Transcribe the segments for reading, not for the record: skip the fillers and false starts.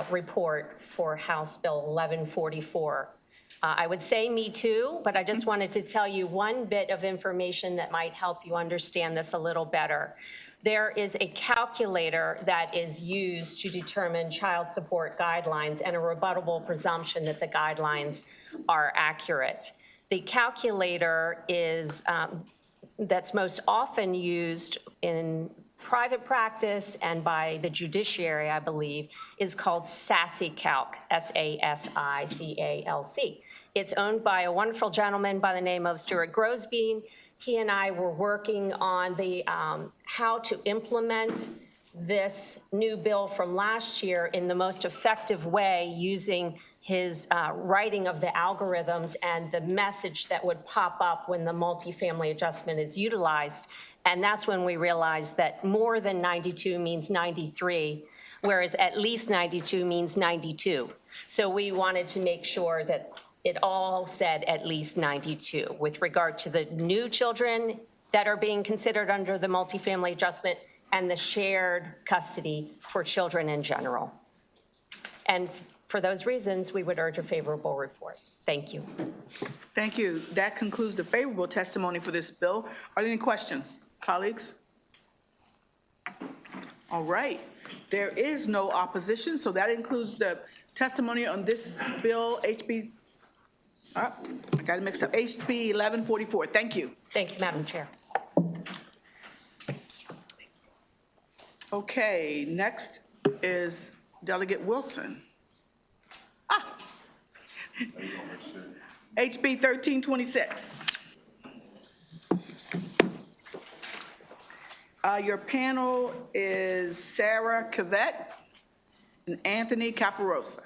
report for House Bill 1144. I would say me too, but I just wanted to tell you one bit of information that might help you understand this a little better. There is a calculator that is used to determine child support guidelines and a rebuttable presumption that the guidelines are accurate. The calculator is that's most often used in private practice and by the judiciary, I believe, is called SASICalc, S-A-S-I-C-A-L-C. It's owned by a wonderful gentleman by the name of Stuart Grosbean. He and I were working on the how to implement this new bill from last year in the most effective way using his writing of the algorithms and the message that would pop up when the multifamily adjustment is utilized. And that's when we realized that more than 92 means 93, whereas at least 92 means 92. So we wanted to make sure that it all said at least 92 with regard to the new children that are being considered under the multifamily adjustment and the shared custody for children in general. And for those reasons, we would urge a favorable report. Thank you. Thank you. That concludes the favorable testimony for this bill. Are there any questions, colleagues? All right. There is no opposition, so that includes the testimony on this bill, HB, I got it mixed up, HB 1144. Thank you. Thank you, Madam Chair. Okay, next is Delegate Wilson. HB 1326. Your panel is Sarah Cavett and Anthony Caparosa.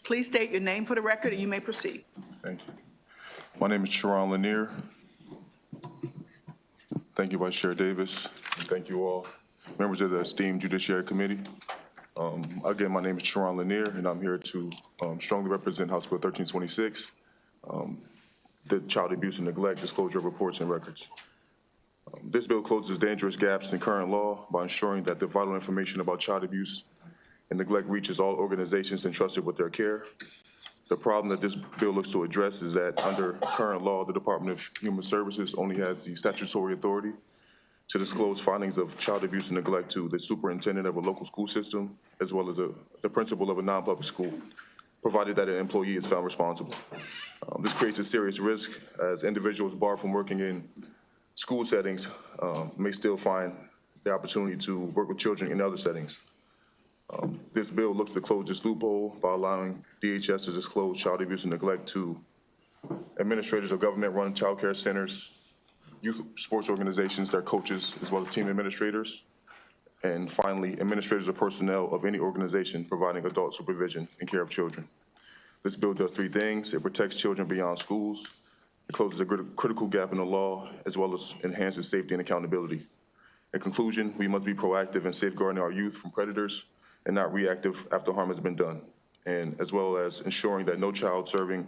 Please state your name for the record and you may proceed. Thank you. My name is Sharon Lanier. Thank you, Vice Chair Davis. And thank you all, members of the esteemed Judiciary Committee. Again, my name is Sharon Lanier, and I'm here to strongly represent House Bill 1326, the Child Abuse and Neglect Disclosure of Reports and Records. This bill closes dangerous gaps in current law by ensuring that the vital information about child abuse and neglect reaches all organizations entrusted with their care. The problem that this bill looks to address is that under current law, the Department of Human Services only has the statutory authority to disclose findings of child abuse and neglect to the superintendent of a local school system, as well as the principal of a non-public school, provided that an employee is found responsible. This creates a serious risk as individuals barred from working in school settings may still find the opportunity to work with children in other settings. This bill looks to close this loophole by allowing DHS to disclose child abuse and neglect to administrators of government-run child care centers, youth sports organizations, their coaches, as well as team administrators, and finally, administrators or personnel of any organization providing adult supervision and care of children. This bill does three things. It protects children beyond schools, it closes a critical gap in the law, as well as enhances safety and accountability. In conclusion, we must be proactive in safeguarding our youth from predators and not reactive after harm has been done, and as well as ensuring that no child serving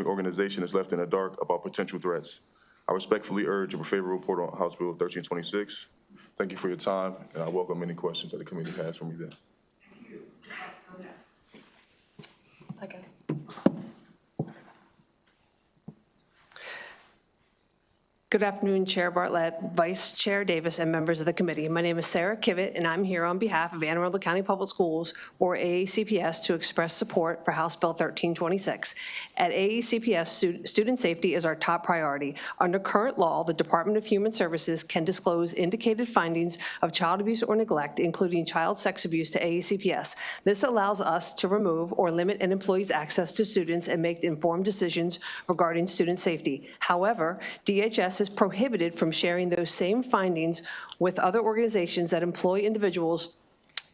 organization is left in the dark about potential threats. I respectfully urge a favorable report on House Bill 1326. Thank you for your time, and I welcome any questions that the committee has for me then. Okay. Good afternoon, Chair Bartlett, Vice Chair Davis, and members of the committee. My name is Sarah Kivett, and I'm here on behalf of Anne Arundel County Public Schools, or AACPS, to express support for House Bill 1326. At AACPS, student safety is our top priority. Under current law, the Department of Human Services can disclose indicated findings of child abuse or neglect, including child sex abuse, to AACPS. This allows us to remove or limit an employee's access to students and make informed decisions regarding student safety. However, DHS is prohibited from sharing those same findings with other organizations that employ individuals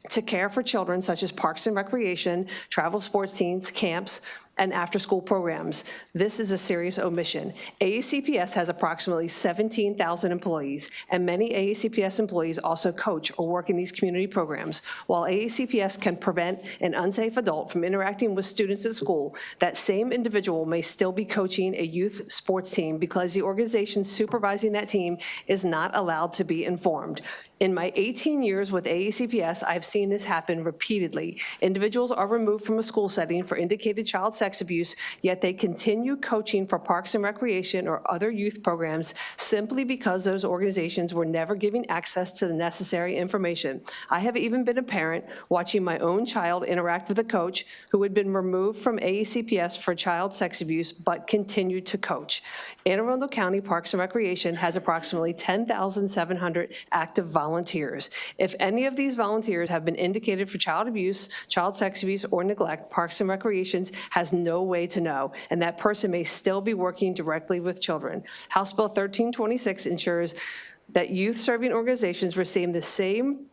to care for children, such as parks and recreation, travel sports teams, camps, and after-school programs. This is a serious omission. AACPS has approximately 17,000 employees, and many AACPS employees also coach or work in these community programs. While AACPS can prevent an unsafe adult from interacting with students at school, that same individual may still be coaching a youth sports team because the organization supervising that team is not allowed to be informed. In my 18 years with AACPS, I've seen this happen repeatedly. Individuals are removed from a school setting for indicated child sex abuse, yet they continue coaching for Parks and Recreation or other youth programs simply because those organizations were never giving access to the necessary information. I have even been a parent watching my own child interact with a coach who had been removed from AACPS for child sex abuse but continued to coach. Anne Arundel County Parks and Recreation has approximately 10,700 active volunteers. If any of these volunteers have been indicated for child abuse, child sex abuse, or neglect, Parks and Recreations has no way to know, and that person may still be working directly with children. House Bill 1326 ensures that youth-serving organizations receive the same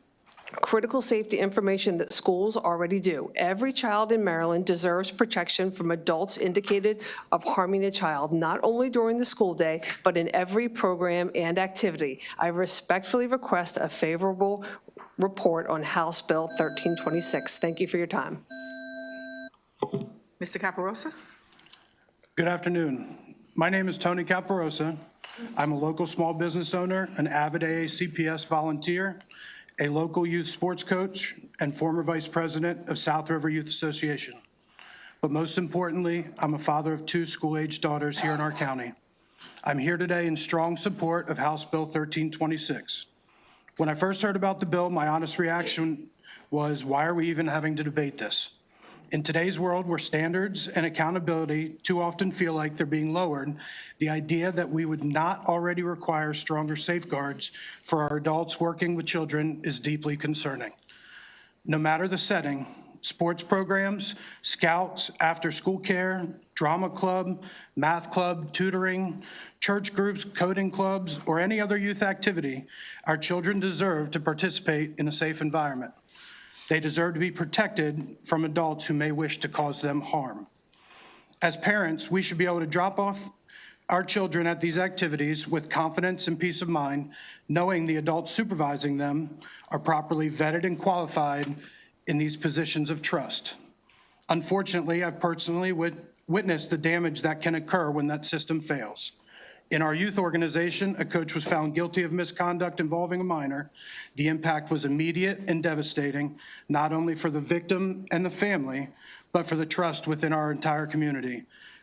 critical safety information that schools already do. Every child in Maryland deserves protection from adults indicated of harming a child, not only during the school day, but in every program and activity. I respectfully request a favorable report on House Bill 1326. Thank you for your time. Mr. Caparosa? Good afternoon. My name is Tony Caparosa. I'm a local small business owner, an avid AACPS volunteer, a local youth sports coach, and former vice president of South River Youth Association. But most importantly, I'm a father of 2 school-aged daughters here in our county. I'm here today in strong support of House Bill 1326. When I first heard about the bill, my honest reaction was, why are we even having to debate this? In today's world where standards and accountability too often feel like they're being lowered, the idea that we would not already require stronger safeguards for our adults working with children is deeply concerning. No matter the setting, sports programs, scouts, after-school care, drama club, math club, tutoring, church groups, coding clubs, or any other youth activity, our children deserve to participate in a safe environment. They deserve to be protected from adults who may wish to cause them harm. As parents, we should be able to drop off our children at these activities with confidence and peace of mind, knowing the adults supervising them are properly vetted and qualified in these positions of trust. Unfortunately, I've personally witnessed the damage that can occur when that system fails. In our youth organization, a coach was found guilty of misconduct involving a minor. The impact was immediate and devastating, not only for the victim and the family, but for the trust within our entire community.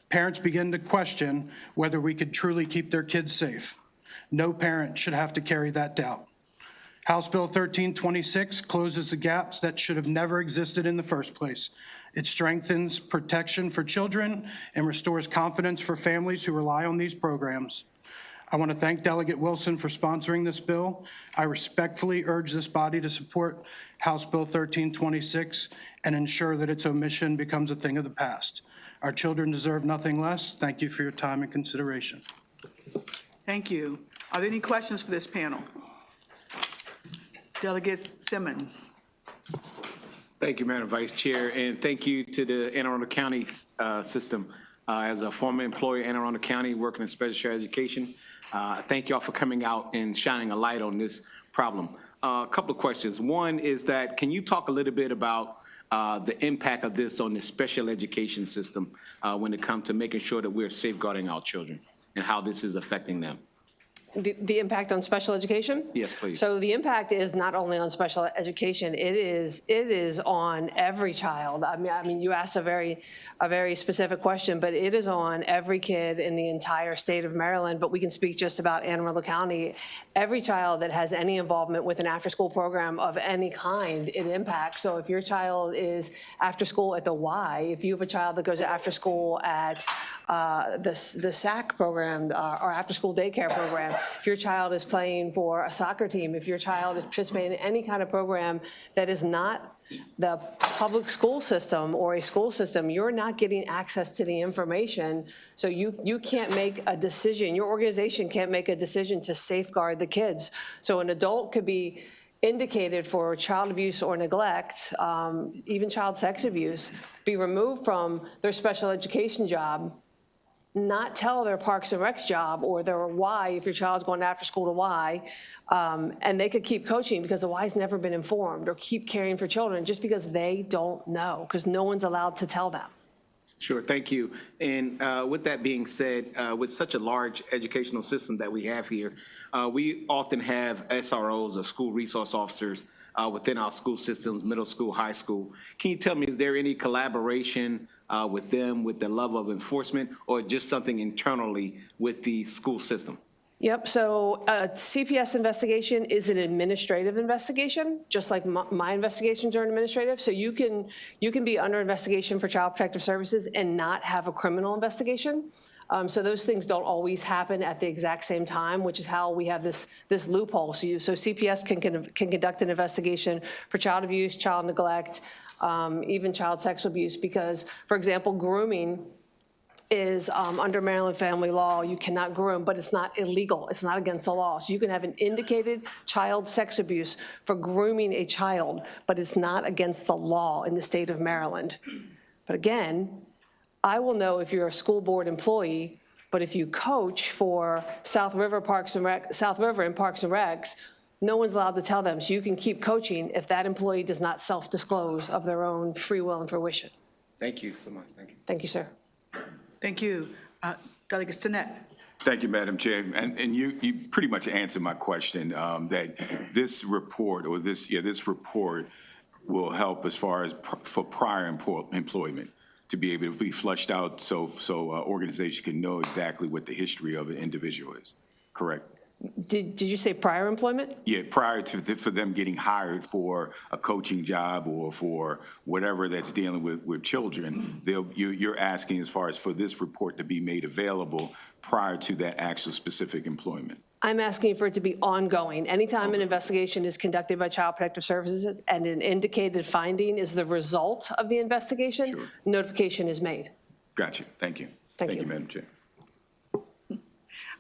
Parents begin to question whether we could truly keep their kids safe. No parent should have to carry that doubt. House Bill 1326 closes the gaps that should have never existed in the first place. It strengthens protection for children and restores confidence for families who rely on these programs. I want to thank Delegate Wilson for sponsoring this bill. I respectfully urge this body to support House Bill 1326 and ensure that its omission becomes a thing of the past. Our children deserve nothing less. Thank you for your time and consideration. Thank you. Are there any questions for this panel? Delegate Simmons. Thank you, Madam Vice Chair, and thank you to the Anne Arundel County system. As a former employee in Anne Arundel County working in special education, thank you all for coming out and shining a light on this problem. A couple of questions. One is that, can you talk a little bit about the impact of this on the special education system when it comes to making sure that we're safeguarding our children and how this is affecting them? The impact on special education? Yes, please. So the impact is not only on special education, it is on every child. I mean, you asked a very specific question, but it is on every kid in the entire state of Maryland, but we can speak just about Anne Arundel County. Every child that has any involvement with an after-school program of any kind, it impacts. So if your child is after school at the Y, if you have a child that goes after school at the SAC program or after-school daycare program, if your child is playing for a soccer team, if your child is participating in any kind of program that is not the public school system or a school system, you're not getting access to the information. So you can't make a decision. Your organization can't make a decision to safeguard the kids. So an adult could be indicated for child abuse or neglect, even child sex abuse, be removed from their special education job, not tell their Parks and Recs job or their Y, if your child's going after school to Y, and they could keep coaching because the Y's never been informed, or keep caring for children just because they don't know, because no one's allowed to tell them. Sure, thank you. And with that being said, with such a large educational system that we have here, we often have SROs, or school resource officers, within our school systems, middle school, high school. Can you tell me, is there any collaboration with them, with the level of enforcement, or just something internally with the school system? Yep, so a CPS investigation is an administrative investigation, just like my investigations are administrative. So you can be under investigation for Child Protective Services and not have a criminal investigation. So those things don't always happen at the exact same time, which is how we have this loophole. So CPS can conduct an investigation for child abuse, child neglect, even child sexual abuse, because, for example, grooming is under Maryland family law. You cannot groom, but it's not illegal. It's not against the law. So you can have an indicated child sex abuse for grooming a child, but it's not against the law in the state of Maryland. But again, I will know if you're a school board employee, but if you coach for South River and Parks and Recs, no one's allowed to tell them. So you can keep coaching if that employee does not self-disclose of their own free will and fruition. Thank you so much. Thank you. Thank you, sir. Thank you. Delegate Stinnett. Thank you, Madam Chair. And you pretty much answered my question, that this report, or this report will help as far as for prior employment, to be able to be flushed out so organization can know exactly what the history of an individual is, correct? Did you say prior employment? Yeah, prior to for them getting hired for a coaching job or for whatever that's dealing with children, you're asking as far as for this report to be made available prior to that actual specific employment. I'm asking for it to be ongoing. Anytime an investigation is conducted by Child Protective Services and an indicated finding is the result of the investigation, Sure. Notification is made. Gotcha. Thank you. Thank you. Madam Chair.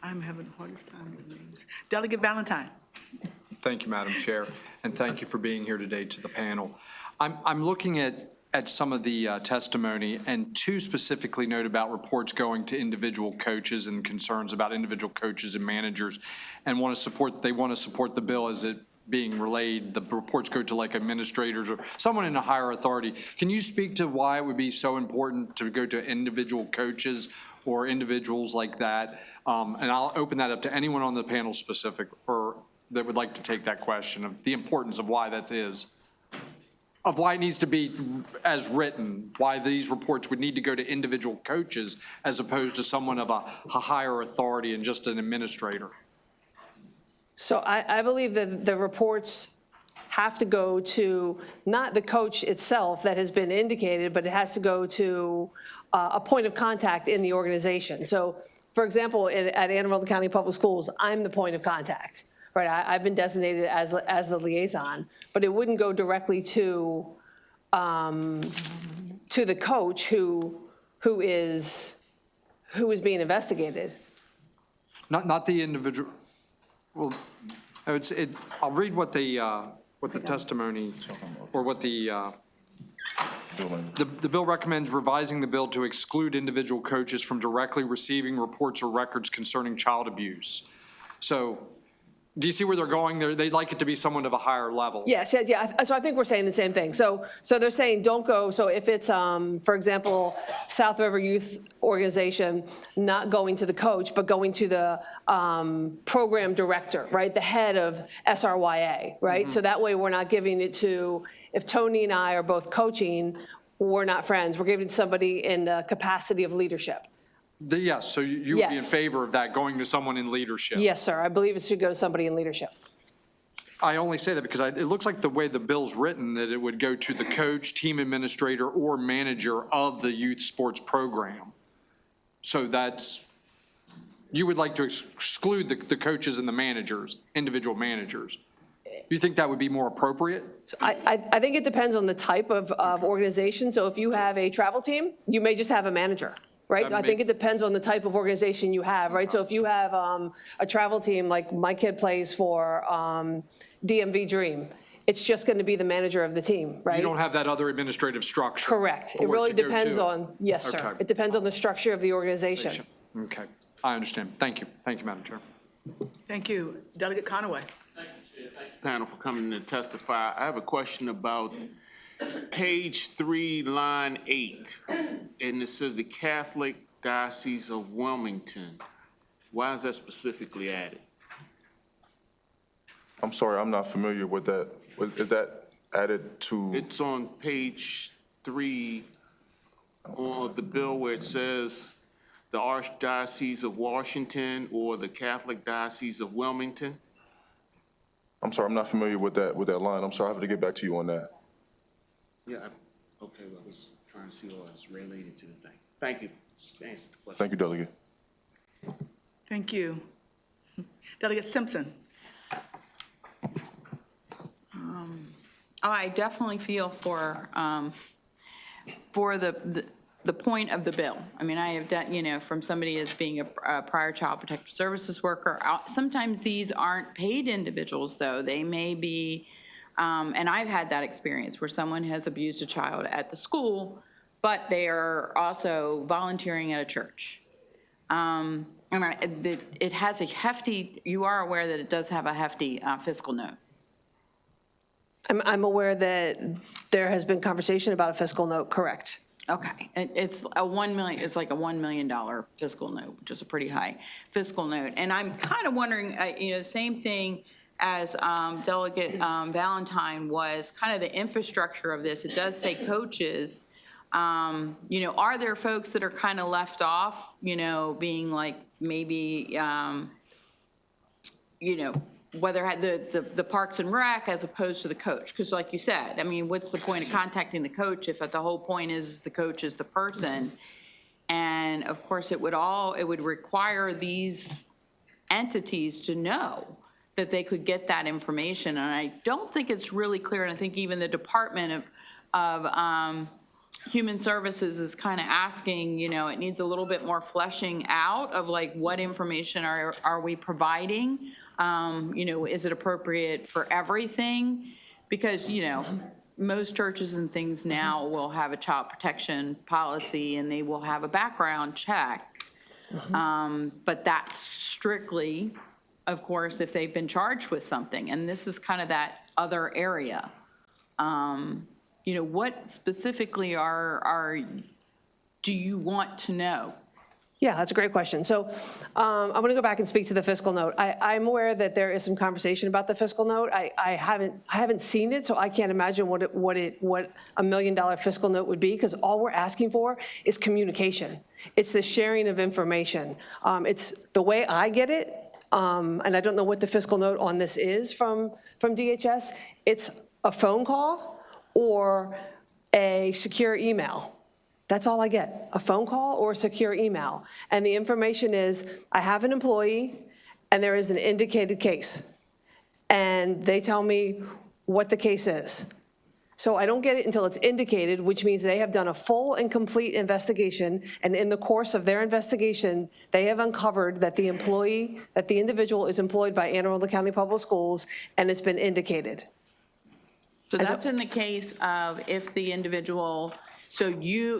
I'm having the hardest time with names. Delegate Valentine. Thank you, Madam Chair, and thank you for being here today to the panel. I'm looking at some of the testimony, and two specifically note about reports going to individual coaches and concerns about individual coaches and managers, and they want to support the bill as it being relayed. The reports go to like administrators or someone in a higher authority. Can you speak to why it would be so important to go to individual coaches or individuals like that? And I'll open that up to anyone on the panel specific or that would like to take that question of the importance of why that is, of why it needs to be as written, why these reports would need to go to individual coaches as opposed to someone of a higher authority and just an administrator. So I believe that the reports have to go to not the coach itself that has been indicated, but it has to go to a point of contact in the organization. So, for example, at Anne Arundel County Public Schools, I'm the point of contact, right? I've been designated as the liaison, but it wouldn't go directly to the coach who is being investigated. Not the individual. Well, I'll read what the testimony or what the bill recommends revising the bill to exclude individual coaches from directly receiving reports or records concerning child abuse. So do you see where they're going? They'd like it to be someone of a higher level. Yes, yeah. So I think we're saying the same thing. So they're saying don't go. So if it's, for example, South River Youth Organization, not going to the coach, but going to the program director, right? The head of SRYA, right? Mm-hmm. So that way we're not giving it to, if Tony and I are both coaching, we're not friends. We're giving it to somebody in the capacity of leadership. Yes, so you would be in Yes. favor of that, going to someone in leadership? Yes, sir. I believe it should go to somebody in leadership. I only say that because it looks like the way the bill's written, that it would go to the coach, team administrator, or manager of the youth sports program. So you would like to exclude the coaches and the managers, individual managers. You think that would be more appropriate? I think it depends on the type of organization. So if you have a travel team, you may just have a manager. right? I think it depends on the type of organization you have, right? So if you have a travel team, like my kid plays for DMV Dream, it's just going to be the manager of the team, right? You don't have that other administrative structure. Correct. for It really to go depends to. on, yes, sir. Okay. It depends on the structure of the organization. Okay, I understand. Thank you. Thank you, Madam Chair. Thank you. Delegate Conaway. Panel for coming to testify. I have a question about page 3, line 8, and it says the Catholic Diocese of Wilmington. Why is that specifically added? I'm sorry, I'm not familiar with that. Is that added to? It's on page 3 of the bill where it says the Archdiocese of Washington or the Catholic Diocese of Wilmington. I'm sorry, I'm not familiar with that line. I'm sorry, I have to get back to you on that. Yeah, okay, well, I was trying to see what was related to the thing. Thank you. Answer the question. Thank you, Delegate. Thank you. Delegate Simpson. I definitely feel for the point of the bill. I mean, I have done, from somebody as being a prior child protective services worker. Sometimes these aren't paid individuals, though. They may be, and I've had that experience where someone has abused a child at the school, but they are also volunteering at a church. And it has a hefty, you are aware that it does have a hefty fiscal note. I'm aware that there has been conversation about a fiscal note, correct? Okay, it's a $1 million, it's like a $1 million fiscal note, which is a pretty high fiscal note. And I'm kind of wondering, same thing as Delegate Valentine was, kind of the infrastructure of this. It does say coaches. Are there folks that are kind of left off, being like maybe, whether the Parks and Rec as opposed to the coach? Because like you said, I mean, what's the point of contacting the coach if the whole point is the coach is the person? And of course, it would require these entities to know that they could get that information. And I don't think it's really clear, and I think even the Department of Human Services is kind of asking, it needs a little bit more fleshing out of like what information are we providing? Is it appropriate for everything? Because, most churches and things now will have a child protection policy and they will have a background check. But that's strictly, of course, if they've been charged with something. And this is kind of that other area. What specifically do you want to know? Yeah, that's a great question. So I'm going to go back and speak to the fiscal note. I'm aware that there is some conversation about the fiscal note. I haven't seen it, so I can't imagine what $1 million fiscal note would be, because all we're asking for is communication. It's the sharing of information. It's the way I get it, and I don't know what the fiscal note on this is from DHS. It's a phone call or a secure email. That's all I get, a phone call or a secure email. And the information is, I have an employee and there is an indicated case. And they tell me what the case is. So I don't get it until it's indicated, which means they have done a full and complete investigation. And in the course of their investigation, they have uncovered that the individual is employed by Anne Arundel County Public Schools, and it's been indicated. So that's in the case of if the individual, so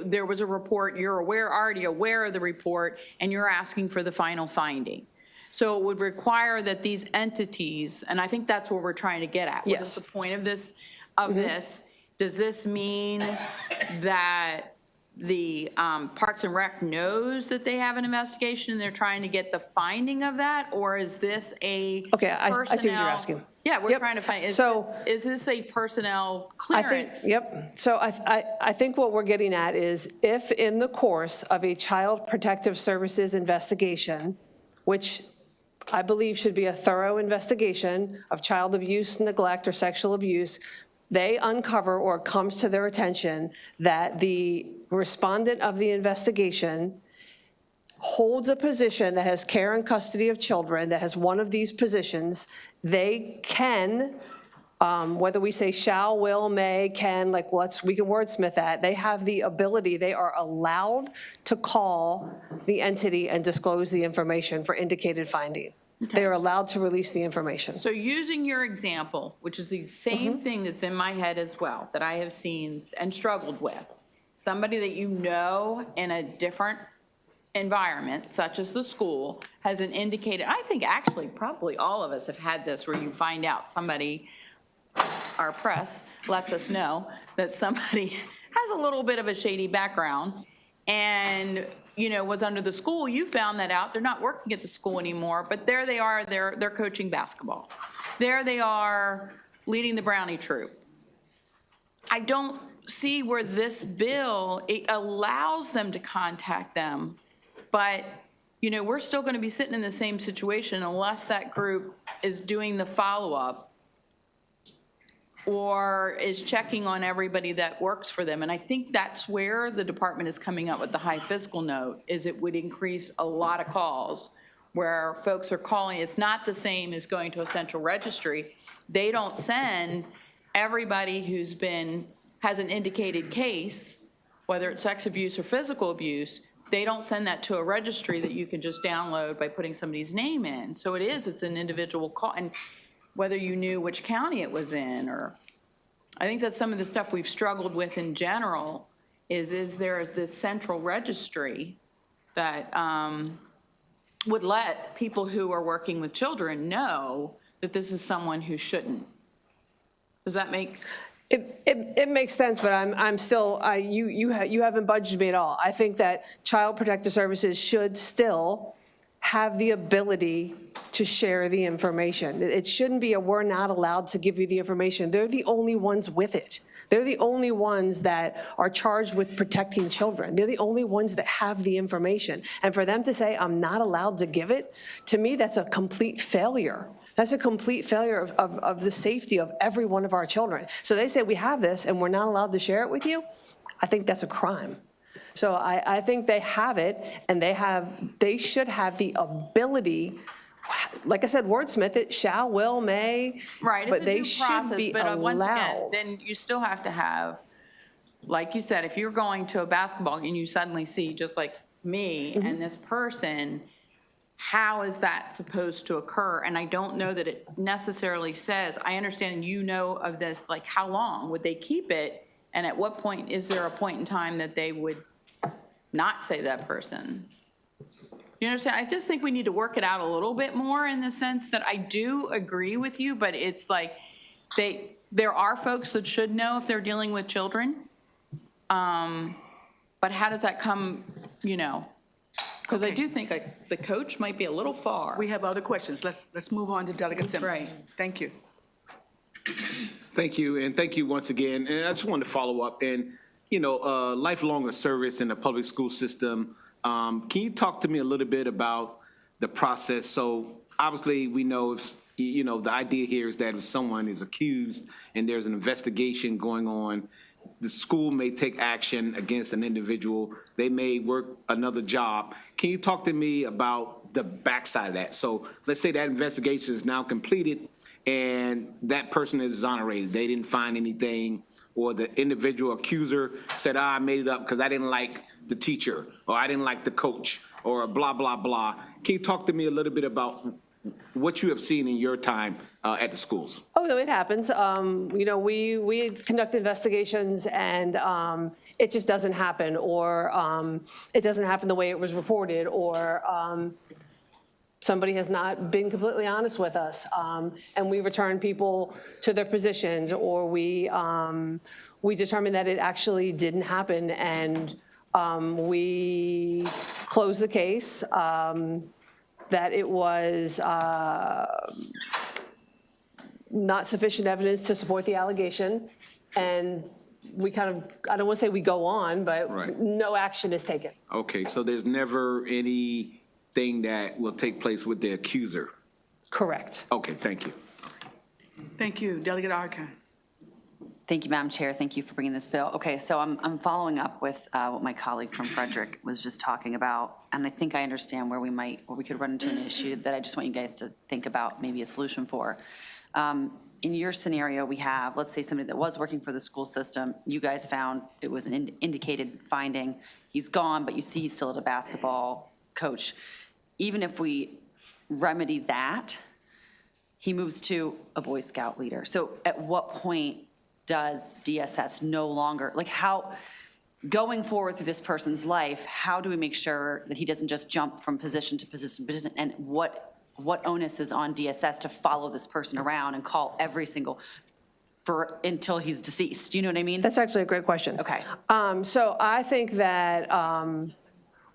there was a report, you're already aware of the report, and you're asking for the final finding. So it would require that these entities, and I think that's what we're trying to get at. What is the point of this? Does this mean that the Parks and Rec knows that they have an investigation and they're trying to get the finding of that? Or is this a Okay, I see what you're asking. Yeah, we're trying to find, is this a personnel clearance? So I think what we're getting at is, if in the course of a child protective services investigation, which I believe should be a thorough investigation of child abuse, neglect, or sexual abuse, they uncover or it comes to their attention that the respondent of the investigation holds a position that has care and custody of children, that has one of these positions, they can Whether we say shall, will, may, can, like we can wordsmith that, they have the ability, they are allowed to call the entity and disclose the information for indicated finding. They are allowed to release the information. So using your example, which is the same thing that's in my head as well, that I have seen and struggled with, somebody that you know in a different environment, such as the school, has an indicated, I think actually probably all of us have had this where you find out somebody, our press lets us know that somebody has a little bit of a shady background and, you know, was under the school. You found that out. They're not working at the school anymore, but there they are, they're coaching basketball. There they are leading the Brownie troop. I don't see where this bill, it allows them to contact them, but, you know, we're still going to be sitting in the same situation unless that group is doing the follow-up or is checking on everybody that works for them. And I think that's where the department is coming up with the high fiscal note, is it would increase a lot of calls where folks are calling. It's not the same as going to a central registry. They don't send everybody who's has an indicated case, whether it's sex abuse or physical abuse, they don't send that to a registry that you can just download by putting somebody's name in. So it's an individual call. And whether you knew which county it was in, or I think that's some of the stuff we've struggled with in general, is there this central registry that would let people who are working with children know that this is someone who shouldn't. Does that make? It makes sense, but I'm still, you haven't budged me at all. I think that Child Protective Services should still have the ability to share the information. It shouldn't be we're not allowed to give you the information. They're the only ones with it. They're the only ones that are charged with protecting children. They're the only ones that have the information. And for them to say, I'm not allowed to give it, to me, that's a complete failure. That's a complete failure of the safety of every one of our children. So they say we have this and we're not allowed to share it with you. I think that's a crime. So I think they have it, and they should have the ability, like I said, wordsmith it, shall, will, may. Right, but it's a they due should process, be but once again, allowed. then you still have to have, like you said, if you're going to a basketball and you suddenly see, just like me and this person, how is that supposed to occur? And I don't know that it necessarily says, I understand you know of this, like how long would they keep it? And at what point, is there a point in time that they would not say that person? You understand? I just think we need to work it out a little bit more in the sense that I do agree with you, but it's like there are folks that should know if they're dealing with children. But how does that come, you know? Because I do think the coach might be a little far. We have other questions. Let's move on to Delegate Simmons. Right. Thank you. Thank you, and thank you once again. And I just wanted to follow up, and, you know, lifelong service in the public school system. Can you talk to me a little bit about the process? So obviously we know, if, you know, the idea here is that if someone is accused and there's an investigation going on, the school may take action against an individual. They may work another job. Can you talk to me about the backside of that? So let's say that investigation is now completed and that person is exonerated. They didn't find anything, or the individual accuser said, I made it up because I didn't like the teacher, or I didn't like the coach, or blah, blah, blah. Can you talk to me a little bit about what you have seen in your time at the schools? Oh, no, it happens. You know, we conduct investigations and it just doesn't happen, or it doesn't happen the way it was reported, or somebody has not been completely honest with us, and we return people to their positions, or we determine that it actually didn't happen, and we close the case, that it was not sufficient evidence to support the allegation, and we kind of, I don't want to say we go on, but Right. No action is taken. Okay, so there's never anything that will take place with the accuser? Correct. Okay, thank you. Thank you. Delegate Arkin. Thank you, Madam Chair. Thank you for bringing this bill. Okay, so I'm following up with what my colleague from Frederick was just talking about, and I think I understand where we could run into an issue that I just want you guys to think about maybe a solution for. In your scenario, we have, let's say somebody that was working for the school system, you guys found it was an indicated finding, he's gone, but you see he's still at a basketball coach. Even if we remedy that, he moves to a Boy Scout leader. So at what point does DSS no longer, like how, going forward through this person's life, how do we make sure that he doesn't just jump from position to position, and what onus is on DSS to follow this person around and call every single until he's deceased? Do you know what I mean? That's actually a great question. Okay. So I think that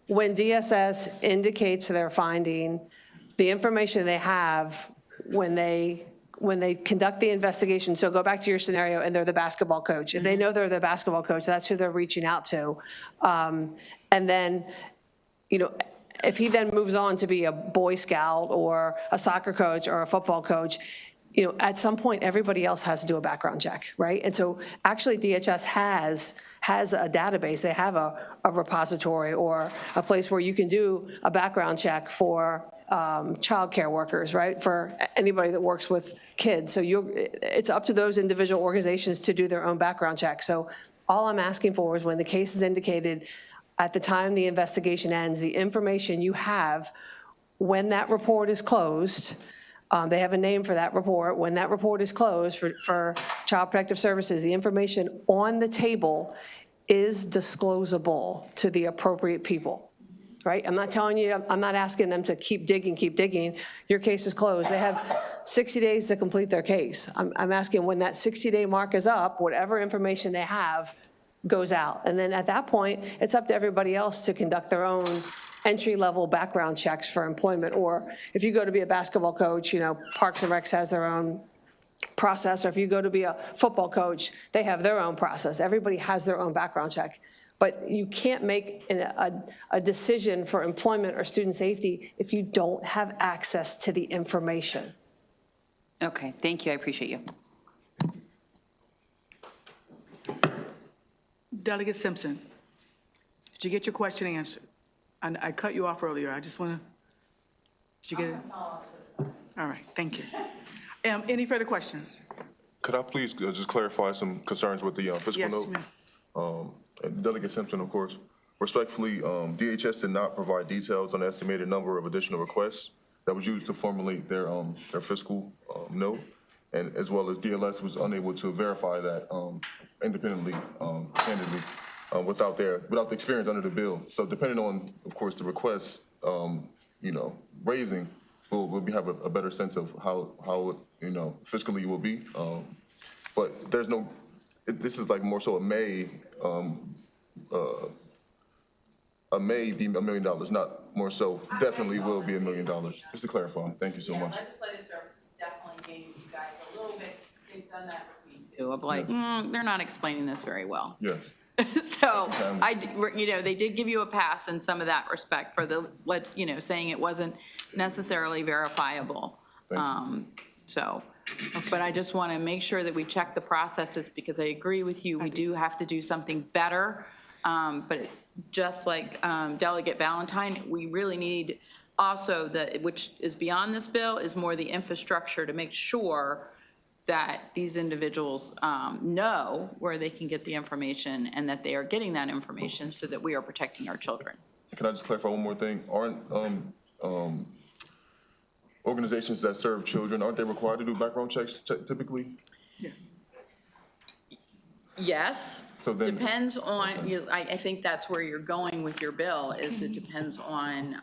when DSS indicates their finding, the information they have when they conduct the investigation, so go back to your scenario and they're the basketball coach. If they know they're the basketball coach, that's who they're reaching out to. And then, if he then moves on to be a Boy Scout or a soccer coach or a football coach, at some point, everybody else has to do a background check, right? And so actually DHS has a database. They have a repository or a place where you can do a background check for childcare workers, right? For anybody that works with kids. So it's up to those individual organizations to do their own background check. So all I'm asking for is when the case is indicated, at the time the investigation ends, the information you have when that report is closed, they have a name for that report. When that report is closed for Child Protective Services, the information on the table is disclosable to the appropriate people, right? I'm not telling you, I'm not asking them to keep digging. Your case is closed. They have 60 days to complete their case. I'm asking when that 60-day mark is up, whatever information they have goes out. And then at that point, it's up to everybody else to conduct their own entry-level background checks for employment. Or if you go to be a basketball coach, Parks and Recs has their own process. Or if you go to be a football coach, they have their own process. Everybody has their own background check. But you can't make a decision for employment or student safety if you don't have access to the information. Okay, thank you, I appreciate you. Delegate Simpson, did you get your question answered? I cut you off earlier. I just want to, did you get it? All right, thank you. Any further questions? Could I please just clarify some concerns with the fiscal Yes, note? ma'am. Delegate Simpson, of course. Respectfully, DHS did not provide details on the estimated number of additional requests that was used to formulate their fiscal note, and as well as DLS was unable to verify that independently, candidly, without the experience under the bill. So depending on, of course, the requests, raising, we'll have a better sense of how fiscally it will be. But there's no, this is like more so a may be $1 million, not more so definitely will be $1 million. Just to clarify, thank you so much. Legislative services definitely gave you guys a little bit, they've done that with me too, of like, they're not explaining this very well. Yes. So they did give you a pass in some of that respect for the, saying it wasn't necessarily verifiable. But I just want to make sure that we check the processes, because I agree with you, we do have to do something better. But just like Delegate Valentine, we really need also which is beyond this bill, is more the infrastructure to make sure that these individuals know where they can get the information and that they are getting that information so that we are protecting our children. Can I just clarify one more thing? Aren't organizations that serve children, aren't they required to do background checks typically? Yes. Yes. So then, depends on, I think that's where you're going with your bill, is it depends on,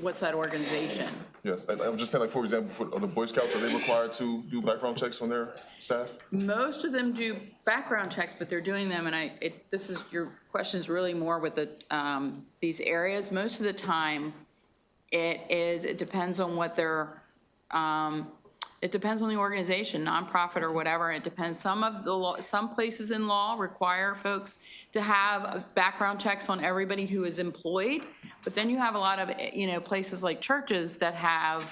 what's that organization? yes, I'm just saying, like, for example, for the Boy Scouts, are they required to do background checks on their staff? Most of them do background checks, but they're doing them, and your question is really more with these areas. Most of the time, it depends on what they're, it depends on the organization, nonprofit or whatever. It depends. Some places in law require folks to have background checks on everybody who is employed. But then you have a lot of, places like churches that have,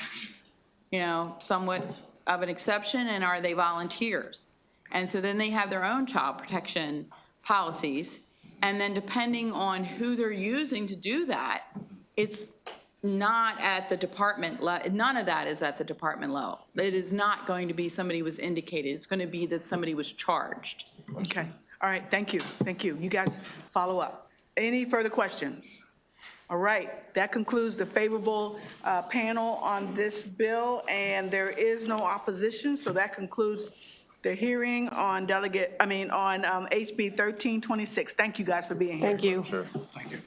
somewhat of an exception, and are they volunteers? And so then they have their own child protection policies. And then depending on who they're using to do that, it's not at the department, none of that is at the department level. It is not going to be somebody was indicated. It's going to be that somebody was charged. Okay, all right, thank you, thank you. You guys follow up. Any further questions? All right, that concludes the favorable panel on this bill, and there is no opposition, so that concludes the hearing on HB 1326. Thank you guys for being here. Thank you. Thank you.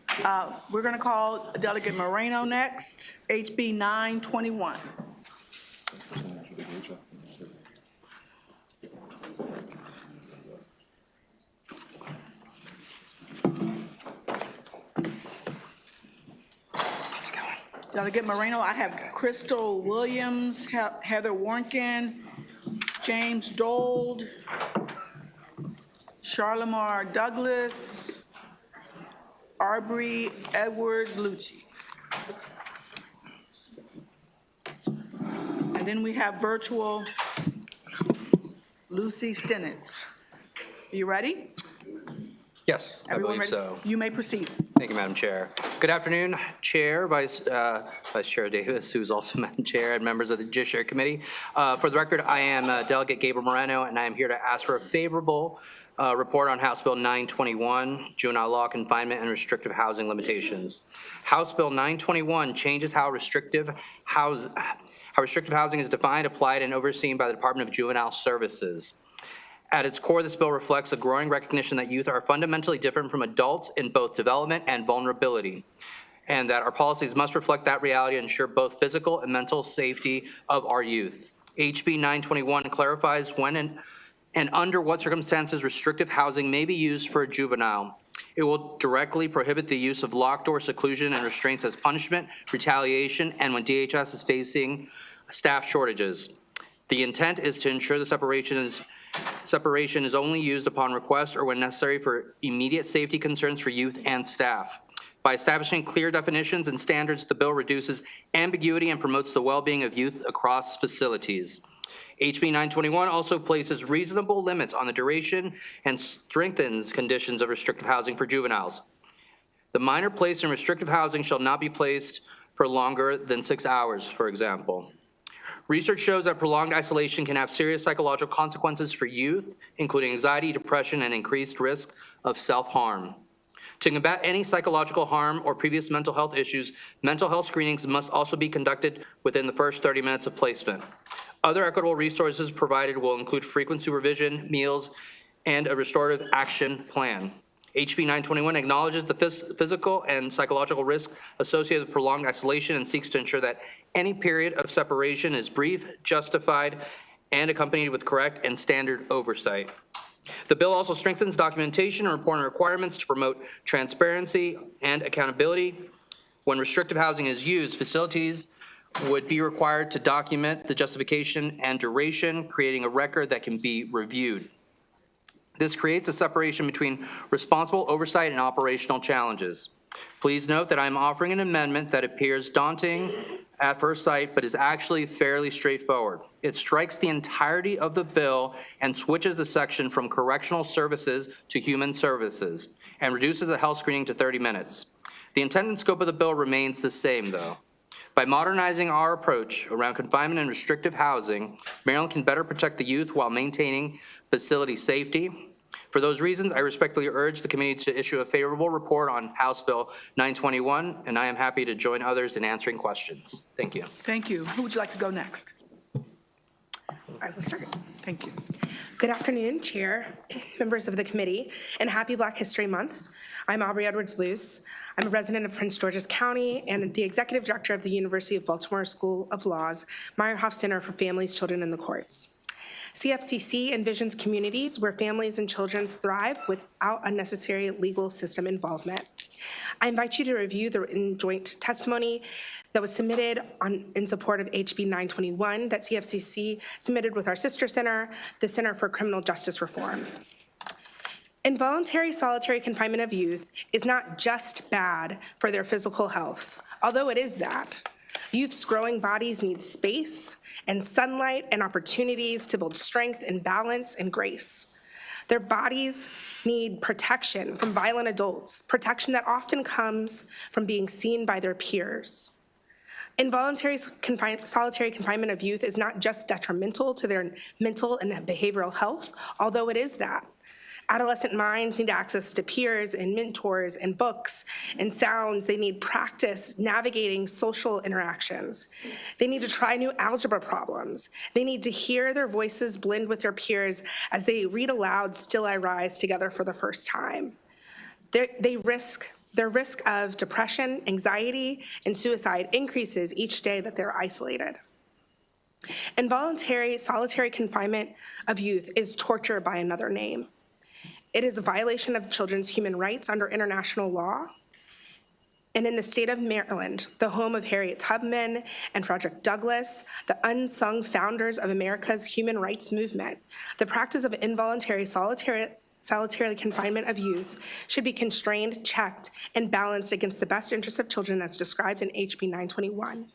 We're going to call Delegate Moreno next, HB 921. Delegate Moreno, I have Crystal Williams, Heather Warnken, James Dold, Charlamar Douglas, Arbery Edwards Lucci. And then we have virtual Lucy Stenitz. Are you ready? Yes, I Everyone believe ready? so. You may proceed. Thank you, Madam Chair. Good afternoon, Chair, Vice Chair Davis, who's also Madam Chair, and members of the Judiciary Committee. For the record, I am Delegate Gabriel Moreno, and I am here to ask for a favorable report on House Bill 921, Juvenile Law Confinement and Restrictive Housing Limitations. House Bill 921 changes how restrictive housing is defined, applied, and overseen by the Department of Juvenile Services. At its core, this bill reflects a growing recognition that youth are fundamentally different from adults in both development and vulnerability, and that our policies must reflect that reality and ensure both physical and mental safety of our youth. HB 921 clarifies when and under what circumstances restrictive housing may be used for a juvenile. It will directly prohibit the use of locked door seclusion and restraints as punishment, retaliation, and when DHS is facing staff shortages. The intent is to ensure the separation is only used upon request or when necessary for immediate safety concerns for youth and staff. By establishing clear definitions and standards, the bill reduces ambiguity and promotes the well-being of youth across facilities. HB 921 also places reasonable limits on the duration and strengthens conditions of restrictive housing for juveniles. The minor placed in restrictive housing shall not be placed for longer than 6 hours, for example. Research shows that prolonged isolation can have serious psychological consequences for youth, including anxiety, depression, and increased risk of self-harm. To combat any psychological harm or previous mental health issues, mental health screenings must also be conducted within the first 30 minutes of placement. Other equitable resources provided will include frequent supervision, meals, and a restorative action plan. HB 921 acknowledges the physical and psychological risk associated with prolonged isolation and seeks to ensure that any period of separation is brief, justified, and accompanied with correct and standard oversight. The bill also strengthens documentation and reporting requirements to promote transparency and accountability. When restrictive housing is used, facilities would be required to document the justification and duration, creating a record that can be reviewed. This creates a separation between responsible oversight and operational challenges. Please note that I'm offering an amendment that appears daunting at first sight, but is actually fairly straightforward. It strikes the entirety of the bill and switches the section from correctional services to human services, and reduces the health screening to 30 minutes. The intent and scope of the bill remains the same, though. By modernizing our approach around confinement and restrictive housing, Maryland can better protect the youth while maintaining facility safety. For those reasons, I respectfully urge the committee to issue a favorable report on House Bill 921, and I am happy to join others in answering questions. Thank you. Thank you. Who would you like to go next? I will start. Thank you. Good afternoon, Chair, members of the committee, and happy Black History Month. I'm Aubrey Edwards-Luce. I'm a resident of Prince George's County and the executive director of the University of Baltimore School of Law's Meyerhoff Center for Families, Children, and the Courts. CFCC envisions communities where families and children thrive without unnecessary legal system involvement. I invite you to review the joint testimony that was submitted in support of HB 921 that CFCC submitted with our sister center, the Center for Criminal Justice Reform. Involuntary solitary confinement of youth is not just bad for their physical health, although it is that. Youth's growing bodies need space and sunlight and opportunities to build strength and balance and grace. Their bodies need protection from violent adults, protection that often comes from being seen by their peers. Involuntary solitary confinement of youth is not just detrimental to their mental and behavioral health, although it is that. Adolescent minds need access to peers and mentors and books and sounds. They need practice navigating social interactions. They need to try new algebra problems. They need to hear their voices blend with their peers as they read aloud "Still I Rise" together for the first time. Their risk of depression, anxiety, and suicide increases each day that they're isolated. Involuntary solitary confinement of youth is torture by another name. It is a violation of children's human rights under international law. And in the state of Maryland, the home of Harriet Tubman and Frederick Douglass, the unsung founders of America's human rights movement, the practice of involuntary solitary confinement of youth should be constrained, checked, and balanced against the best interests of children as described in HB 921.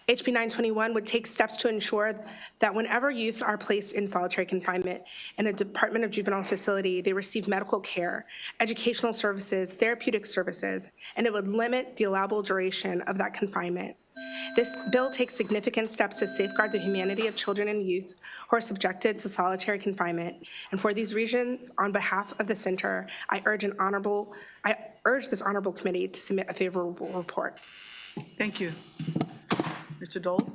HB 921 would take steps to ensure that whenever youth are placed in solitary confinement in a Department of Juvenile facility, they receive medical care, educational services, therapeutic services, and it would limit the allowable duration of that confinement. This bill takes significant steps to safeguard the humanity of children and youth who are subjected to solitary confinement. And for these reasons, on behalf of the center, I urge this honorable committee to submit a favorable report. Thank you. Mr. Dole?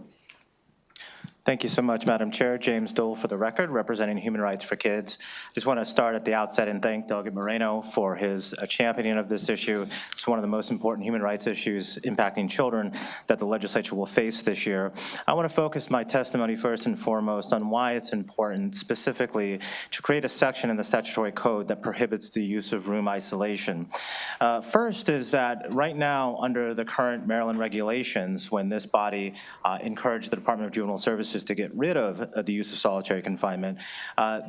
Thank you so much, Madam Chair. James Dole for the record, representing Human Rights for Kids. Just want to start at the outset and thank Delegate Moreno for his championing of this issue. It's one of the most important human rights issues impacting children that the legislature will face this year. I want to focus my testimony first and foremost on why it's important, specifically to create a section in the statutory code that prohibits the use of room isolation. First is that right now, under the current Maryland regulations, when this body encouraged the Department of Juvenile Services to get rid of the use of solitary confinement,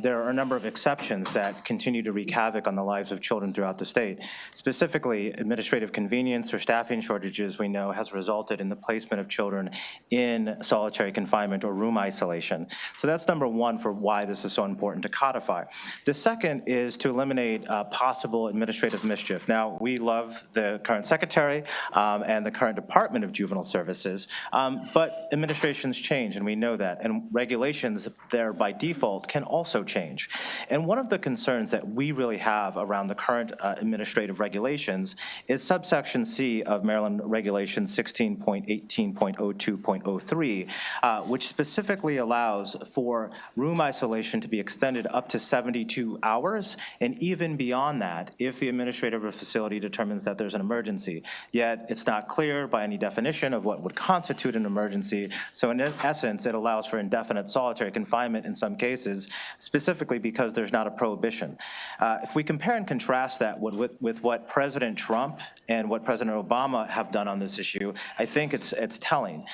there are a number of exceptions that continue to wreak havoc on the lives of children throughout the state. Specifically, administrative convenience or staffing shortages, we know, has resulted in the placement of children in solitary confinement or room isolation. So that's number one for why this is so important to codify. The second is to eliminate possible administrative mischief. Now, we love the current secretary and the current Department of Juvenile Services, but administrations change, and we know that, and regulations there by default can also change. And one of the concerns that we really have around the current administrative regulations is subsection C of Maryland Regulation 16.18.02.03, which specifically allows for room isolation to be extended up to 72 hours, and even beyond that if the administrator of a facility determines that there's an emergency. Yet it's not clear by any definition of what would constitute an emergency. So in essence, it allows for indefinite solitary confinement in some cases, specifically because there's not a prohibition. If we compare and contrast that with what President Trump and what President Obama have done on this issue, I think it's telling.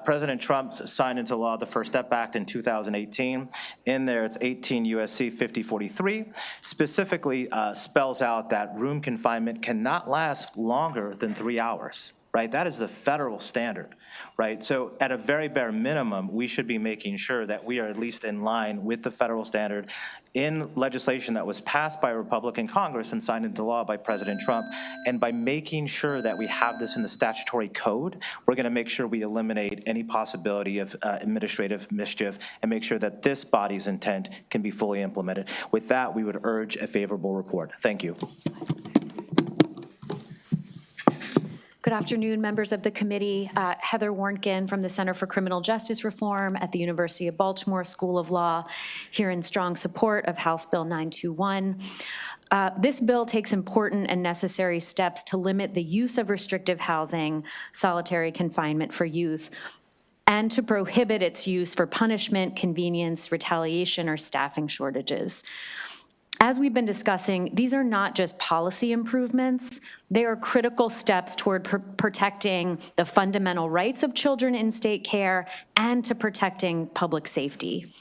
President Trump signed into law the First Step Act in 2018. In there, it's 18 U.S.C. 5043, specifically spells out that room confinement cannot last longer than 3 hours. Right, that is the federal standard, right? So at a very bare minimum, we should be making sure that we are at least in line with the federal standard in legislation that was passed by a Republican Congress and signed into law by President Trump. And by making sure that we have this in the statutory code, we're gonna make sure we eliminate any possibility of administrative mischief and make sure that this body's intent can be fully implemented. With that, we would urge a favorable report. Thank you. Good afternoon, members of the committee. Heather Warnken from the Center for Criminal Justice Reform at the University of Baltimore School of Law, here in strong support of House Bill 921. This bill takes important and necessary steps to limit the use of restrictive housing, solitary confinement for youth, and to prohibit its use for punishment, convenience, retaliation, or staffing shortages. As we've been discussing, these are not just policy improvements, they are critical steps toward protecting the fundamental rights of children in state care and to protecting public safety.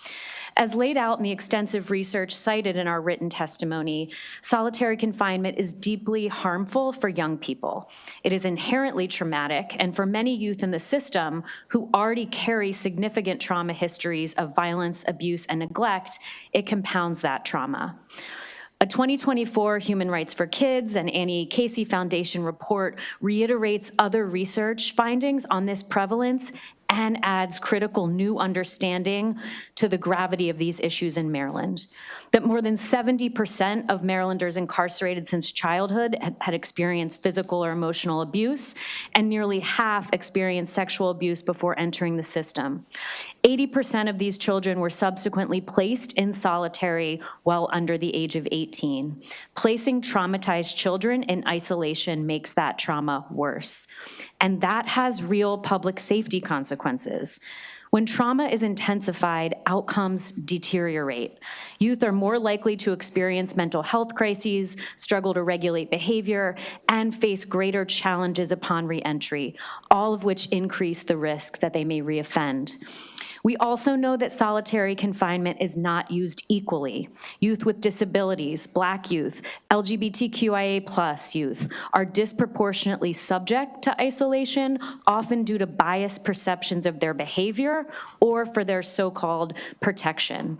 As laid out in the extensive research cited in our written testimony, solitary confinement is deeply harmful for young people. It is inherently traumatic, and for many youth in the system who already carry significant trauma histories of violence, abuse, and neglect, it compounds that trauma. A 2024 Human Rights for Kids and Annie Casey Foundation report reiterates other research findings on this prevalence and adds critical new understanding to the gravity of these issues in Maryland. That more than 70% of Marylanders incarcerated since childhood had experienced physical or emotional abuse, and nearly half experienced sexual abuse before entering the system. 80% of these children were subsequently placed in solitary while under the age of 18. Placing traumatized children in isolation makes that trauma worse. And that has real public safety consequences. When trauma is intensified, outcomes deteriorate. Youth are more likely to experience mental health crises, struggle to regulate behavior, and face greater challenges upon reentry, all of which increase the risk that they may reoffend. We also know that solitary confinement is not used equally. Youth with disabilities, Black youth, LGBTQIA+ youth are disproportionately subject to isolation, often due to biased perceptions of their behavior or for their so-called protection.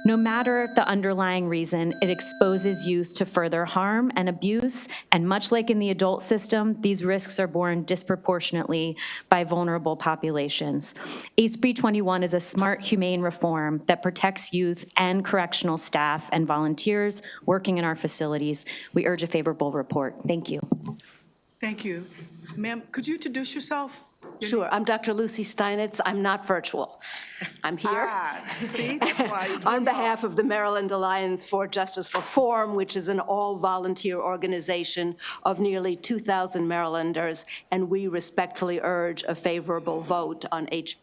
No matter the underlying reason, it exposes youth to further harm and abuse, and much like in the adult system, these risks are borne disproportionately by vulnerable populations. HB 21 is a smart, humane reform that protects youth and correctional staff and volunteers working in our facilities. We urge a favorable report. Thank you. Thank you. Ma'am, could you introduce yourself? Sure, I'm Dr. Lucy Steinitz. I'm not virtual. I'm here. See, that's why. On behalf of the Maryland Alliance for Justice Reform, which is an all-volunteer organization of nearly 2,000 Marylanders, and we respectfully urge a favorable vote on HB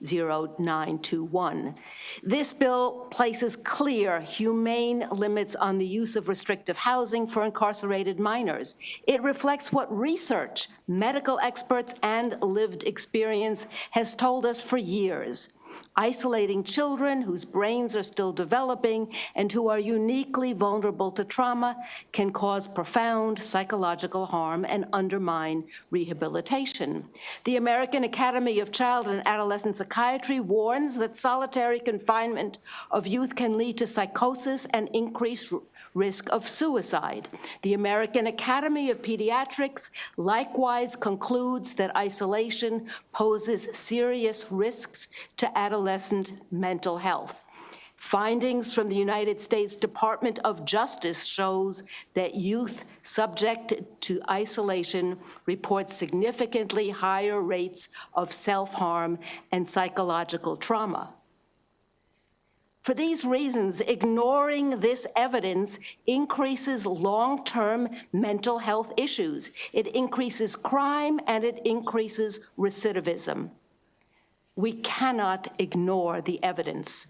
0921. This bill places clear, humane limits on the use of restrictive housing for incarcerated minors. It reflects what research, medical experts, and lived experience has told us for years. Isolating children whose brains are still developing and who are uniquely vulnerable to trauma can cause profound psychological harm and undermine rehabilitation. The American Academy of Child and Adolescent Psychiatry warns that solitary confinement of youth can lead to psychosis and increased risk of suicide. The American Academy of Pediatrics likewise concludes that isolation poses serious risks to adolescent mental health. Findings from the United States Department of Justice shows that youth subjected to isolation report significantly higher rates of self-harm and psychological trauma. For these reasons, ignoring this evidence increases long-term mental health issues. It increases crime and it increases recidivism. We cannot ignore the evidence.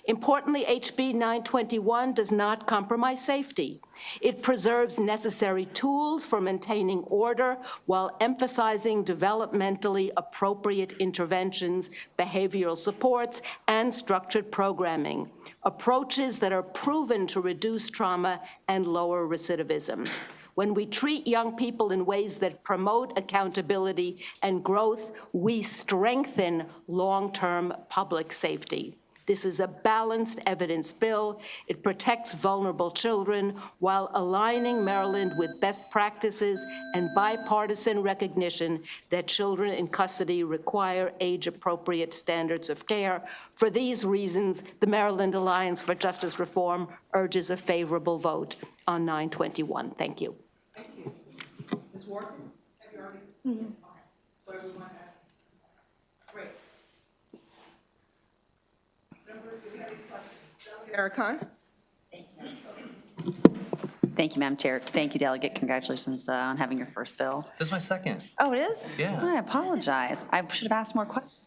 Importantly, HB 921 does not compromise safety. It preserves necessary tools for maintaining order while emphasizing developmentally appropriate interventions, behavioral supports, and structured programming, approaches that are proven to reduce trauma and lower recidivism. When we treat young people in ways that promote accountability and growth, we strengthen long-term public safety. This is a balanced evidence bill. It protects vulnerable children while aligning Maryland with best practices and bipartisan recognition that children in custody require age-appropriate standards of care. For these reasons, the Maryland Alliance for Justice Reform urges a favorable vote on 921. Thank you. Thank you. Ms. Wharton, have you already? So everyone has. Great. Erica. Thank you, Madam Chair. Thank you, Delegate. Congratulations on having your first bill. This is my second. Oh, it is? Yeah. I apologize. I should have asked more questions.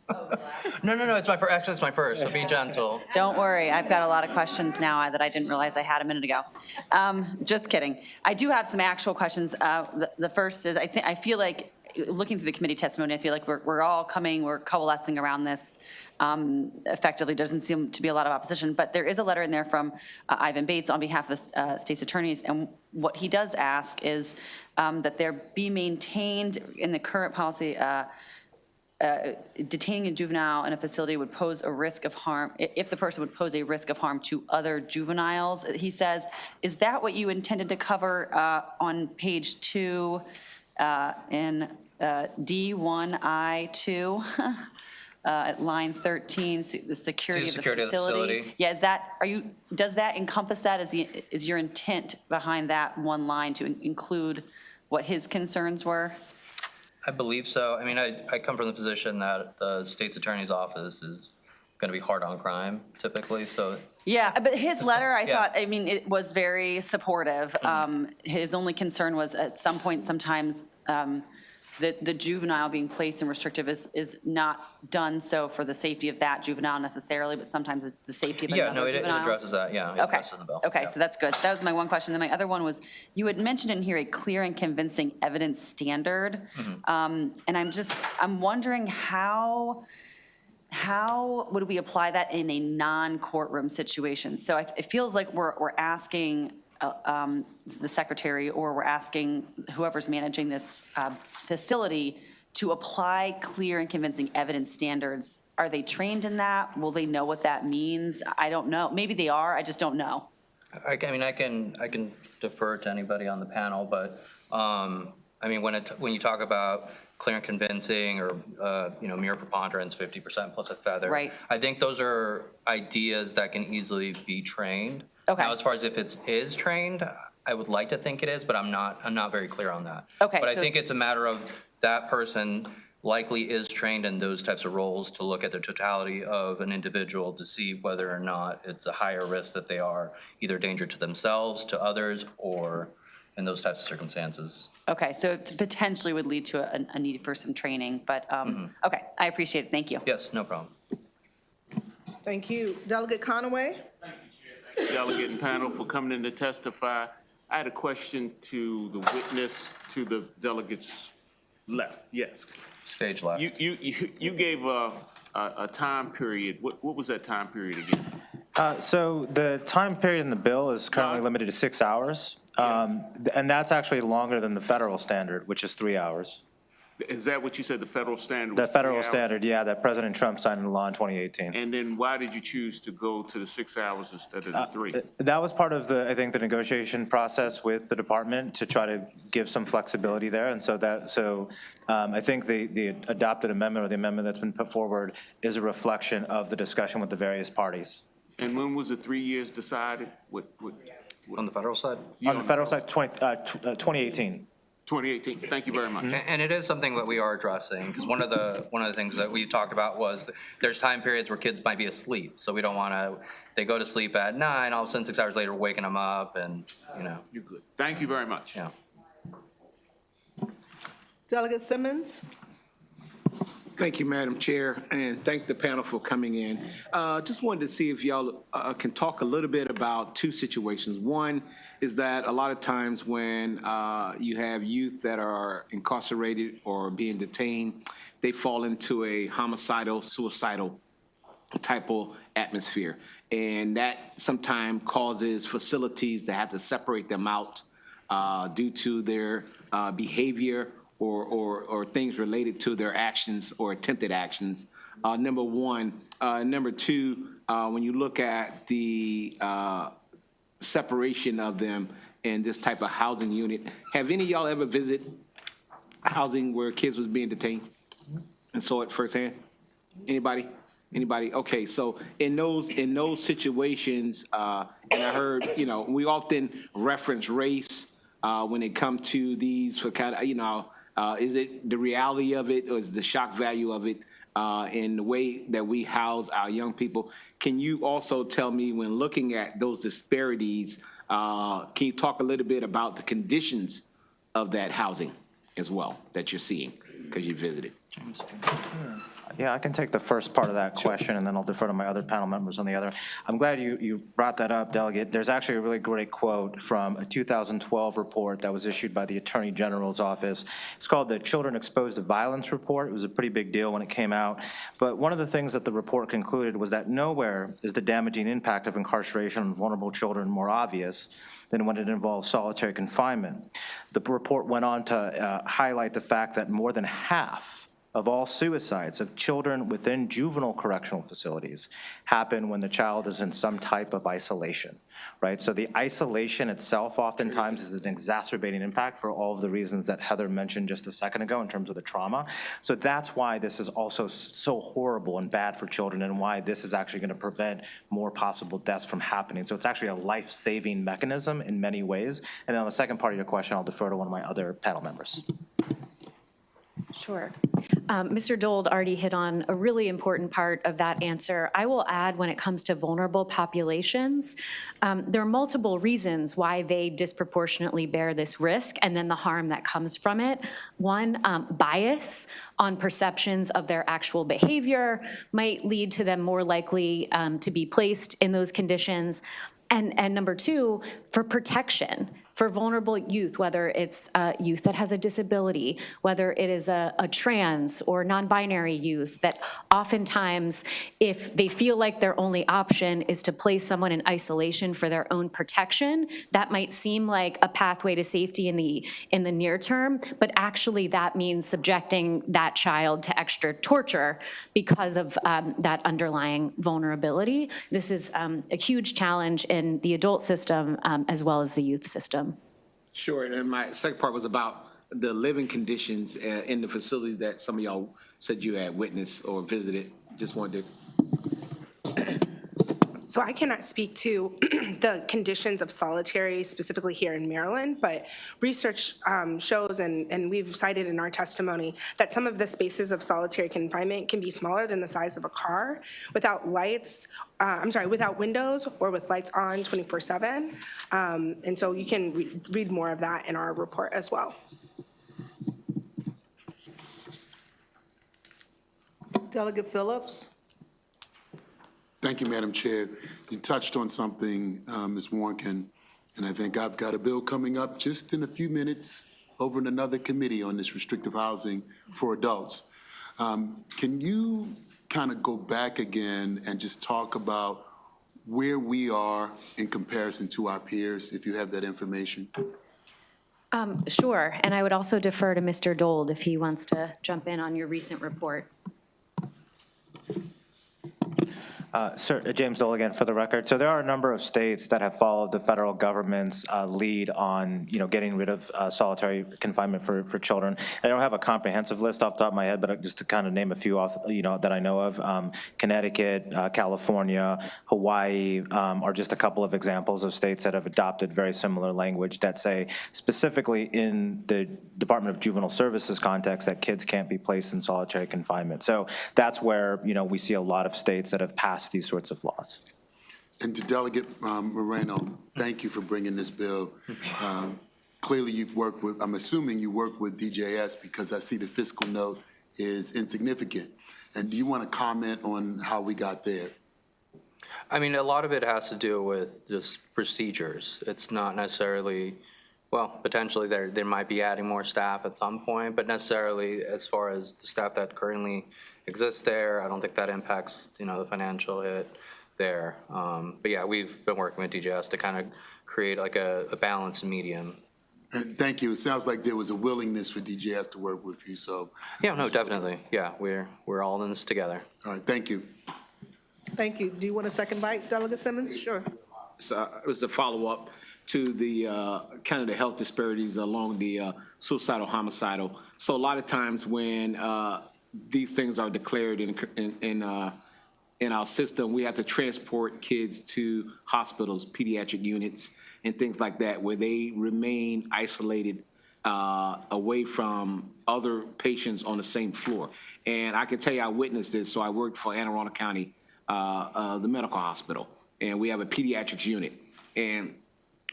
No, it's my first, actually, it's my first, so be gentle. Don't worry, I've got a lot of questions now that I didn't realize I had a minute ago. Just kidding. I do have some actual questions. The first is, I feel like, looking through the committee testimony, I feel like we're coalescing around this effectively. Doesn't seem to be a lot of opposition, but there is a letter in there from Ivan Bates on behalf of the state's attorneys, and what he does ask is that there be maintained in the current policy detaining a juvenile in a facility would pose a risk of harm, if the person would pose a risk of harm to other juveniles, he says. Is that what you intended to cover on page 2 in D1I2? At line 13, the security of the facility. Yeah, does that encompass that? Is your intent behind that one line to include what his concerns were? I believe so. I mean, I come from the position that the state's attorney's office is going to be hard on crime typically, so. Yeah, but his letter, I Yeah. thought, I mean, it was very supportive. His only concern was at some point, sometimes, the juvenile being placed in restrictive is not done so for the safety of that juvenile necessarily, but sometimes it's the safety of Yeah, another no, it juvenile. addresses that, yeah. It Okay, addresses the bill. okay, Yeah. so that's good. That was my one question. Then my other one was, you had mentioned in here a clear and convincing evidence standard. And I'm wondering how would we apply that in a non-courtroom situation? So it feels like we're asking the secretary, or we're asking whoever's managing this facility to apply clear and convincing evidence standards. Are they trained in that? Will they know what that means? I don't know. Maybe they are, I just don't know. I mean, I can defer to anybody on the panel, but I mean, when you talk about clear and convincing or mere preponderance, 50% plus a feather. Right. I think those are ideas that can easily be trained. Okay. Now, as far as if it is trained, I would like to think it is, but I'm not very clear on that. Okay, But I so think it's a matter of that person likely is trained in those types of roles to look at the totality of an individual to see whether or not it's a higher risk that they are either a danger to themselves, to others, or in those types of circumstances. Okay, so it potentially would lead to a need for some training, but, okay, I appreciate it. Thank you. Yes, no problem. Thank you. Delegate Conaway? Delegate and panel for coming in to testify. I had a question to the witness to the delegates left. Yes. Stage left. You gave a time period. What was that time period again? So the time period in the bill is currently limited to 6 hours. And that's actually longer than the federal standard, which is 3 hours. Is that what you said, the federal standard The was 3 federal hours? standard, yeah, that President Trump signed into law in 2018. And then why did you choose to go to the 6 hours instead of the 3? That was part of I think the negotiation process with the department to try to give some flexibility there. And so I think the adopted amendment, or the amendment that's been put forward, is a reflection of the discussion with the various parties. And when was the 3 years decided? On the federal side? On the federal side, 2018. 2018. Thank you very much. And it is something that we are addressing, because one of the things that we talked about was that there's time periods where kids might be asleep, so we don't want to. They go to sleep at 9, all of a sudden 6 hours later, we're waking them up, and You're good. Thank you very much. Yeah. Delegate Simmons? Thank you, Madam Chair, and thank the panel for coming in. Just wanted to see if y'all can talk a little bit about two situations. One is that a lot of times when you have youth that are incarcerated or being detained, they fall into a homicidal, suicidal type of atmosphere. And that sometimes causes facilities to have to separate them out due to their behavior or things related to their actions or attempted actions, number one. Number two, when you look at the separation of them in this type of housing unit, have any of y'all ever visited housing where kids was being detained and saw it firsthand? Anybody? Anybody? Okay, so in those situations, and I heard, we often reference race when it comes to these for kind of, is it the reality of it, or is the shock value of it in the way that we house our young people? Can you also tell me, when looking at those disparities, can you talk a little bit about the conditions of that housing as well that you're seeing because you visited? Yeah, I can take the first part of that question, and then I'll defer to my other panel members on the other. I'm glad you brought that up, Delegate. There's actually a really great quote from a 2012 report that was issued by the Attorney General's office. It's called the Children Exposed to Violence Report. It was a pretty big deal when it came out. But one of the things that the report concluded was that nowhere is the damaging impact of incarceration on vulnerable children more obvious than when it involves solitary confinement. The report went on to highlight the fact that more than half of all suicides of children within juvenile correctional facilities happen when the child is in some type of isolation, right? So the isolation itself oftentimes is an exacerbating impact for all of the reasons that Heather mentioned just a second ago in terms of the trauma. So that's why this is also so horrible and bad for children, and why this is actually going to prevent more possible deaths from happening. So it's actually a life-saving mechanism in many ways. And then on the second part of your question, I'll defer to one of my other panel members. Sure. Mr. Dold already hit on a really important part of that answer. I will add, when it comes to vulnerable populations, there are multiple reasons why they disproportionately bear this risk and then the harm that comes from it. One, bias on perceptions of their actual behavior might lead to them more likely to be placed in those conditions. And number two, for protection. For vulnerable youth, whether it's youth that has a disability, whether it is a trans or non-binary youth, that oftentimes, if they feel like their only option is to place someone in isolation for their own protection, that might seem like a pathway to safety in the near term, but actually that means subjecting that child to extra torture because of that underlying vulnerability. This is a huge challenge in the adult system as well as the youth system. Sure, and my second part was about the living conditions in the facilities that some of y'all said you had witnessed or visited. Just wanted to. So I cannot speak to the conditions of solitary specifically here in Maryland, but research shows, and we've cited in our testimony, that some of the spaces of solitary confinement can be smaller than the size of a car, without lights, without windows, or with lights on 24/7. And so you can read more of that in our report as well. Delegate Phillips. Thank you, Madam Chair. You touched on something, Ms. Warnken, and I think I've got a bill coming up just in a few minutes over in another committee on this restrictive housing for adults. Can you kind of go back again and just talk about where we are in comparison to our peers, if you have that information? Sure, and I would also defer to Mr. Dold if he wants to jump in on your recent report. Sir, James Dole again for the record. So there are a number of states that have followed the federal government's lead on, getting rid of solitary confinement for children. I don't have a comprehensive list off the top of my head, but just to kind of name a few off, that I know of. Connecticut, California, Hawaii are just a couple of examples of states that have adopted very similar language that say specifically in the Department of Juvenile Services context that kids can't be placed in solitary confinement. So that's where, we see a lot of states that have passed these sorts of laws. And to Delegate Moreno, thank you for bringing this bill. Clearly you've worked with, I'm assuming you work with DJS because I see the fiscal note is insignificant. And do you want to comment on how we got there? I mean, a lot of it has to do with just procedures. It's not necessarily, well, potentially there might be adding more staff at some point, but necessarily as far as the staff that currently exists there, I don't think that impacts, the financial hit there. But yeah, we've been working with DJS to kind of create like a balanced medium. And thank you. It sounds like there was a willingness for DJS to work with you, so. Yeah, no, definitely. Yeah, we're all in this together. All right, thank you. Thank you. Do you want a second bite, Delegate Simmons? Sure. So it was a follow-up to the kind of the health disparities along the suicidal, homicidal. So a lot of times when these things are declared in our system, we have to transport kids to hospitals, pediatric units, and things like that, where they remain isolated away from other patients on the same floor. And I can tell you I witnessed this. So I worked for Anne Arundel County, the medical hospital, and we have a pediatrics unit. And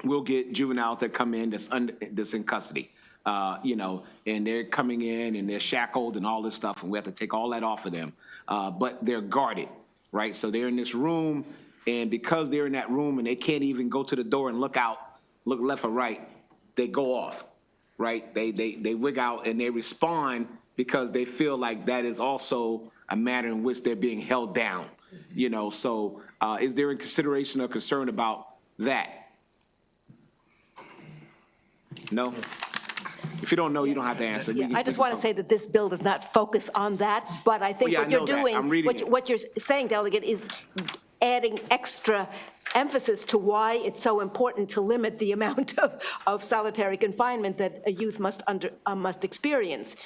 we'll get juveniles that come in that's in custody. And they're coming in and they're shackled and all this stuff, and we have to take all that off of them. But they're guarded, right? So they're in this room, and because they're in that room and they can't even go to the door and look out, look left or right, they go off, right? They wig out and they respond because they feel like that is also a matter in which they're being held down, So is there a consideration or concern about that? No? If you don't know, you don't have to answer. Yeah, I just want to say that this bill does not focus on that, but I think Yeah, I what you're know that. doing, I'm reading it. what you're saying, Delegate, is adding extra emphasis to why it's so important to limit the amount of solitary confinement that a youth must experience,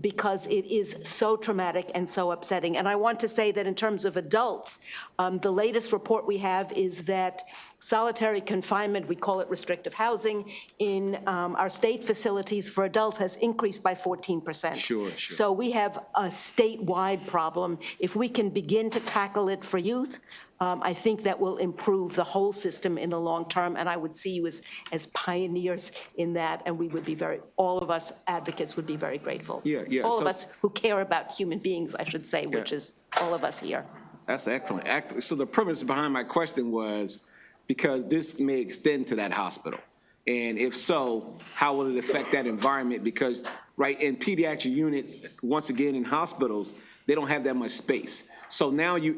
because it is so traumatic and so upsetting. And I want to say that in terms of adults, the latest report we have is that solitary confinement, we call it restrictive housing, in our state facilities for adults has increased by 14%. Sure. So we have a statewide problem. If we can begin to tackle it for youth, I think that will improve the whole system in the long term, and I would see you as pioneers in that, and we would be all of us advocates would be very grateful. Yeah. All of So- us who care about human beings, I should say, which is all of us here. That's excellent. So the premise behind my question was, because this may extend to that hospital. And if so, how will it affect that environment? Because, right, in pediatric units, once again, in hospitals, they don't have that much space. So now you're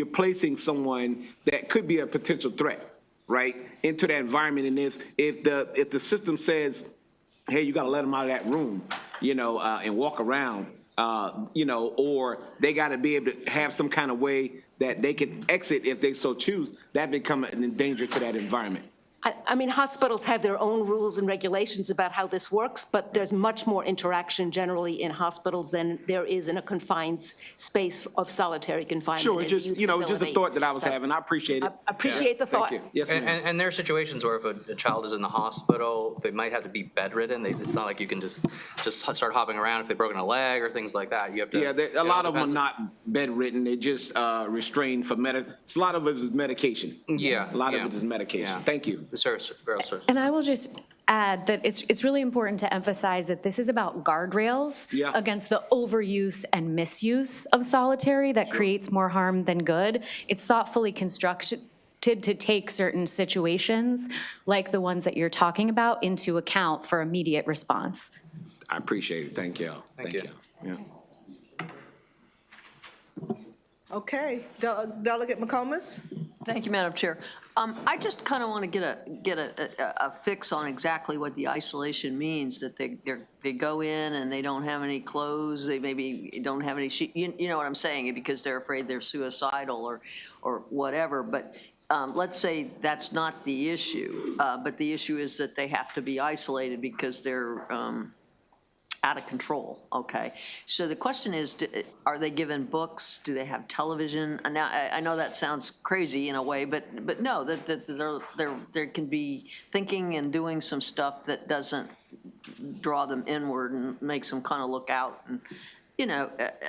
placing someone that could be a potential threat, right, into that environment. And if the system says, hey, you got to let them out of that room, and walk around, or they got to be able to have some kind of way that they can exit if they so choose, that become a danger to that environment. I mean, hospitals have their own rules and regulations about how this works, but there's much more interaction generally in hospitals than there is in a confined space of solitary confinement. Sure, in a just, youth just a facility. thought that I was So, having. I appreciate it. Appreciate the thought. Thank you. Yes, ma'am. And there are situations where if a child is in the hospital, they might have to be bedridden. It's not like you can just start hopping around if they've broken a leg or things like that. You have to. Yeah, a lot of them are not bedridden. They're just restrained for a lot of it is medication. Yeah. A lot of it is medication. Yeah. Thank you. Sir. And I will just add that it's really important to emphasize that this is about guardrails against the overuse and misuse of solitary that creates more harm than good. It's thoughtfully constructed to take certain situations, like the ones that you're talking about, into account for immediate response. I appreciate it. Thank you. Thank you. Yeah. Okay, Delegate McComas? Thank you, Madam Chair. I just kind of want to get a fix on exactly what the isolation means, that they go in and they don't have any clothes, they maybe don't have any sheet, you know what I'm saying, because they're afraid they're suicidal or whatever, but let's say that's not the issue, but the issue is that they have to be isolated because they're out of control, okay? So the question is, are they given books? Do they have television? And now, I know that sounds crazy in a way, but no, that they can be thinking and doing some stuff that doesn't draw them inward and makes them kind of look out and,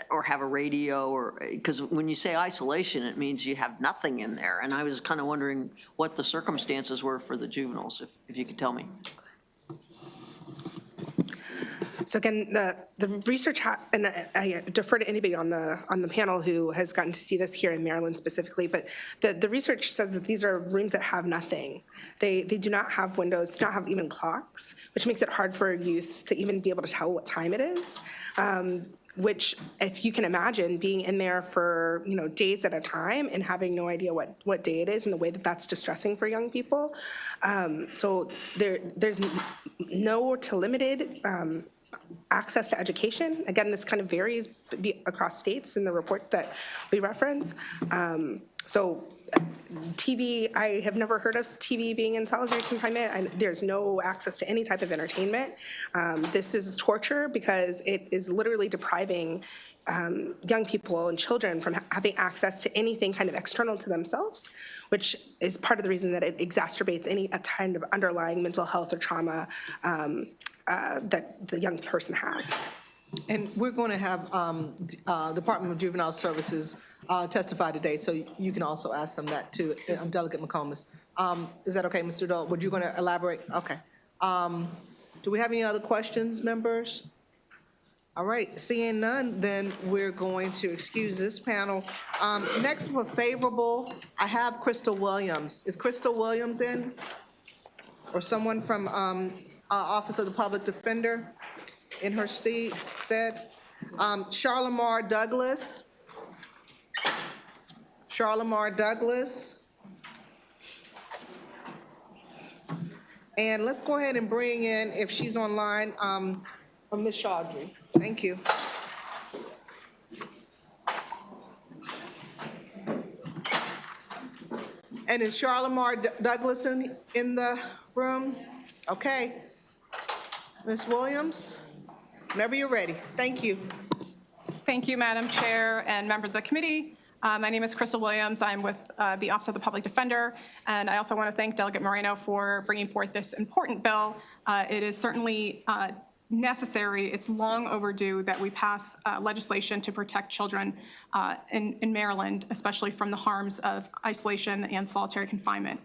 or have a radio, or, because when you say isolation, it means you have nothing in there. And I was kind of wondering what the circumstances were for the juveniles, if you could tell me. So again, the research, and I defer to anybody on the panel who has gotten to see this here in Maryland specifically, but the research says that these are rooms that have nothing. They do not have windows, do not have even clocks, which makes it hard for youth to even be able to tell what time it is. Which, if you can imagine, being in there for days at a time and having no idea what day it is, and the way that that's distressing for young people. So there's no to limited access to education. Again, this kind of varies across states in the report that we reference. So TV, I have never heard of TV being in solitary confinement. There's no access to any type of entertainment. This is torture because it is literally depriving young people and children from having access to anything kind of external to themselves, which is part of the reason that it exacerbates any kind of underlying mental health or trauma that the young person has. And we're going to have Department of Juvenile Services testify today, so you can also ask them that too, Delegate McComas. Is that okay, Mr. Dole? Were you going to elaborate? Okay. Do we have any other questions, members? All right, seeing none, then we're going to excuse this panel. Next for favorable, I have Crystal Williams. Is Crystal Williams in? Or someone from Office of the Public Defender in her stead? Charlamar Douglas. Charlamar Douglas. And let's go ahead and bring in, if she's online, Ms. Chaudry. Thank you. And is Charlamar Douglas in the room? Okay. Ms. Williams, whenever you're ready. Thank you. Thank you, Madam Chair and members of the committee. My name is Crystal Williams. I'm with the Office of the Public Defender, and I also want to thank Delegate Moreno for bringing forth this important bill. It is certainly necessary. It's long overdue that we pass legislation to protect children in Maryland, especially from the harms of isolation and solitary confinement.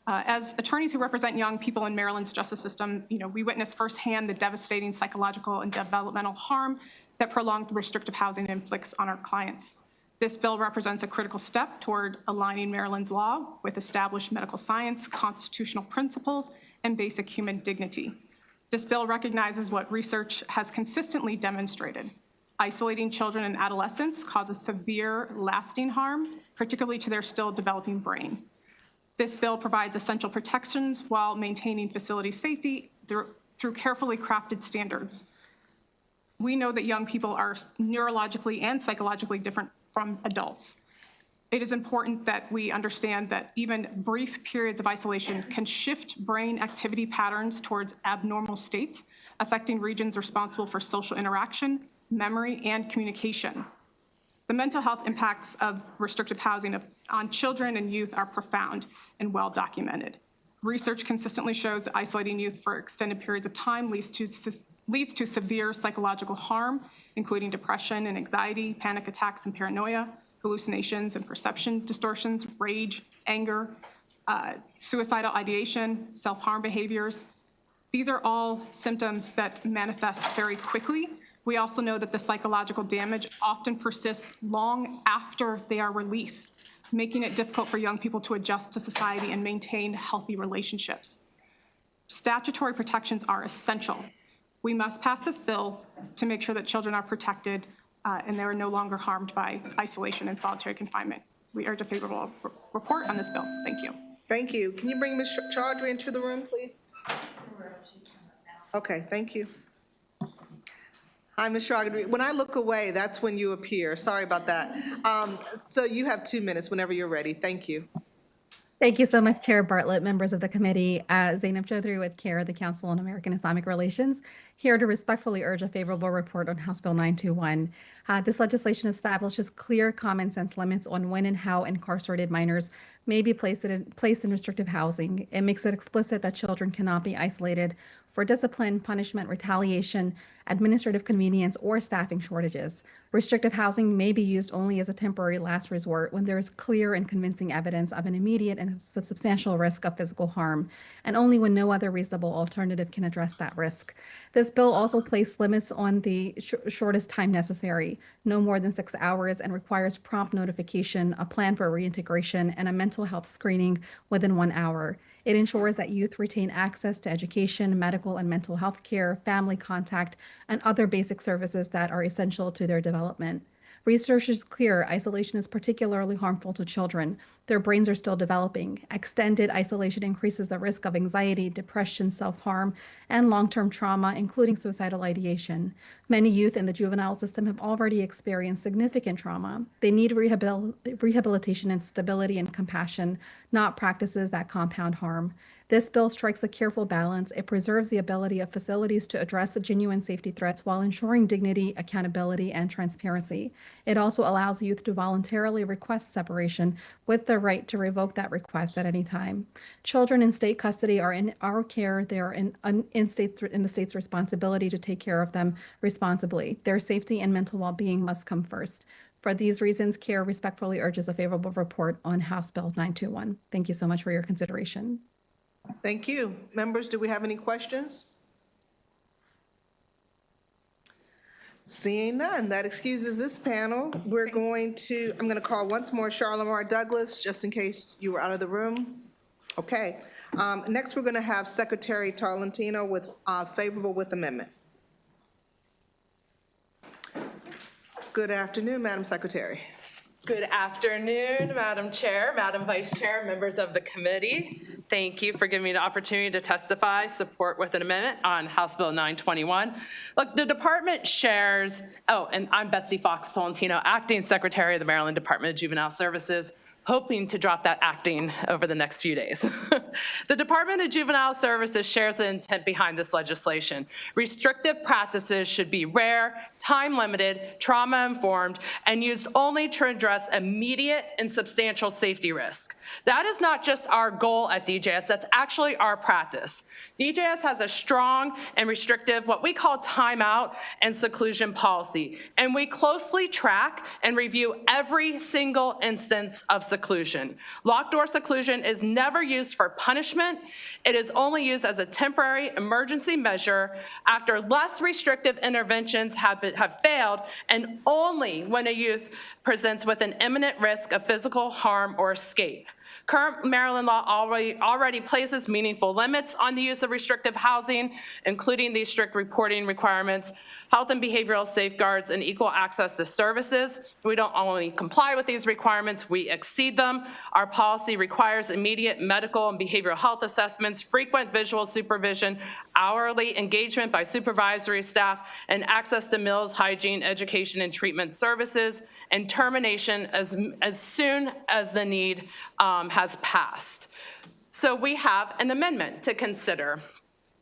As attorneys who represent young people in Maryland's justice system, we witness firsthand the devastating psychological and developmental harm that prolonged restrictive housing inflicts on our clients. This bill represents a critical step toward aligning Maryland's law with established medical science, constitutional principles, and basic human dignity. This bill recognizes what research has consistently demonstrated. Isolating children and adolescents causes severe, lasting harm, particularly to their still developing brain. This bill provides essential protections while maintaining facility safety through carefully crafted standards. We know that young people are neurologically and psychologically different from adults. It is important that we understand that even brief periods of isolation can shift brain activity patterns towards abnormal states, affecting regions responsible for social interaction, memory, and communication. The mental health impacts of restrictive housing on children and youth are profound and well documented. Research consistently shows that isolating youth for extended periods of time leads to severe psychological harm, including depression and anxiety, panic attacks and paranoia, hallucinations and perception distortions, rage, anger, suicidal ideation, self-harm behaviors. These are all symptoms that manifest very quickly. We also know that the psychological damage often persists long after they are released, making it difficult for young people to adjust to society and maintain healthy relationships. Statutory protections are essential. We must pass this bill to make sure that children are protected and they are no longer harmed by isolation and solitary confinement. We urge a favorable report on this bill. Thank you. Thank you. Can you bring Ms. Chaudry into the room, please? Okay, thank you. Hi, Ms. Chaudry. When I look away, that's when you appear. Sorry about that. So you have 2 minutes whenever you're ready. Thank you. Thank you so much, Chair Bartlett, members of the committee. Zainab Chaudhry with CARE, the Council on American Islamic Relations, here to respectfully urge a favorable report on House Bill 921. This legislation establishes clear common sense limits on when and how incarcerated minors may be placed in restrictive housing. It makes it explicit that children cannot be isolated for discipline, punishment, retaliation, administrative convenience, or staffing shortages. Restrictive housing may be used only as a temporary last resort when there is clear and convincing evidence of an immediate and substantial risk of physical harm, and only when no other reasonable alternative can address that risk. This bill also places limits on the shortest time necessary, no more than 6 hours, and requires prompt notification, a plan for reintegration, and a mental health screening within 1 hour. It ensures that youth retain access to education, medical and mental health care, family contact, and other basic services that are essential to their development. Research is clear. Isolation is particularly harmful to children. Their brains are still developing. Extended isolation increases the risk of anxiety, depression, self-harm, and long-term trauma, including suicidal ideation. Many youth in the juvenile system have already experienced significant trauma. They need rehabilitation and stability and compassion, not practices that compound harm. This bill strikes a careful balance. It preserves the ability of facilities to address genuine safety threats while ensuring dignity, accountability, and transparency. It also allows youth to voluntarily request separation with the right to revoke that request at any time. Children in state custody are in our care. They are in the state's responsibility to take care of them responsibly. Their safety and mental well-being must come first. For these reasons, CARE respectfully urges a favorable report on House Bill 921. Thank you so much for your consideration. Thank you. Members, do we have any questions? Seeing none, that excuses this panel. I'm going to call once more Charlamar Douglas, just in case you were out of the room. Okay. Next, we're going to have Secretary Tolentino with favorable with amendment. Good afternoon, Madam Secretary. Good afternoon, Madam Chair, Madam Vice Chair, members of the committee. Thank you for giving me the opportunity to testify support with an amendment on House Bill 921. Look, the department shares, and I'm Betsy Fox Tolentino, Acting Secretary of the Maryland Department of Juvenile Services, hoping to drop that acting over the next few days. The Department of Juvenile Services shares the intent behind this legislation. Restrictive practices should be rare, time-limited, trauma-informed, and used only to address immediate and substantial safety risk. That is not just our goal at DJS, that's actually our practice. DJS has a strong and restrictive, what we call timeout and seclusion policy, and we closely track and review every single instance of seclusion. Locked door seclusion is never used for punishment. It is only used as a temporary emergency measure after less restrictive interventions have failed, and only when a youth presents with an imminent risk of physical harm or escape. Current Maryland law already places meaningful limits on the use of restrictive housing, including these strict reporting requirements, health and behavioral safeguards, and equal access to services. We don't only comply with these requirements, we exceed them. Our policy requires immediate medical and behavioral health assessments, frequent visual supervision, hourly engagement by supervisory staff, and access to meals, hygiene, education, and treatment services, and termination as soon as the need has passed. So we have an amendment to consider.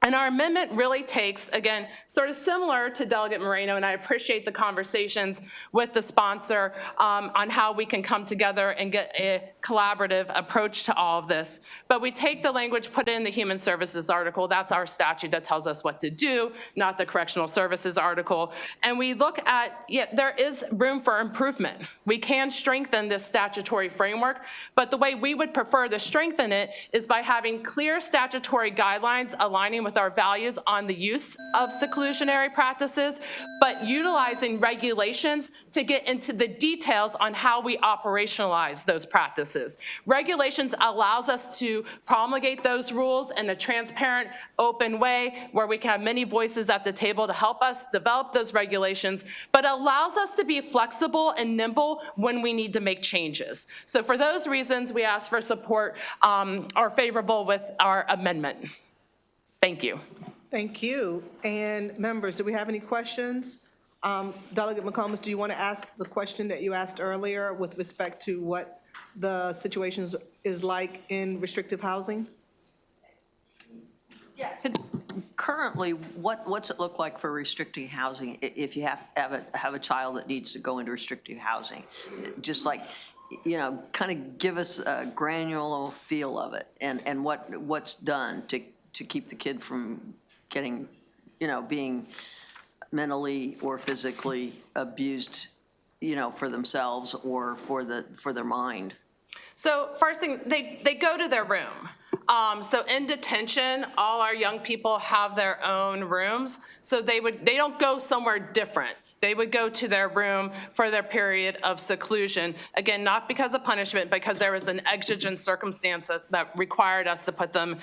And our amendment really takes, again, sort of similar to Delegate Moreno, and I appreciate the conversations with the sponsor on how we can come together and get a collaborative approach to all of this. But we take the language put in the Human Services article, that's our statute that tells us what to do, not the Correctional Services article. And we look at, there is room for improvement. We can strengthen this statutory framework, but the way we would prefer to strengthen it is by having clear statutory guidelines aligning with our values on the use of seclusionary practices, but utilizing regulations to get into the details on how we operationalize those practices. Regulations allows us to promulgate those rules in a transparent, open way where we can have many voices at the table to help us develop those regulations, but allows us to be flexible and nimble when we need to make changes. So for those reasons, we ask for support or favorable with our amendment. Thank you. Thank you. And members, do we have any questions? Delegate McComas, do you want to ask the question that you asked earlier with respect to what the situation is like in restrictive housing? Yeah. Currently, what's it look like for restricted housing if you have a child that needs to go into restricted housing? Just like, you know, kind of give us a granular feel of it and what's done to keep the kid from getting, you know, being mentally or physically abused, you know, for themselves or for their mind. So first thing, they go to their room. So in detention, all our young people have their own rooms. So they don't go somewhere different. They would go to their room for their period of seclusion. Again, not because of punishment, because there was an exigent circumstance that required us to put them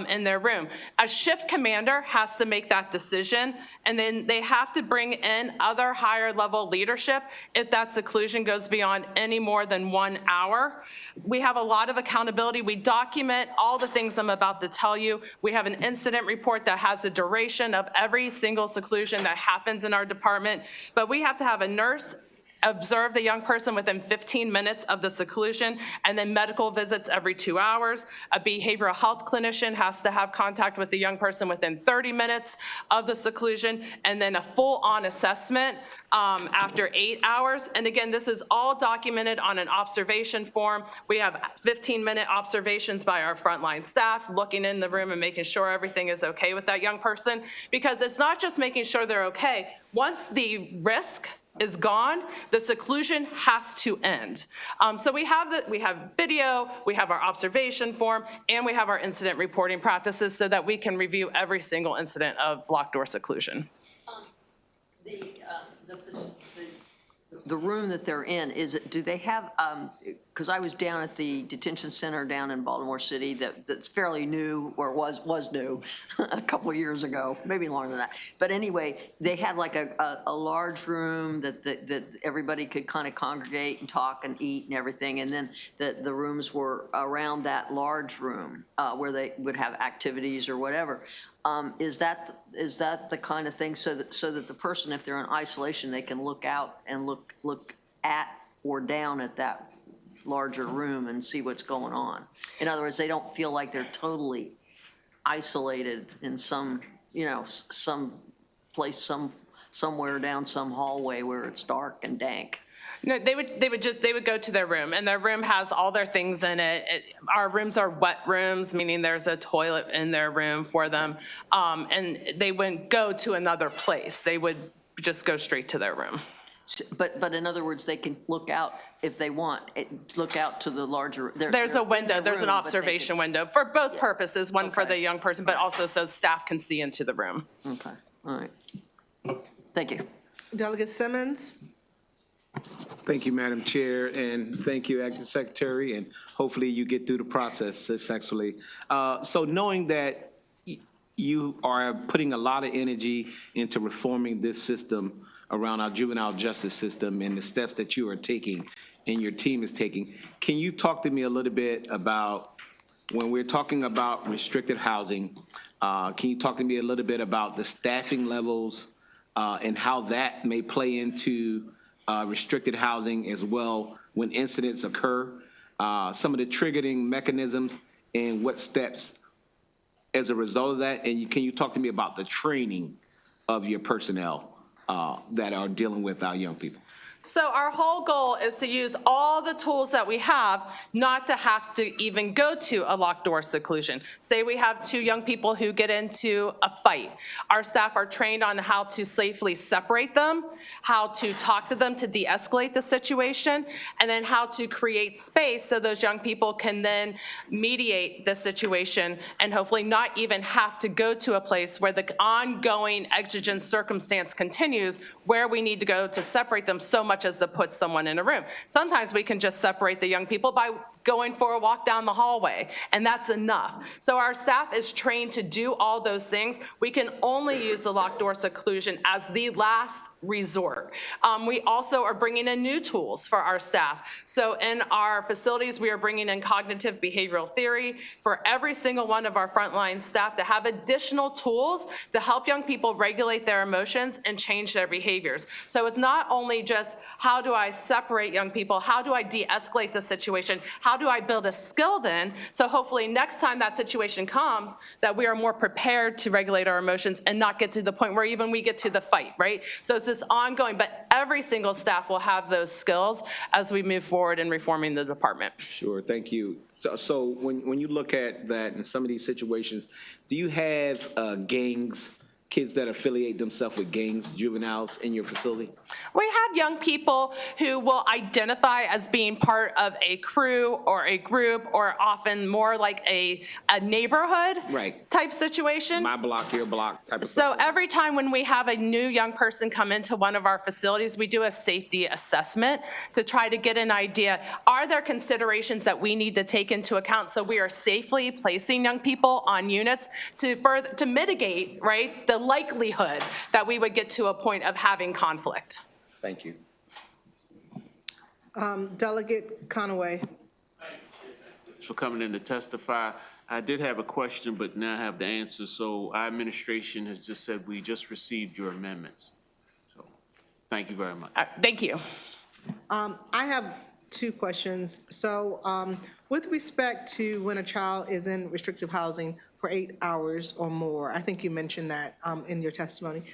in their room. A shift commander has to make that decision, and then they have to bring in other higher level leadership if that seclusion goes beyond any more than 1 hour. We have a lot of accountability. We document all the things I'm about to tell you. We have an incident report that has the duration of every single seclusion that happens in our department. But we have to have a nurse observe the young person within 15 minutes of the seclusion, and then medical visits every 2 hours. A behavioral health clinician has to have contact with the young person within 30 minutes of the seclusion, and then a full-on assessment after 8 hours. And again, this is all documented on an observation form. We have 15-minute observations by our frontline staff, looking in the room and making sure everything is okay with that young person, because it's not just making sure they're okay. Once the risk is gone, the seclusion has to end. So we have video, we have our observation form, and we have our incident reporting practices so that we can review every single incident of locked door seclusion. The room that they're in, do they have because I was down at the detention center down in Baltimore City that's fairly new, or was new, a couple of years ago, maybe longer than that. But anyway, they had like a large room that everybody could kind of congregate and talk and eat and everything. And then the rooms were around that large room where they would have activities or whatever. Is that the kind of thing so that the person, if they're in isolation, they can look out and look at or down at that larger room and see what's going on? In other words, they don't feel like they're totally isolated in some, some place, somewhere down some hallway where it's dark and dank. No, they would go to their room, and their room has all their things in it. Our rooms are wet rooms, meaning there's a toilet in their room for them, and they wouldn't go to another place. They would just go straight to their room. But in other words, they can look out if they want, look out to the larger. There's a window, there's an observation window for both purposes, one for the young person, but also so staff can see into the room. Okay, all right. Thank you. Delegate Simmons? Thank you, Madam Chair, and thank you, Acting Secretary, and hopefully you get through the process successfully. So knowing that you are putting a lot of energy into reforming this system around our juvenile justice system and the steps that you are taking and your team is taking, can you talk to me a little bit about, when we're talking about restricted housing, can you talk to me a little bit about the staffing levels and how that may play into restricted housing as well when incidents occur, some of the triggering mechanisms and what steps as a result of that? And can you talk to me about the training of your personnel that are dealing with our young people? So our whole goal is to use all the tools that we have, not to have to even go to a locked door seclusion. Say we have two young people who get into a fight. Our staff are trained on how to safely separate them, how to talk to them to de-escalate the situation, and then how to create space so those young people can then mediate the situation and hopefully not even have to go to a place where the ongoing exigent circumstance continues, where we need to go to separate them so much as to put someone in a room. Sometimes we can just separate the young people by going for a walk down the hallway, and that's enough. So our staff is trained to do all those things. We can only use the locked door seclusion as the last resort. We also are bringing in new tools for our staff. So in our facilities, we are bringing in cognitive behavioral theory for every single one of our frontline staff to have additional tools to help young people regulate their emotions and change their behaviors. So it's not only just how do I separate young people, how do I de-escalate the situation, how do I build a skill then, so hopefully next time that situation comes, that we are more prepared to regulate our emotions and not get to the point where even we get to the fight, right? So it's this ongoing, but every single staff will have those skills as we move forward in reforming the department. Sure, thank you. So when you look at that in some of these situations, do you have gangs, kids that affiliate themselves with gangs, juveniles in your facility? We have young people who will identify as being part of a crew or a group, or often more like a neighborhood type situation. My block, your block type of So every time when we have a new young person come into one of our facilities, we do a safety assessment to try to get an idea, are there considerations that we need to take into account so we are safely placing young people on units to mitigate, right, the likelihood that we would get to a point of having conflict. Thank you. Delegate Conaway. For coming in to testify. I did have a question, but now I have the answer. So our administration has just said we just received your amendments. So thank you very much. Thank you. I have two questions. So with respect to when a child is in restrictive housing for 8 hours or more, I think you mentioned that in your testimony.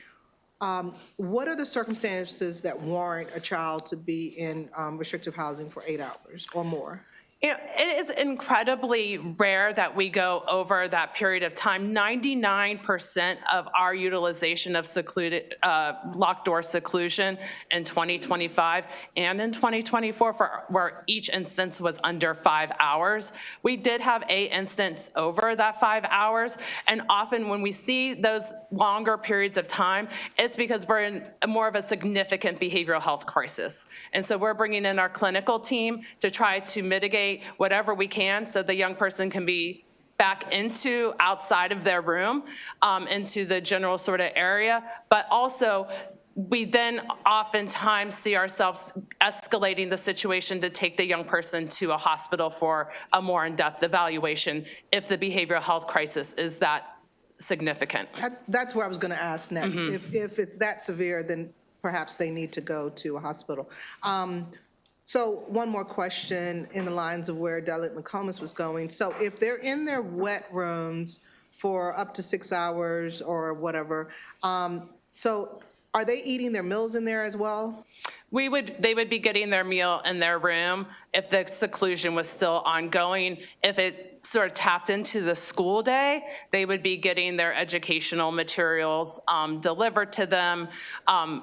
What are the circumstances that warrant a child to be in restrictive housing for 8 hours or more? It is incredibly rare that we go over that period of time. 99% of our utilization of secluded, locked door seclusion in 2025 and in 2024 where each instance was under 5 hours. We did have a instance over that 5 hours, and often when we see those longer periods of time, it's because we're in more of a significant behavioral health crisis. And so we're bringing in our clinical team to try to mitigate whatever we can so the young person can be back into outside of their room, into the general sort of area. But also, we then oftentimes see ourselves escalating the situation to take the young person to a hospital for a more in-depth evaluation if the behavioral health crisis is that significant. That's where I was going to ask next. If it's that severe, then perhaps they need to go to a hospital. So one more question in the lines of where Delegate McComas was going. So if they're in their wet rooms for up to 6 hours or whatever, so are they eating their meals in there as well? They would be getting their meal in their room if the seclusion was still ongoing. If it sort of tapped into the school day, they would be getting their educational materials delivered to them.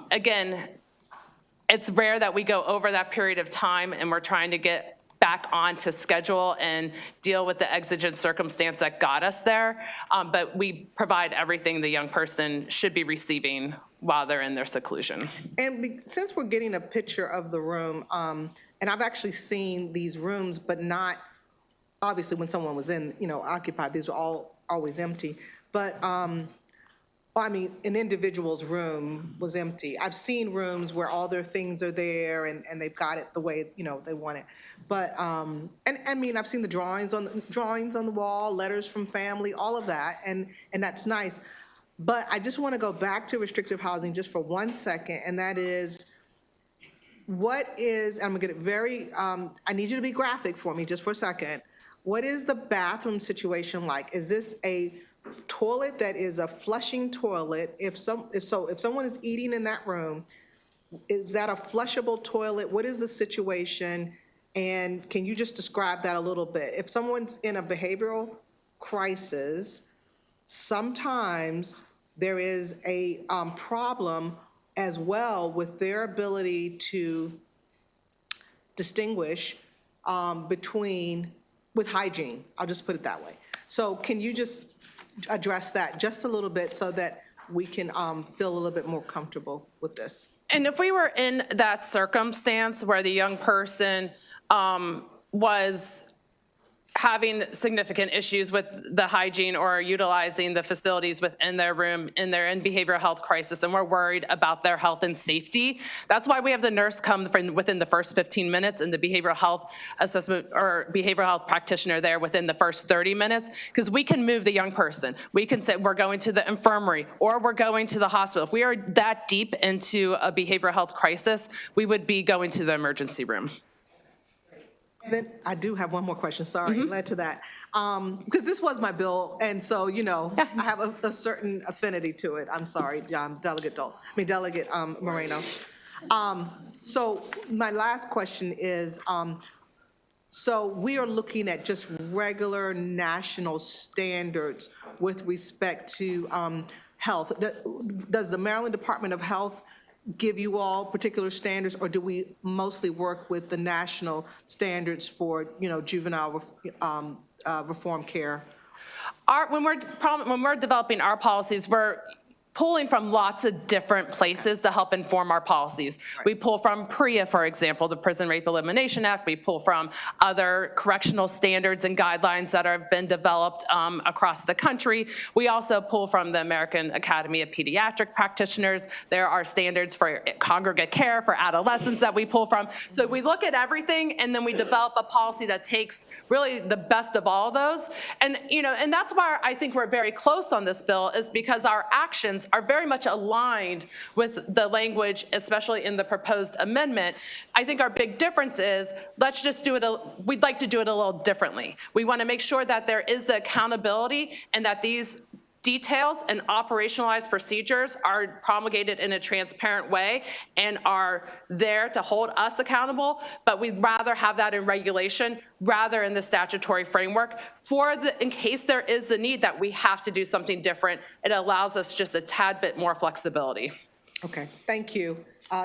Again, it's rare that we go over that period of time and we're trying to get back onto schedule and deal with the exigent circumstance that got us there. But we provide everything the young person should be receiving while they're in their seclusion. And since we're getting a picture of the room, and I've actually seen these rooms, but not, obviously when someone was in, occupied, these were all always empty. But I mean, an individual's room was empty. I've seen rooms where all their things are there and they've got it the way, they want it. But, and I mean, I've seen the drawings on the wall, letters from family, all of that, and that's nice. But I just want to go back to restrictive housing just for 1 second, and that is, I'm gonna get it very, I need you to be graphic for me just for a second. What is the bathroom situation like? Is this a toilet that is a flushing toilet? If someone is eating in that room, is that a flushable toilet? What is the situation? And can you just describe that a little bit? If someone's in a behavioral crisis, sometimes there is a problem as well with their ability to distinguish with hygiene. I'll just put it that way. So can you just address that just a little bit so that we can feel a little bit more comfortable with this? And if we were in that circumstance where the young person was having significant issues with the hygiene or utilizing the facilities within their room and they're in behavioral health crisis and we're worried about their health and safety, that's why we have the nurse come within the first 15 minutes and the behavioral health assessment or behavioral health practitioner there within the first 30 minutes, because we can move the young person. We can say we're going to the infirmary or we're going to the hospital. If we are that deep into a behavioral health crisis, we would be going to the emergency room. Then I do have one more question, sorry, led to that. Because this was my bill, and so, I have a certain affinity to it. I'm sorry, Delegate Moreno. So my last question is, so we are looking at just regular national standards with respect to health. Does the Maryland Department of Health give you all particular standards, or do we mostly work with the national standards for, juvenile reform care? When we're developing our policies, we're pulling from lots of different places to help inform our policies. We pull from PREA, for example, the Prison Rape Elimination Act. We pull from other correctional standards and guidelines that have been developed across the country. We also pull from the American Academy of Pediatric Practitioners. There are standards for congregate care for adolescents that we pull from. So we look at everything and then we develop a policy that takes really the best of all those. And, and that's why I think we're very close on this bill, is because our actions are very much aligned with the language, especially in the proposed amendment. I think our big difference is, let's just do it, we'd like to do it a little differently. We want to make sure that there is the accountability and that these details and operationalized procedures are promulgated in a transparent way and are there to hold us accountable, but we'd rather have that in regulation rather in the statutory framework in case there is the need that we have to do something different. It allows us just a tad bit more flexibility. Okay, thank you.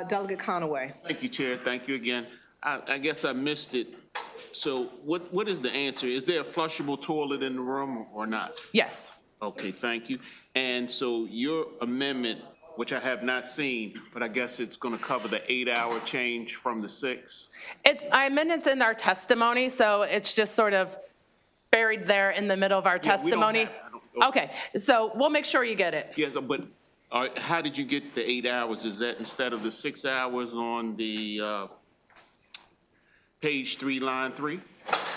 Delegate Conaway. Thank you, Chair. Thank you again. I guess I missed it. So what is the answer? Is there a flushable toilet in the room or not? Yes. Okay, thank you. And so your amendment, which I have not seen, but I guess it's going to cover the 8-hour change from the 6? I amended it's in our testimony, so it's just sort of buried there in the middle of our testimony. Okay, so we'll make sure you get it. Yes, but how did you get the 8 hours? Is that instead of the 6 hours on the page 3, line 3?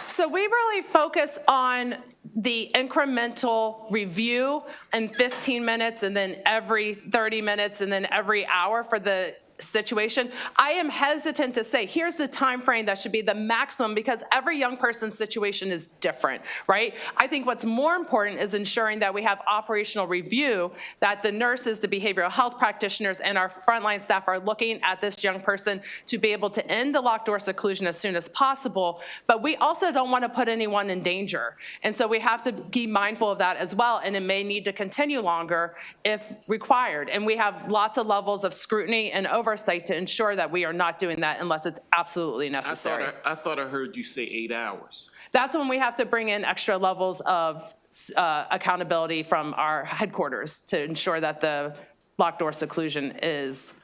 So we really focus on the incremental review in 15 minutes and then every 30 minutes and then every hour for the situation. I am hesitant to say, here's the time frame that should be the maximum because every young person's situation is different, right? I think what's more important is ensuring that we have operational review, that the nurses, the behavioral health practitioners, and our frontline staff are looking at this young person to be able to end the locked door seclusion as soon as possible. But we also don't want to put anyone in danger. And so we have to be mindful of that as well, and it may need to continue longer if required. And we have lots of levels of scrutiny and oversight to ensure that we are not doing that unless it's absolutely necessary. I thought I heard you say 8 hours. That's when we have to bring in extra levels of accountability from our headquarters to ensure that the locked door seclusion is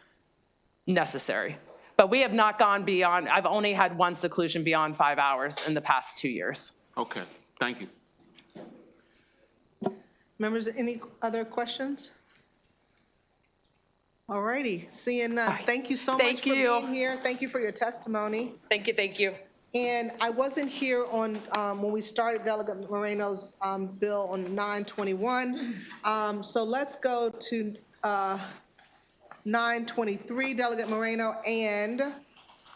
necessary. But we have not gone beyond, I've only had one seclusion beyond 5 hours in the past 2 years. Okay, thank you. Members, any other questions? All righty, seeing none. Thank you so much for being here. Thank you for your testimony. Thank you, thank you. And I wasn't here on, when we started Delegate Moreno's bill on 921. So let's go to 923, Delegate Moreno. And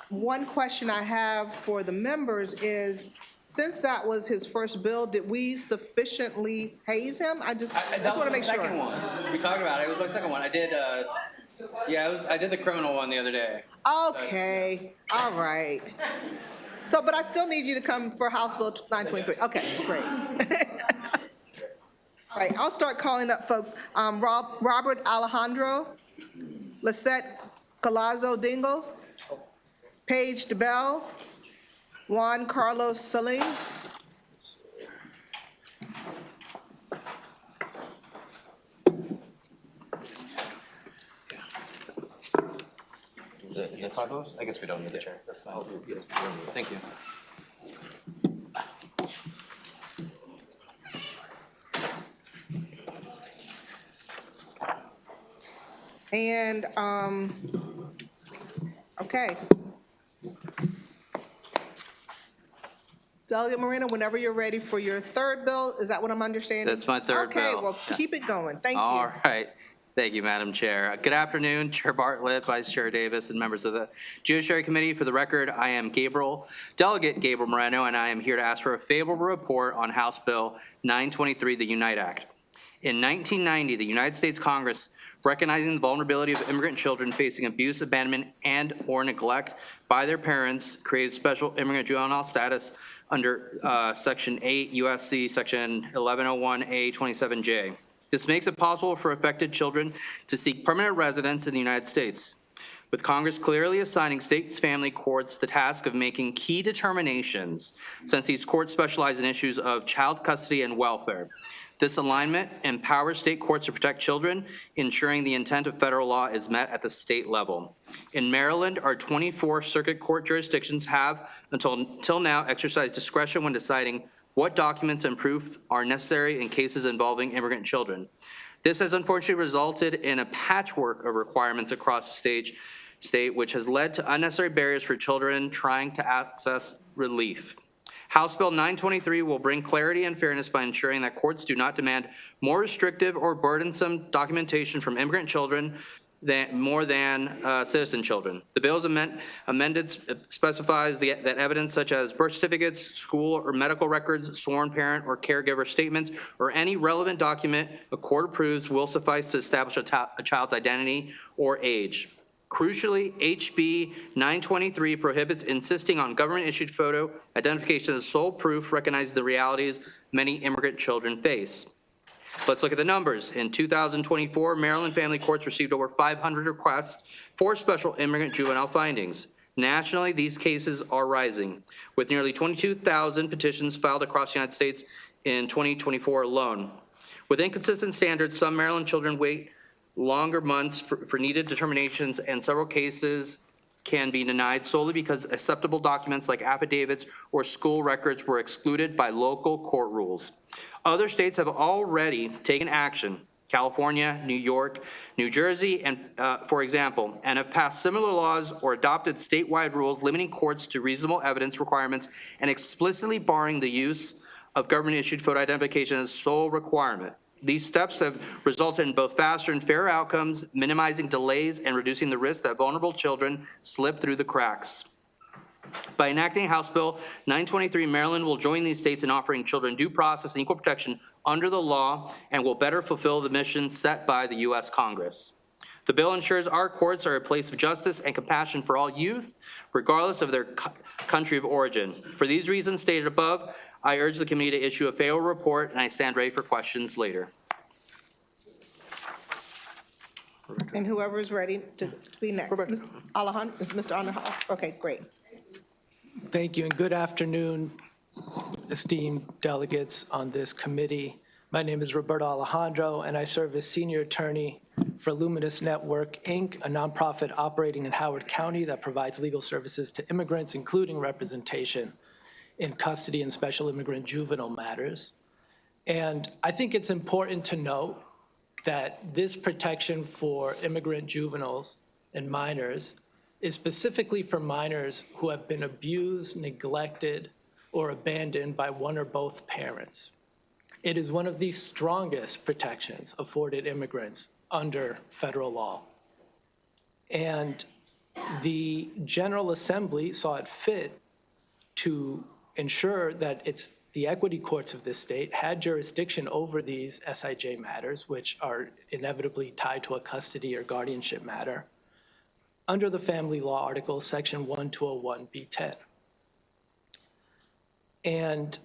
one question I have for the members is, since that was his first bill, did we sufficiently haze him? I just want to make sure. We talked about it. It was my second one. I did. I did the criminal one the other day. Okay. All right. So, but I still need you to come for House Bill 923. Okay, great. All right, I'll start calling up folks. Robert Alejandro, Lisette Galazzo Dingle, Paige DeBell, Juan Carlos Salim. Is it 5 votes? I guess we don't need the chair. That's fine. Thank you. And, okay. Delegate Moreno, whenever you're ready for your third bill, is that what I'm understanding? That's my third bill. Okay, well, keep it going. Thank you. All right. Thank you, Madam Chair. Good afternoon, Chair Bartlett, Vice Chair Davis, and members of the Judiciary Committee. For the record, I am Delegate Gabriel Moreno, and I am here to ask for a favorable report on House Bill 923, the UNITE Act. In 1990, the United States Congress, recognizing the vulnerability of immigrant children facing abuse, abandonment, and/or neglect by their parents, created special immigrant juvenile status under Section 8 U.S.C. Section 1101A27J. This makes it possible for affected children to seek permanent residence in the United States, with Congress clearly assigning state family courts the task of making key determinations, since these courts specialize in issues of child custody and welfare. This alignment empowers state courts to protect children, ensuring the intent of federal law is met at the state level. In Maryland, our 24 circuit court jurisdictions have, until now, exercised discretion when deciding what documents and proof are necessary in cases involving immigrant children. This has unfortunately resulted in a patchwork of requirements across the state, which has led to unnecessary barriers for children trying to access relief. House Bill 923 will bring clarity and fairness by ensuring that courts do not demand more restrictive or burdensome documentation from immigrant children more than citizen children. The bill's amended specifies that evidence such as birth certificates, school or medical records, sworn parent or caregiver statements, or any relevant document a court approves will suffice to establish a child's identity or age. Crucially, HB 923 prohibits insisting on government-issued photo identification as sole proof, recognizing the realities many immigrant children face. Let's look at the numbers. In 2024, Maryland family courts received over 500 requests for special immigrant juvenile findings. Nationally, these cases are rising, with nearly 22,000 petitions filed across the United States in 2024 alone. With inconsistent standards, some Maryland children wait longer months for needed determinations, and several cases can be denied solely because acceptable documents like affidavits or school records were excluded by local court rules. Other states have already taken action, California, New York, New Jersey, and for example, and have passed similar laws or adopted statewide rules limiting courts to reasonable evidence requirements and explicitly barring the use of government-issued photo identification as sole requirement. These steps have resulted in both faster and fairer outcomes, minimizing delays and reducing the risk that vulnerable children slip through the cracks. By enacting House Bill 923, Maryland will join these states in offering children due process and equal protection under the law and will better fulfill the mission set by the U.S. Congress. The bill ensures our courts are a place of justice and compassion for all youth, regardless of their country of origin. For these reasons stated above, I urge the committee to issue a favorable report, and I stand ready for questions later. And whoever is ready to be next. Alejandro, is Mr. Alejandro? Okay, great. Thank you, and good afternoon, esteemed delegates on this committee. My name is Roberto Alejandro, and I serve as senior attorney for Luminous Network, Inc., a nonprofit operating in Howard County that provides legal services to immigrants, including representation in custody and special immigrant juvenile matters. And I think it's important to note that this protection for immigrant juveniles and minors is specifically for minors who have been abused, neglected, or abandoned by one or both parents. It is one of the strongest protections afforded immigrants under federal law. And the General Assembly saw it fit to ensure that the equity courts of this state had jurisdiction over these SIJ matters, which are inevitably tied to a custody or guardianship matter, under the Family Law Article, Section 1201B10. And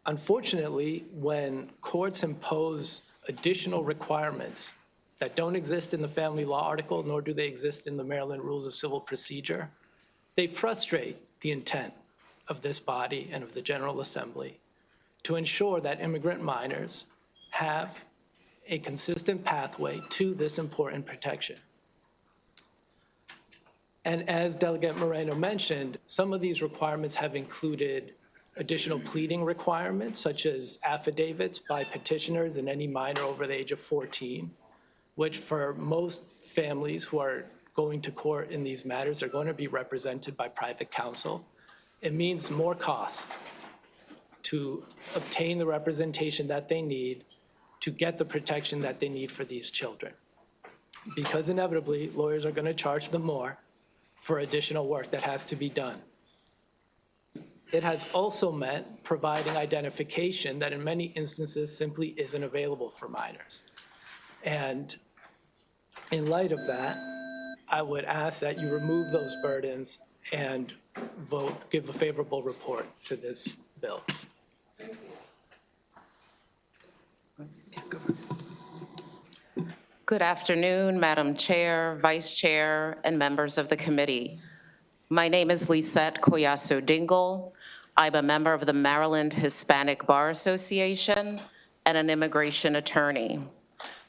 unfortunately, when courts impose additional requirements that don't exist in the Family Law Article, nor do they exist in the Maryland Rules of Civil Procedure, they frustrate the intent of this body and of the General Assembly to ensure that immigrant minors have a consistent pathway to this important protection. And as Delegate Moreno mentioned, some of these requirements have included additional pleading requirements, such as affidavits by petitioners and any minor over the age of 14, which for most families who are going to court in these matters are going to be represented by private counsel. It means more costs to obtain the representation that they need to get the protection that they need for these children. Because inevitably, lawyers are going to charge them more for additional work that has to be done. It has also meant providing identification that in many instances simply isn't available for minors. And in light of that, I would ask that you remove those burdens and give a favorable report to this bill. Good afternoon, Madam Chair, Vice Chair, and members of the committee. My name is Lisette Collazo Dingle. I'm a member of the Maryland Hispanic Bar Association and an immigration attorney.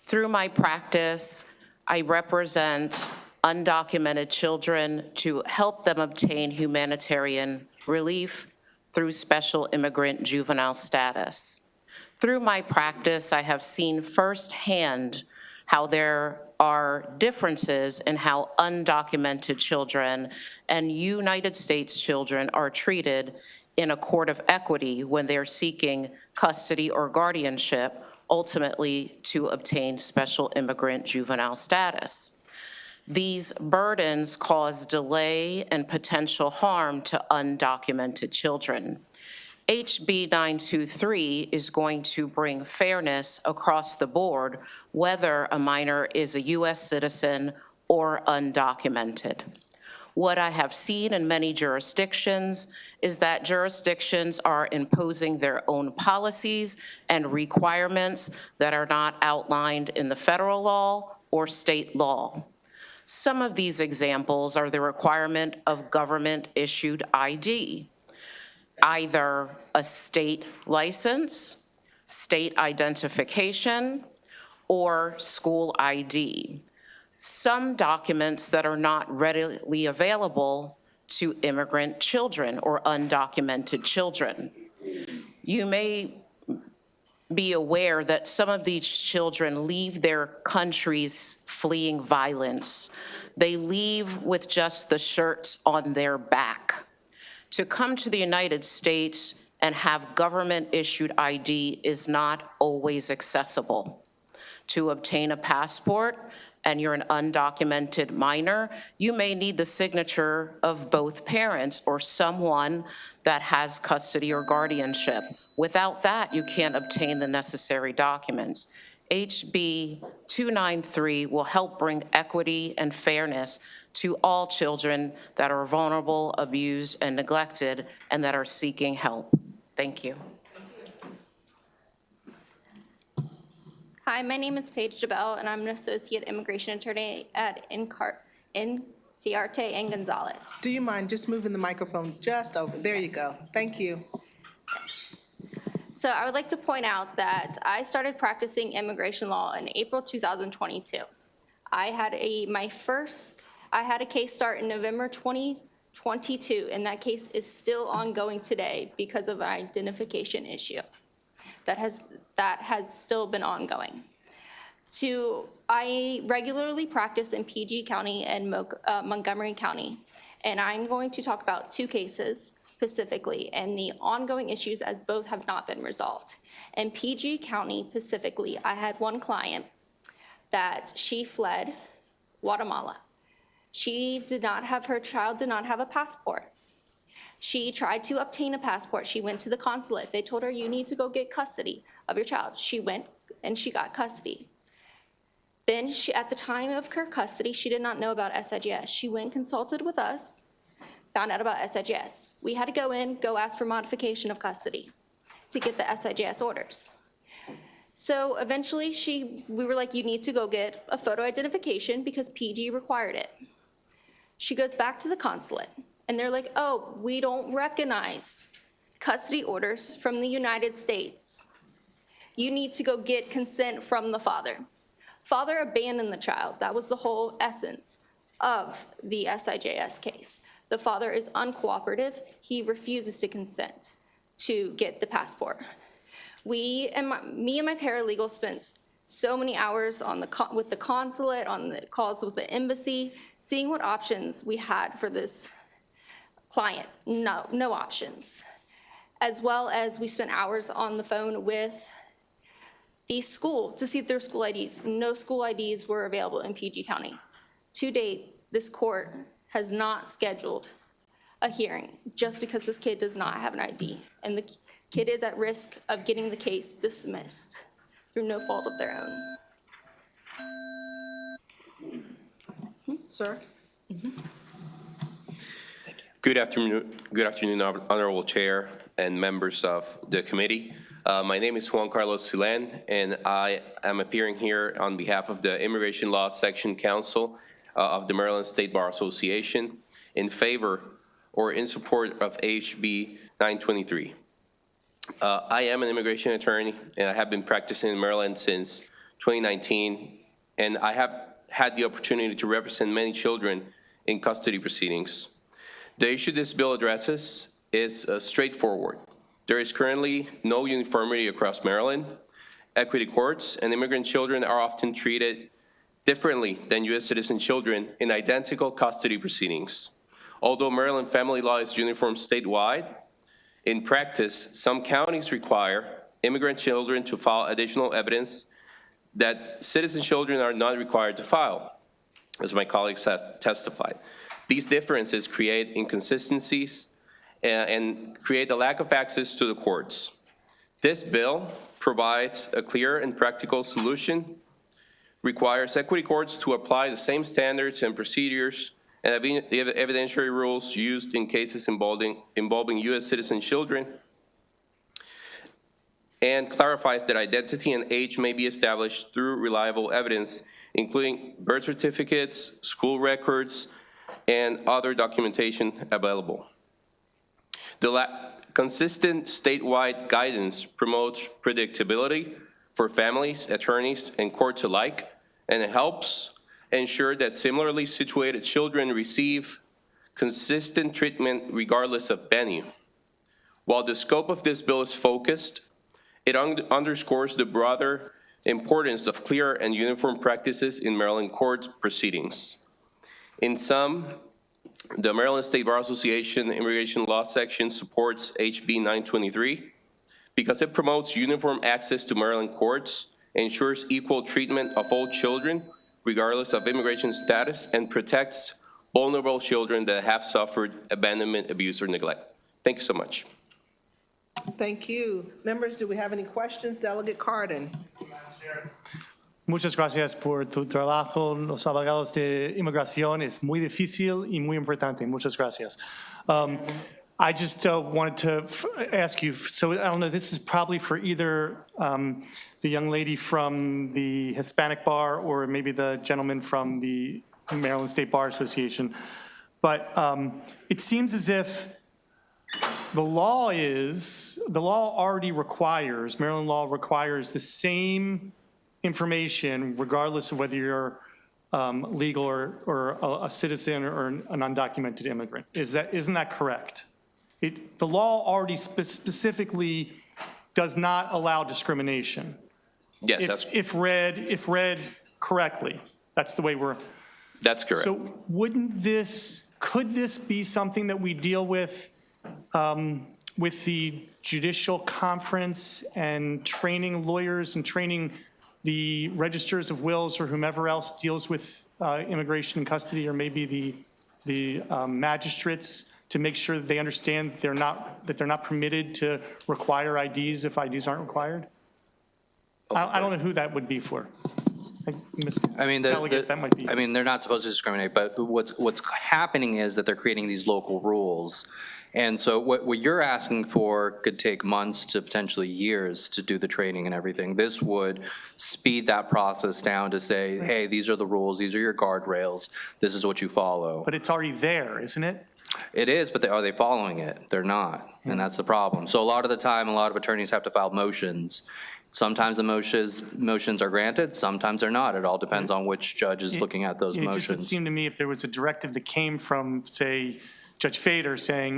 Through my practice, I represent undocumented children to help them obtain humanitarian relief through special immigrant juvenile status. Through my practice, I have seen firsthand how there are differences in how undocumented children and United States children are treated in a court of equity when they're seeking custody or guardianship, ultimately to obtain special immigrant juvenile status. These burdens cause delay and potential harm to undocumented children. HB 923 is going to bring fairness across the board, whether a minor is a U.S. citizen or undocumented. What I have seen in many jurisdictions is that jurisdictions are imposing their own policies and requirements that are not outlined in the federal law or state law. Some of these examples are the requirement of government-issued ID, either a state license, state identification, or school ID. Some documents that are not readily available to immigrant children or undocumented children. You may be aware that some of these children leave their countries fleeing violence. They leave with just the shirts on their back. To come to the United States and have government-issued ID is not always accessible. To obtain a passport, and you're an undocumented minor, you may need the signature of both parents or someone that has custody or guardianship. Without that, you can't obtain the necessary documents. HB 293 will help bring equity and fairness to all children that are vulnerable, abused, and neglected, and that are seeking help. Thank you. Hi, my name is Paige DeBell, and I'm an associate immigration attorney at Ciarte and Gonzalez. Do you mind just moving the microphone just over? There you go. Thank you. So I would like to point out that I started practicing immigration law in April 2022. I had a case start in November 2022, and that case is still ongoing today because of an identification issue that has still been ongoing. I regularly practice in PG County and Montgomery County, and I'm going to talk about two cases specifically and the ongoing issues as both have not been resolved. In PG County specifically, I had one client that she fled Guatemala. Her child did not have a passport. She tried to obtain a passport. She went to the consulate. They told her, you need to go get custody of your child. She went and she got custody. Then at the time of her custody, she did not know about SIJS. She went and consulted with us, found out about SIJS. We had to go ask for modification of custody to get the SIJS orders. So eventually we were like, you need to go get a photo identification because PG required it. She goes back to the consulate and they're like, oh, we don't recognize custody orders from the United States. You need to go get consent from the father. Father abandoned the child. That was the whole essence of the SIJS case. The father is uncooperative. He refuses to consent to get the passport. Me and my paralegal spent so many hours with the consulate, on the calls with the embassy, seeing what options we had for this client. No options. As well as we spent hours on the phone with the school to see their school IDs. No school IDs were available in PG County. To date, this court has not scheduled a hearing just because this kid does not have an ID. And the kid is at risk of getting the case dismissed through no fault of their own. Sir? Good afternoon, Honorable Chair and members of the committee. My name is Juan Carlos Silen, and I am appearing here on behalf of the Immigration Law Section Council of the Maryland State Bar Association in favor or in support of HB 923. I am an immigration attorney, and I have been practicing in Maryland since 2019, and I have had the opportunity to represent many children in custody proceedings. The issue this bill addresses is straightforward. There is currently no uniformity across Maryland. Equity courts and immigrant children are often treated differently than U.S. citizen children in identical custody proceedings. Although Maryland family law is uniform statewide, in practice, some counties require immigrant children to file additional evidence that citizen children are not required to file. as my colleagues have testified. These differences create inconsistencies and create a lack of access to the courts. This bill provides a clear and practical solution, requires equity courts to apply the same standards and procedures and evidentiary rules used in cases involving U.S. citizen children, and clarifies that identity and age may be established through reliable evidence, including birth certificates, school records, and other documentation available. The consistent statewide guidance promotes predictability for families, attorneys, and courts alike, and it helps ensure that similarly situated children receive consistent treatment regardless of venue. While the scope of this bill is focused, it underscores the broader importance of clear and uniform practices in Maryland court proceedings. In sum, the Maryland State Bar Association Immigration Law Section supports HB 923 because it promotes uniform access to Maryland courts, ensures equal treatment of all children, regardless of immigration status, and protects vulnerable children that have suffered abandonment, abuse, or neglect. Thank you so much. Thank you. Members, do we have any questions? Delegate Cardin. Muchas gracias por tu trabajo. Los abogados de inmigración es muy difícil y muy importante. Muchas gracias. I just wanted to ask you, so I don't know, this is probably for either the young lady from the Hispanic Bar or maybe the gentleman from the Maryland State Bar Association, but it seems as if the law already requires, Maryland law requires the same information regardless of whether you're legal or a citizen or an undocumented immigrant. Isn't that correct? The law already specifically does not allow discrimination. Yes, that's if read correctly. That's the way we're. That's correct. So could this be something that we deal with the judicial conference and training lawyers and training the registers of wills or whomever else deals with immigration and custody, or maybe the magistrates, to make sure that they understand that they're not permitted to require IDs if IDs aren't required? I don't know who that would be for. I mean, That might be. I mean, they're not supposed to discriminate, but what's happening is that they're creating these local rules. And so what you're asking for could take months to potentially years to do the training and everything. This would speed that process down to say, hey, these are the rules, these are your guardrails, this is what you follow. But it's already there, isn't it? It is, but are they following it? They're not, and that's the problem. So a lot of the time, a lot of attorneys have to file motions. Sometimes the motions are granted, sometimes they're not. It all depends on which judge is looking at those It just would motions. seem to me if there was a directive that came from, say, Judge Fader saying,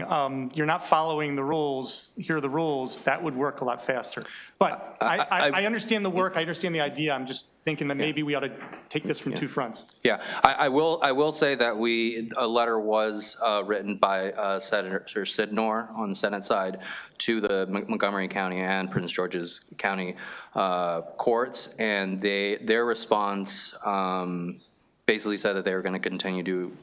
you're not following the rules, here are the rules, that would work a lot faster. But I understand the work, I understand the idea, I'm just thinking that maybe we ought to take this from two fronts. Yeah, I will say that a letter was written by Senator Sidnor on the Senate side to the Montgomery County and Prince George's County courts, and their response basically said that they were going to continue to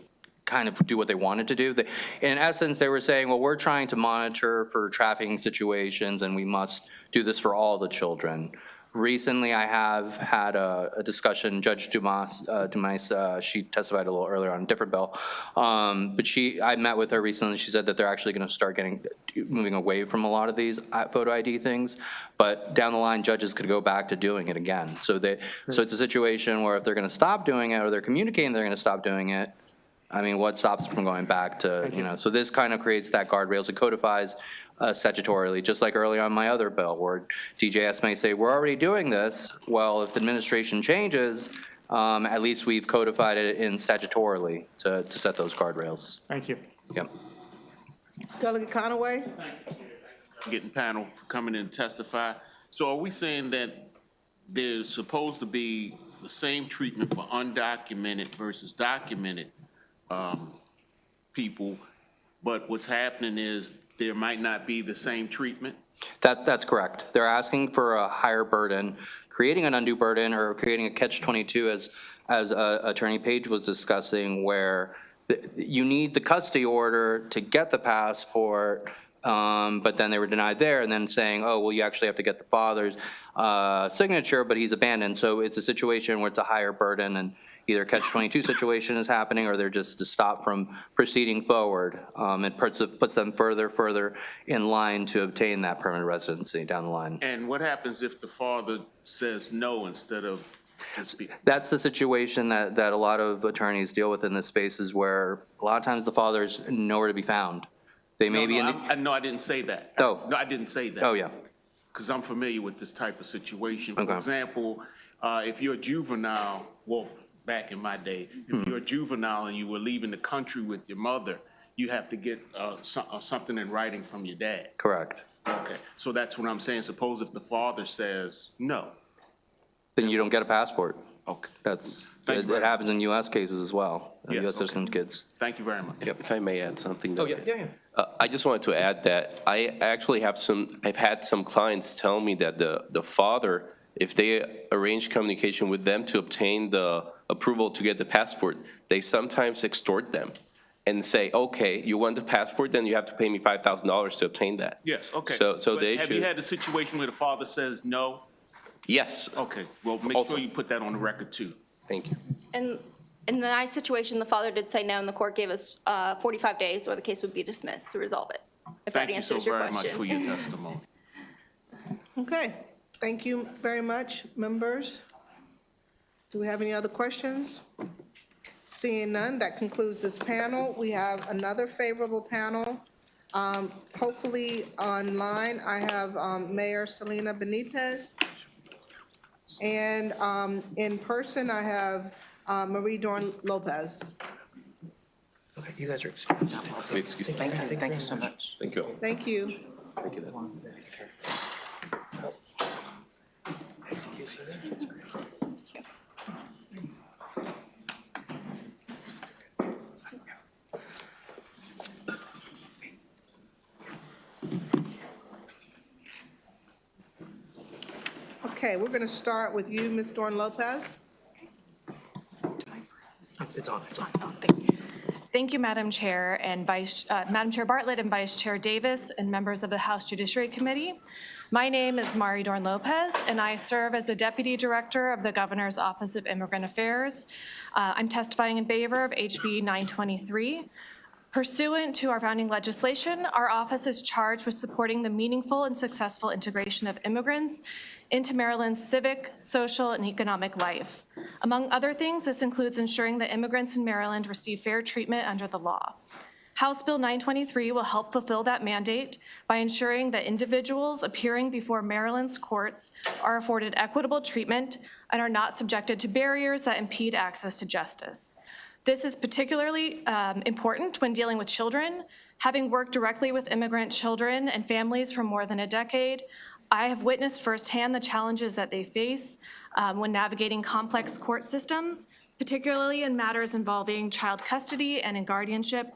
kind of do what they wanted to do. In essence, they were saying, well, we're trying to monitor for trafficking situations and we must do this for all the children. Recently, I have had a discussion, Judge Dumas, she testified a little earlier on a different bill, but I met with her recently. She said that they're actually going to start moving away from a lot of these photo ID things, but down the line, judges could go back to doing it again. So it's a situation where if they're going to stop doing it or they're communicating they're going to stop doing it, I mean, what stops from going back to, so this kind of creates that guardrails. It codifies statutorily, just like early on my other bill, where DJS may say, we're already doing this. Well, if the administration changes, at least we've codified it in statutorily to set those guardrails. Thank you. Yep. Delegate Conaway. Getting panel for coming in to testify. So are we saying that there's supposed to be the same treatment for undocumented versus documented people, but what's happening is there might not be the same treatment? That's correct. They're asking for a higher burden, creating an undue burden or creating a catch-22, as Attorney Page was discussing, where you need the custody order to get the passport, but then they were denied there, and then saying, oh, well, you actually have to get the father's signature, but he's abandoned. So it's a situation where it's a higher burden, and either a catch-22 situation is happening, or they're just to stop from proceeding forward. It puts them further in line to obtain that permanent residency down the line. And what happens if the father says no instead of That's the situation that a lot of attorneys deal with in this space, is where a lot of times the father's nowhere to be found. They may be in the... No, I didn't say that. Oh. No, I didn't say that. Oh, yeah. Because I'm familiar with this type of situation. For Okay. example, if you're a juvenile, well, back in my day, if you're a juvenile and you were leaving the country with your mother, you have to get something in writing from your dad. Correct. Okay, so that's what I'm saying. Suppose if the father says no. Then you don't get a passport. Okay. It happens in US cases as well, US citizen kids. Thank you very much. Yep, if I may add something. Oh, yeah. I just wanted to add that I actually I've had some clients tell me that the father, if they arrange communication with them to obtain the approval to get the passport, they sometimes extort them and say, okay, you want the passport, then you have to pay me $5,000 to obtain that. Yes, okay. So But they have you had a situation where the father says no? Yes. Okay, well, make sure you put that on the record too. Thank you. And in the nice situation, the father did say no, and the court gave us 45 days, or the case would be dismissed to resolve it, if that answers your question. Thank you so very much for your testimony. Okay, thank you very much, members. Do we have any other questions? Seeing none, that concludes this panel. We have another favorable panel. Hopefully online, I have Mayor Selena Benitez. And in person, I have Marie Dorn Lopez. Okay, you guys are Excuse me. Thank you so much. Thank you. Thank you. Thank you. Okay, we're going to start with you, Ms. Dorn Lopez. It's on. Thank you, Madam Chair and Madam Chair Bartlett and Vice Chair Davis and members of the House Judiciary Committee. My name is Mari Dorn Lopez, and I serve as the Deputy Director of the Governor's Office of Immigrant Affairs. I'm testifying in favor of HB 923. Pursuant to our founding legislation, our office is charged with supporting the meaningful and successful integration of immigrants into Maryland's civic, social, and economic life. Among other things, this includes ensuring that immigrants in Maryland receive fair treatment under the law. House Bill 923 will help fulfill that mandate by ensuring that individuals appearing before Maryland's courts are afforded equitable treatment and are not subjected to barriers that impede access to justice. This is particularly important when dealing with children. Having worked directly with immigrant children and families for more than a decade, I have witnessed firsthand the challenges that they face when navigating complex court systems, particularly in matters involving child custody and in guardianship.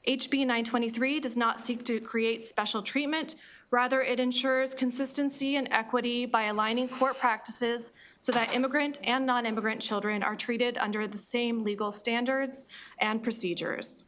HB 923 does not seek to create special treatment. Rather, it ensures consistency and equity by aligning court practices so that immigrant and non-immigrant children are treated under the same legal standards and procedures.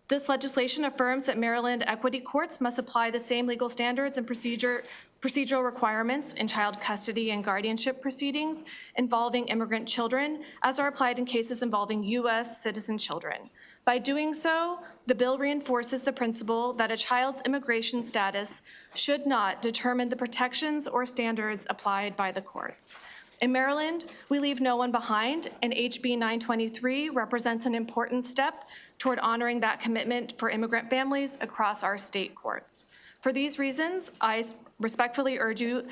This legislation affirms that Maryland equity courts must apply the same legal standards and procedural requirements in child custody and guardianship proceedings involving immigrant children as are applied in cases involving U.S. citizen children. By doing so, the bill reinforces the principle that a child's immigration status should not determine the protections or standards applied by the courts. In Maryland, we leave no one behind, and HB 923 represents an important step toward honoring that commitment for immigrant families across our state courts. For these reasons, I respectfully urge you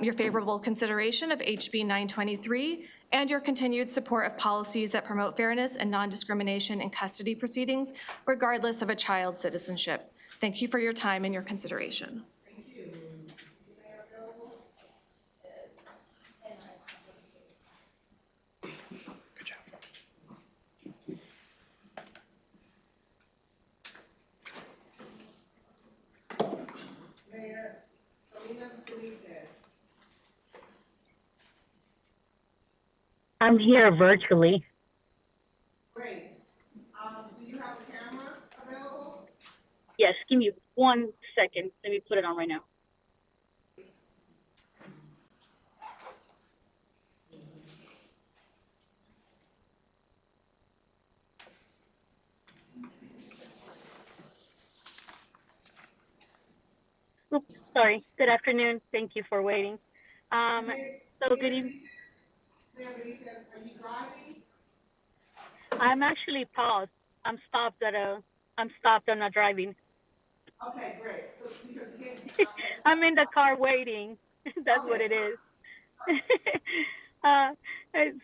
your favorable consideration of HB 923 and your continued support of policies that promote fairness and non-discrimination in custody proceedings, regardless of a child's citizenship. Thank you for your time and your consideration. I'm here virtually. Yes, give me 1 second. Let me put it on right now. Oops, sorry. Good afternoon. Thank you for waiting. So good evening. I'm actually paused. I'm stopped at a. I'm stopped. I'm not driving. Okay, great. So I'm in the car waiting. That's what it is. uh,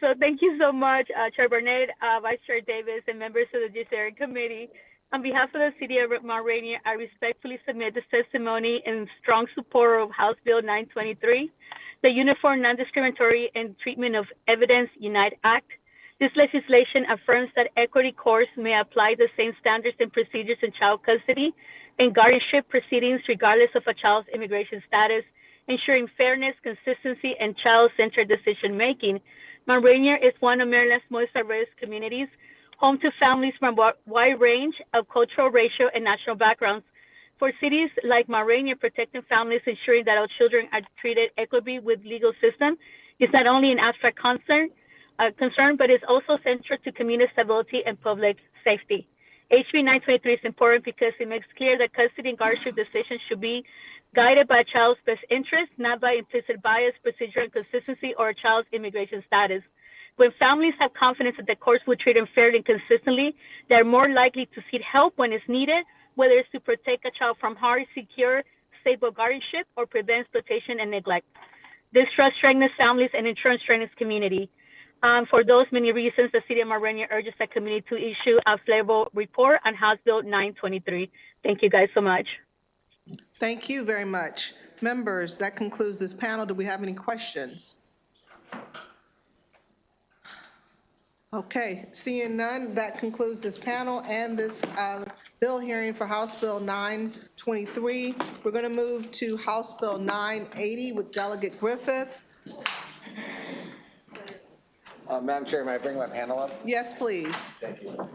so thank you so much, Chair Burnett, Vice Chair Davis, and members of the Judiciary Committee. On behalf of the City of Mount Rainier, I respectfully submit this testimony in strong support of House Bill 923, the Uniform Non-Discriminatory and Treatment of Evidence Unite Act. This legislation affirms that equity courts may apply the same standards and procedures in child custody and guardianship proceedings regardless of a child's immigration status, ensuring fairness, consistency, and child-centered decision-making. Mount Rainier is one of Maryland's most diverse communities, home to families from a wide range of cultural, racial, and national backgrounds. For cities like Mount Rainier, protecting families, ensuring that all children are treated equitably with legal system is not only an abstract concern, but is also central to community stability and public safety. HB 923 is important because it makes clear that custody and guardianship decisions should be guided by a child's best interest, not by implicit bias, procedural inconsistency, or a child's immigration status. When families have confidence that the courts will treat them fairly and consistently, they're more likely to seek help when it's needed, whether it's to protect a child from harm, secure, stable guardianship, or prevent exploitation and neglect. This trust strengthens families and in turn strengthens community. For those many reasons, the City of Mount Rainier urges the committee to issue a favorable report on House Bill 923. Thank you guys so much. Thank you very much. Members, that concludes this panel. Do we have any questions? Okay, seeing none, that concludes this panel and this bill hearing for House Bill 923. We're going to move to House Bill 980 with Delegate Griffith. Madam Chair, may I bring my panel up? Yes, please. Thank you.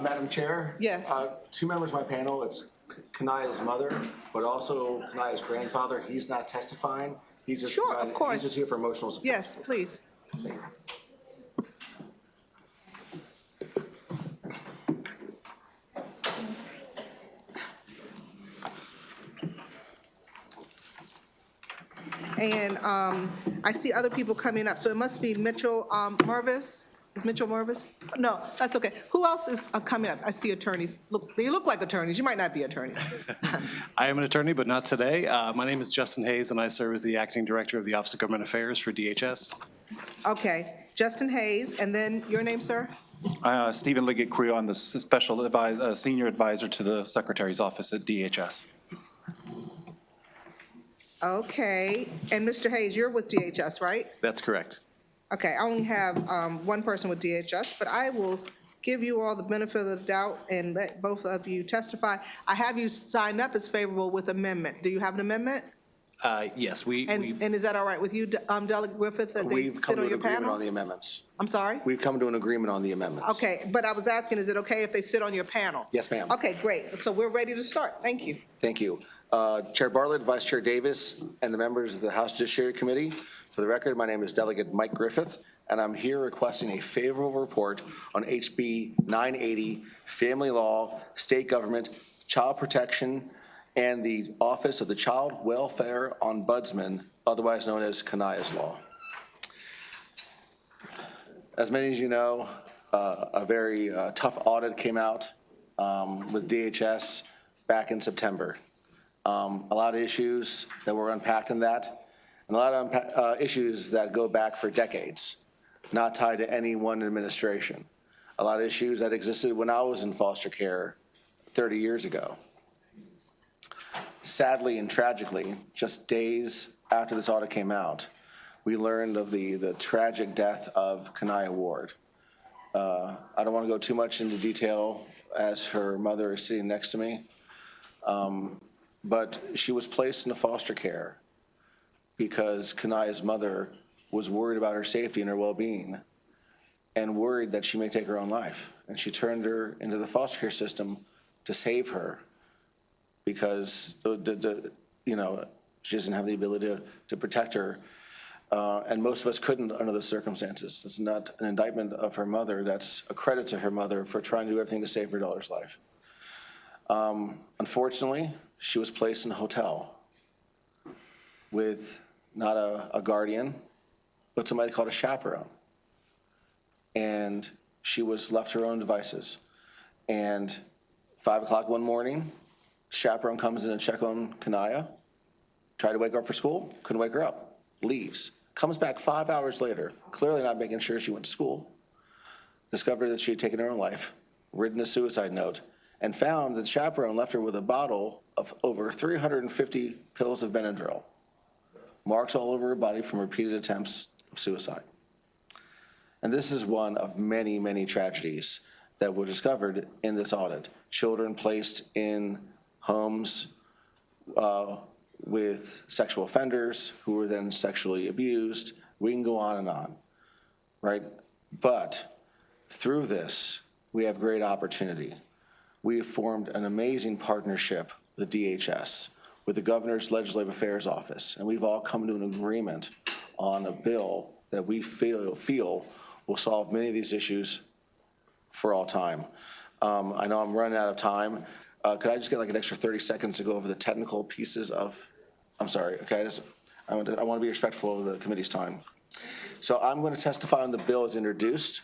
Madam Chair? Yes. 2 members of my panel. It's Kanaya's mother, but also Kanaya's grandfather. He's not testifying. He's just Sure, of course. He's just here for emotional support. Yes, please. And I see other people coming up, so it must be Mitchell Mervis. Is Mitchell Mervis? No, that's okay. Who else is coming up? I see attorneys. Look, they look like attorneys. You might not be attorneys. I am an attorney, but not today. My name is Justin Hayes, and I serve as the Acting Director of the Office of Government Affairs for DHS. Okay, Justin Hayes, and then your name, sir? Stephen Liggett-Creel. I'm the Senior Advisor to the Secretary's Office at DHS. Okay, and Mr. Hayes, you're with DHS, right? That's correct. Okay, I only have one person with DHS, but I will give you all the benefit of the doubt and let both of you testify. I have you signed up as favorable with amendment. Do you have an amendment? Yes, And is that all right with you, Delegate Griffith, that they We've come sit to on an your agreement panel? on the amendments. I'm sorry? We've come to an agreement on the amendments. Okay, but I was asking, is it okay if they sit on your panel? Yes, ma'am. Okay, great. So we're ready to start. Thank you. Thank you. Chair Bartlett, Vice Chair Davis, and the members of the House Judiciary Committee. For the record, my name is Delegate Mike Griffith, and I'm here requesting a favorable report on HB 980, Family Law, State Government, Child Protection, and the Office of the Child Welfare Ombudsman, otherwise known as Kanaya's Law. As many as you know, a very tough audit came out with DHS back in September. A lot of issues that were unpacked in that, and a lot of issues that go back for decades, not tied to any one administration. A lot of issues that existed when I was in foster care 30 years ago. Sadly and tragically, just days after this audit came out, we learned of the tragic death of Kanaya Ward. I don't want to go too much into detail as her mother is sitting next to me, but she was placed into foster care because Kanaya's mother was worried about her safety and her well-being and worried that she may take her own life. And she turned her into the foster care system to save her because, she doesn't have the ability to protect her. And most of us couldn't under the circumstances. It's not an indictment of her mother. That's a credit to her mother for trying to do everything to save her daughter's life. Unfortunately, she was placed in a hotel with not a guardian, but somebody called a chaperone. And she was left to her own devices. And 5 o'clock one morning, chaperone comes in and check on Kanaya, tried to wake her up for school, couldn't wake her up, leaves. Comes back 5 hours later, clearly not making sure she went to school, discovered that she had taken her own life, written a suicide note, and found that the chaperone left her with a bottle of over 350 pills of Benadryl, marks all over her body from repeated attempts of suicide. And this is one of many, many tragedies that were discovered in this audit. Children placed in homes with sexual offenders who were then sexually abused. We can go on, right? But through this, we have great opportunity. We have formed an amazing partnership with DHS, with the Governor's Legislative Affairs Office, and we've all come to an agreement on a bill that we feel will solve many of these issues for all time. I know I'm running out of time. Could I just get like an extra 30 seconds to go over the technical pieces of, I'm sorry, okay, I want to be respectful of the committee's time. So I'm going to testify on the bill as introduced.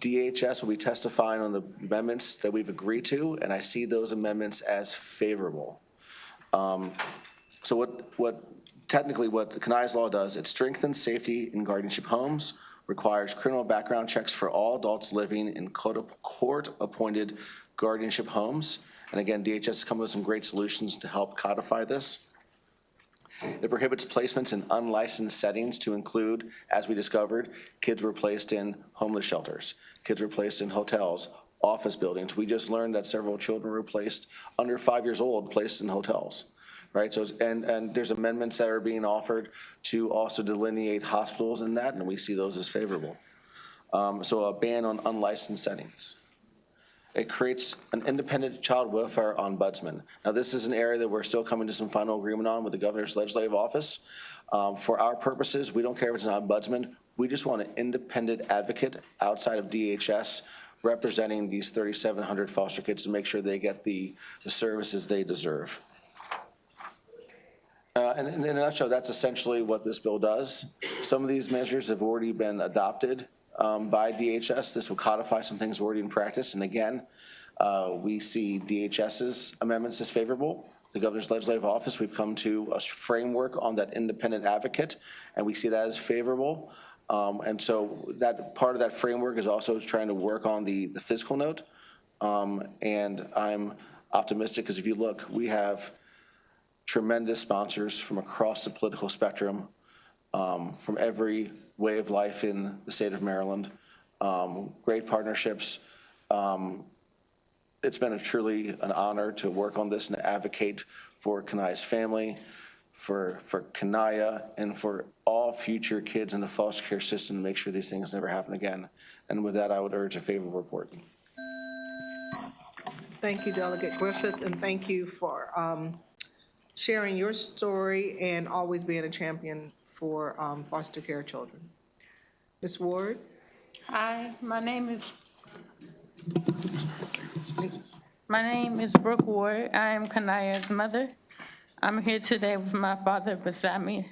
DHS will be testifying on the amendments that we've agreed to, and I see those amendments as favorable. So what Kanaya's law does, it strengthens safety in guardianship homes, requires criminal background checks for all adults living in court-appointed guardianship homes. And again, DHS has come up with some great solutions to help codify this. It prohibits placements in unlicensed settings to include, as we discovered, kids were placed in homeless shelters, kids were placed in hotels, office buildings. We just learned that several children were placed under 5 years old, placed in hotels, right? So, and there's amendments that are being offered to also delineate hospitals in that, and we see those as favorable. So a ban on unlicensed settings. It creates an independent child welfare ombudsman. Now, this is an area that we're still coming to some final agreement on with the Governor's Legislative Office. For our purposes, we don't care if it's an ombudsman. We just want an independent advocate outside of DHS representing these 3,700 foster kids to make sure they get the services they deserve. And in a nutshell, that's essentially what this bill does. Some of these measures have already been adopted by DHS. This will codify some things already in practice. And again, we see DHS's amendments as favorable. The Governor's Legislative Office, we've come to a framework on that independent advocate, and we see that as favorable. And so that part of that framework is also trying to work on the fiscal note. And I'm optimistic because if you look, we have tremendous sponsors from across the political spectrum, from every way of life in the state of Maryland, great partnerships. It's been truly an honor to work on this and advocate for Kanaya's family, for Kanaya, and for all future kids in the foster care system to make sure these things never happen again. And with that, I would urge a favorable report. Thank you, Delegate Griffith, and thank you for sharing your story and always being a champion for foster care children. Ms. Ward? Hi, my name is Brooke Ward. I am Kanaya's mother. I'm here today with my father beside me,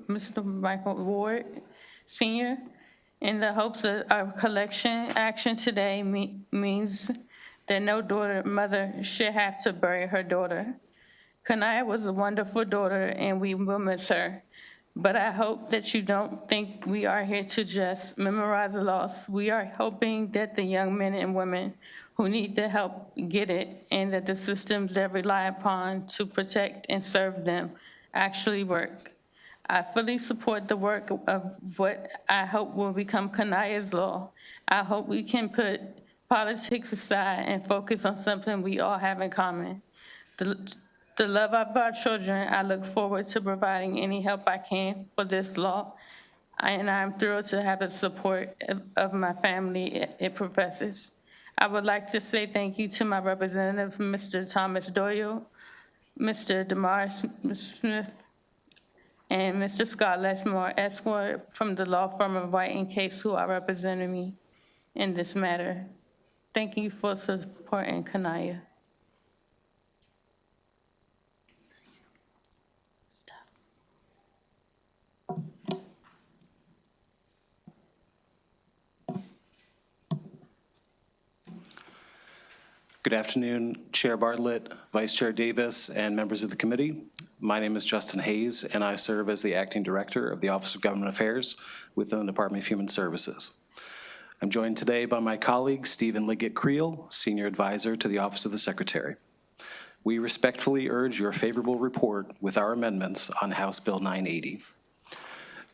Mr. Michael Ward, Sr. In the hopes that our collection action today means that no mother should have to bury her daughter. Kanaya was a wonderful daughter, and we will miss her. But I hope that you don't think we are here to just memorize the loss. We are hoping that the young men and women who need the help get it, and that the systems that rely upon to protect and serve them actually work. I fully support the work of what I hope will become Kanaya's law. I hope we can put politics aside and focus on something we all have in common. the love of our children, I look forward to providing any help I can for this law, and I'm thrilled to have the support of my family it professes. I would like to say thank you to my representatives, Mr. Thomas Doyle, Mr. DeMar Smith, and Mr. Scott Lesmore, Esquire from the law firm of White and Case, who are representing me in this matter. Thank you for supporting Kanaya. Good afternoon, Chair Bartlett, Vice Chair Davis, and members of the committee. My name is Justin Hayes, and I serve as the Acting Director of the Office of Government Affairs within the Department of Human Services. I'm joined today by my colleague, Stephen Liggett-Creel, Senior Advisor to the Office of the Secretary. We respectfully urge your favorable report with our amendments on House Bill 980.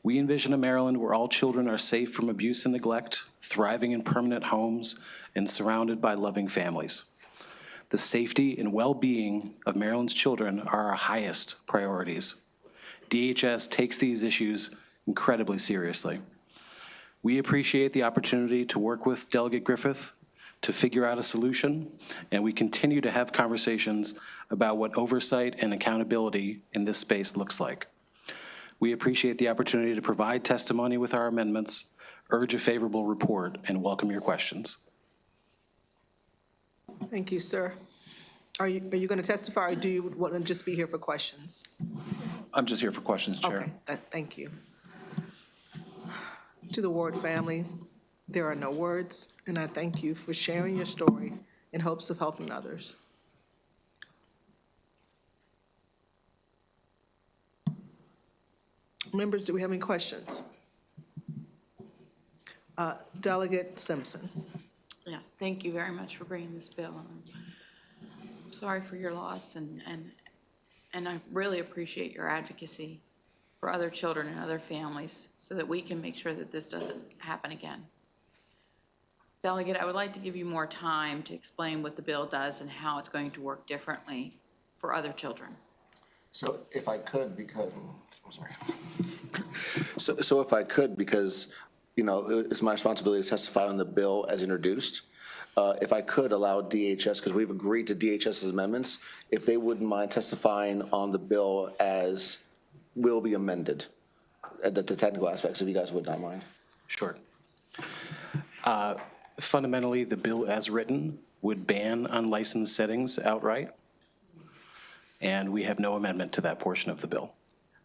We envision a Maryland where all children are safe from abuse and neglect, thriving in permanent homes, and surrounded by loving families. The safety and well-being of Maryland's children are our highest priorities. DHS takes these issues incredibly seriously. We appreciate the opportunity to work with Delegate Griffith to figure out a solution, and we continue to have conversations about what oversight and accountability in this space looks like. We appreciate the opportunity to provide testimony with our amendments, urge a favorable report, and welcome your questions. Thank you, sir. Are you going to testify, or do you want to just be here for questions? I'm just here for questions, Chair. Okay, thank you. To the Ward family, there are no words, and I thank you for sharing your story in hopes of helping others. Members, do we have any questions? Delegate Simpson. Yes, thank you very much for bringing this bill. I'm sorry for your loss, and I really appreciate your advocacy for other children and other families so that we can make sure that this doesn't happen again. Delegate, I would like to give you more time to explain what the bill does and how it's going to work differently for other children. So if I could, because, I'm sorry. So if I could, because, you know, it's my responsibility to testify on the bill as introduced. If I could allow DHS, because we've agreed to DHS's amendments, if they wouldn't mind testifying on the bill as will be amended, the technical aspects, if you guys would not mind. Sure. Fundamentally, the bill as written would ban unlicensed settings outright, and we have no amendment to that portion of the bill.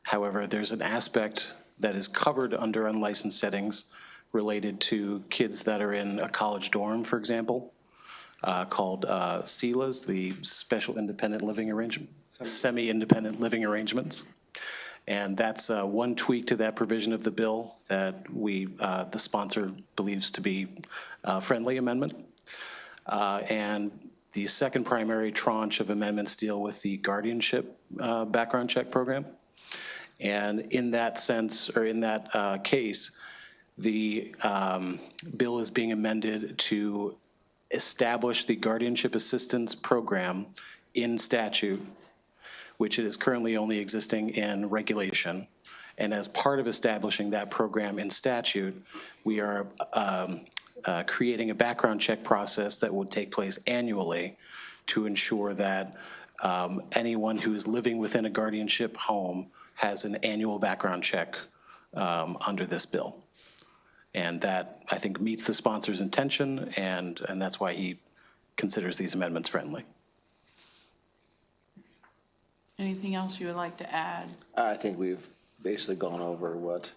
However, there's an aspect that is covered under unlicensed settings related to kids that are in a college dorm, for example, called SELAs, the Special Independent Living Arrangement, Semi-Independent Living Arrangements. And that's one tweak to that provision of the bill that we, the sponsor believes to be a friendly amendment. And the second primary tranche of amendments deal with the guardianship background check program. And in that sense, or in that case, the bill is being amended to establish the guardianship assistance program in statute, which is currently only existing in regulation. And as part of establishing that program in statute, we are creating a background check process that would take place annually to ensure that anyone who is living within a guardianship home has an annual background check under this bill. And that, I think, meets the sponsor's intention, and that's why he considers these amendments friendly. Anything else you would like to add? I think we've basically gone over what,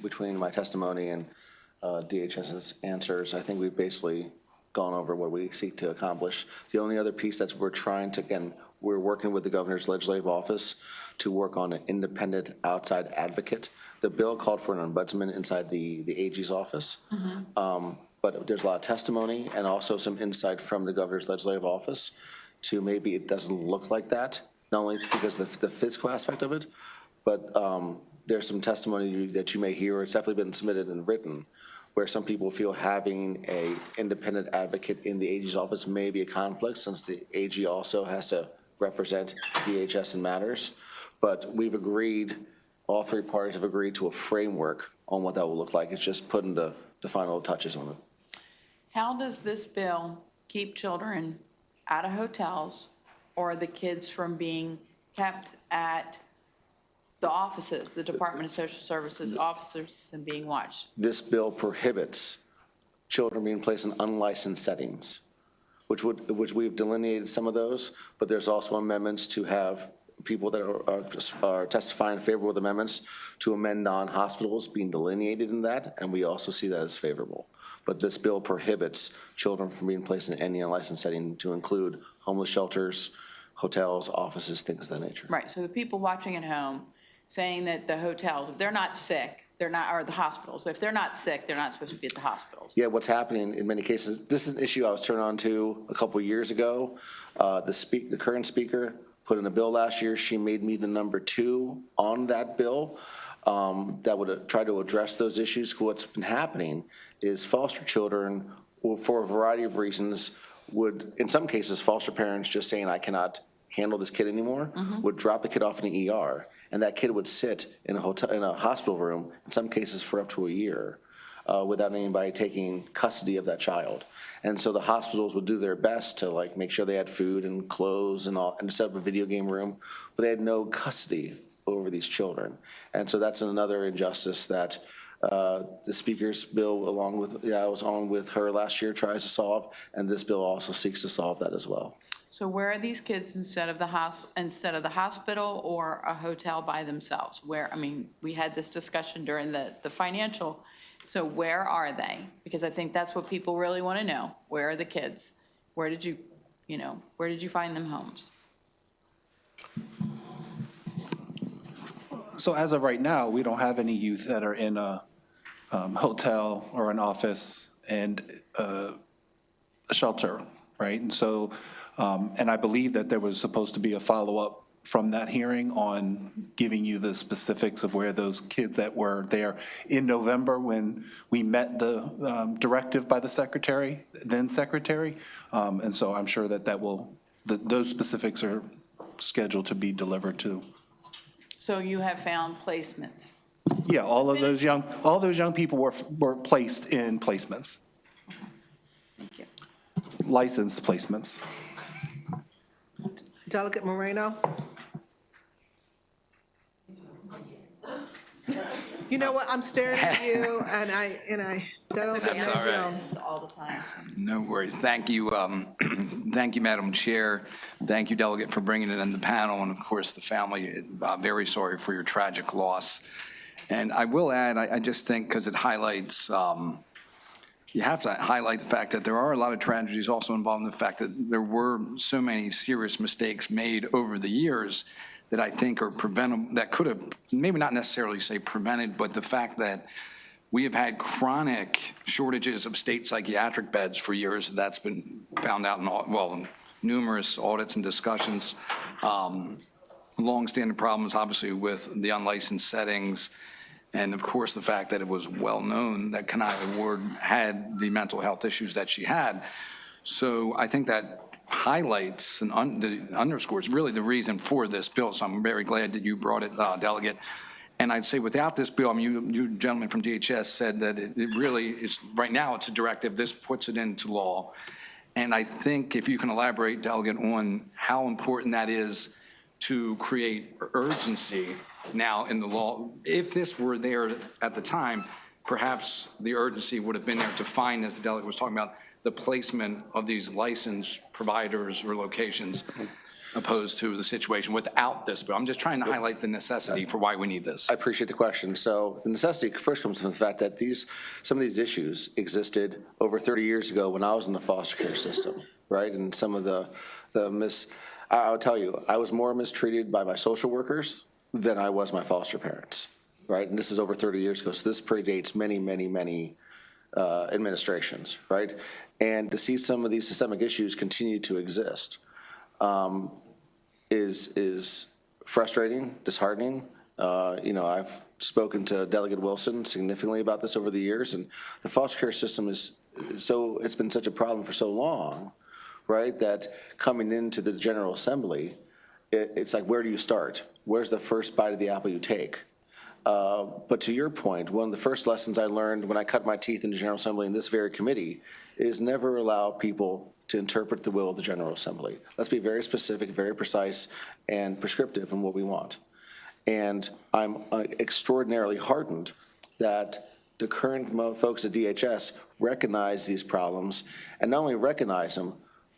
between my testimony and DHS's answers, I think we've basically gone over what we seek to accomplish. The only other piece that we're trying to, again, we're working with the governor's legislative office to work on an independent outside advocate. The bill called for an ombudsman inside the AG's office. But there's a lot of testimony and also some insight from the governor's legislative office to maybe it doesn't look like that, not only because of the physical aspect of it, but there's some testimony that you may hear, it's definitely been submitted and written, where some people feel having a independent advocate in the AG's office may be a conflict, since the AG also has to represent DHS in matters, but we've agreed, all three parties have agreed to a framework on what that will look like. It's just putting the final touches on it. How does this bill keep children out of hotels or the kids from being kept at the offices, the Department of Social Services officers, and being watched? This bill prohibits children being placed in unlicensed settings, which we've delineated some of those, but there's also amendments to have people that are testifying in favor of the amendments to amend non-hospitals being delineated in that, and we also see that as favorable. But this bill prohibits children from being placed in any unlicensed setting, to include homeless shelters, hotels, offices, things of that nature. Right, so the people watching at home saying that the hotels, if they're not sick, they're not, or the hospitals, if they're not sick, they're not supposed to be at the hospitals. Yeah, what's happening in many cases, this is an issue I was turned on to a couple of years ago. The current speaker put in a bill last year. She made me the number 2 on that bill that would try to address those issues. What's been happening is foster children, for a variety of reasons, would, in some cases, foster parents just saying, I cannot handle this kid anymore, would drop the kid off in the ER, and that kid would sit in a hospital room, in some cases for up to a year, without anybody taking custody of that child. And so the hospitals would do their best to make sure they had food and clothes and all, and set up a video game room, but they had no custody over these children. And so that's another injustice that the speaker's bill, along with, I was on with her last year, tries to solve, and this bill also seeks to solve that as well. So where are these kids instead of the hospital or a hotel by themselves? Where, I mean, we had this discussion during the financial. So where are they? Because I think that's what people really want to know. Where are the kids? Where did you find them homes? So as of right now, we don't have any youth that are in a hotel or an office and a shelter, right? And so, and I believe that there was supposed to be a follow-up from that hearing on giving you the specifics of where those kids that were there in November when we met the directive by the then secretary. And so I'm sure that those specifics are scheduled to be delivered to. So you have found placements? Yeah, all those young people were placed in placements. Thank you. Licensed placements. Delegate Moreno? You know what, I'm staring at you, and I don't know. All the time. No worries. Thank you. Thank you, Madam Chair. Thank you, Delegate, for bringing it in the panel, and of course, the family. Very sorry for your tragic loss. And I will add, I just think, because it highlights, you have to highlight the fact that there are a lot of tragedies also involved in the fact that there were so many serious mistakes made over the years that I think are preventable, that could have, maybe not necessarily say prevented, but the fact that we have had chronic shortages of state psychiatric beds for years. That's been found out in numerous audits and discussions. Longstanding problems, obviously, with the unlicensed settings. And of course, the fact that it was well known that Kanaya Ward had the mental health issues that she had. So I think that highlights and underscores really the reason for this bill. So I'm very glad that you brought it, Delegate. And I'd say without this bill, I mean, you gentlemen from DHS said that it really is, right now it's a directive. This puts it into law. And I think if you can elaborate, Delegate, on how important that is to create urgency now in the law. If this were there at the time, perhaps the urgency would have been there to find, as the delegate was talking about, the placement of these licensed providers or locations opposed to the situation without this bill. I'm just trying to highlight the necessity for why we need this. I appreciate the question. So the necessity first comes from the fact that some of these issues existed over 30 years ago when I was in the foster care system, right? And some of I would tell you, I was more mistreated by my social workers than I was my foster parents, right? And this is over 30 years ago, so this predates many, many, many administrations, right? And to see some of these systemic issues continue to exist is frustrating, disheartening. I've spoken to Delegate Wilson significantly about this over the years, and the foster care system it's been such a problem for so long, right, that coming into the General Assembly, it's like, where do you start? Where's the first bite of the apple you take? But to your point, one of the first lessons I learned when I cut my teeth in the General Assembly in this very committee is never allow people to interpret the will of the General Assembly. Let's be very specific, very precise, and prescriptive in what we want. And I'm extraordinarily heartened that the current folks at DHS recognize these problems, and not only recognize them,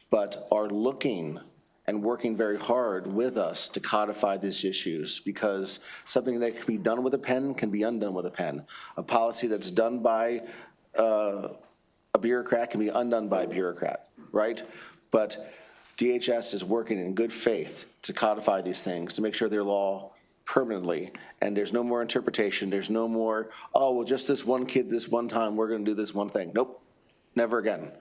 but are looking and working very hard with us to codify these issues, because something that can be done with a pen can be undone with a pen. A policy that's done by a bureaucrat can be undone by a bureaucrat, right? But DHS is working in good faith to codify these things, to make sure they're law permanently, and there's no more interpretation, there's no more, oh, well, just this one kid this one time, we're gonna do this one thing. Nope, never again.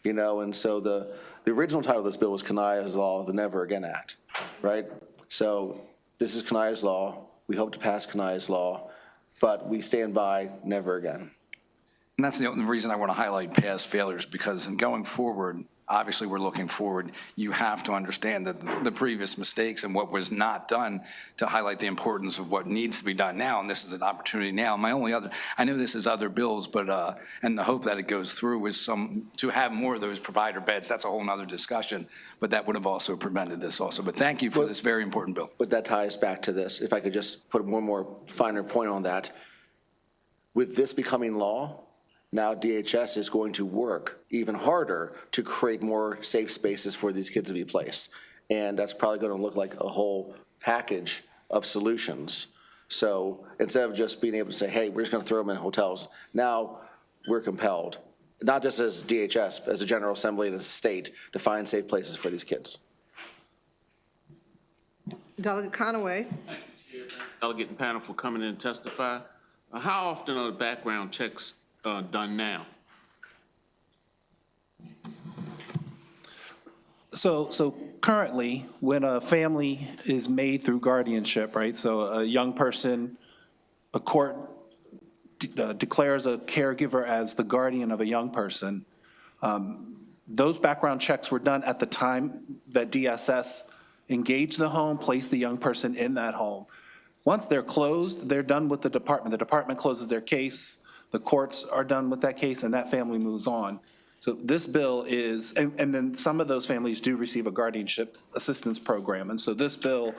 You know, and so the original title of this bill was Kanaya's Law, the Never Again Act, right? So this is Kanaya's Law. We hope to pass Kanaya's Law, but we stand by never again. And that's the only reason I want to highlight past failures, because in going forward, obviously we're looking forward. You have to understand that the previous mistakes and what was not done to highlight the importance of what needs to be done now. And this is an opportunity now. My only other, I know this is other bills, but, and the hope that it goes through is to have more of those provider beds. That's a whole nother discussion, but that would have also prevented this also. But thank you for this very important bill. But that ties back to this. If I could just put one more finer point on that. With this becoming law, now DHS is going to work even harder to create more safe spaces for these kids to be placed. And that's probably going to look like a whole package of solutions. So instead of just being able to say, hey, we're just going to throw them in hotels, now we're compelled, not just as DHS, as a General Assembly and as a state, to find safe places for these kids. Delegate Conaway. Delegate and panel for coming in and testify. How often are the background checks done now? So currently, when a family is made through guardianship, right? So a young person, a court declares a caregiver as the guardian of a young person. Those background checks were done at the time that DSS engaged the home, placed the young person in that home. Once they're closed, they're done with the department. The department closes their case, the courts are done with that case, and that family moves on. So this bill is, and then some of those families do receive a guardianship assistance program. And so this bill,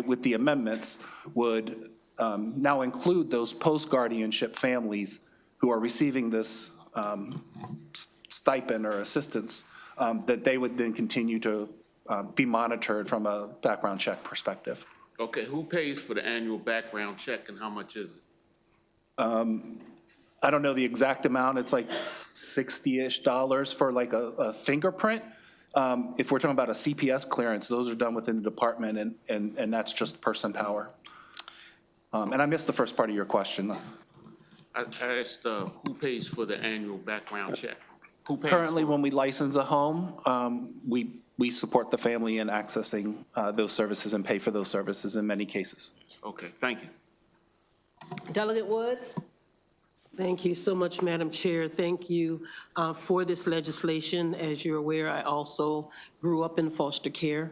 with the amendments, would now include those post-guardianship families who are receiving this stipend or assistance, that they would then continue to be monitored from a background check perspective. Okay, who pays for the annual background check and how much is it? I don't know the exact amount. It's like $60-ish for like a fingerprint. If we're talking about a CPS clearance, those are done within the department, and that's just person power. And I missed the first part of your question. I asked who pays for the annual background check? Who pays Currently, for it? when we license a home, we support the family in accessing those services and pay for those services in many cases. Okay, thank you. Delegate Woods. Thank you so much, Madam Chair. Thank you for this legislation. As you're aware, I also grew up in foster care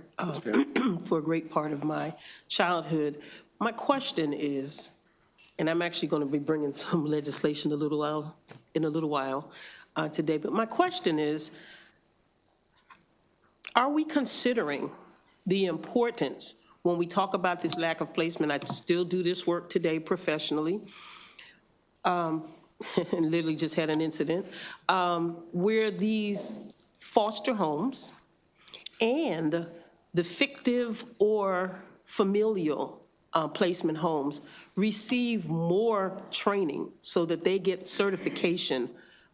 for a great part of my childhood. My question is, and I'm actually going to be bringing some legislation in a little while today, but my question is, are we considering the importance when we talk about this lack of placement? I still do this work today professionally. And literally just had an incident where these foster homes and the fictive or familial placement homes receive more training so that they get certification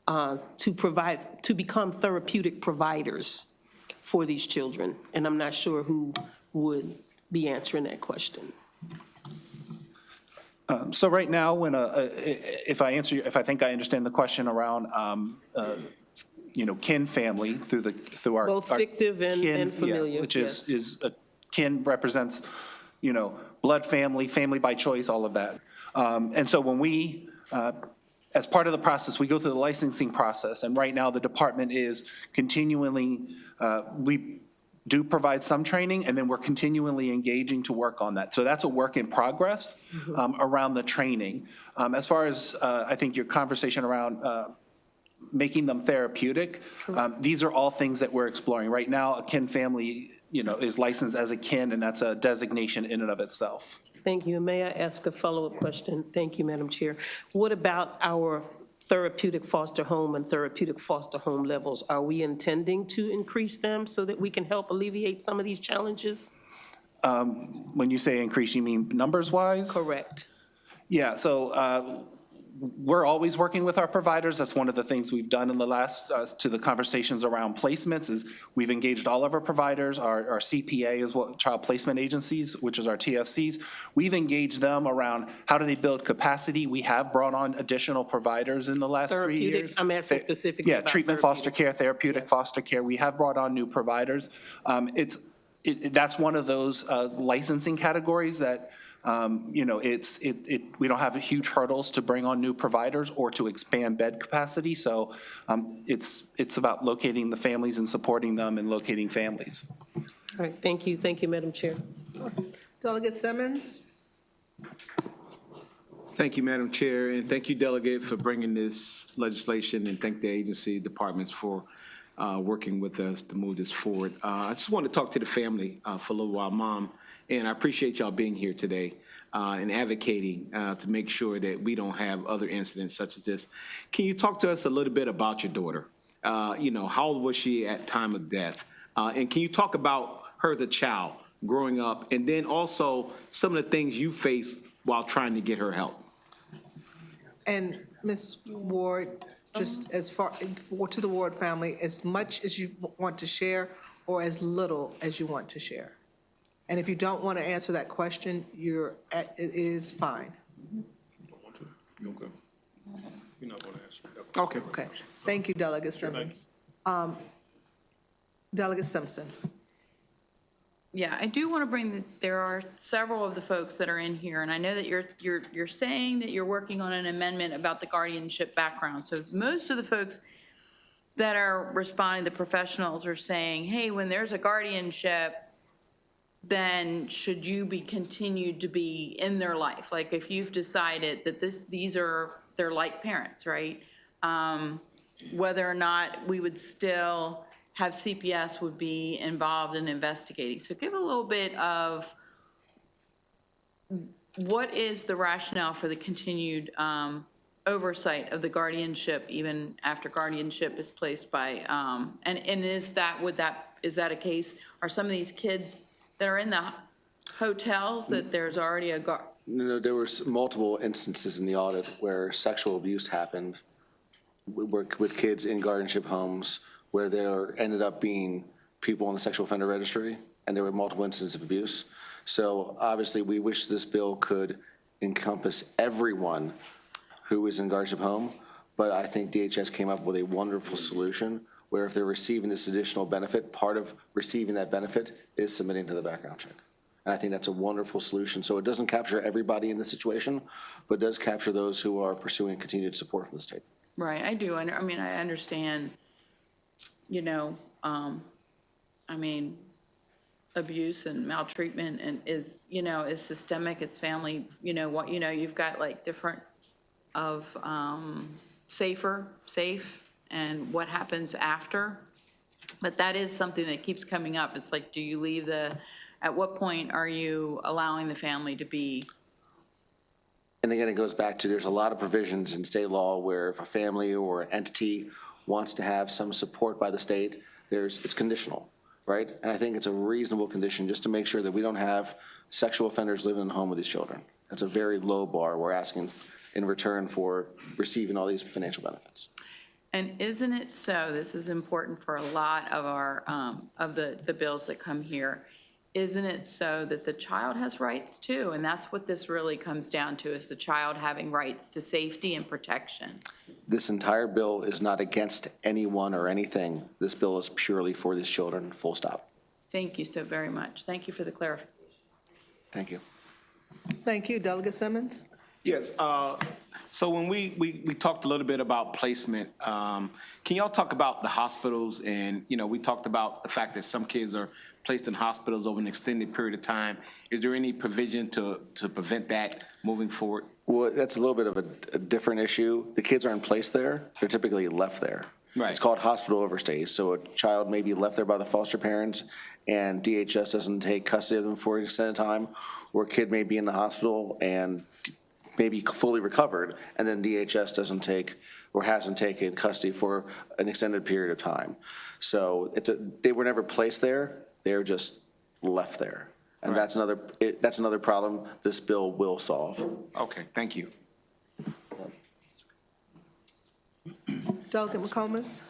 to become therapeutic providers for these children. And I'm not sure who would be answering that question. So right now, when if I think I understand the question around, kin family through our both fictive and familiar, yeah, which is kin represents, blood family, family by choice, all of that. And so when we, as part of the process, we go through the licensing process, and right now the department is continually, we do provide some training, and then we're continually engaging to work on that. So that's a work in progress around the training. As far as, I think your conversation around making them therapeutic, these are all things that we're exploring. Right now, a kin family, is licensed as a kin, and that's a designation in and of itself. Thank you. And may I ask a follow-up question? Thank you, Madam Chair. What about our therapeutic foster home and therapeutic foster home levels? Are we intending to increase them so that we can help alleviate some of these challenges? When you say increase, you mean numbers-wise? Correct. Yeah, so we're always working with our providers. That's one of the things we've done in the last, to the conversations around placements, is we've engaged all of our providers. Our CPA is what child placement agencies, which is our TFCs. We've engaged them around how do they build capacity. We have brought on additional providers in the last 3 years. I'm asking specifically Yeah, about treatment foster care, therapeutic foster care. We have brought on new providers. That's one of those licensing categories that we don't have huge hurdles to bring on new providers or to expand bed capacity. So it's about locating the families and supporting them and locating families. All right, thank you. Thank you, Madam Chair. Delegate Simmons? Thank you, Madam Chair, and thank you, Delegate, for bringing this legislation, and thank the agency departments for working with us to move this forward. I just want to talk to the family for a little while, Mom, and I appreciate y'all being here today and advocating to make sure that we don't have other incidents such as this. Can you talk to us a little bit about your daughter? How old was she at time of death? And can you talk about her as a child growing up, and then also some of the things you faced while trying to get her help? And Ms. Ward, just as far, to the Ward family, as much as you want to share or as little as you want to share. And if you don't want to answer that question, it is fine. Okay. You're not going to answer. Okay. Okay. Thank you, Delegate Simmons. Delegate Simpson. Yeah, I do want to bring there are several of the folks that are in here, and I know that you're saying that you're working on an amendment about the guardianship background. So most of the folks that are responding, the professionals, are saying, hey, when there's a guardianship, then should you be continued to be in their life? Like if you've decided that they're like parents, right? Whether or not we would still have CPS would be involved in investigating. So give a little bit of what is the rationale for the continued oversight of the guardianship even after guardianship is placed by, and is that a case? Are some of these kids that are in the hotels that there's already a guard? No, there was multiple instances in the audit where sexual abuse happened with kids in guardianship homes, where there ended up being people on the sexual offender registry, and there were multiple instances of abuse. So obviously, we wish this bill could encompass everyone who is in guardianship home, but I think DHS came up with a wonderful solution where if they're receiving this additional benefit, part of receiving that benefit is submitting to the background check. And I think that's a wonderful solution. So it doesn't capture everybody in the situation, but does capture those who are pursuing continued support from the state. Right, I do. I mean, I understand, abuse and maltreatment and is systemic, it's family, you've got like different of safe, and what happens after. But that is something that keeps coming up. It's like, do you leave at what point are you allowing the family to be? And again, it goes back to there's a lot of provisions in state law where if a family or an entity wants to have some support by the state, it's conditional, right? And I think it's a reasonable condition just to make sure that we don't have sexual offenders living in the home with these children. That's a very low bar we're asking in return for receiving all these financial benefits. And isn't it so, this is important for a lot of our, of the bills that come here, isn't it so that the child has rights too? And that's what this really comes down to, is the child having rights to safety and protection. This entire bill is not against anyone or anything. This bill is purely for these children, full stop. Thank you so very much. Thank you for the clarification. Thank you. Thank you. Delegate Simmons? Yes, so when we talked a little bit about placement, can y'all talk about the hospitals? And, we talked about the fact that some kids are placed in hospitals over an extended period of time. Is there any provision to prevent that moving forward? Well, that's a little bit of a different issue. The kids aren't placed there, they're typically left there. Right. It's called hospital overstays. So a child may be left there by the foster parents and DHS doesn't take custody of them for an extended time, or a kid may be in the hospital and maybe fully recovered, and then DHS doesn't take or hasn't taken custody for an extended period of time. So they were never placed there, they're just left there. And that's another problem this bill will solve. Okay, thank you. Delegate McComas?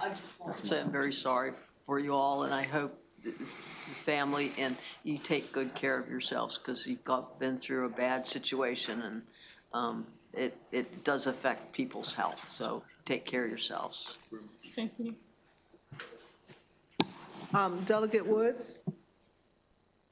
I just want to say I'm very sorry for you all, and I hope the family and you take good care of yourselves, because you've been through a bad situation, and it does affect people's health, so take care of yourselves. Thank you. Delegate Woods?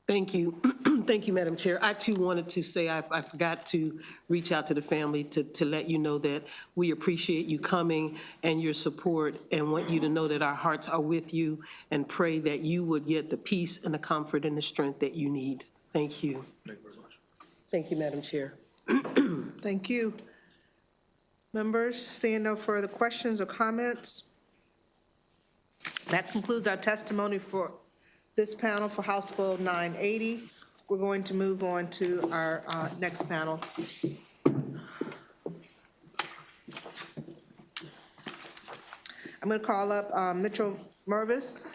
Thank you. Thank you, Madam Chair. I too wanted to say I forgot to reach out to the family to let you know that we appreciate you coming and your support, and want you to know that our hearts are with you, and pray that you would get the peace and the comfort and the strength that you need. Thank you. Thank you very much. Thank you, Madam Chair. Thank you. Members, seeing no further questions or comments, that concludes our testimony for this panel for House Bill 980. We're going to move on to our next panel. I'm going to call up Mitchell Mervis. I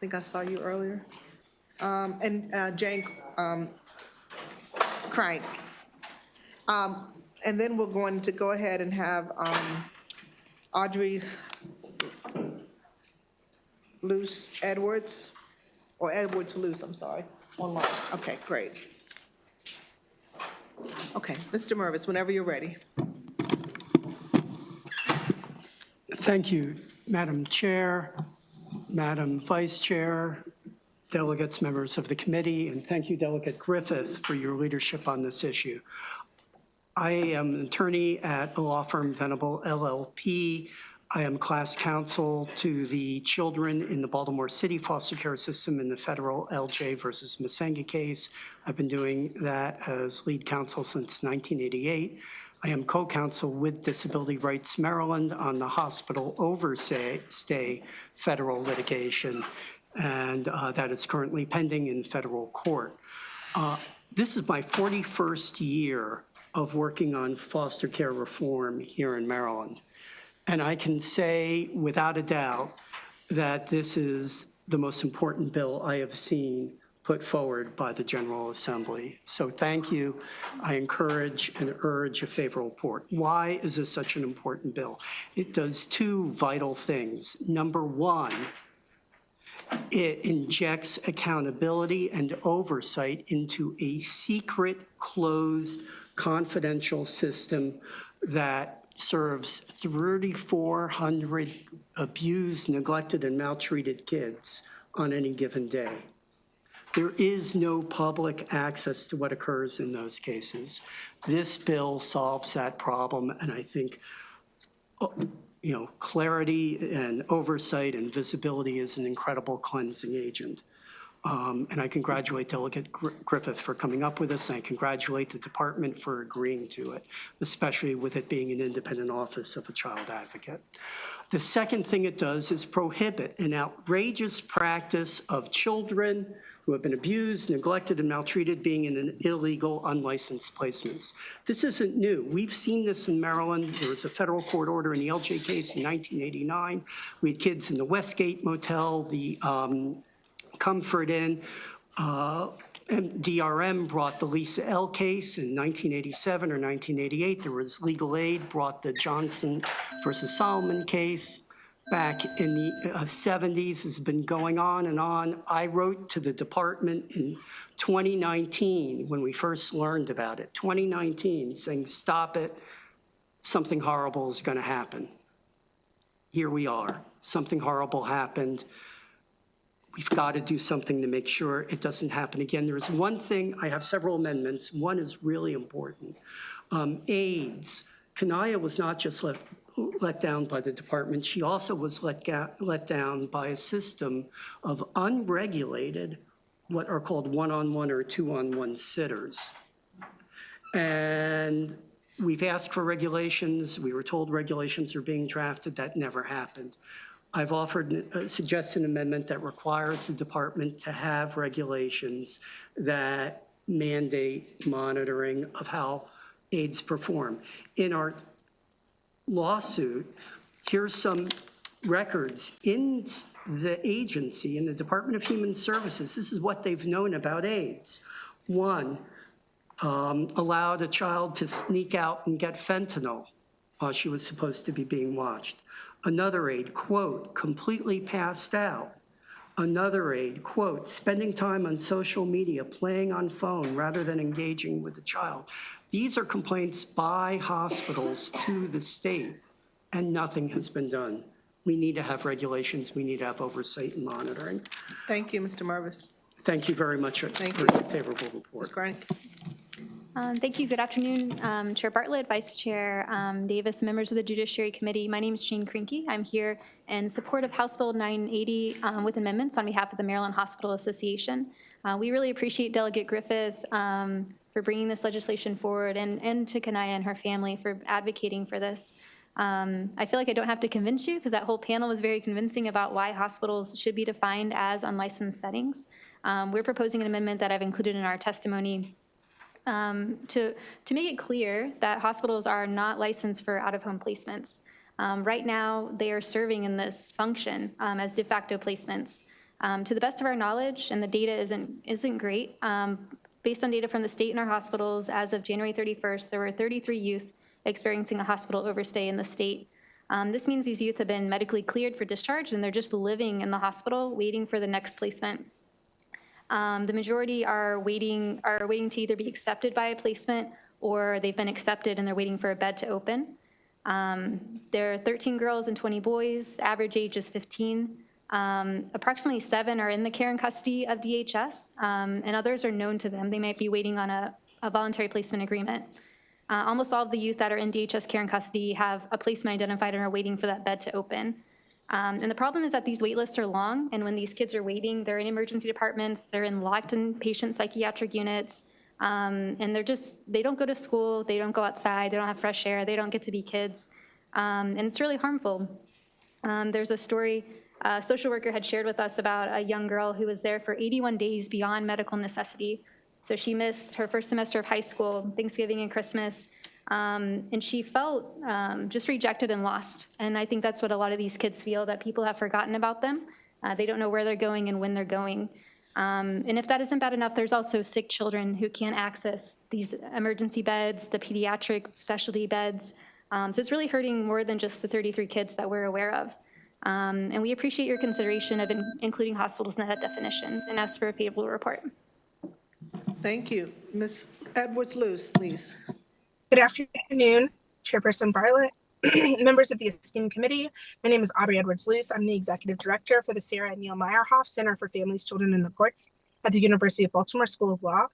think I saw you earlier. And Jane Crank. And then we're going to go ahead and have Audrey Luce Edwards, or Edwards Luce, I'm sorry, online. Okay, great. Okay, Mr. Mervis, whenever you're ready. Thank you, Madam Chair, Madam Vice Chair, delegates, members of the committee, and thank you, Delegate Griffith, for your leadership on this issue. I am an attorney at the law firm Venable LLP. I am class counsel to the children in the Baltimore City foster care system in the federal LJ versus Masenga case. I've been doing that as lead counsel since 1988. I am co-counsel with Disability Rights Maryland on the hospital overstay federal litigation, and that is currently pending in federal court. This is my 41st year of working on foster care reform here in Maryland. And I can say without a doubt that this is the most important bill I have seen put forward by the General Assembly. So thank you. I encourage and urge a favorable report. Why is this such an important bill? It does two vital things. Number one, it injects accountability and oversight into a secret, closed, confidential system that serves 3,400 abused, neglected, and maltreated kids on any given day. There is no public access to what occurs in those cases. This bill solves that problem, and I think clarity and oversight and visibility is an incredible cleansing agent. And I congratulate Delegate Griffith for coming up with this, and I congratulate the department for agreeing to it, especially with it being an independent office of a child advocate. The second thing it does is prohibit an outrageous practice of children who have been abused, neglected, and maltreated being in an illegal, unlicensed placements. This isn't new. We've seen this in Maryland. There was a federal court order in the LJ case in 1989. We had kids in the Westgate Motel, the Comfort Inn, and DRM brought the Lisa L. case in 1987 or 1988. There was legal aid, brought the Johnson versus Solomon case back in the 70s. It's been going on and on. I wrote to the department in 2019 when we first learned about it, 2019, saying, stop it, something horrible is gonna happen. Here we are, something horrible happened. We've got to do something to make sure it doesn't happen again. There is one thing, I have several amendments. One is really important. AIDS. Kanaya was not just let down by the department. She also was let down by a system of unregulated, what are called one-on-one or two-on-one sitters. And we've asked for regulations. We were told regulations are being drafted. That never happened. I've suggested an amendment that requires the department to have regulations that mandate monitoring of how aides perform. In our lawsuit, here's some records in the agency, in the Department of Human Services. This is what they've known about aides. One, allowed a child to sneak out and get fentanyl while she was supposed to be being watched. Another aide, quote, completely passed out. Another aide, quote, spending time on social media, playing on phone rather than engaging with the child. These are complaints by hospitals to the state, and nothing has been done. We need to have regulations. We need to have oversight and monitoring. Thank you, Mr. Marvis. Thank you very much for a favorable report. Ms. Granick. Thank you. Good afternoon, Chair Bartlett, Vice Chair Davis, members of the Judiciary Committee. My name is Jean Krinke. I'm here in support of House Bill 980 with amendments on behalf of the Maryland Hospital Association. We really appreciate Delegate Griffith for bringing this legislation forward, and to Kanaya and her family for advocating for this. I feel like I don't have to convince you, because that whole panel was very convincing about why hospitals should be defined as unlicensed settings. We're proposing an amendment that I've included in our testimony to make it clear that hospitals are not licensed for out-of-home placements. Right now, they are serving in this function as de facto placements. To the best of our knowledge, and the data isn't great, based on data from the state and our hospitals, as of January 31st, there were 33 youth experiencing a hospital overstay in the state. This means these youth have been medically cleared for discharge, and they're just living in the hospital waiting for the next placement. The majority are waiting to either be accepted by a placement, or they've been accepted and they're waiting for a bed to open. There are 13 girls and 20 boys. Average age is 15. Approximately 7 are in the care and custody of DHS, and others are known to them. They might be waiting on a voluntary placement agreement. Almost all of the youth that are in DHS care and custody have a placement identified and are waiting for that bed to open. And the problem is that these wait lists are long, and when these kids are waiting, they're in emergency departments, they're in locked in patient psychiatric units, and they don't go to school, they don't go outside, they don't have fresh air, they don't get to be kids, and it's really harmful. There's a story a social worker had shared with us about a young girl who was there for 81 days beyond medical necessity. So she missed her first semester of high school, Thanksgiving and Christmas, and she felt just rejected and lost. And I think that's what a lot of these kids feel, that people have forgotten about them. They don't know where they're going and when they're going. And if that isn't bad enough, there's also sick children who can't access these emergency beds, the pediatric specialty beds. So it's really hurting more than just the 33 kids that we're aware of. And we appreciate your consideration of including hospitals in that definition, and ask for a favorable report. Thank you. Ms. Edwards-Luce, please. Good afternoon, Chairperson Bartlett, members of the esteemed committee. My name is Aubrey Edwards-Luce. I'm the Executive Director for the Sarah and Neil Meyerhoff Center for Families, Children, and the Courts at the University of Baltimore School of Law.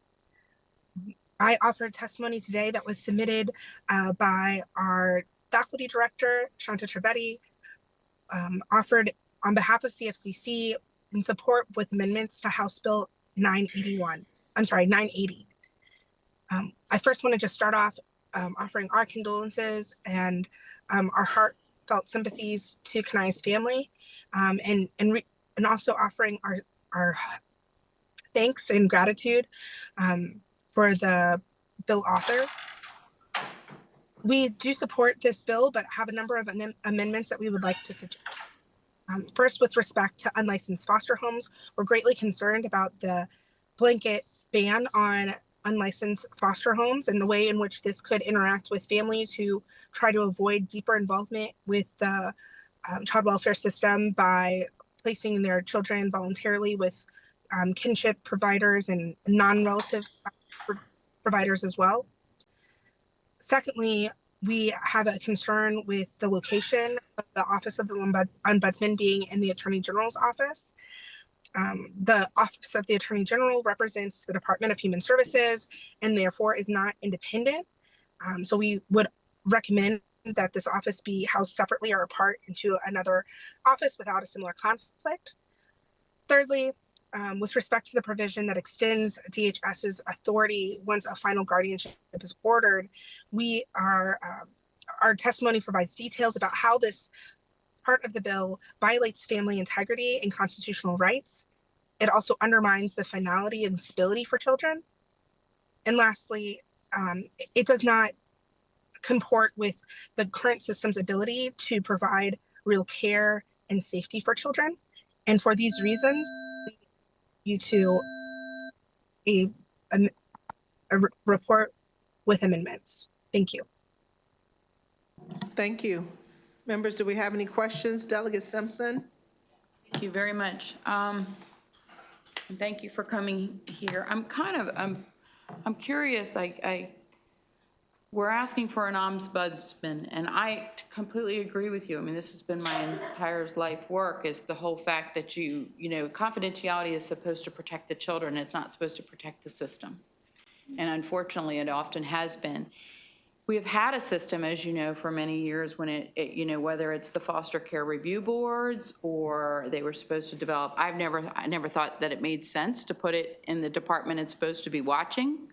I offered testimony today that was submitted by our faculty director, Shanta Trivedi, offered on behalf of CFCC in support with amendments to House Bill 980. I first want to just start off offering our condolences and our heartfelt sympathies to Kanaya's family, and also offering our thanks and gratitude for the bill author. We do support this bill, but have a number of amendments that we would like to suggest. First, with respect to unlicensed foster homes, we're greatly concerned about the blanket ban on unlicensed foster homes and the way in which this could interact with families who try to avoid deeper involvement with the child welfare system by placing their children voluntarily with kinship providers and non-relative providers as well. Secondly, we have a concern with the location of the Office of the Ombudsman being in the Attorney General's office. The Office of the Attorney General represents the Department of Human Services and therefore is not independent. So we would recommend that this office be housed separately or apart into another office without a similar conflict. Thirdly, with respect to the provision that extends DHS's authority once a final guardianship is ordered, our testimony provides details about how this part of the bill violates family integrity and constitutional rights. It also undermines the finality and stability for children. And lastly, it does not comport with the current system's ability to provide real care and safety for children. And for these reasons, you to a report with amendments. Thank you. Thank you. Members, do we have any questions? Delegate Simpson? Thank you very much. And thank you for coming here. I'm curious, we're asking for an ombudsman, and I completely agree with you. I mean, this has been my entire life work, is the whole fact that you know, confidentiality is supposed to protect the children. It's not supposed to protect the system. And unfortunately, it often has been. We have had a system, as you know, for many years when it you know, whether it's the foster care review boards or they were supposed to develop, I never thought that it made sense to put it in the department it's supposed to be watching.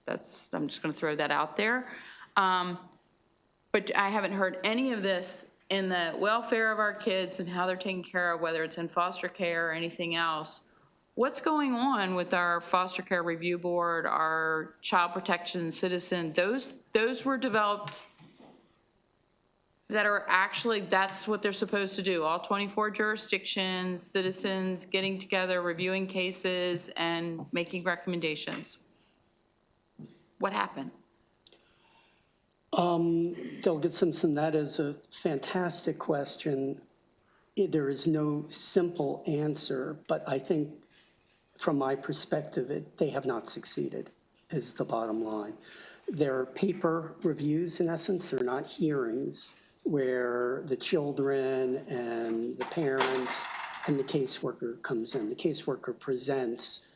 I'm just going to throw that out there. But I haven't heard any of this in the welfare of our kids and how they're taken care of, whether it's in foster care or anything else. What's going on with our foster care review board, our child protection citizen? Those were developed that are actually, that's what they're supposed to do. All 24 jurisdictions, citizens getting together, reviewing cases and making recommendations. What happened? Delegate Simpson, that is a fantastic question. There is no simple answer, but I think from my perspective, they have not succeeded, is the bottom line. They're paper reviews, in essence. They're not hearings where the children and the parents and the caseworker comes in. The caseworker presents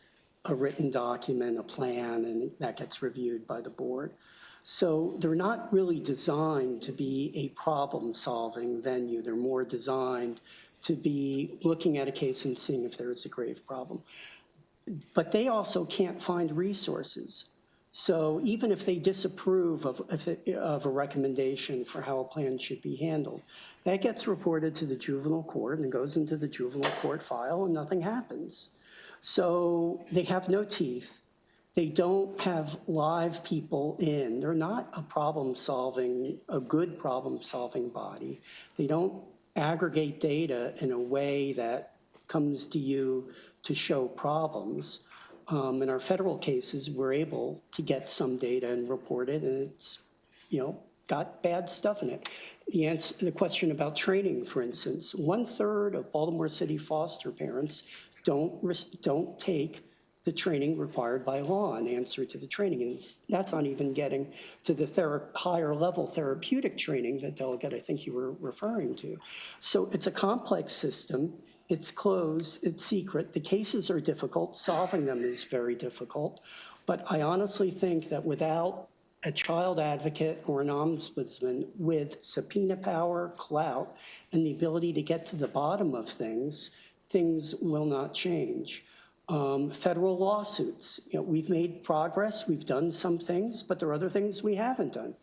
a written document, a plan, and that gets reviewed by the board. So they're not really designed to be a problem-solving venue. They're more designed to be looking at a case and seeing if there is a grave problem. But they also can't find resources. So even if they disapprove of a recommendation for how a plan should be handled, that gets reported to the juvenile court and goes into the juvenile court file and nothing happens. So they have no teeth. They don't have live people in. They're not a good problem-solving body. They don't aggregate data in a way that comes to you to show problems. In our federal cases, we're able to get some data and report it, and it's, got bad stuff in it. The question about training, for instance, 1/3 of Baltimore City foster parents don't take the training required by law in answer to the training. And that's not even getting to the higher level therapeutic training that, Delegate, I think you were referring to. So it's a complex system. It's closed, it's secret. The cases are difficult. Solving them is very difficult. But I honestly think that without a child advocate or an ombudsman with subpoena power, clout, and the ability to get to the bottom of things, things will not change. Federal lawsuits, we've made progress, we've done some things, but there are other things we haven't done.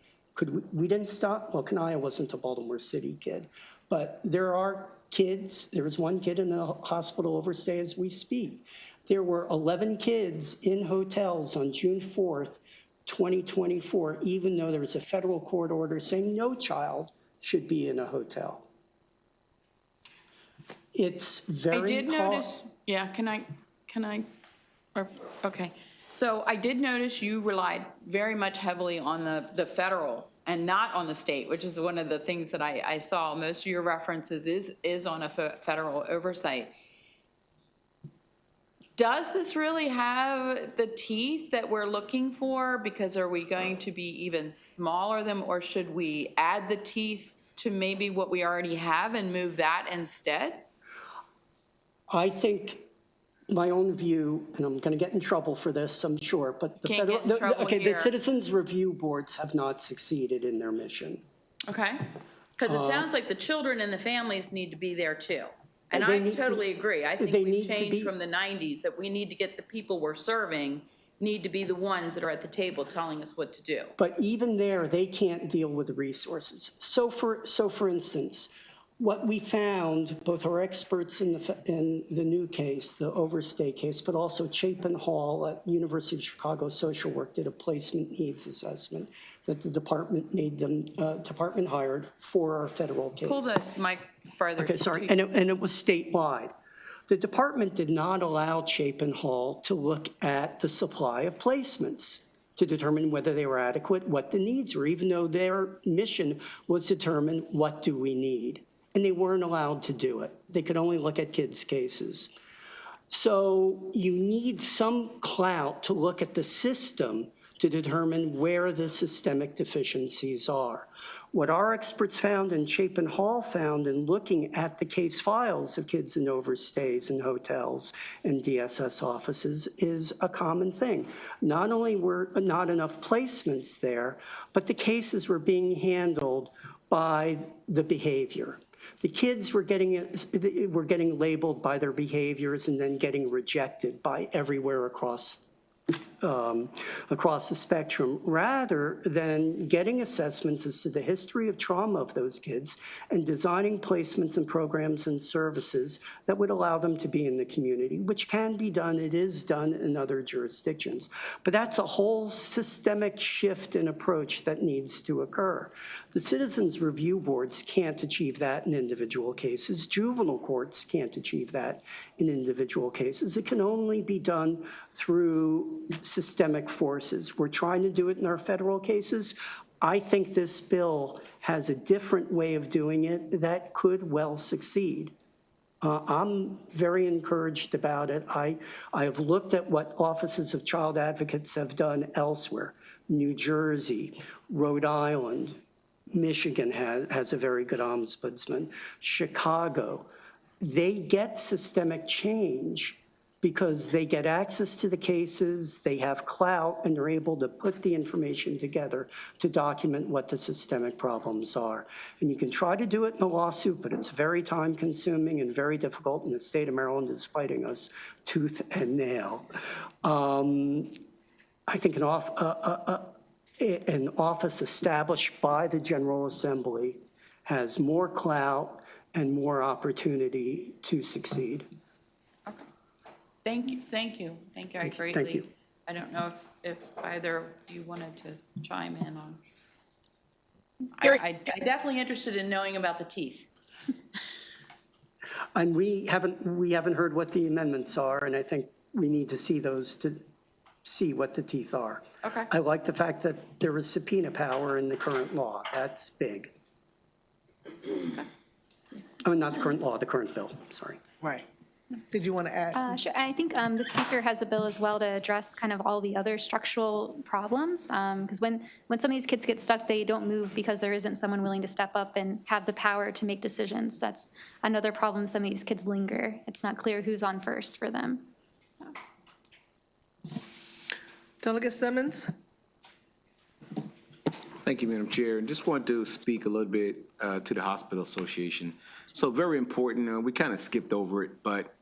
We didn't stop, well, Kanaya wasn't a Baltimore City kid, but there are kids, there was one kid in the hospital overstay as we speak. There were 11 kids in hotels on June 4th, 2024, even though there was a federal court order saying no child should be in a hotel. It's very hard. I did notice, yeah, can I, okay. So I did notice you relied very much heavily on the federal and not on the state, which is one of the things that I saw. Most of your references is on a federal oversight. Does this really have the teeth that we're looking for? Because are we going to be even smaller than, or should we add the teeth to maybe what we already have and move that instead? I think my own view, and I'm going to get in trouble for this, I'm sure, but the Citizens Review Boards have not succeeded in their mission. Okay? Because it sounds like the children and the families need to be there too. And They I need- totally agree. I think they we've need to changed be- from the 90s, that we need to get the people we're serving, need to be the ones that are at the table telling us what to do. But even there, they can't deal with the resources. So for instance, what we found, both our experts in the new case, the overstay case, but also Chapin Hall at University of Chicago Social Work did a placement needs assessment that the department department hired for our federal case. Pull the mic farther. Okay, sorry, and it was statewide. The department did not allow Chapin Hall to look at the supply of placements to determine whether they were adequate, what the needs were, even though their mission was to determine what do we need. And they weren't allowed to do it. They could only look at kids' cases. So you need some clout to look at the system to determine where the systemic deficiencies are. What our experts found and Chapin Hall found in looking at the case files of kids in overstays in hotels and DSS offices is a common thing. Not only were not enough placements there, but the cases were being handled by the behavior. The kids were getting labeled by their behaviors and then getting rejected by everywhere across the spectrum, rather than getting assessments as to the history of trauma of those kids and designing placements and programs and services that would allow them to be in the community, which can be done, it is done in other jurisdictions. But that's a whole systemic shift in approach that needs to occur. The citizens review boards can't achieve that in individual cases. Juvenile courts can't achieve that in individual cases. It can only be done through systemic forces. We're trying to do it in our federal cases. I think this bill has a different way of doing it that could well succeed. I'm very encouraged about it. I have looked at what offices of child advocates have done elsewhere. New Jersey, Rhode Island, Michigan has a very good ombudsman. Chicago, they get systemic change because they get access to the cases, they have clout, and they're able to put the information together to document what the systemic problems are. And you can try to do it in a lawsuit, but it's very time-consuming and very difficult, and the state of Maryland is fighting us tooth and nail. I think an office established by the General Assembly has more clout and more opportunity to succeed. Thank you, thank you. Thank you, I greatly. Thank you. I don't know if either of you wanted to chime in on. I'm definitely interested in knowing about the teeth. And we haven't heard what the amendments are, and I think we need to see those to see what the teeth are. Okay. I like the fact that there is subpoena power in the current law. That's big. Okay. I mean, not the current law, the current bill, sorry. Right. Did you want to add? Sure. I think the speaker has a bill as well to address kind of all the other structural problems. Because when some of these kids get stuck, they don't move because there isn't someone willing to step up and have the power to make decisions. That's another problem. Some of these kids linger. It's not clear who's on first for them. Delegate Simmons? Thank you, Madam Chair. And just want to speak a little bit to the Hospital Association. So very important. We kind of skipped over it, but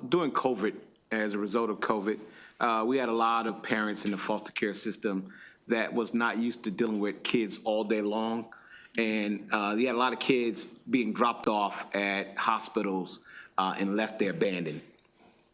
during COVID, as a result of COVID, we had a lot of parents in the foster care system that was not used to dealing with kids all day long. And you had a lot of kids being dropped off at hospitals and left there abandoned,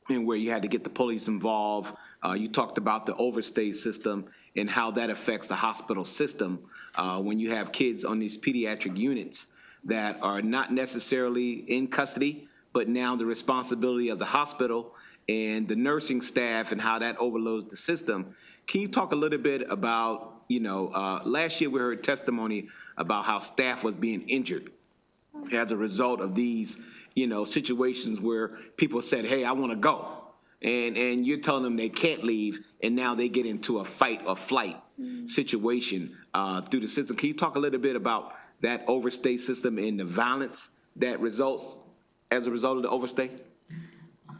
and where you had to get the police involved. You talked about the overstay system and how that affects the hospital system when you have kids on these pediatric units that are not necessarily in custody, but now the responsibility of the hospital and the nursing staff and how that overloads the system. Can you talk a little bit about, last year we heard testimony about how staff was being injured as a result of these, situations where people said, hey, I want to go. And you're telling them they can't leave, and now they get into a fight or flight situation through the system. Can you talk a little bit about that overstay system and the violence that results as a result of the overstay?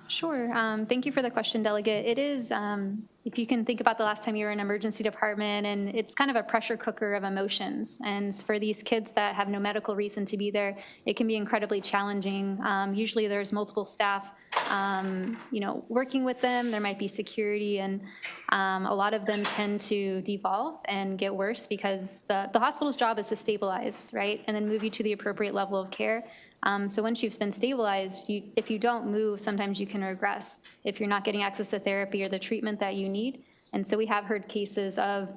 Sure. Thank you for the question, Delegate. It is if you can think about the last time you were in an emergency department, and it's kind of a pressure cooker of emotions. And for these kids that have no medical reason to be there, it can be incredibly challenging. Usually there's multiple staff, working with them. There might be security, and a lot of them tend to devolve and get worse because the hospital's job is to stabilize, right? And then move you to the appropriate level of care. So once you've been stabilized, if you don't move, sometimes you can regress if you're not getting access to therapy or the treatment that you need. And so we have heard cases of,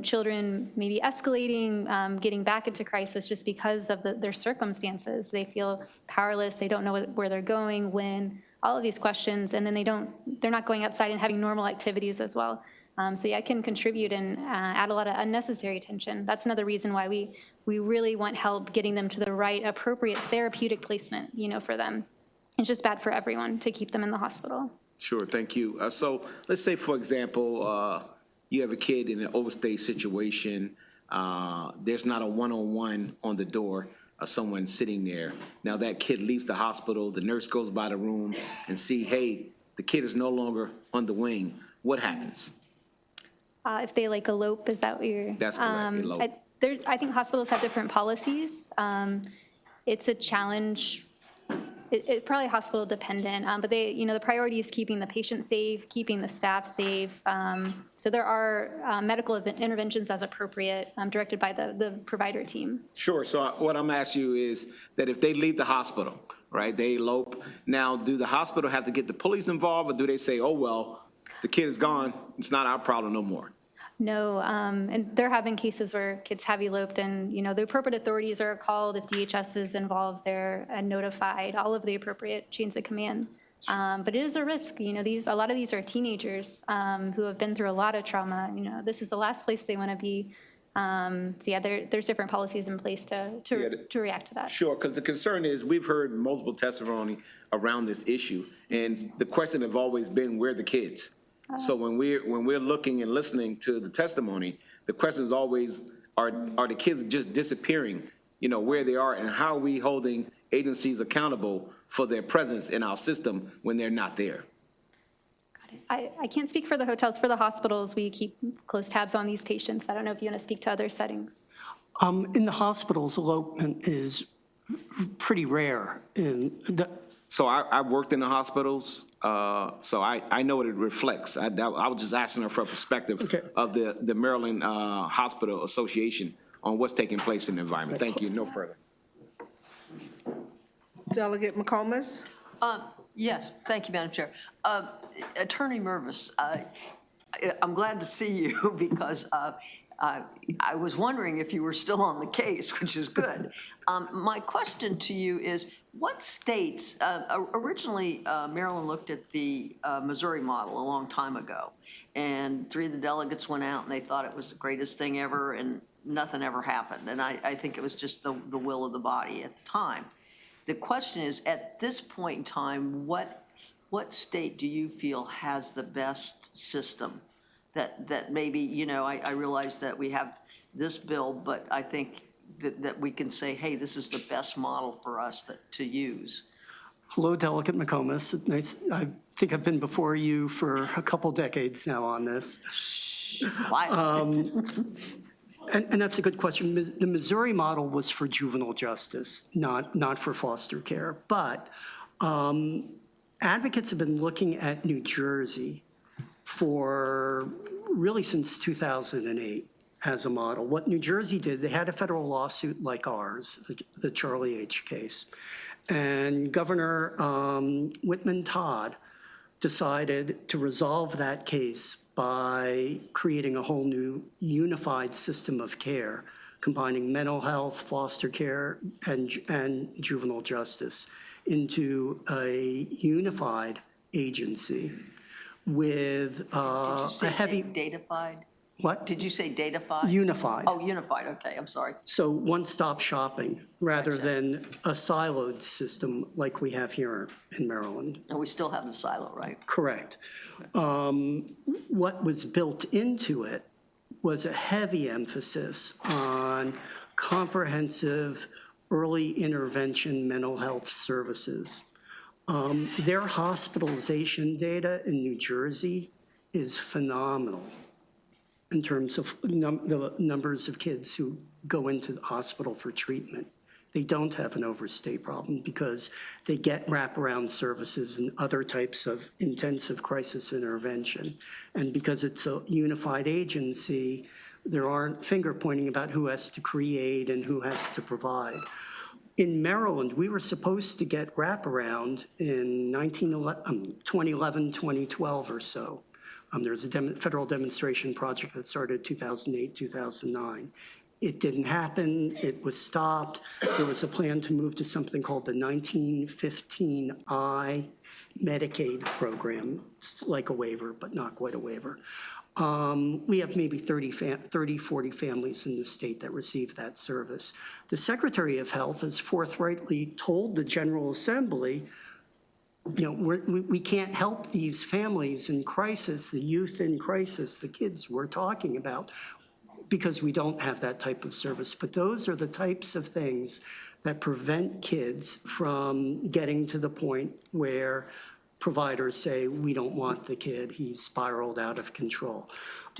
children maybe escalating, getting back into crisis just because of their circumstances. They feel powerless. They don't know where they're going, when, all of these questions, and then they're not going outside and having normal activities as well. So yeah, it can contribute and add a lot of unnecessary tension. That's another reason why we really want help getting them to the right appropriate therapeutic placement, for them. It's just bad for everyone to keep them in the hospital. Sure, thank you. So let's say, for example, you have a kid in an overstay situation. There's not a one-on-one on the door of someone sitting there. Now that kid leaves the hospital, the nurse goes by the room and see, hey, the kid is no longer on the wing. What happens? If they elope, is that what you're? That's correct, elope. I think hospitals have different policies. It's a challenge. It's probably hospital dependent, but the priority is keeping the patient safe, keeping the staff safe. So there are medical interventions as appropriate, directed by the provider team. Sure. So what I'm asking you is that if they leave the hospital, right, they elope. Now, do the hospital have to get the police involved, or do they say, oh, well, the kid is gone, it's not our problem no more? No, and there have been cases where kids have eloped, and the appropriate authorities are called. If DHS is involved, they're notified. All of the appropriate chains of command. But it is a risk. A lot of these are teenagers who have been through a lot of trauma. This is the last place they want to be. So yeah, there's different policies in place to react to that. Sure, because the concern is we've heard multiple testimony around this issue, and the question have always been, where are the kids? So when we're looking and listening to the testimony, the question is always, are the kids just disappearing, where they are, and how are we holding agencies accountable for their presence in our system when they're not there? I can't speak for the hotels. For the hospitals, we keep close tabs on these patients. I don't know if you want to speak to other settings. In the hospitals, elopement is pretty rare. So I worked in the hospitals, so I know what it reflects. I was just asking her for a perspective of the Maryland Hospital Association on what's taking place in the environment. Thank you. No further. Delegate McComas? Yes, thank you, Madam Chair. Attorney Mervis, I'm glad to see you because I was wondering if you were still on the case, which is good. My question to you is, what states, originally Maryland looked at the Missouri model a long time ago, and 3 of the delegates went out and they thought it was the greatest thing ever, and nothing ever happened. And I think it was just the will of the body at the time. The question is, at this point in time, what state do you feel has the best system? That maybe, I realize that we have this bill, but I think that we can say, hey, this is the best model for us to use. Hello, Delegate McComas. Nice. I think I've been before you for a couple decades now on this. And that's a good question. The Missouri model was for juvenile justice, not for foster care. But advocates have been looking at New Jersey for really since 2008 as a model. What New Jersey did, they had a federal lawsuit like ours, the Charlie H. case. And Governor Whitman Todd decided to resolve that case by creating a whole new unified system of care, combining mental health, foster care, and juvenile justice into a unified agency with a heavy... Datafied? What? Did you say datafied? Unified. Oh, unified, okay, I'm sorry. So one-stop shopping rather than a siloed system like we have here in Maryland. And we still have the silo, right? Correct. What was built into it was a heavy emphasis on comprehensive early intervention mental health services. Their hospitalization data in New Jersey is phenomenal in terms of the numbers of kids who go into the hospital for treatment. They don't have an overstay problem because they get wraparound services and other types of intensive crisis intervention. And because it's a unified agency, there aren't finger pointing about who has to create and who has to provide. In Maryland, we were supposed to get wraparound in 2011, 2012 or so. There's a federal demonstration project that started 2008, 2009. It didn't happen, it was stopped. There was a plan to move to something called the 1915I Medicaid program. It's like a waiver, but not quite a waiver. We have maybe 30, 40 families in the state that receive that service. The Secretary of Health has forthrightly told the General Assembly, you know, we can't help these families in crisis, the youth in crisis, the kids we're talking about, because we don't have that type of service. But those are the types of things that prevent kids from getting to the point where providers say, we don't want the kid, he's spiraled out of control.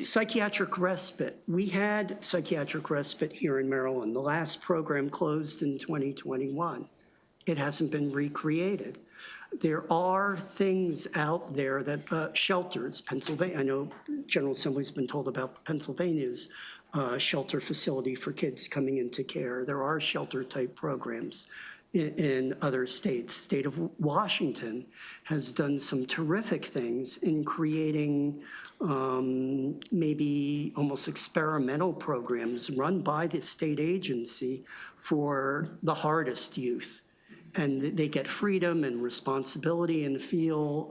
Psychiatric respite. We had psychiatric respite here in Maryland. The last program closed in 2021. It hasn't been recreated. There are things out there that shelters, Pennsylvania, I know General Assembly's been told about Pennsylvania's shelter facility for kids coming into care. There are shelter type programs in other states. State of Washington has done some terrific things in creating maybe almost experimental programs run by the state agency for the hardest youth. And they get freedom and responsibility and feel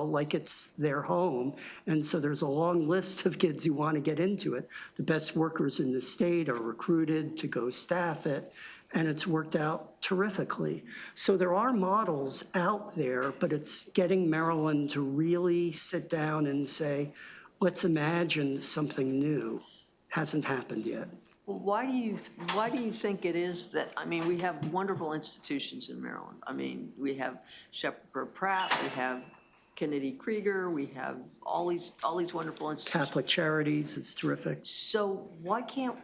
like it's their home. And so there's a long list of kids who want to get into it. The best workers in the state are recruited to go staff it, and it's worked out terrifically. So there are models out there, but it's getting Maryland to really sit down and say, let's imagine something new. Hasn't happened yet. Well, why do you think it is that, I mean, we have wonderful institutions in Maryland. I mean, we have Shepherd Pratt, we have Kennedy Krieger, we have all these wonderful institutions. Catholic Charities is terrific. So why can't,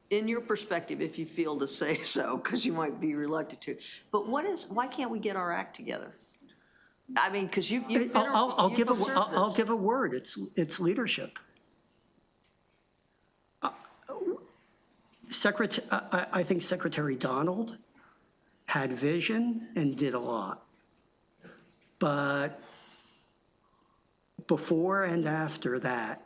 in your perspective, if you feel to say so, because you might be reluctant to, but why can't we get our act together? I mean, because you've been, I'll give a word. It's leadership. I think Secretary Donald had vision and did a lot. But before and after that,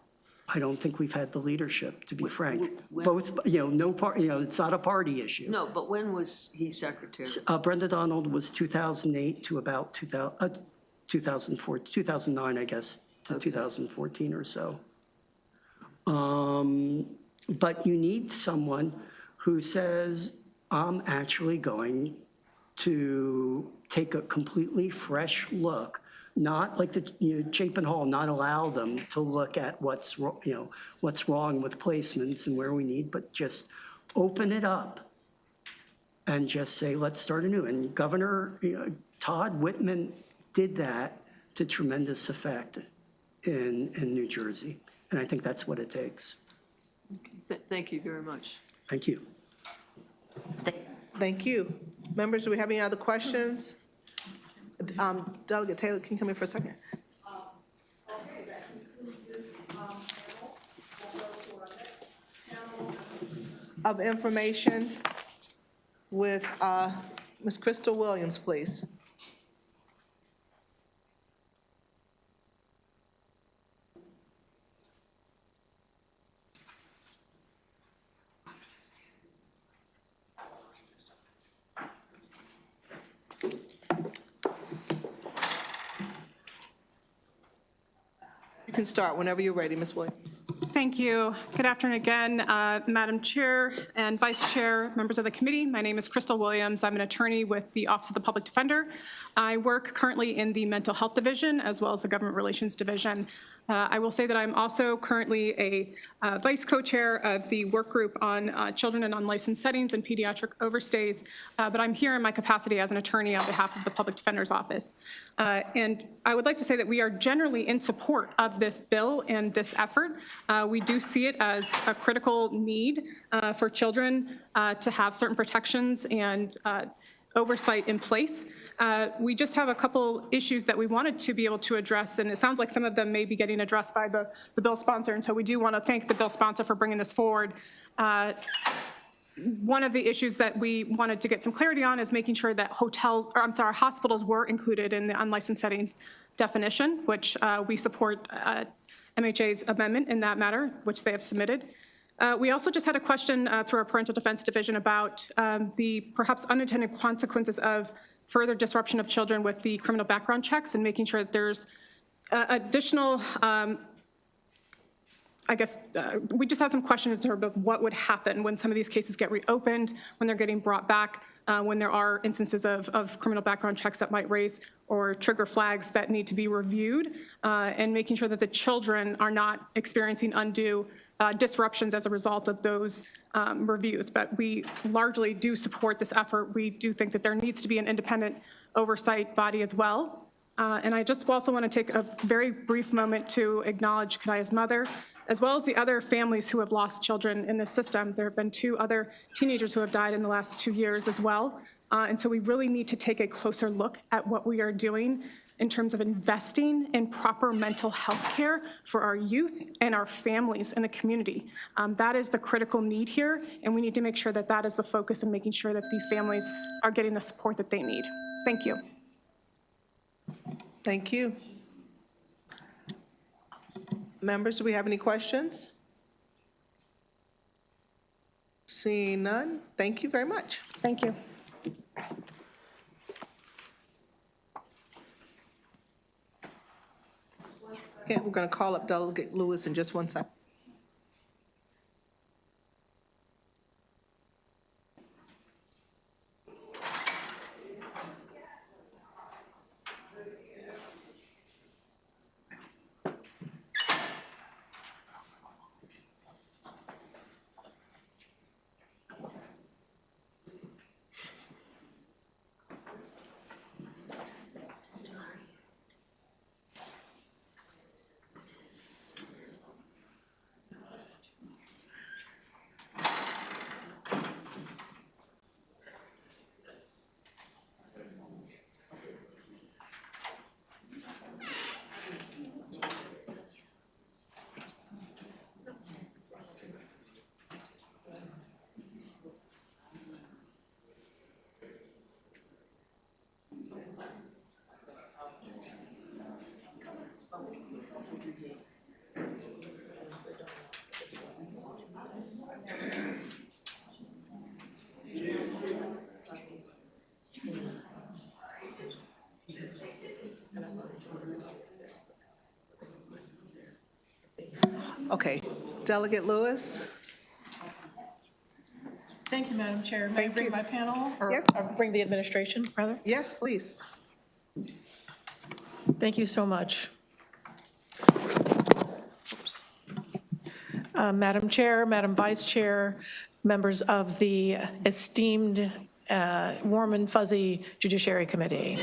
I don't think we've had the leadership, to be frank. Both, no part, it's not a party issue. No, but when was he secretary? Brenda Donald was 2008 to about 2004, 2009, I guess, to 2014 or so. But you need someone who says, I'm actually going to take a completely fresh look, not like Chapin Hall, not allow them to look at what's wrong with placements and where we need, but just open it up and just say, let's start anew. And Governor Todd Whitman did that to tremendous effect in New Jersey. And I think that's what it takes. Thank you very much. Thank you. Thank you. Members, do we have any other questions? Delegate Taylor, can you come in for a second? Okay, that concludes this panel. We'll go to our next panel Of information with Ms. Crystal Williams, please. You can start whenever you're ready, Ms. Williams. Thank you. Good afternoon again, Madam Chair and Vice Chair, members of the committee. My name is Crystal Williams. I'm an attorney with the Office of the Public Defender. I work currently in the Mental Health Division as well as the Government Relations Division. I will say that I'm also currently a vice co-chair of the work group on children in unlicensed settings and pediatric overstays, but I'm here in my capacity as an attorney on behalf of the Public Defender's Office. And I would like to say that we are generally in support of this bill and this effort. We do see it as a critical need for children to have certain protections and oversight in place. We just have a couple issues that we wanted to be able to address, and it sounds like some of them may be getting addressed by the bill sponsor, and so we do want to thank the bill sponsor for bringing this forward. One of the issues that we wanted to get some clarity on is making sure that hospitals were included in the unlicensed setting definition, which we support MHA's amendment in that matter, which they have submitted. We also just had a question through our Parental Defense Division about the perhaps unintended consequences of further disruption of children with the criminal background checks and making sure that there's additional, we just had some questions in terms of what would happen when some of these cases get reopened, when they're getting brought back, when there are instances of criminal background checks that might raise or trigger flags that need to be reviewed, and making sure that the children are not experiencing undue disruptions as a result of those reviews. But we largely do support this effort. We do think that there needs to be an independent oversight body as well. And I just also want to take a very brief moment to acknowledge Kanaya's mother, as well as the other families who have lost children in this system. There have been 2 other teenagers who have died in the last 2 years as well. And so we really need to take a closer look at what we are doing in terms of investing in proper mental health care for our youth and our families in the community. That is the critical need here, and we need to make sure that that is the focus in making sure that these families are getting the support that they need. Thank you. Thank you. Members, do we have any questions? Seeing none, thank you very much. Thank you. Okay, we're going to call up Delegate Lewis in just one second. Okay, Delegate Lewis. Thank you, Madam Chair. May I bring my panel? Or Yes. bring the administration, rather? Yes, please. Thank you so much. Oops. Madam Chair, Madam Vice Chair, members of the esteemed warm and fuzzy Judiciary Committee.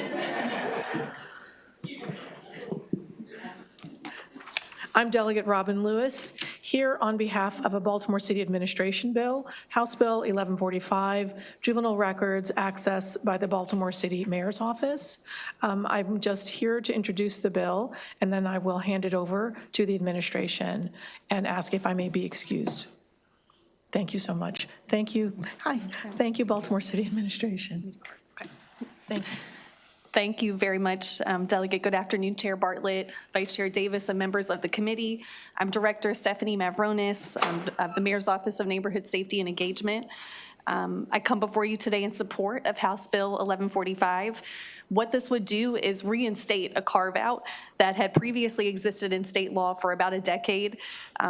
I'm Delegate Robin Lewis, here on behalf of a Baltimore City Administration bill, House Bill 1145, Juvenile Records Access by the Baltimore City Mayor's Office. I'm just here to introduce the bill, and then I will hand it over to the administration and ask if I may be excused. Thank you so much. Thank you. Hi. Thank you, Baltimore City Administration. Okay. Thank you. Thank you very much, Delegate. Good afternoon, Chair Bartlett, Vice Chair Davis, and members of the committee. I'm Director Stephanie Mavronis of the Mayor's Office of Neighborhood Safety and Engagement. I come before you today in support of House Bill 1145. What this would do is reinstate a carve-out that had previously existed in state law for about a decade,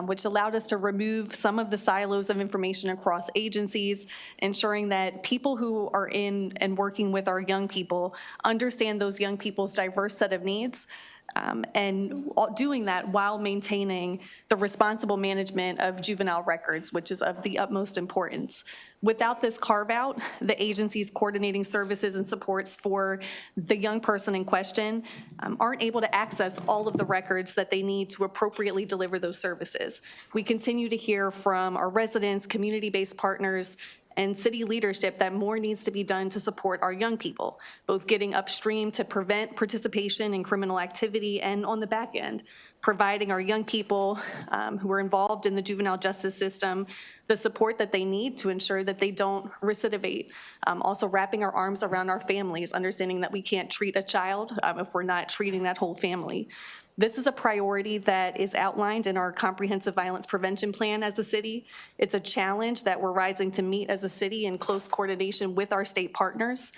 which allowed us to remove some of the silos of information across agencies, ensuring that people who are in and working with our young people understand those young people's diverse set of needs, and doing that while maintaining the responsible management of juvenile records, which is of the utmost importance. Without this carve-out, the agency's coordinating services and supports for the young person in question aren't able to access all of the records that they need to appropriately deliver those services. We continue to hear from our residents, community-based partners, and city leadership that more needs to be done to support our young people, both getting upstream to prevent participation in criminal activity and on the back end, providing our young people who are involved in the juvenile justice system the support that they need to ensure that they don't recidivate. Also wrapping our arms around our families, understanding that we can't treat a child if we're not treating that whole family. This is a priority that is outlined in our comprehensive violence prevention plan as a city. It's a challenge that we're rising to meet as a city in close coordination with our state partners.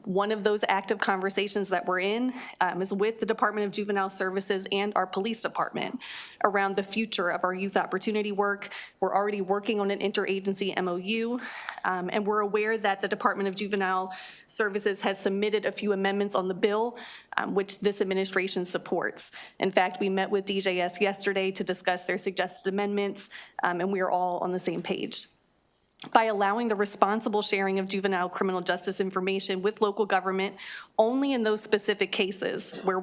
One of those active conversations that we're in is with the Department of Juvenile Services and our police department around the future of our youth opportunity work. We're already working on an interagency MOU, and we're aware that the Department of Juvenile Services has submitted a few amendments on the bill, which this administration supports. In fact, we met with DJS yesterday to discuss their suggested amendments, and we are all on the same page. By allowing the responsible sharing of juvenile criminal justice information with local government only in those specific cases where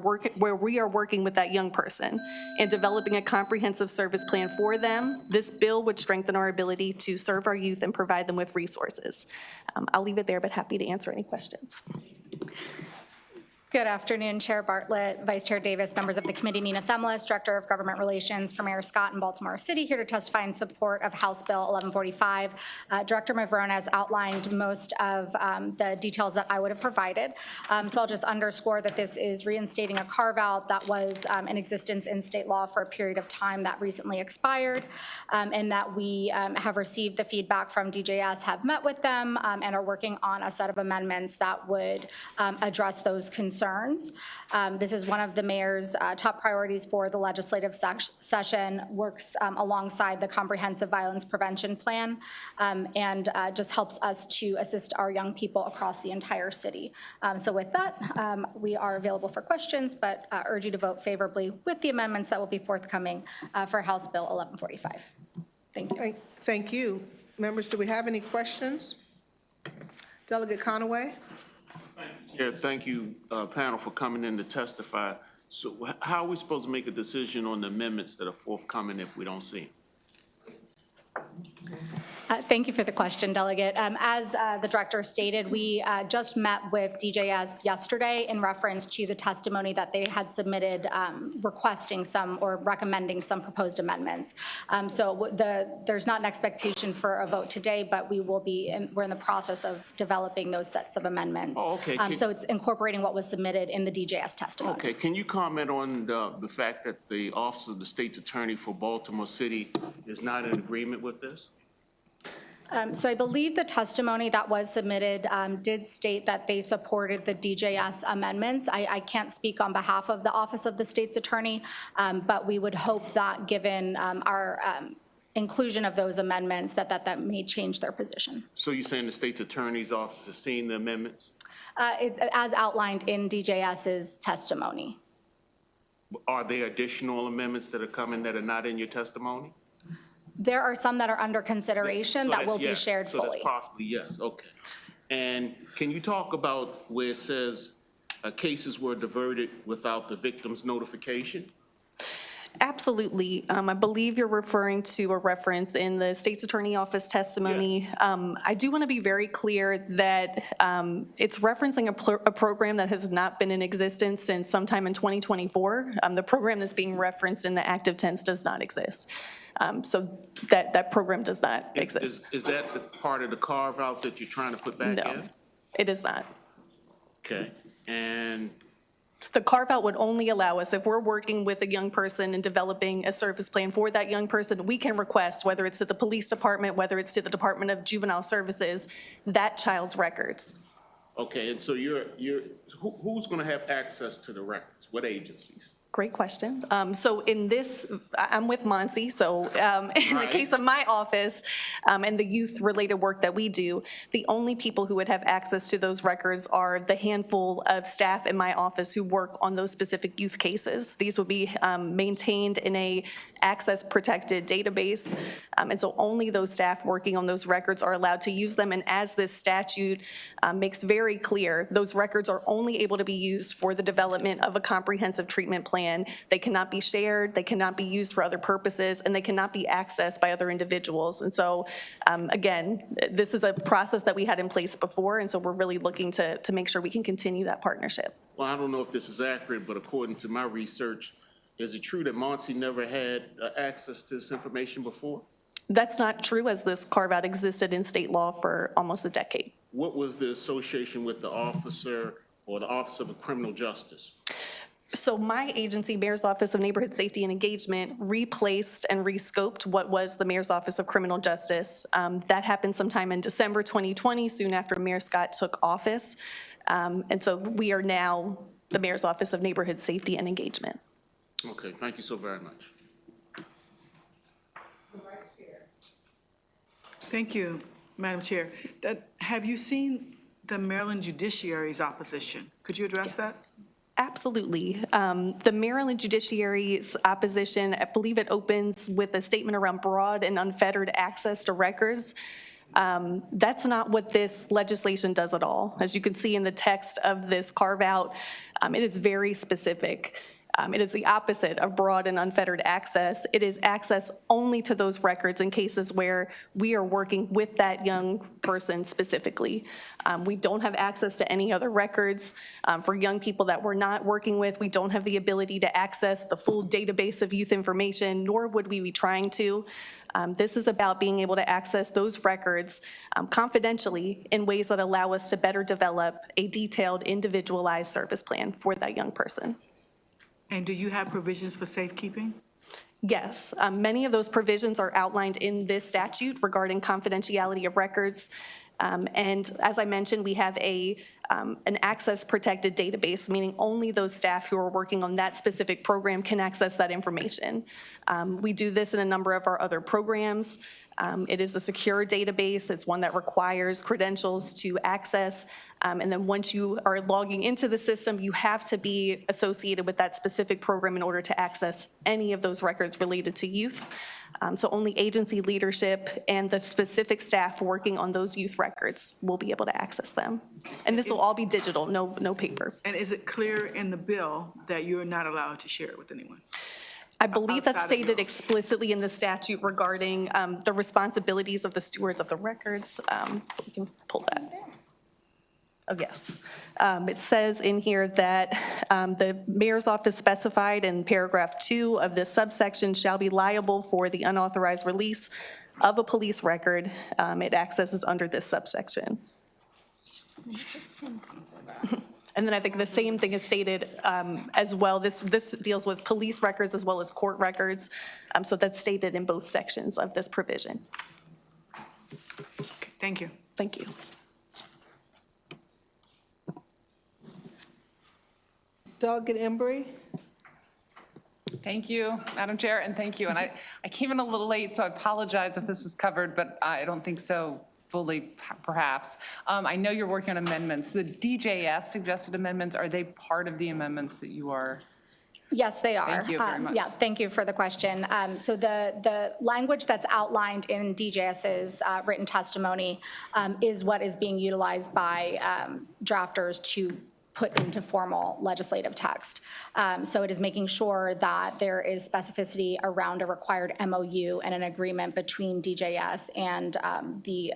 we are working with that young person and developing a comprehensive service plan for them, this bill would strengthen our ability to serve our youth and provide them with resources. I'll leave it there, but happy to answer any questions. Good afternoon, Chair Bartlett, Vice Chair Davis, members of the committee. Nina Themlis, Director of Government Relations for Mayor Scott in Baltimore City, here to testify in support of House Bill 1145. Director Mavrona has outlined most of the details that I would have provided. So I'll just underscore that this is reinstating a carve-out that was in existence in state law for a period of time that recently expired, and that we have received the feedback from DJS, have met with them, and are working on a set of amendments that would address those concerns. This is one of the mayor's top priorities for the legislative session, works alongside the comprehensive violence prevention plan, and just helps us to assist our young people across the entire city. So with that, we are available for questions, but urge you to vote favorably with the amendments that will be forthcoming for House Bill 1145. Thank you. Thank you. Members, do we have any questions? Delegate Conaway? Yeah, thank you, panel, for coming in to testify. So how are we supposed to make a decision on the amendments that are forthcoming if we don't see them? Thank you for the question, Delegate. As the Director stated, we just met with DJS yesterday in reference to the testimony that they had submitted requesting some or recommending some proposed amendments. So there's not an expectation for a vote today, but we're in the process of developing those sets of amendments. Oh, okay. So it's incorporating what was submitted in the DJS testimony. Okay, can you comment on the fact that the Office of the State's Attorney for Baltimore City is not in agreement with this? So I believe the testimony that was submitted did state that they supported the DJS amendments. I can't speak on behalf of the Office of the State's Attorney, but we would hope that given our inclusion of those amendments, that may change their position. So you're saying the State's Attorney's Office has seen the amendments? As outlined in DJS's testimony. Are there additional amendments that are coming that are not in your testimony? There are some that are under consideration that will be shared fully. So that's possibly yes, okay. And can you talk about where it says cases were diverted without the victim's notification? Absolutely. I believe you're referring to a reference in the State's Attorney Office testimony. Yes. I do want to be very clear that it's referencing a program that has not been in existence since sometime in 2024. The program that's being referenced in the active tense does not exist. So that program does not exist. Is that the part of the carve-out that you're trying to put back in? No, it is not. Okay, and the carve-out would only allow us, if we're working with a young person and developing a service plan for that young person, we can request, whether it's to the police department, whether it's to the Department of Juvenile Services, that child's records. Okay, and so who's going to have access to the records? What agencies? Great question. So in this, I'm with Monty, so in the case of my office and the youth-related work that we do, the only people who would have access to those records are the handful of staff in my office who work on those specific youth cases. These would be maintained in a access-protected database, and so only those staff working on those records are allowed to use them, and as this statute makes very clear, those records are only able to be used for the development of a comprehensive treatment plan. They cannot be shared, they cannot be used for other purposes, and they cannot be accessed by other individuals. And so, again, this is a process that we had in place before, and so we're really looking to make sure we can continue that partnership. Well, I don't know if this is accurate, but according to my research, is it true that Monty never had access to this information before? That's not true, as this carve-out existed in state law for almost a decade. What was the association with the officer or the Office of Criminal Justice? So my agency, Mayor's Office of Neighborhood Safety and Engagement, replaced and rescoped what was the Mayor's Office of Criminal Justice. That happened sometime in December 2020, soon after Mayor Scott took office. And so we are now the Mayor's Office of Neighborhood Safety and Engagement. Okay, thank you so very much. Thank you, Madam Chair. Have you seen the Maryland Judiciary's opposition? Could you address that? Absolutely. The Maryland Judiciary's opposition, I believe it opens with a statement around broad and unfettered access to records. That's not what this legislation does at all. As you can see in the text of this carve-out, it is very specific. It is the opposite of broad and unfettered access. It is access only to those records in cases where we are working with that young person specifically. We don't have access to any other records. For young people that we're not working with, we don't have the ability to access the full database of youth information, nor would we be trying to. This is about being able to access those records confidentially in ways that allow us to better develop a detailed, individualized service plan for that young person. And do you have provisions for safekeeping? Yes, many of those provisions are outlined in this statute regarding confidentiality of records. And as I mentioned, we have an access-protected database, meaning only those staff who are working on that specific program can access that information. We do this in a number of our other programs. It is a secure database. It's one that requires credentials to access. And then once you are logging into the system, you have to be associated with that specific program in order to access any of those records related to youth. So only agency leadership and the specific staff working on those youth records will be able to access them. And this will all be digital, no paper. And is it clear in the bill that you're not allowed to share it with anyone? I believe that's stated explicitly in the statute regarding the responsibilities of the stewards of the records. We can pull that. Oh, yes. It says in here that the mayor's office specified in paragraph 2 of this subsection shall be liable for the unauthorized release of a police record. It accesses under this subsection. And then I think the same thing is stated as well. This deals with police records as well as court records. So that's stated in both sections of this provision. Okay, thank you. Thank you. Delegate Embry? Thank you, Madam Chair, and thank you. And I came in a little late, so I apologize if this was covered, but I don't think so fully, perhaps. I know you're working on amendments. The DJS suggested amendments, are they part of the amendments that you are? Yes, they are. Thank you very much. Yeah, thank you for the question. So the language that's outlined in DJS's written testimony is what is being utilized by drafters to put into formal legislative text. So it is making sure that there is specificity around a required MOU and an agreement between DJS and the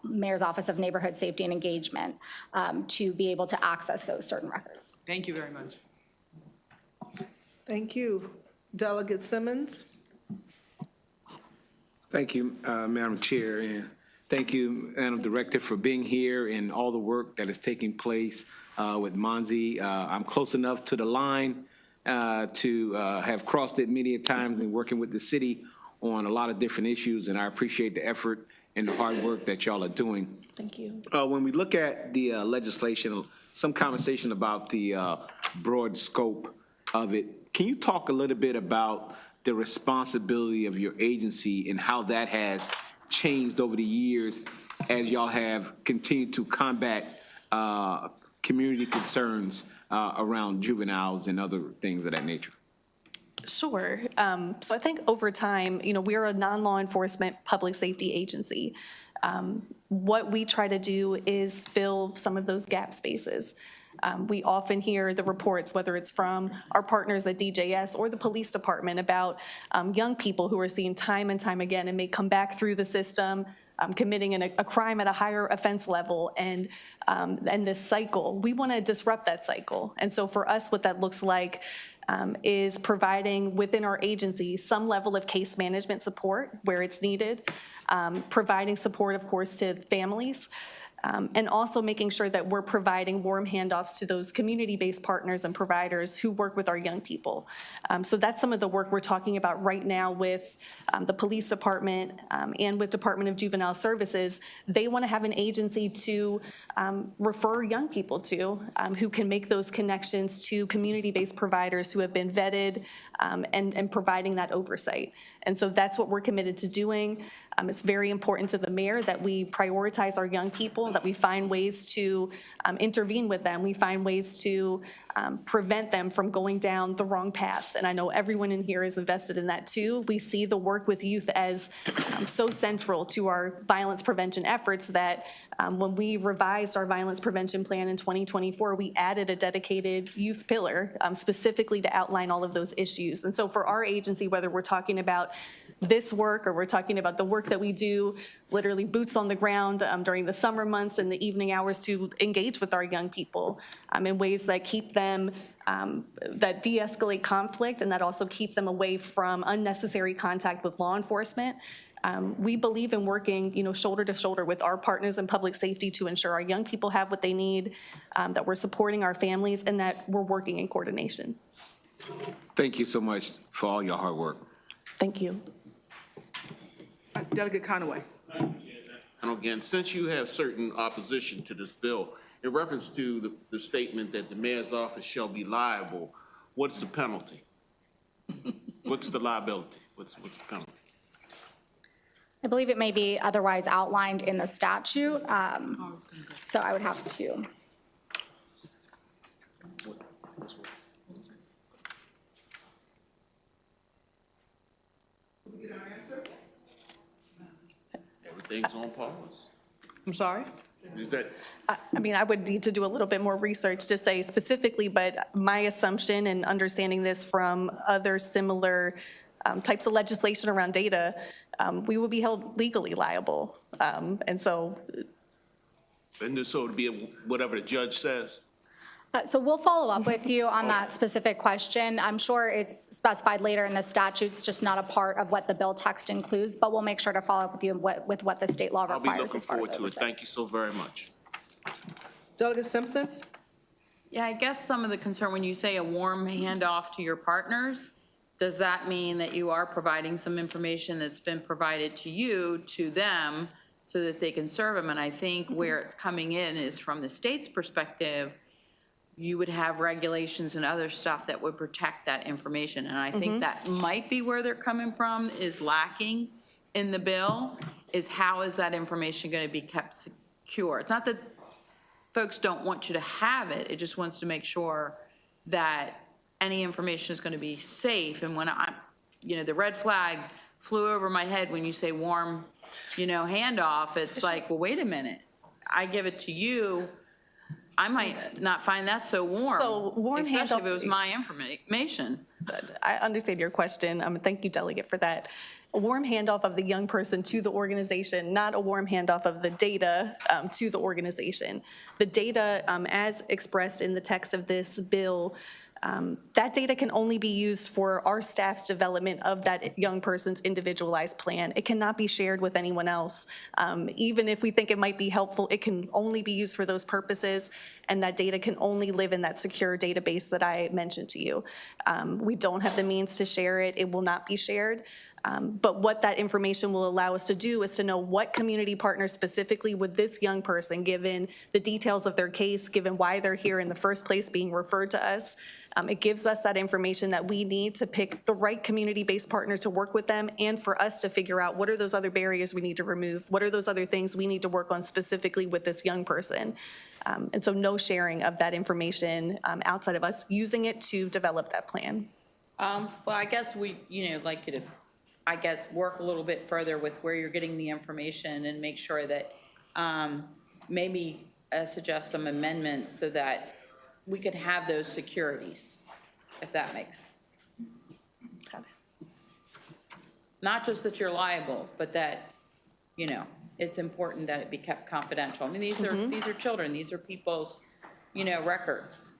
Mayor's Office of Neighborhood Safety and Engagement to be able to access those certain records. Thank you very much. Thank you. Delegate Simmons? Thank you, Madam Chair, and thank you, Madam Director, for being here and all the work that is taking place with Monzi. I'm close enough to the line to have crossed it many times and working with the city on a lot of different issues, and I appreciate the effort and the hard work that y'all are doing. Thank you. When we look at the legislation, some conversation about the broad scope of it. Can you talk a little bit about the responsibility of your agency and how that has changed over the years as y'all have continued to combat community concerns around juveniles and other things of that nature? Sure. So I think over time, we're a non-law enforcement public safety agency. What we try to do is fill some of those gap spaces. We often hear the reports, whether it's from our partners at DJS or the police department, about young people who are seen time and time again and may come back through the system, committing a crime at a higher offense level, and this cycle. We want to disrupt that cycle. And so for us, what that looks like is providing within our agency some level of case management support where it's needed, providing support, of course, to families, and also making sure that we're providing warm handoffs to those community-based partners and providers who work with our young people. So that's some of the work we're talking about right now with the police department and with Department of Juvenile Services. They want to have an agency to refer young people to who can make those connections to community-based providers who have been vetted and providing that oversight. And so that's what we're committed to doing. It's very important to the mayor that we prioritize our young people, that we find ways to intervene with them. We find ways to prevent them from going down the wrong path. And I know everyone in here is invested in that too. We see the work with youth as so central to our violence prevention efforts that when we revised our violence prevention plan in 2024, we added a dedicated youth pillar specifically to outline all of those issues. And so for our agency, whether we're talking about this work or we're talking about the work that we do, literally boots on the ground during the summer months and the evening hours to engage with our young people in ways that keep them, that de-escalate conflict and that also keep them away from unnecessary contact with law enforcement. We believe in working, shoulder to shoulder with our partners in public safety to ensure our young people have what they need, that we're supporting our families, and that we're working in coordination. Thank you so much for all your hard work. Thank you. Delegate Conaway. And again, since you have certain opposition to this bill, in reference to the statement that the mayor's office shall be liable, what's the penalty? What's the liability? What's the penalty? I believe it may be otherwise outlined in the statute, so I would have to. Everything's on pause. I'm sorry? Is that? I mean, I would need to do a little bit more research to say specifically, but my assumption and understanding this from other similar types of legislation around data, we will be held legally liable. And so. And so it'd be whatever the judge says? So we'll follow up with you on that specific question. I'm sure it's specified later in the statute. It's just not a part of what the bill text includes, but we'll make sure to follow up with you with what the state law requires. I'll be looking forward to it. Thank you so very much. Delegate Simpson? Yeah, I guess some of the concern when you say a warm handoff to your partners, does that mean that you are providing some information that's been provided to you, to them, so that they can serve them? And I think where it's coming in is from the state's perspective, you would have regulations and other stuff that would protect that information. And I think that might be where they're coming from, is lacking in the bill, is how is that information going to be kept secure? It's not that folks don't want you to have it, it just wants to make sure that any information is going to be safe. And when the red flag flew over my head when you say warm, handoff, it's like, well, wait a minute. I give it to you, I might not find that so warm. So warm handoff, especially if it was my information. I understand your question. Thank you, Delegate, for that. A warm handoff of the young person to the organization, not a warm handoff of the data to the organization. The data, as expressed in the text of this bill, that data can only be used for our staff's development of that young person's individualized plan. It cannot be shared with anyone else. Even if we think it might be helpful, it can only be used for those purposes, and that data can only live in that secure database that I mentioned to you. We don't have the means to share it. It will not be shared. But what that information will allow us to do is to know what community partners specifically with this young person, given the details of their case, given why they're here in the first place being referred to us. It gives us that information that we need to pick the right community-based partner to work with them, and for us to figure out what are those other barriers we need to remove, what are those other things we need to work on specifically with this young person. And so no sharing of that information outside of us using it to develop that plan. Well, I guess we, like you to, I guess, work a little bit further with where you're getting the information and make sure that maybe suggest some amendments so that we could have those securities, if that makes. Not just that you're liable, but that, it's important that it be kept confidential. I mean, these are children, these are people's, records.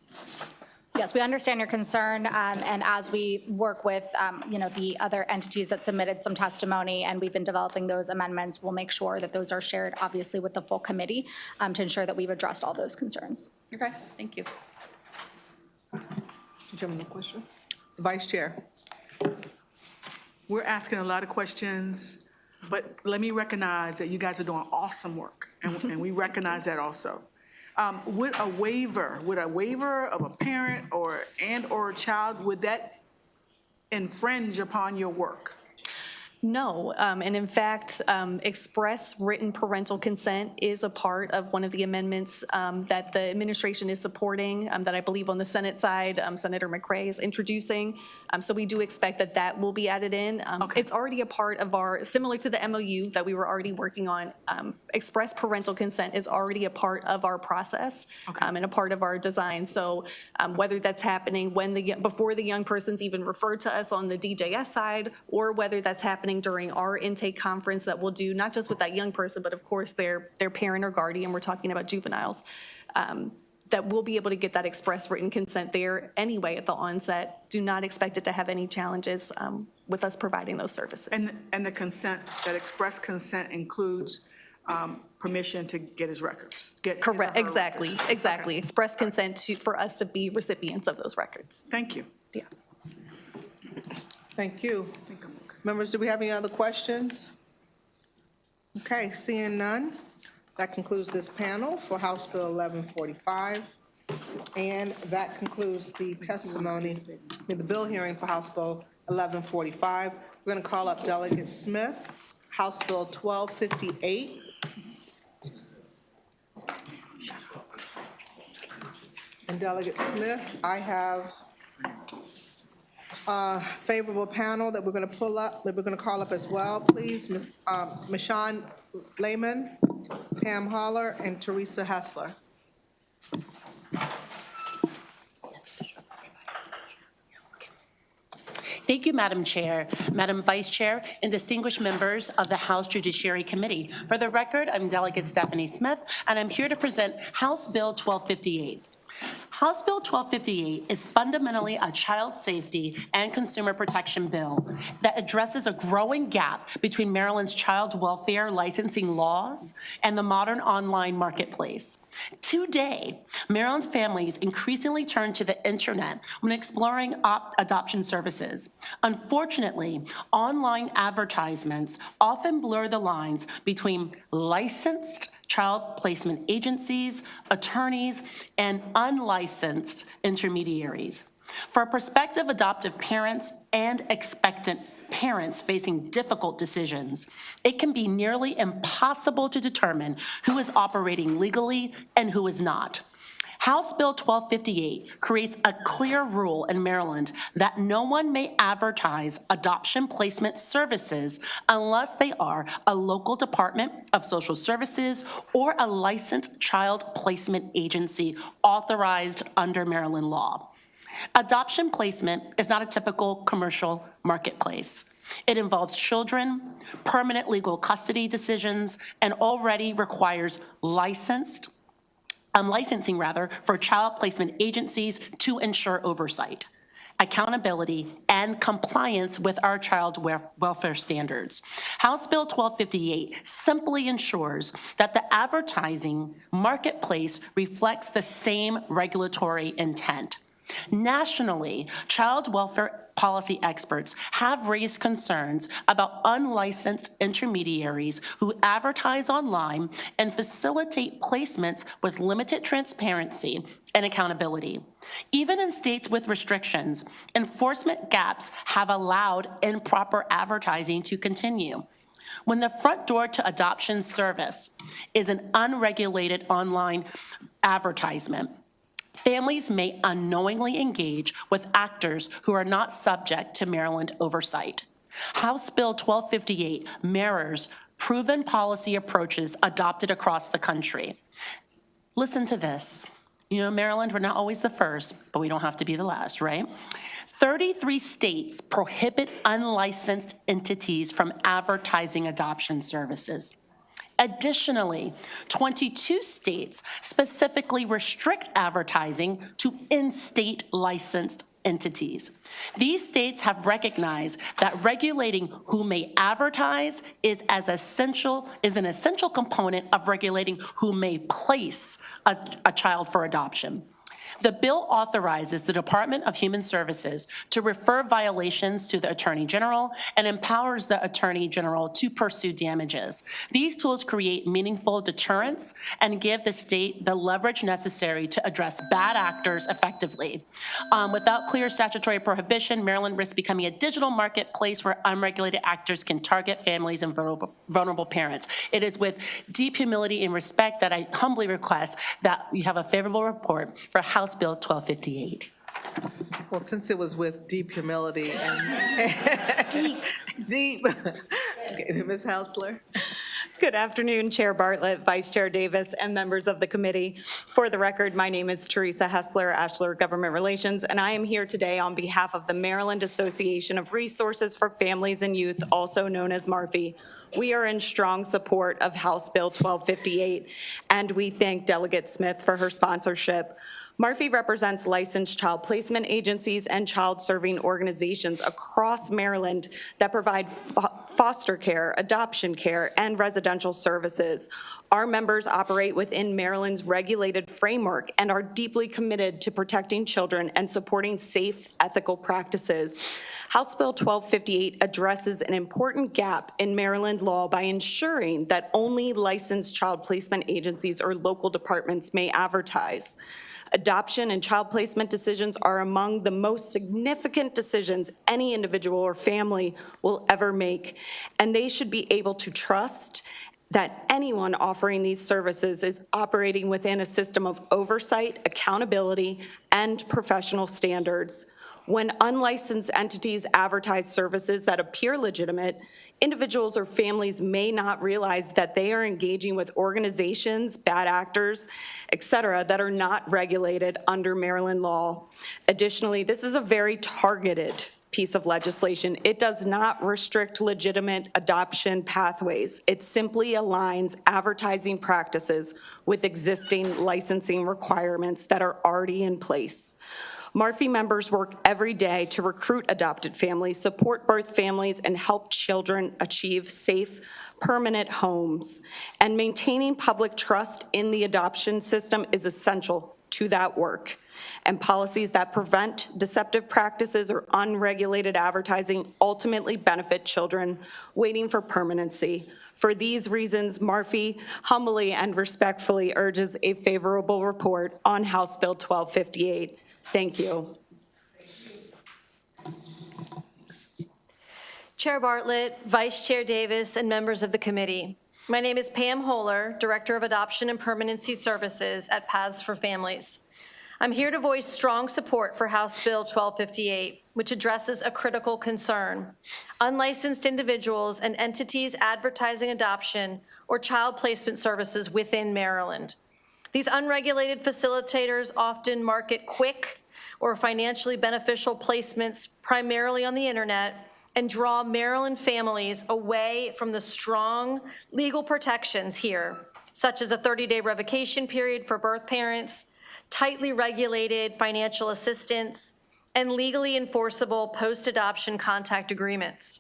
Yes, we understand your concern, and as we work with, the other entities that submitted some testimony, and we've been developing those amendments, we'll make sure that those are shared, obviously, with the full committee to ensure that we've addressed all those concerns. Okay, thank you. Did you have another question? Vice Chair. We're asking a lot of questions, but let me recognize that you guys are doing awesome work, and we recognize that also. Would a waiver of a parent or a child, would that infringe upon your work? No, and in fact, express written parental consent is a part of one of the amendments that the administration is supporting, that I believe on the Senate side, Senator McRae is introducing. So we do expect that that will be added in. It's already a part of our, similar to the MOU that we were already working on, express parental consent is already a part of our process and a part of our design. So whether that's happening before the young person's even referred to us on the DJS side, or whether that's happening during our intake conference that we'll do, not just with that young person, but of course their parent or guardian, we're talking about juveniles, that we'll be able to get that express written consent there anyway at the onset. Do not expect it to have any challenges with us providing those services. And the consent, that express consent includes permission to get his records? Correct, exactly. Okay. Express consent for us to be recipients of those records. Thank you. Yeah. Thank you. Members, do we have any other questions? Okay, seeing none, that concludes this panel for House Bill 1145. And that concludes the testimony in the bill hearing for House Bill 1145. We're going to call up Delegate Smith, House Bill 1258. And Delegate Smith, I have favorable panel that we're going to pull up, that we're going to call up as well, please. Michonne Lehman, Pam Holler, and Teresa Hessler. Thank you, Madam Chair, Madam Vice Chair, and distinguished members of the House Judiciary Committee. For the record, I'm Delegate Stephanie Smith, and I'm here to present House Bill 1258. House Bill 1258 is fundamentally a child safety and consumer protection bill that addresses a growing gap between Maryland's child welfare licensing laws and the modern online marketplace. Today, Maryland families increasingly turn to the internet when exploring adoption services. Unfortunately, online advertisements often blur the lines between licensed child placement agencies, attorneys, and unlicensed intermediaries. For prospective adoptive parents and expectant parents facing difficult decisions, it can be nearly impossible to determine who is operating legally and who is not. House Bill 1258 creates a clear rule in Maryland that no one may advertise adoption placement services unless they are a local Department of Social Services or a licensed child placement agency authorized under Maryland law. Adoption placement is not a typical commercial marketplace. It involves children, permanent legal custody decisions, and already requires licensing for child placement agencies to ensure oversight, accountability, and compliance with our child welfare standards. House Bill 1258 simply ensures that the advertising marketplace reflects the same regulatory intent. Nationally, child welfare policy experts have raised concerns about unlicensed intermediaries who advertise online and facilitate placements with limited transparency and accountability. Even in states with restrictions, enforcement gaps have allowed improper advertising to continue. When the front door to adoption service is an unregulated online advertisement, families may unknowingly engage with actors who are not subject to Maryland oversight. House Bill 1258 mirrors proven policy approaches adopted across the country. Listen to this. You know, Maryland, we're not always the first, but we don't have to be the last, right? 33 states prohibit unlicensed entities from advertising adoption services. Additionally, 22 states specifically restrict advertising to in-state licensed entities. These states have recognized that regulating who may advertise is an essential component of regulating who may place a child for adoption. The bill authorizes the Department of Human Services to refer violations to the Attorney General and empowers the Attorney General to pursue damages. These tools create meaningful deterrence and give the state the leverage necessary to address bad actors effectively. Without clear statutory prohibition, Maryland risks becoming a digital marketplace where unregulated actors can target families and vulnerable parents. It is with deep humility and respect that I humbly request that you have a favorable report for House Bill 1258. Well, since it was with deep humility and deep. Okay, Ms. Hausler. Good afternoon, Chair Bartlett, Vice Chair Davis, and members of the committee. For the record, my name is Teresa Hessler, Ashler Government Relations, and I am here today on behalf of the Maryland Association of Resources for Families and Youth, also known as MARFI. We are in strong support of House Bill 1258, and we thank Delegate Smith for her sponsorship. MARFI represents licensed child placement agencies and child-serving organizations across Maryland that provide foster care, adoption care, and residential services. Our members operate within Maryland's regulated framework and are deeply committed to protecting children and supporting safe, ethical practices. House Bill 1258 addresses an important gap in Maryland law by ensuring that only licensed child placement agencies or local departments may advertise. Adoption and child placement decisions are among the most significant decisions any individual or family will ever make, and they should be able to trust that anyone offering these services is operating within a system of oversight, accountability, and professional standards. When unlicensed entities advertise services that appear legitimate, individuals or families may not realize that they are engaging with organizations, bad actors, et cetera, that are not regulated under Maryland law. Additionally, this is a very targeted piece of legislation. It does not restrict legitimate adoption pathways. It simply aligns advertising practices with existing licensing requirements that are already in place. MARFI members work every day to recruit adopted families, support birth families, and help children achieve safe, permanent homes. And maintaining public trust in the adoption system is essential to that work. And policies that prevent deceptive practices or unregulated advertising ultimately benefit children waiting for permanency. For these reasons, MARFI humbly and respectfully urges a favorable report on House Bill 1258. Thank you. Chair Bartlett, Vice Chair Davis, and members of the committee. My name is Pam Holer, Director of Adoption and Permanency Services at Paths for Families. I'm here to voice strong support for House Bill 1258, which addresses a critical concern: unlicensed individuals and entities advertising adoption or child placement services within Maryland. These unregulated facilitators often market quick or financially beneficial placements primarily on the internet and draw Maryland families away from the strong legal protections here, such as a 30-day revocation period for birth parents, tightly regulated financial assistance, and legally enforceable post-adoption contact agreements.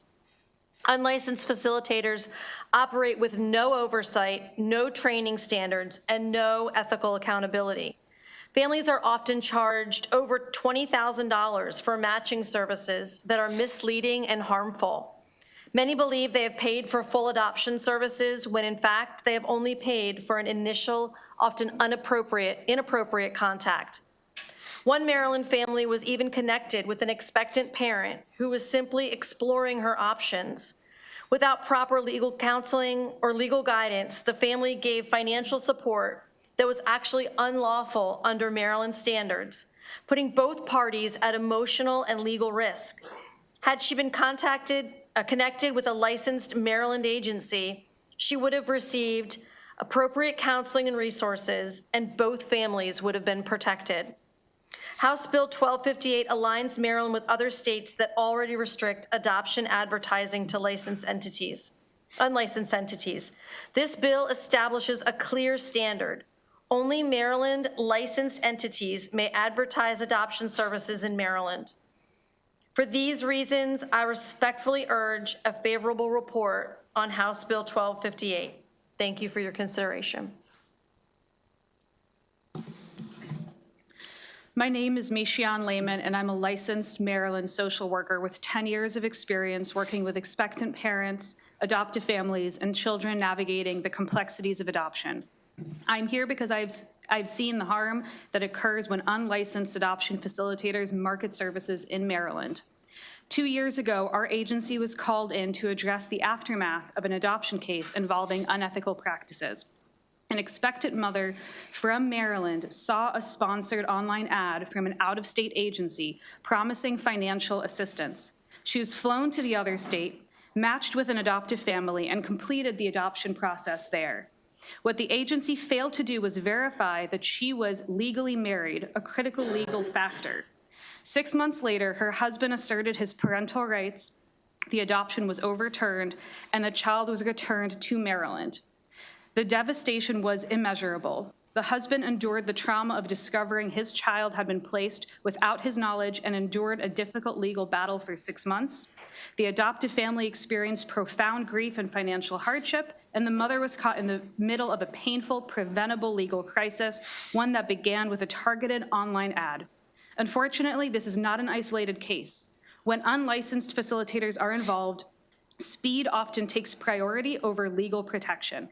Unlicensed facilitators operate with no oversight, no training standards, and no ethical accountability. Families are often charged over $20,000 for matching services that are misleading and harmful. Many believe they have paid for full adoption services when in fact they have only paid for an initial, often inappropriate contact. One Maryland family was even connected with an expectant parent who was simply exploring her options. Without proper legal counseling or legal guidance, the family gave financial support that was actually unlawful under Maryland standards, putting both parties at emotional and legal risk. Had she been connected with a licensed Maryland agency, she would have received appropriate counseling and resources, and both families would have been protected. House Bill 1258 aligns Maryland with other states that already restrict adoption advertising to unlicensed entities. This bill establishes a clear standard. Only Maryland licensed entities may advertise adoption services in Maryland. For these reasons, I respectfully urge a favorable report on House Bill 1258. Thank you for your consideration. My name is Mishian Lehman, and I'm a licensed Maryland social worker with 10 years of experience working with expectant parents, adoptive families, and children navigating the complexities of adoption. I'm here because I've seen the harm that occurs when unlicensed adoption facilitators market services in Maryland. 2 years ago, our agency was called in to address the aftermath of an adoption case involving unethical practices. An expectant mother from Maryland saw a sponsored online ad from an out-of-state agency promising financial assistance. She was flown to the other state, matched with an adoptive family, and completed the adoption process there. What the agency failed to do was verify that she was legally married, a critical legal factor. 6 months later, her husband asserted his parental rights, the adoption was overturned, and the child was returned to Maryland. The devastation was immeasurable. The husband endured the trauma of discovering his child had been placed without his knowledge and endured a difficult legal battle for 6 months. The adoptive family experienced profound grief and financial hardship, and the mother was caught in the middle of a painful, preventable legal crisis, one that began with a targeted online ad. Unfortunately, this is not an isolated case. When unlicensed facilitators are involved, speed often takes priority over legal protection.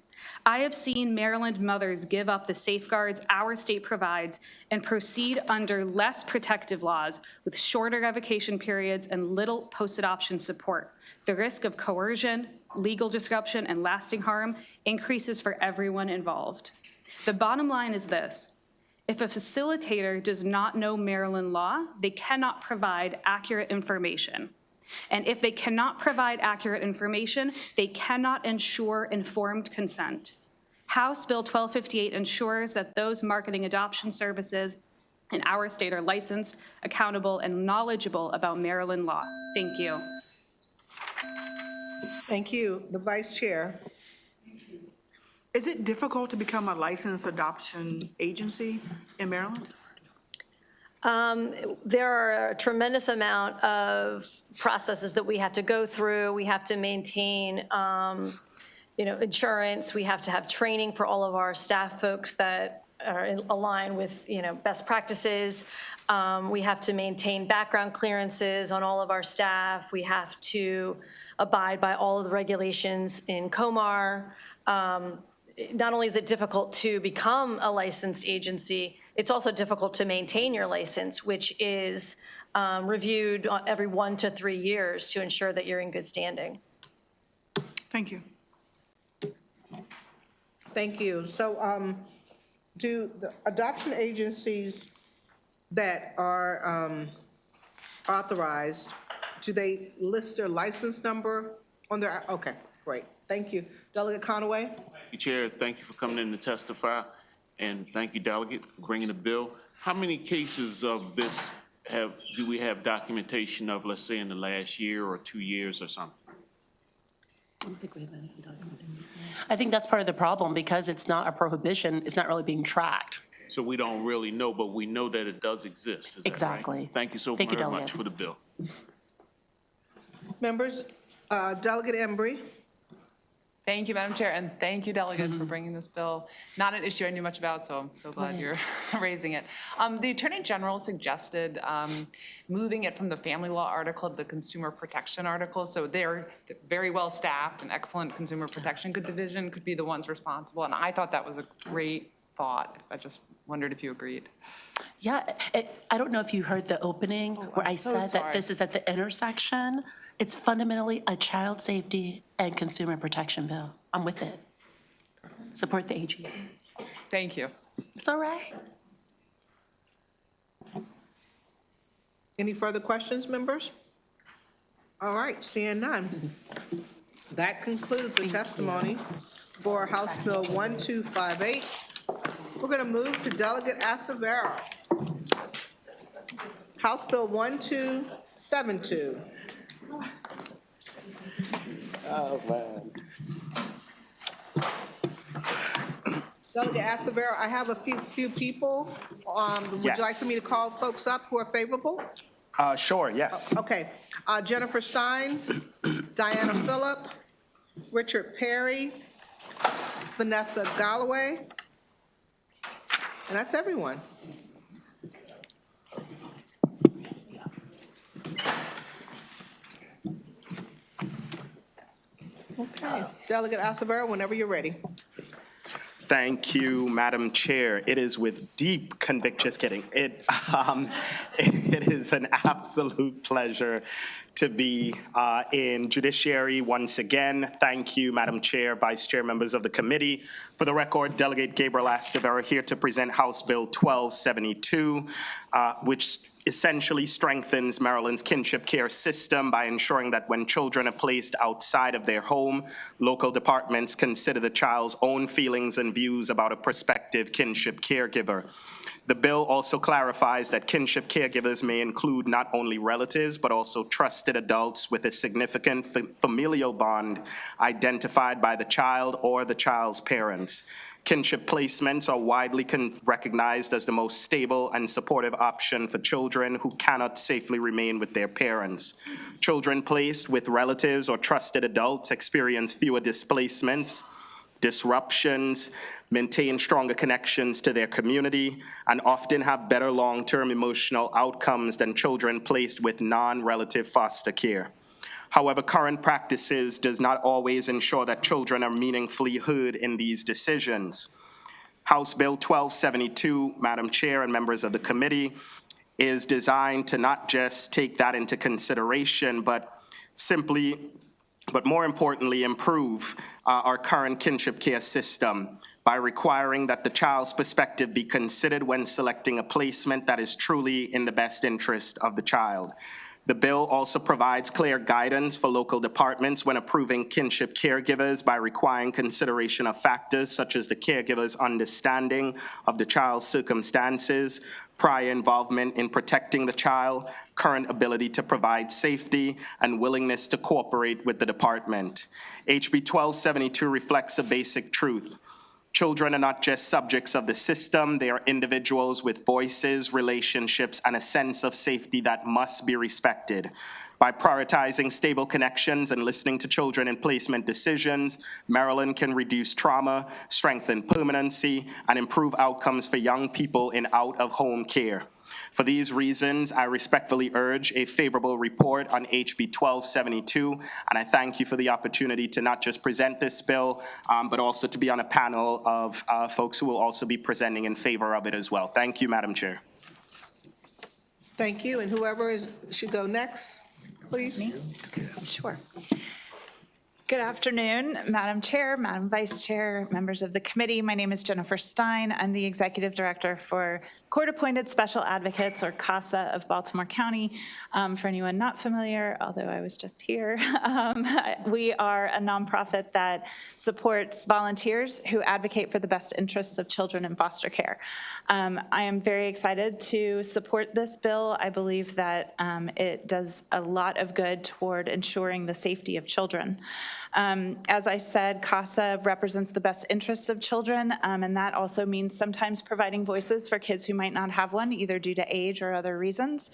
I have seen Maryland mothers give up the safeguards our state provides and proceed under less protective laws with shorter revocation periods and little post-adoption support. The risk of coercion, legal disruption, and lasting harm increases for everyone involved. The bottom line is this. If a facilitator does not know Maryland law, they cannot provide accurate information. And if they cannot provide accurate information, they cannot ensure informed consent. House Bill 1258 ensures that those marketing adoption services in our state are licensed, accountable, and knowledgeable about Maryland law. Thank you. Thank you. The Vice Chair. Is it difficult to become a licensed adoption agency in Maryland? There are a tremendous amount of processes that we have to go through. We have to maintain, insurance. We have to have training for all of our staff folks that are aligned with, best practices. We have to maintain background clearances on all of our staff. We have to abide by all of the regulations in COMAR. Not only is it difficult to become a licensed agency, it's also difficult to maintain your license, which is reviewed every 1 to 3 years to ensure that you're in good standing. Thank you. Thank you. So do the adoption agencies that are authorized, do they list their license number on their, okay, great. Thank you. Delegate Conaway? Thank you, Chair. Thank you for coming in to testify. And thank you, Delegate, for bringing the bill. How many cases of this do we have documentation of, let's say, in the last year or 2 years or something? I don't think we have any documentation. I think that's part of the problem because it's not a prohibition. It's not really being tracked. So we don't really know, but we know that it does exist. Is that Exactly. right? Thank you so Thank you, very Delegate. much for the bill. Members, Delegate Embry? Thank you, Madam Chair, and thank you, Delegate, for bringing this bill. Not an issue I knew much about, so I'm so glad you're raising it. The Attorney General suggested moving it from the family law article to the consumer protection article, so they're very well staffed, an excellent consumer protection division could be the ones responsible, and I thought that was a great thought. I just wondered if you agreed. Yeah, I don't know if you heard the opening where I so said sorry. that this is at the intersection. It's fundamentally a child safety and consumer protection bill. I'm with it. Support the AG. Thank you. It's all right. Any further questions, members? All right, seeing none. That concludes the testimony for House Bill 1258. We're going to move to Delegate Acevero. House Bill 1272. Oh, man. Delegate Acevero, I have a few people. Would Yes. you like for me to call folks up who are favorable? Sure, yes. Okay. Jennifer Stein, Diana Phillip, Richard Perry, Vanessa Galloway, and that's everyone. Okay. Delegate Acevero, whenever you're ready. Thank you, Madam Chair. It is with deep conviction, just kidding. It is an absolute pleasure to be in Judiciary once again. Thank you, Madam Chair, Vice Chair, members of the committee. For the record, Delegate Gabriel Acevero here to present House Bill 1272, which essentially strengthens Maryland's kinship care system by ensuring that when children are placed outside of their home, local departments consider the child's own feelings and views about a prospective kinship caregiver. The bill also clarifies that kinship caregivers may include not only relatives, but also trusted adults with a significant familial bond identified by the child or the child's parents. Kinship placements are widely recognized as the most stable and supportive option for children who cannot safely remain with their parents. Children placed with relatives or trusted adults experience fewer displacements, disruptions, maintain stronger connections to their community, and often have better long-term emotional outcomes than children placed with non-relative foster care. However, current practices does not always ensure that children are meaningfully heard in these decisions. House Bill 1272, Madam Chair and members of the committee, is designed to not just take that into consideration, but more importantly, improve our current kinship care system by requiring that the child's perspective be considered when selecting a placement that is truly in the best interest of the child. The bill also provides clear guidance for local departments when approving kinship caregivers by requiring consideration of factors such as the caregiver's understanding of the child's circumstances, prior involvement in protecting the child, current ability to provide safety, and willingness to cooperate with the department. HB 1272 reflects a basic truth. Children are not just subjects of the system, they are individuals with voices, relationships, and a sense of safety that must be respected. By prioritizing stable connections and listening to children in placement decisions, Maryland can reduce trauma, strengthen permanency, and improve outcomes for young people in out-of-home care. For these reasons, I respectfully urge a favorable report on HB 1272, and I thank you for the opportunity to not just present this bill, but also to be on a panel of folks who will also be presenting in favor of it as well. Thank you, Madam Chair. Thank you, and whoever should go next, please. Me? Sure. Good afternoon, Madam Chair, Madam Vice Chair, members of the committee. My name is Jennifer Stein. I'm the Executive Director for Court-Appointed Special Advocates, or CASA, of Baltimore County. For anyone not familiar, although I was just here, we are a nonprofit that supports volunteers who advocate for the best interests of children in foster care. I am very excited to support this bill. I believe that it does a lot of good toward ensuring the safety of children. As I said, CASA represents the best interests of children, and that also means sometimes providing voices for kids who might not have one, either due to age or other reasons.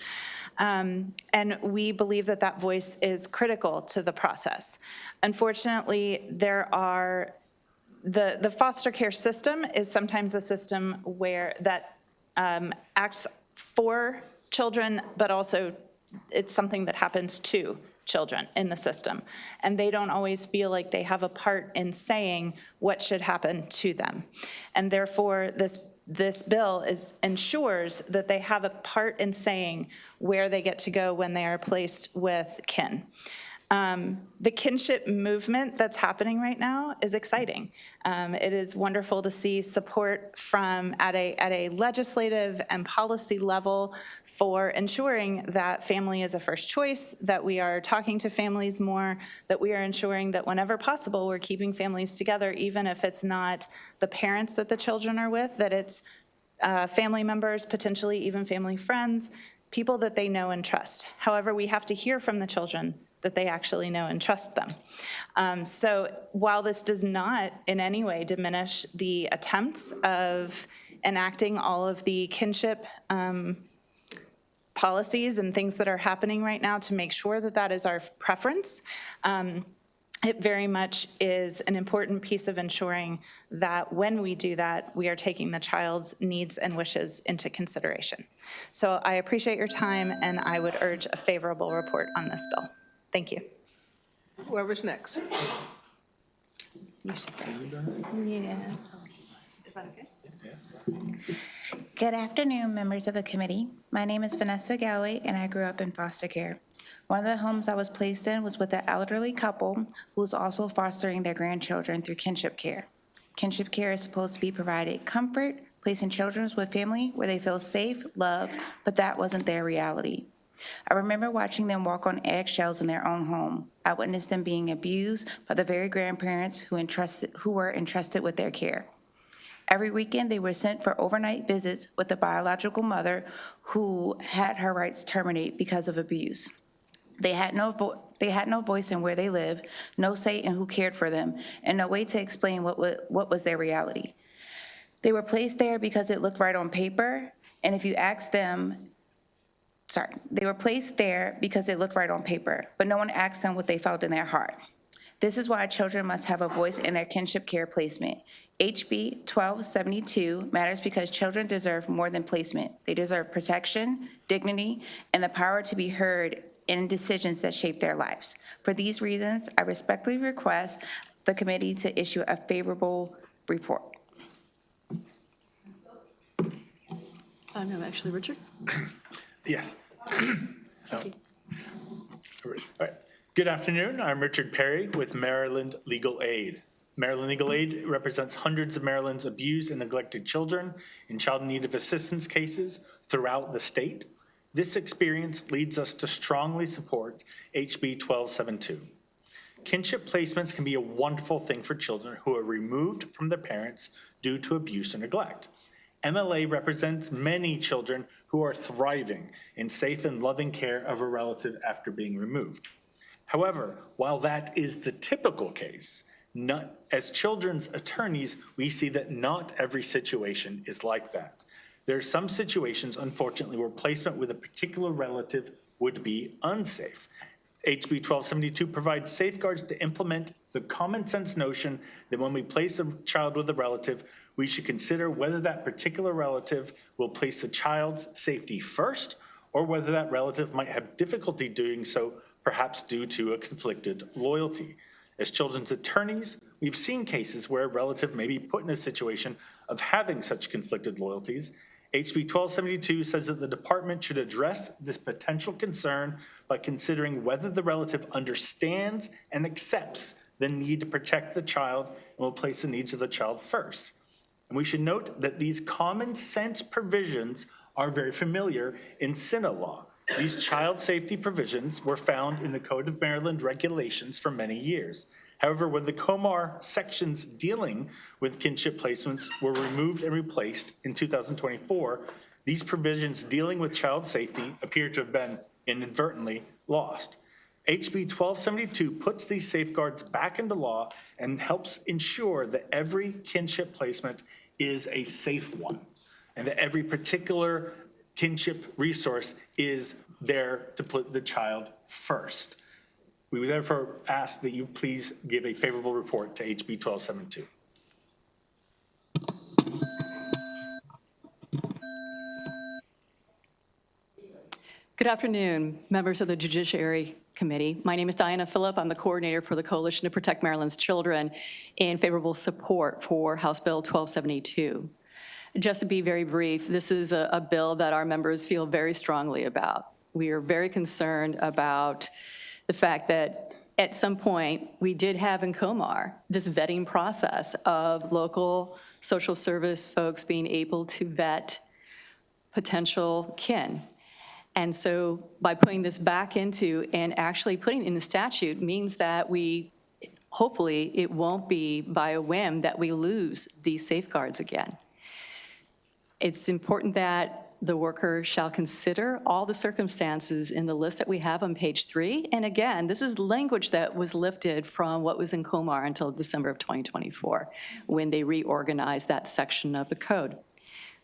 And we believe that that voice is critical to the process. Unfortunately, the foster care system is sometimes a system where that acts for children, but also it's something that happens to children in the system. And they don't always feel like they have a part in saying what should happen to them. And therefore, this bill ensures that they have a part in saying where they get to go when they are placed with kin. The kinship movement that's happening right now is exciting. It is wonderful to see support from at a legislative and policy level for ensuring that family is a first choice, that we are talking to families more, that we are ensuring that whenever possible we're keeping families together, even if it's not the parents that the children are with, that it's family members, potentially even family friends, people that they know and trust. However, we have to hear from the children that they actually know and trust them. So while this does not in any way diminish the attempts of enacting all of the kinship policies and things that are happening right now to make sure that that is our preference, it very much is an important piece of ensuring that when we do that, we are taking the child's needs and wishes into consideration. So I appreciate your time, and I would urge a favorable report on this bill. Thank you. Whoever's next. Yeah. Is that okay? Good afternoon, members of the committee. My name is Vanessa Galloway, and I grew up in foster care. One of the homes I was placed in was with an elderly couple who was also fostering their grandchildren through kinship care. Kinship care is supposed to be provided comfort, placing children with family where they feel safe, loved, but that wasn't their reality. I remember watching them walk on eggshells in their own home. I witnessed them being abused by the very grandparents who were entrusted with their care. Every weekend, they were sent for overnight visits with the biological mother who had her rights terminated because of abuse. They had no voice in where they lived, no say in who cared for them, and no way to explain what was their reality. They were placed there because it looked right on paper, and if you asked them, they were placed there because it looked right on paper, but no one asked them what they felt in their heart. This is why children must have a voice in their kinship care placement. HB 1272 matters because children deserve more than placement. They deserve protection, dignity, and the power to be heard in decisions that shape their lives. For these reasons, I respectfully request the committee to issue a favorable report. No, actually, Richard. Yes. All right. Good afternoon. I'm Richard Perry with Maryland Legal Aid. Maryland Legal Aid represents hundreds of Maryland's abused and neglected children in child in need of assistance cases throughout the state. This experience leads us to strongly support HB 1272. Kinship placements can be a wonderful thing for children who are removed from their parents due to abuse or neglect. MLA represents many children who are thriving in safe and loving care of a relative after being removed. However, while that is the typical case, as children's attorneys, we see that not every situation is like that. There are some situations, unfortunately, where placement with a particular relative would be unsafe. HB 1272 provides safeguards to implement the common sense notion that when we place a child with a relative, we should consider whether that particular relative will place the child's safety first, or whether that relative might have difficulty doing so, perhaps due to a conflicted loyalty. As children's attorneys, we've seen cases where a relative may be put in a situation of having such conflicted loyalties. HB 1272 says that the department should address this potential concern by considering whether the relative understands and accepts the need to protect the child and will place the needs of the child first. And we should note that these common sense provisions are very familiar in SINA law. These child safety provisions were found in the Code of Maryland regulations for many years. However, when the COMAR sections dealing with kinship placements were removed and replaced in 2024, these provisions dealing with child safety appear to have been inadvertently lost. HB 1272 puts these safeguards back into law and helps ensure that every kinship placement is a safe one, and that every particular kinship resource is there to put the child first. We would therefore ask that you please give a favorable report to HB 1272. Good afternoon, members of the Judiciary Committee. My name is Diana Phillip. I'm the coordinator for the Coalition to Protect Maryland's Children in favorable support for House Bill 1272. Just to be very brief, this is a bill that our members feel very strongly about. We are very concerned about the fact that at some point we did have in Comar this vetting process of local social service folks being able to vet potential kin. And so by putting this back into and actually putting it in the statute means that hopefully it won't be by a whim that we lose these safeguards again. It's important that the worker shall consider all the circumstances in the list that we have on page 3. And again, this is language that was lifted from what was in Comar until December of 2024, when they reorganized that section of the code.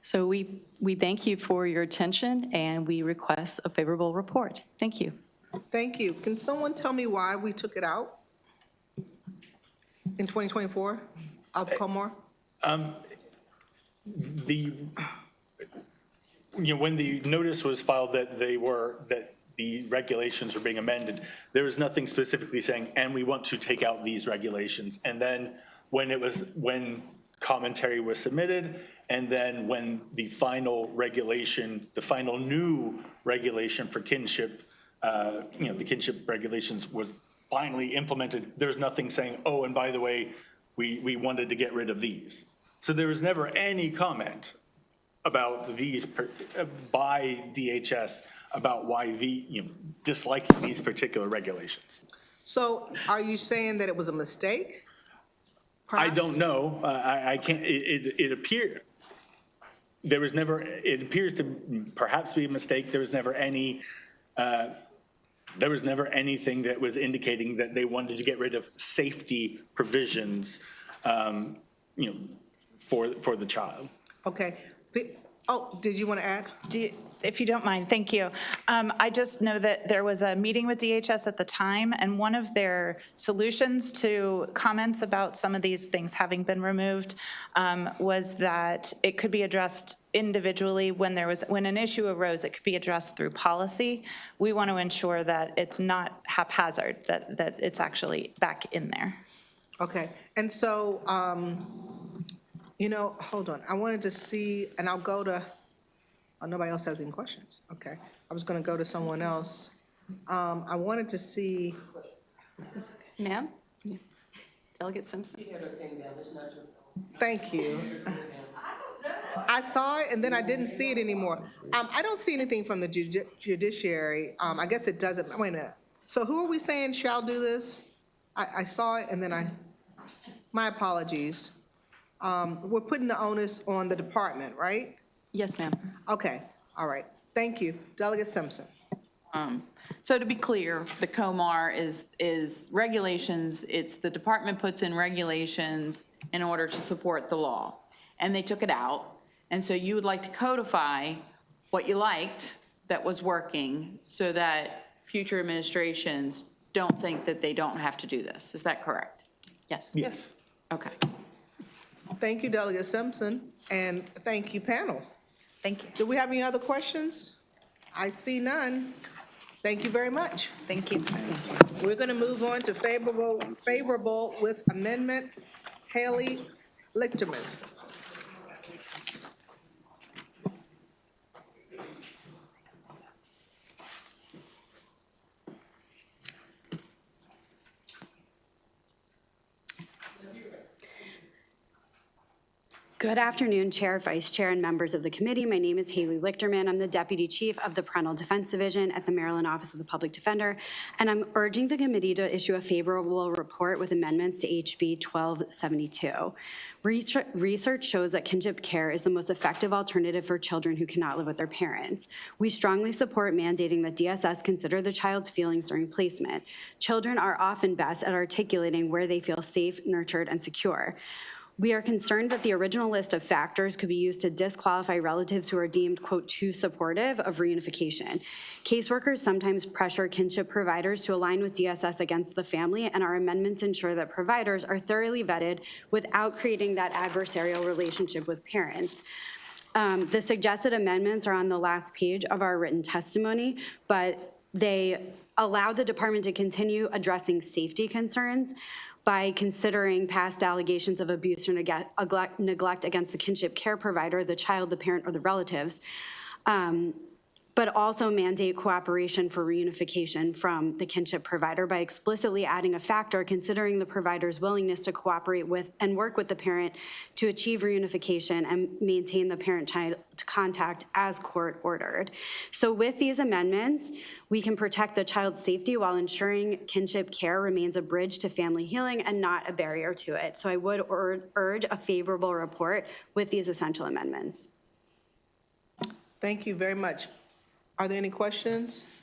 So we thank you for your attention, and we request a favorable report. Thank you. Thank you. Can someone tell me why we took it out in 2024 of Comar? When the notice was filed that the regulations were being amended, there was nothing specifically saying, and we want to take out these regulations. And then when commentary was submitted, and then when the final regulation, the final new regulation for kinship, the kinship regulations was finally implemented, there's nothing saying, oh, and by the way, we wanted to get rid of these. So there was never any comment about these by DHS about why disliking these particular regulations. So are you saying that it was a mistake? I don't know. I can't. It appeared there was never. It appears to perhaps be a mistake. There was never any. There was never anything that was indicating that they wanted to get rid of safety provisions, for the child. Okay. Did you want to add? If you don't mind, thank you. I just know that there was a meeting with DHS at the time, and one of their solutions to comments about some of these things having been removed was that it could be addressed individually when an issue arose. It could be addressed through policy. We want to ensure that it's not haphazard, that it's actually back in there. Okay. And so, hold on. I wanted to see, and I'll go to. Oh, nobody else has any questions. Okay. I was going to go to someone else. I wanted to see. Ma'am? Delegate Simpson. Thank you. I saw it and then I didn't see it anymore. I don't see anything from the judiciary. I guess it doesn't. Wait a minute. So who are we saying shall do this? I saw it and then my apologies. We're putting the onus on the department, right? Yes, ma'am. Okay, all right. Thank you. Delegate Simpson. So to be clear, the Comar is regulations. It's the department puts in regulations in order to support the law. And they took it out. And so you would like to codify what you liked that was working so that future administrations don't think that they don't have to do this. Is that correct? Yes. Yes. Okay. Thank you, Delegate Simpson, and thank you, panel. Thank you. Do we have any other questions? I see none. Thank you very much. Thank you. We're going to move on to favorable with amendment. Haley Lichterman. Good afternoon, Chair, Vice Chair, and members of the committee. My name is Haley Lichterman. I'm the Deputy Chief of the Parental Defense Division at the Maryland Office of the Public Defender, and I'm urging the committee to issue a favorable report with amendments to HB 1272. Research shows that kinship care is the most effective alternative for children who cannot live with their parents. We strongly support mandating that DSS consider the child's feelings during placement. Children are often best at articulating where they feel safe, nurtured, and secure. We are concerned that the original list of factors could be used to disqualify relatives who are deemed, quote, too supportive of reunification. Caseworkers sometimes pressure kinship providers to align with DSS against the family, and our amendments ensure that providers are thoroughly vetted without creating that adversarial relationship with parents. The suggested amendments are on the last page of our written testimony, but they allow the department to continue addressing safety concerns by considering past allegations of abuse or neglect against the kinship care provider, the child, the parent, or the relatives, but also mandate cooperation for reunification from the kinship provider by explicitly adding a factor considering the provider's willingness to cooperate with and work with the parent to achieve reunification and maintain the parent-child contact as court ordered. So with these amendments, we can protect the child's safety while ensuring kinship care remains a bridge to family healing and not a barrier to it. So I would urge a favorable report with these essential amendments. Thank you very much. Are there any questions?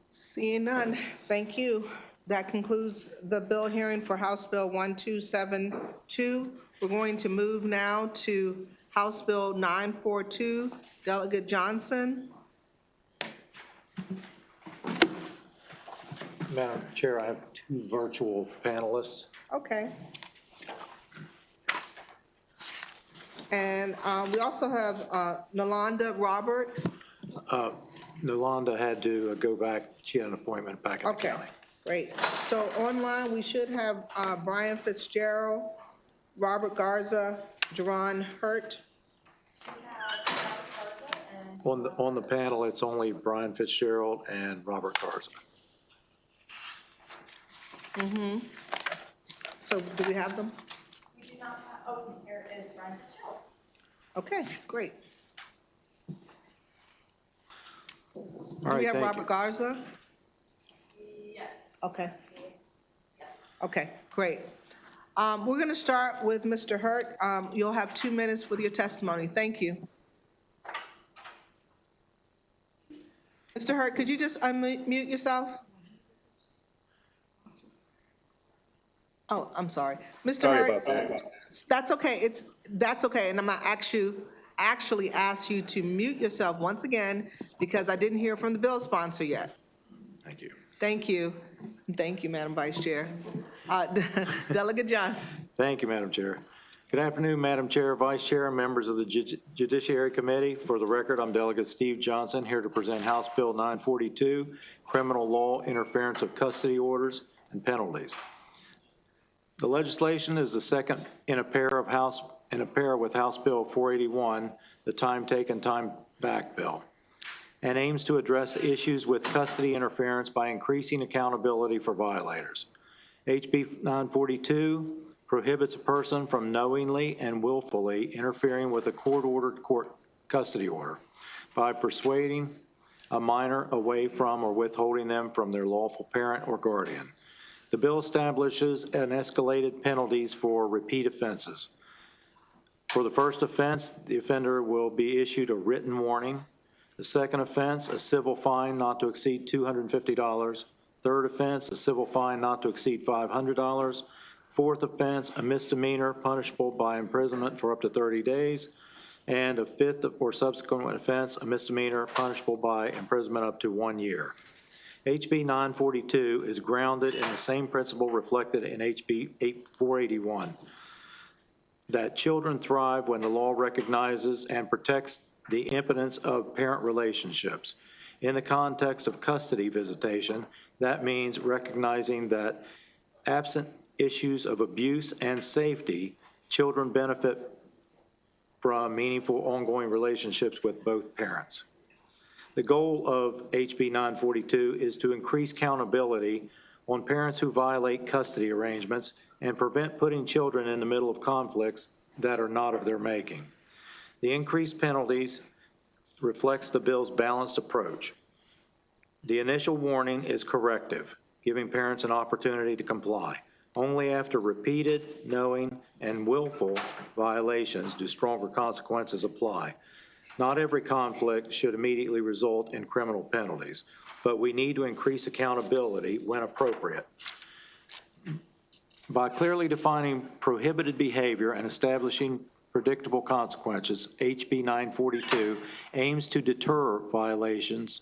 Seeing none, thank you. That concludes the bill hearing for House Bill 1272. We're going to move now to House Bill 942. Delegate Johnson. Madam Chair, I have two virtual panelists. Okay. And we also have Nalanda Robert. Nalanda had to go back. She had an appointment back in the county. Great. So online, we should have Brian Fitzgerald, Robert Garza, Jerron Hurt. On the panel, it's only Brian Fitzgerald and Robert Garza. Mm-hmm. So do we have them? We do not have, oh, here is Brian Fitzgerald. Okay, great. All Do right, we have thank Robert you. Garza? Yes. Okay. Okay, great. We're going to start with Mr. Hurt. You'll have 2 minutes with your testimony. Thank you. Mr. Hurt, could you just unmute yourself? Oh, I'm sorry. Mr. Sorry Hurt, about that. that's okay. That's okay. And I'm going to actually ask you to mute yourself once again because I didn't hear from the bill sponsor yet. Thank you. Thank you. Thank you, Madam Vice Chair. Delegate Johnson. Thank you, Madam Chair. Good afternoon, Madam Chair, Vice Chair, and members of the Judiciary Committee. For the record, I'm Delegate Steve Johnson, here to present House Bill 942, Criminal Law Interference of Custody Orders and Penalties. The legislation is the second in a pair with House Bill 481, the Time Taken, Time Back bill, and aims to address issues with custody interference by increasing accountability for violators. HB 942 prohibits a person from knowingly and willfully interfering with a court-ordered court custody order by persuading a minor away from or withholding them from their lawful parent or guardian. The bill establishes an escalated penalties for repeat offenses. For the first offense, the offender will be issued a written warning. The second offense, a civil fine not to exceed $250. Third offense, a civil fine not to exceed $500. Fourth offense, a misdemeanor punishable by imprisonment for up to 30 days. And a fifth or subsequent offense, a misdemeanor punishable by imprisonment up to 1 year. HB 942 is grounded in the same principle reflected in HB 481, that children thrive when the law recognizes and protects the impotence of parent relationships. In the context of custody visitation, that means recognizing that absent issues of abuse and safety, children benefit from meaningful ongoing relationships with both parents. The goal of HB 942 is to increase accountability on parents who violate custody arrangements and prevent putting children in the middle of conflicts that are not of their making. The increased penalties reflects the bill's balanced approach. The initial warning is corrective, giving parents an opportunity to comply. Only after repeated, knowing, and willful violations do stronger consequences apply. Not every conflict should immediately result in criminal penalties, but we need to increase accountability when appropriate. By clearly defining prohibited behavior and establishing predictable consequences, HB 942 aims to deter violations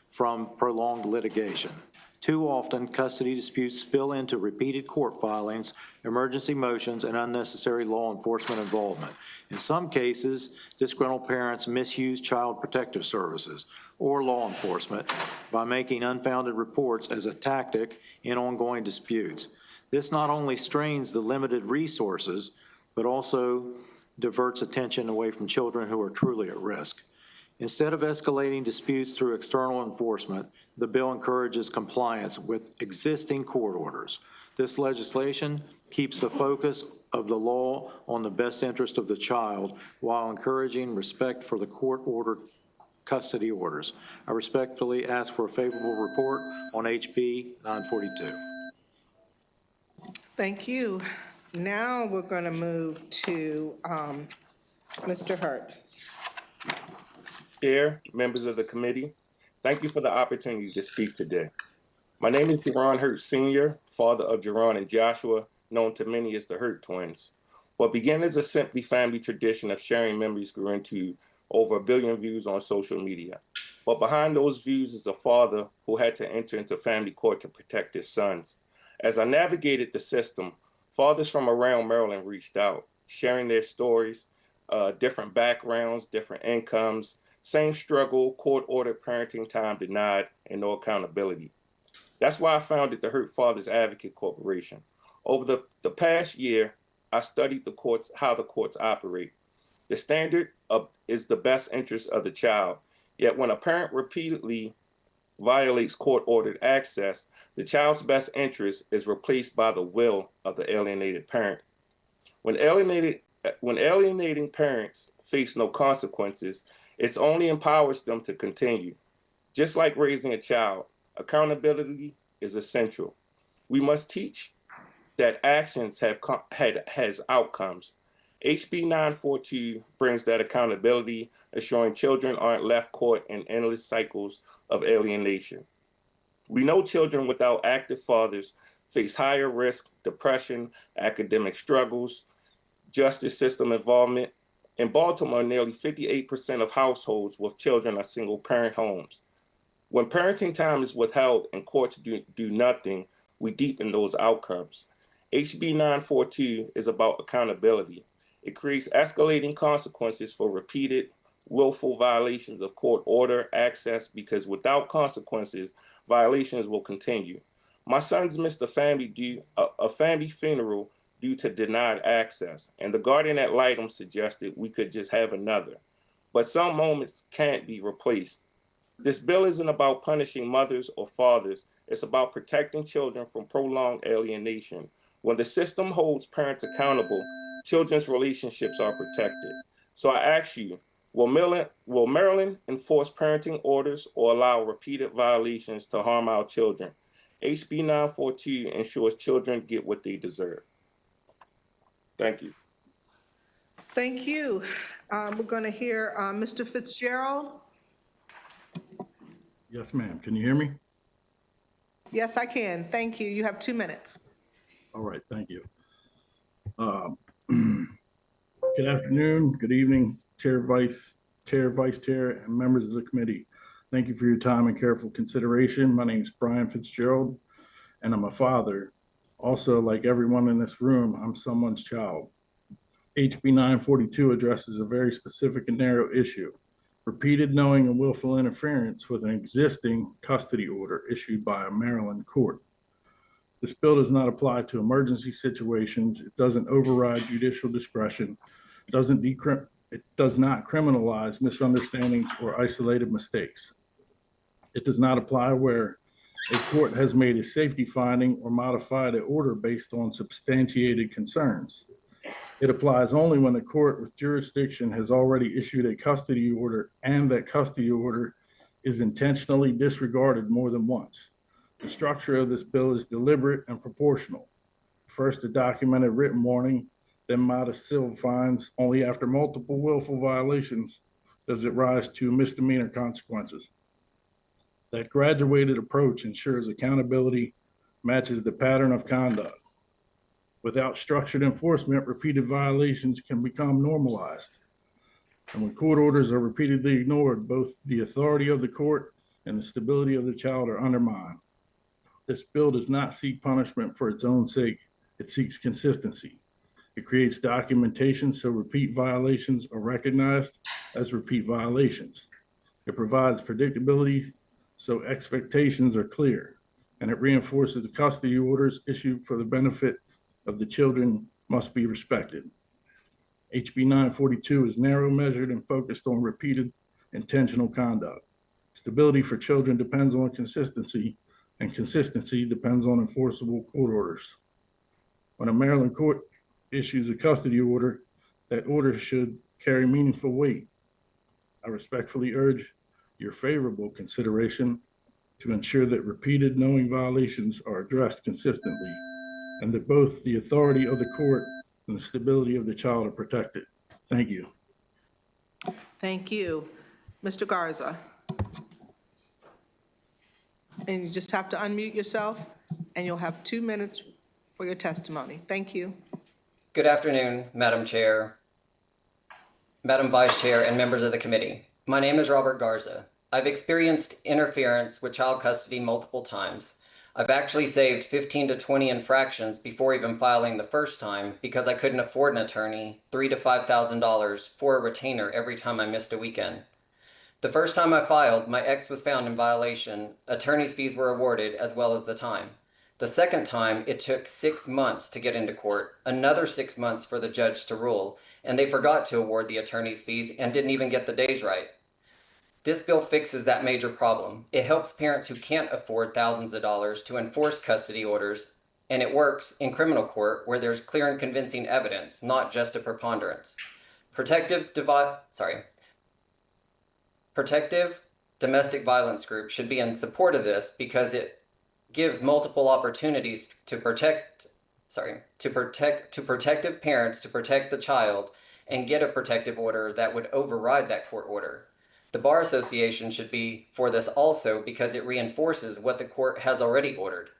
from prolonged litigation. Too often, custody disputes spill into repeated court filings, emergency motions, and unnecessary law enforcement involvement. In some cases, disgruntled parents misuse child protective services or law enforcement by making unfounded reports as a tactic in ongoing disputes. This not only strains the limited resources, but also diverts attention away from children who are truly at risk. Instead of escalating disputes through external enforcement, the bill encourages compliance with existing court orders. This legislation keeps the focus of the law on the best interest of the child while encouraging respect for the court-ordered custody orders. I respectfully ask for a favorable report on HB 942. Thank you. Now we're going to move to Mr. Hurt. Chair, members of the committee, thank you for the opportunity to speak today. My name is Jerron Hurt Sr., father of Jerron and Joshua, known to many as the Hurt twins. What began as a simply family tradition of sharing memories grew into over 1 billion views on social media. But behind those views is a father who had to enter into family court to protect his sons. As I navigated the system, fathers from around Maryland reached out, sharing their stories, different backgrounds, different incomes, same struggle, court-ordered parenting time denied, and no accountability. That's why I founded the Hurt Fathers Advocate Corporation. Over the past year, I studied the courts, how the courts operate. The standard is the best interest of the child. Yet when a parent repeatedly violates court-ordered access, the child's best interest is replaced by the will of the alienated parent. When alienating parents face no consequences, it only empowers them to continue. Just like raising a child, accountability is essential. We must teach that actions has outcomes. HB 942 brings that accountability, assuring children aren't left caught in endless cycles of alienation. We know children without active fathers face higher risk, depression, academic struggles, justice system involvement. In Baltimore, nearly 58% of households with children are single-parent homes. When parenting time is withheld and courts do nothing, we deepen those outcomes. HB 942 is about accountability. It creates escalating consequences for repeated, willful violations of court order access, because without consequences, violations will continue. My sons missed a family funeral due to denied access, and the guardian ad litem suggested we could just have another. But some moments can't be replaced. This bill isn't about punishing mothers or fathers. It's about protecting children from prolonged alienation. When the system holds parents accountable, children's relationships are protected. So I ask you, will Maryland enforce parenting orders or allow repeated violations to harm our children? HB 942 ensures children get what they deserve. Thank you. Thank you. We're going to hear Mr. Fitzgerald. Yes, ma'am. Can you hear me? Yes, I can. Thank you. You have 2 minutes. All right, thank you. Good afternoon, good evening, Chair, Vice Chair, and members of the committee. Thank you for your time and careful consideration. My name is Brian Fitzgerald, and I'm a father. Also, like everyone in this room, I'm someone's child. HB 942 addresses a very specific and narrow issue: repeated knowing and willful interference with an existing custody order issued by a Maryland court. This bill does not apply to emergency situations. It doesn't override judicial discretion. It does not criminalize misunderstandings or isolated mistakes. It does not apply where a court has made a safety finding or modified an order based on substantiated concerns. It applies only when the court with jurisdiction has already issued a custody order and that custody order is intentionally disregarded more than once. The structure of this bill is deliberate and proportional. First, a documented written warning, then modest civil fines. Only after multiple willful violations does it rise to misdemeanor consequences. That graduated approach ensures accountability matches the pattern of conduct. Without structured enforcement, repeated violations can become normalized. And when court orders are repeatedly ignored, both the authority of the court and the stability of the child are undermined. This bill does not seek punishment for its own sake. It seeks consistency. It creates documentation so repeat violations are recognized as repeat violations. It provides predictability so expectations are clear. And it reinforces the custody orders issued for the benefit of the children must be respected. HB 942 is narrow, measured, and focused on repeated intentional conduct. Stability for children depends on consistency, and consistency depends on enforceable court orders. When a Maryland court issues a custody order, that order should carry meaningful weight. I respectfully urge your favorable consideration to ensure that repeated knowing violations are addressed consistently and that both the authority of the court and the stability of the child are protected. Thank you. Thank you. Mr. Garza. And you just have to unmute yourself, and you'll have 2 minutes for your testimony. Thank you. Good afternoon, Madam Chair, Madam Vice Chair, and members of the committee. My name is Robert Garza. I've experienced interference with child custody multiple times. I've actually saved 15 to 20 infractions before even filing the first time because I couldn't afford an attorney, $3,000 to $5,000 for a retainer every time I missed a weekend. The first time I filed, my ex was found in violation. Attorney's fees were awarded as well as the time. The second time, it took 6 months to get into court, another 6 months for the judge to rule, and they forgot to award the attorney's fees and didn't even get the days right. This bill fixes that major problem. It helps parents who can't afford thousands of dollars to enforce custody orders, and it works in criminal court where there's clear and convincing evidence, not just a preponderance. Protective domestic violence group should be in support of this because it gives multiple opportunities to protective parents to protect the child and get a protective order that would override that court order. The Bar Association should be for this also because it reinforces what the court has already ordered.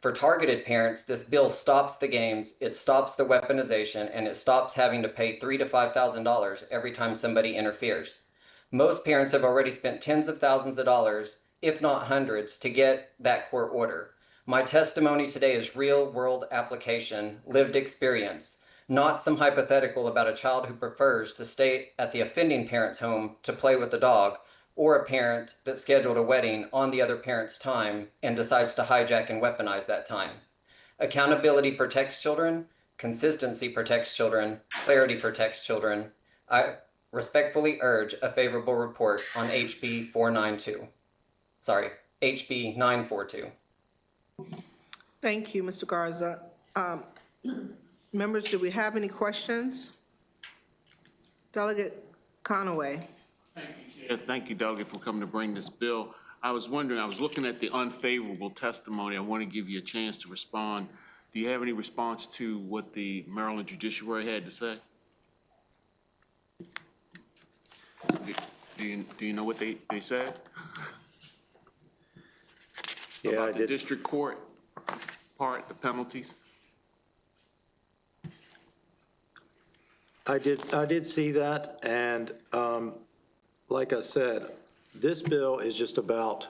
For targeted parents, this bill stops the games, it stops the weaponization, and it stops having to pay $3,000 to $5,000 every time somebody interferes. Most parents have already spent tens of thousands of dollars, if not hundreds, to get that court order. My testimony today is real-world application, lived experience, not some hypothetical about a child who prefers to stay at the offending parent's home to play with the dog, or a parent that scheduled a wedding on the other parent's time and decides to hijack and weaponize that time. Accountability protects children, consistency protects children, clarity protects children. I respectfully urge a favorable report on HB 942. Thank you, Mr. Garza. Members, do we have any questions? Delegate Conaway. Thank you, Delegate, for coming to bring this bill. I was wondering, I was looking at the unfavorable testimony. I want to give you a chance to respond. Do you have any response to what the Maryland Judiciary had to say? Do you know what they said? Yeah, about I the did. district court part, the penalties? I did see that, and like I said, this bill is just about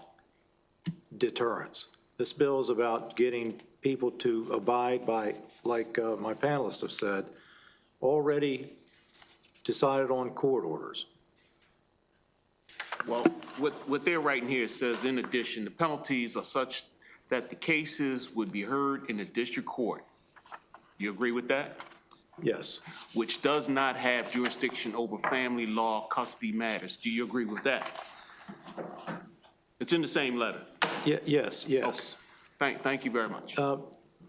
deterrence. This bill is about getting people to abide by, like my panelists have said, already decided on court orders. Well, what they're writing here says, in addition, the penalties are such that the cases would be heard in the district court. You agree with that? Yes. Which does not have jurisdiction over family law custody matters. Do you agree with that? It's in the same letter. Yes, yes. Thank you very much.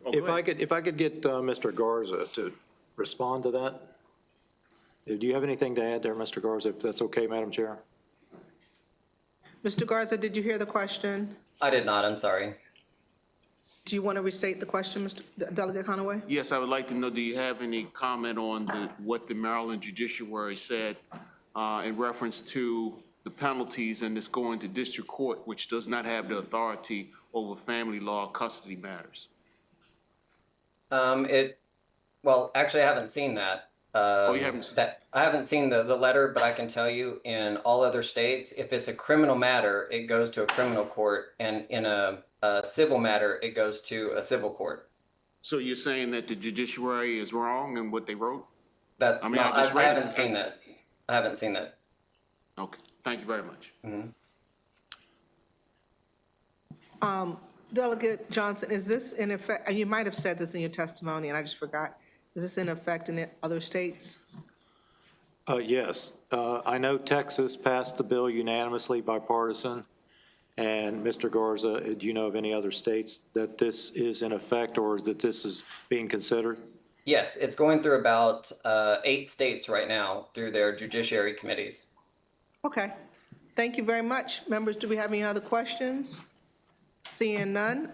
If I could get Mr. Garza to respond to that? Do you have anything to add there, Mr. Garza, if that's okay, Madam Chair? Mr. Garza, did you hear the question? I did not, I'm sorry. Do you want to restate the question, Delegate Conaway? Yes, I would like to know, do you have any comment on what the Maryland Judiciary said in reference to the penalties and this going to district court, which does not have the authority over family law custody matters? Well, actually, I haven't seen that. Oh, you haven't? I haven't seen the letter, but I can tell you in all other states, if it's a criminal matter, it goes to a criminal court, and in a civil matter, it goes to a civil court. So you're saying that the judiciary is wrong in what they wrote? That's I mean, not, I just I read haven't it. seen that. I haven't seen that. Okay, thank you very much. Delegate Johnson, is this in effect, you might have said this in your testimony and I just forgot. Is this in effect in other states? Yes. I know Texas passed the bill unanimously bipartisan. And Mr. Garza, do you know of any other states that this is in effect or that this is being considered? Yes, it's going through about 8 states right now through their judiciary committees. Okay, thank you very much. Members, do we have any other questions? Seeing none,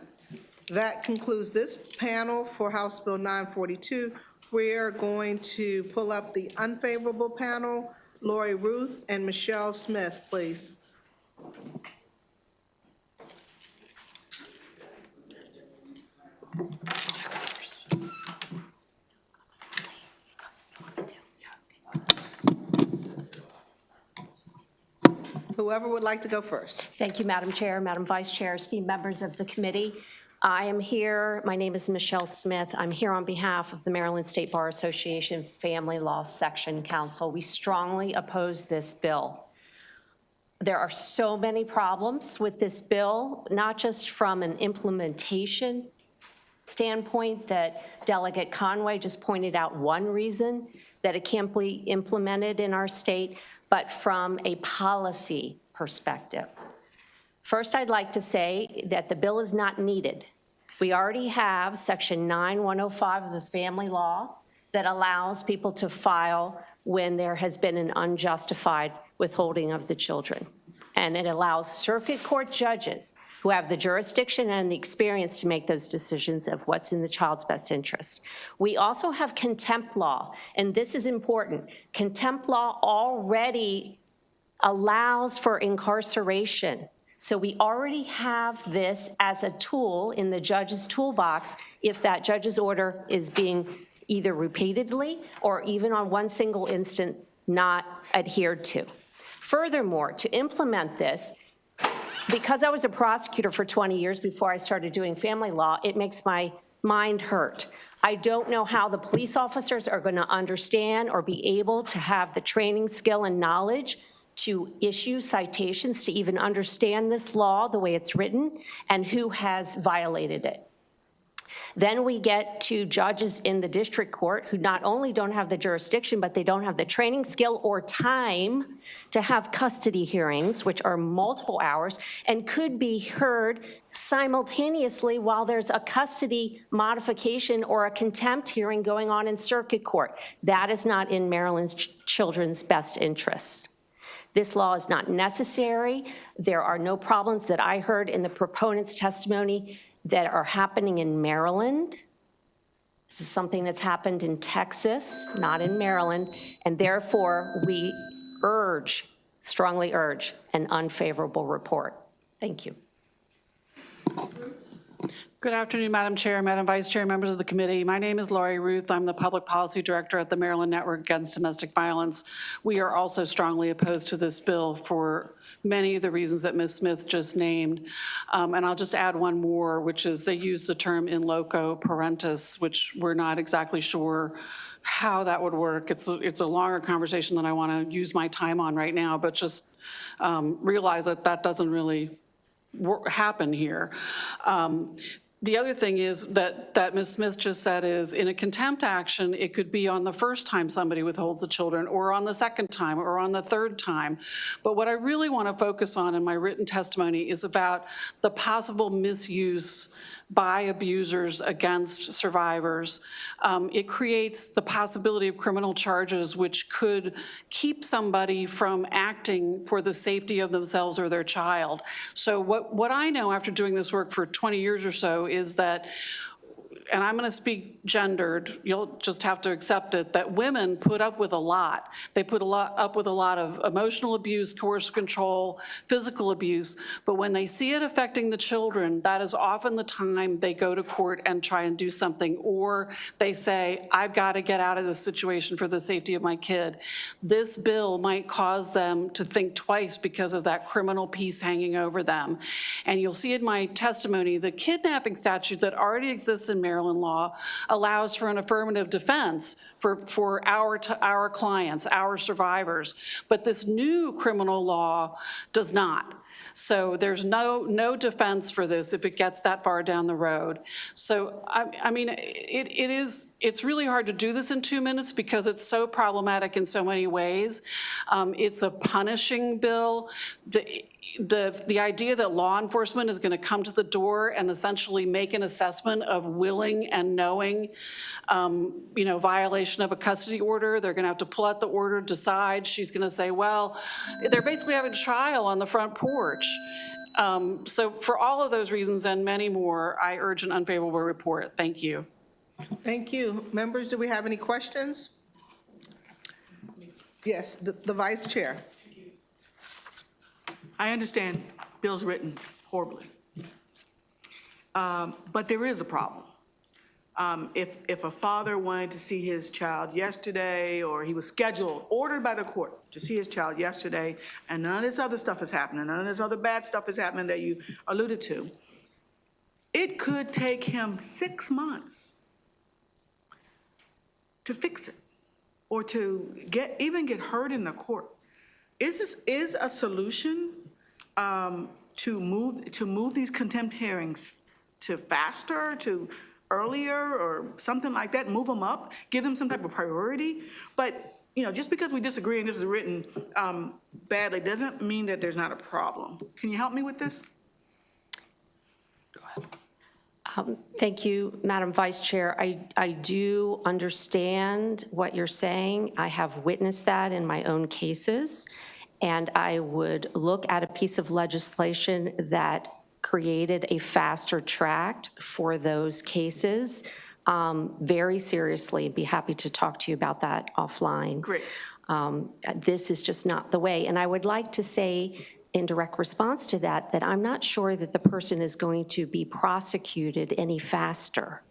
that concludes this panel for House Bill 942. We're going to pull up the unfavorable panel. Lori Ruth and Michelle Smith, please. Whoever would like to go first. Thank you, Madam Chair, Madam Vice Chair, esteemed members of the committee. I am here, my name is Michelle Smith. I'm here on behalf of the Maryland State Bar Association Family Law Section Council. We strongly oppose this bill. There are so many problems with this bill, not just from an implementation standpoint that Delegate Conway just pointed out one reason that it can't be implemented in our state, but from a policy perspective. First, I'd like to say that the bill is not needed. We already have Section 9105 of the Family Law that allows people to file when there has been an unjustified withholding of the children. And it allows circuit court judges who have the jurisdiction and the experience to make those decisions of what's in the child's best interest. We also have contempt law, and this is important. Contempt law already allows for incarceration. So we already have this as a tool in the judge's toolbox if that judge's order is being either repeatedly or even on one single instant not adhered to. Furthermore, to implement this, because I was a prosecutor for 20 years before I started doing family law, it makes my mind hurt. I don't know how the police officers are going to understand or be able to have the training, skill, and knowledge to issue citations to even understand this law the way it's written and who has violated it. Then we get to judges in the district court who not only don't have the jurisdiction, but they don't have the training, skill, or time to have custody hearings, which are multiple hours, and could be heard simultaneously while there's a custody modification or a contempt hearing going on in circuit court. That is not in Maryland's children's best interest. This law is not necessary. There are no problems that I heard in the proponent's testimony that are happening in Maryland. This is something that's happened in Texas, not in Maryland, and therefore we strongly urge an unfavorable report. Thank you. Good afternoon, Madam Chair, Madam Vice Chair, members of the committee. My name is Lori Ruth. I'm the Public Policy Director at the Maryland Network Against Domestic Violence. We are also strongly opposed to this bill for many of the reasons that Ms. Smith just named. And I'll just add one more, which is they use the term in loco parentis, which we're not exactly sure how that would work. It's a longer conversation than I want to use my time on right now, but just realize that that doesn't really happen here. The other thing is that Ms. Smith just said is, in a contempt action, it could be on the first time somebody withholds the children, or on the second time, or on the third time. But what I really want to focus on in my written testimony is about the possible misuse by abusers against survivors. It creates the possibility of criminal charges which could keep somebody from acting for the safety of themselves or their child. So what I know after doing this work for 20 years or so is that, and I'm going to speak gendered, you'll just have to accept it, that women put up with a lot. They put up with a lot of emotional abuse, coercive control, physical abuse, but when they see it affecting the children, that is often the time they go to court and try and do something, or they say, I've got to get out of this situation for the safety of my kid. This bill might cause them to think twice because of that criminal piece hanging over them. And you'll see in my testimony, the kidnapping statute that already exists in Maryland law allows for an affirmative defense for our clients, our survivors. But this new criminal law does not. So there's no defense for this if it gets that far down the road. So, I mean, it's really hard to do this in 2 minutes because it's so problematic in so many ways. It's a punishing bill. The idea that law enforcement is going to come to the door and essentially make an assessment of willing and knowing, violation of a custody order. They're going to have to pull out the order, decide. She's going to say, well, they're basically having trial on the front porch. So for all of those reasons and many more, I urge an unfavorable report. Thank you. Thank you. Members, do we have any questions? Yes, the Vice Chair. I understand bill's written horribly. But there is a problem. If a father wanted to see his child yesterday, or he was scheduled, ordered by the court to see his child yesterday, and none of this other stuff is happening, none of this other bad stuff is happening that you alluded to, it could take him 6 months to fix it, or to even get heard in the court. Is a solution to move these contempt hearings to faster, to earlier, or something like that, move them up, give them some type of priority? But just because we disagree and this is written badly doesn't mean that there's not a problem. Can you help me with this? Go ahead. Thank you, Madam Vice Chair. I do understand what you're saying. I have witnessed that in my own cases, and I would look at a piece of legislation that created a faster track for those cases very seriously. Be happy to talk to you about that offline. Great. This is just not the way. And I would like to say, in direct response to that, that I'm not sure that the person is going to be prosecuted any faster.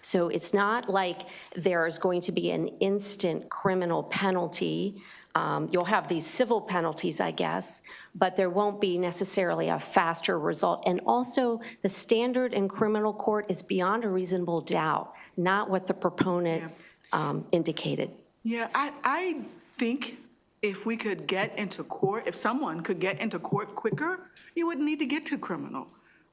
So it's not like there is going to be an instant criminal penalty. You'll have these civil penalties, I guess, but there won't be necessarily a faster result. And also, the standard in criminal court is beyond a reasonable doubt, not what the proponent indicated. Yeah, I think if we could get into court, if someone could get into court quicker, you wouldn't need to get to criminal.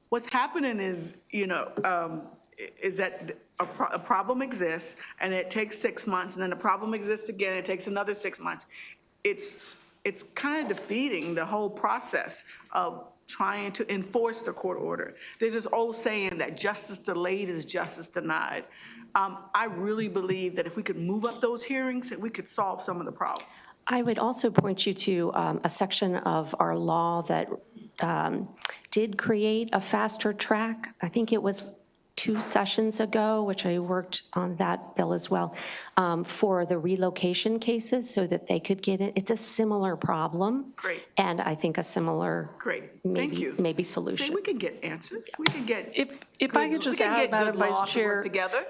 What's happening is, is that a problem exists and it takes 6 months, and then the problem exists again, it takes another 6 months. It's kind of defeating the whole process of trying to enforce the court order. There's this old saying that justice delayed is justice denied. I really believe that if we could move up those hearings, that we could solve some of the problem. I would also point you to a section of our law that did create a faster track. I think it was 2 sessions ago, which I worked on that bill as well, for the relocation cases so that they could get it. It's a similar problem. Great. And I think a similar maybe solution. See, we can get answers. We can get If I could just add, Madam Vice Chair, together.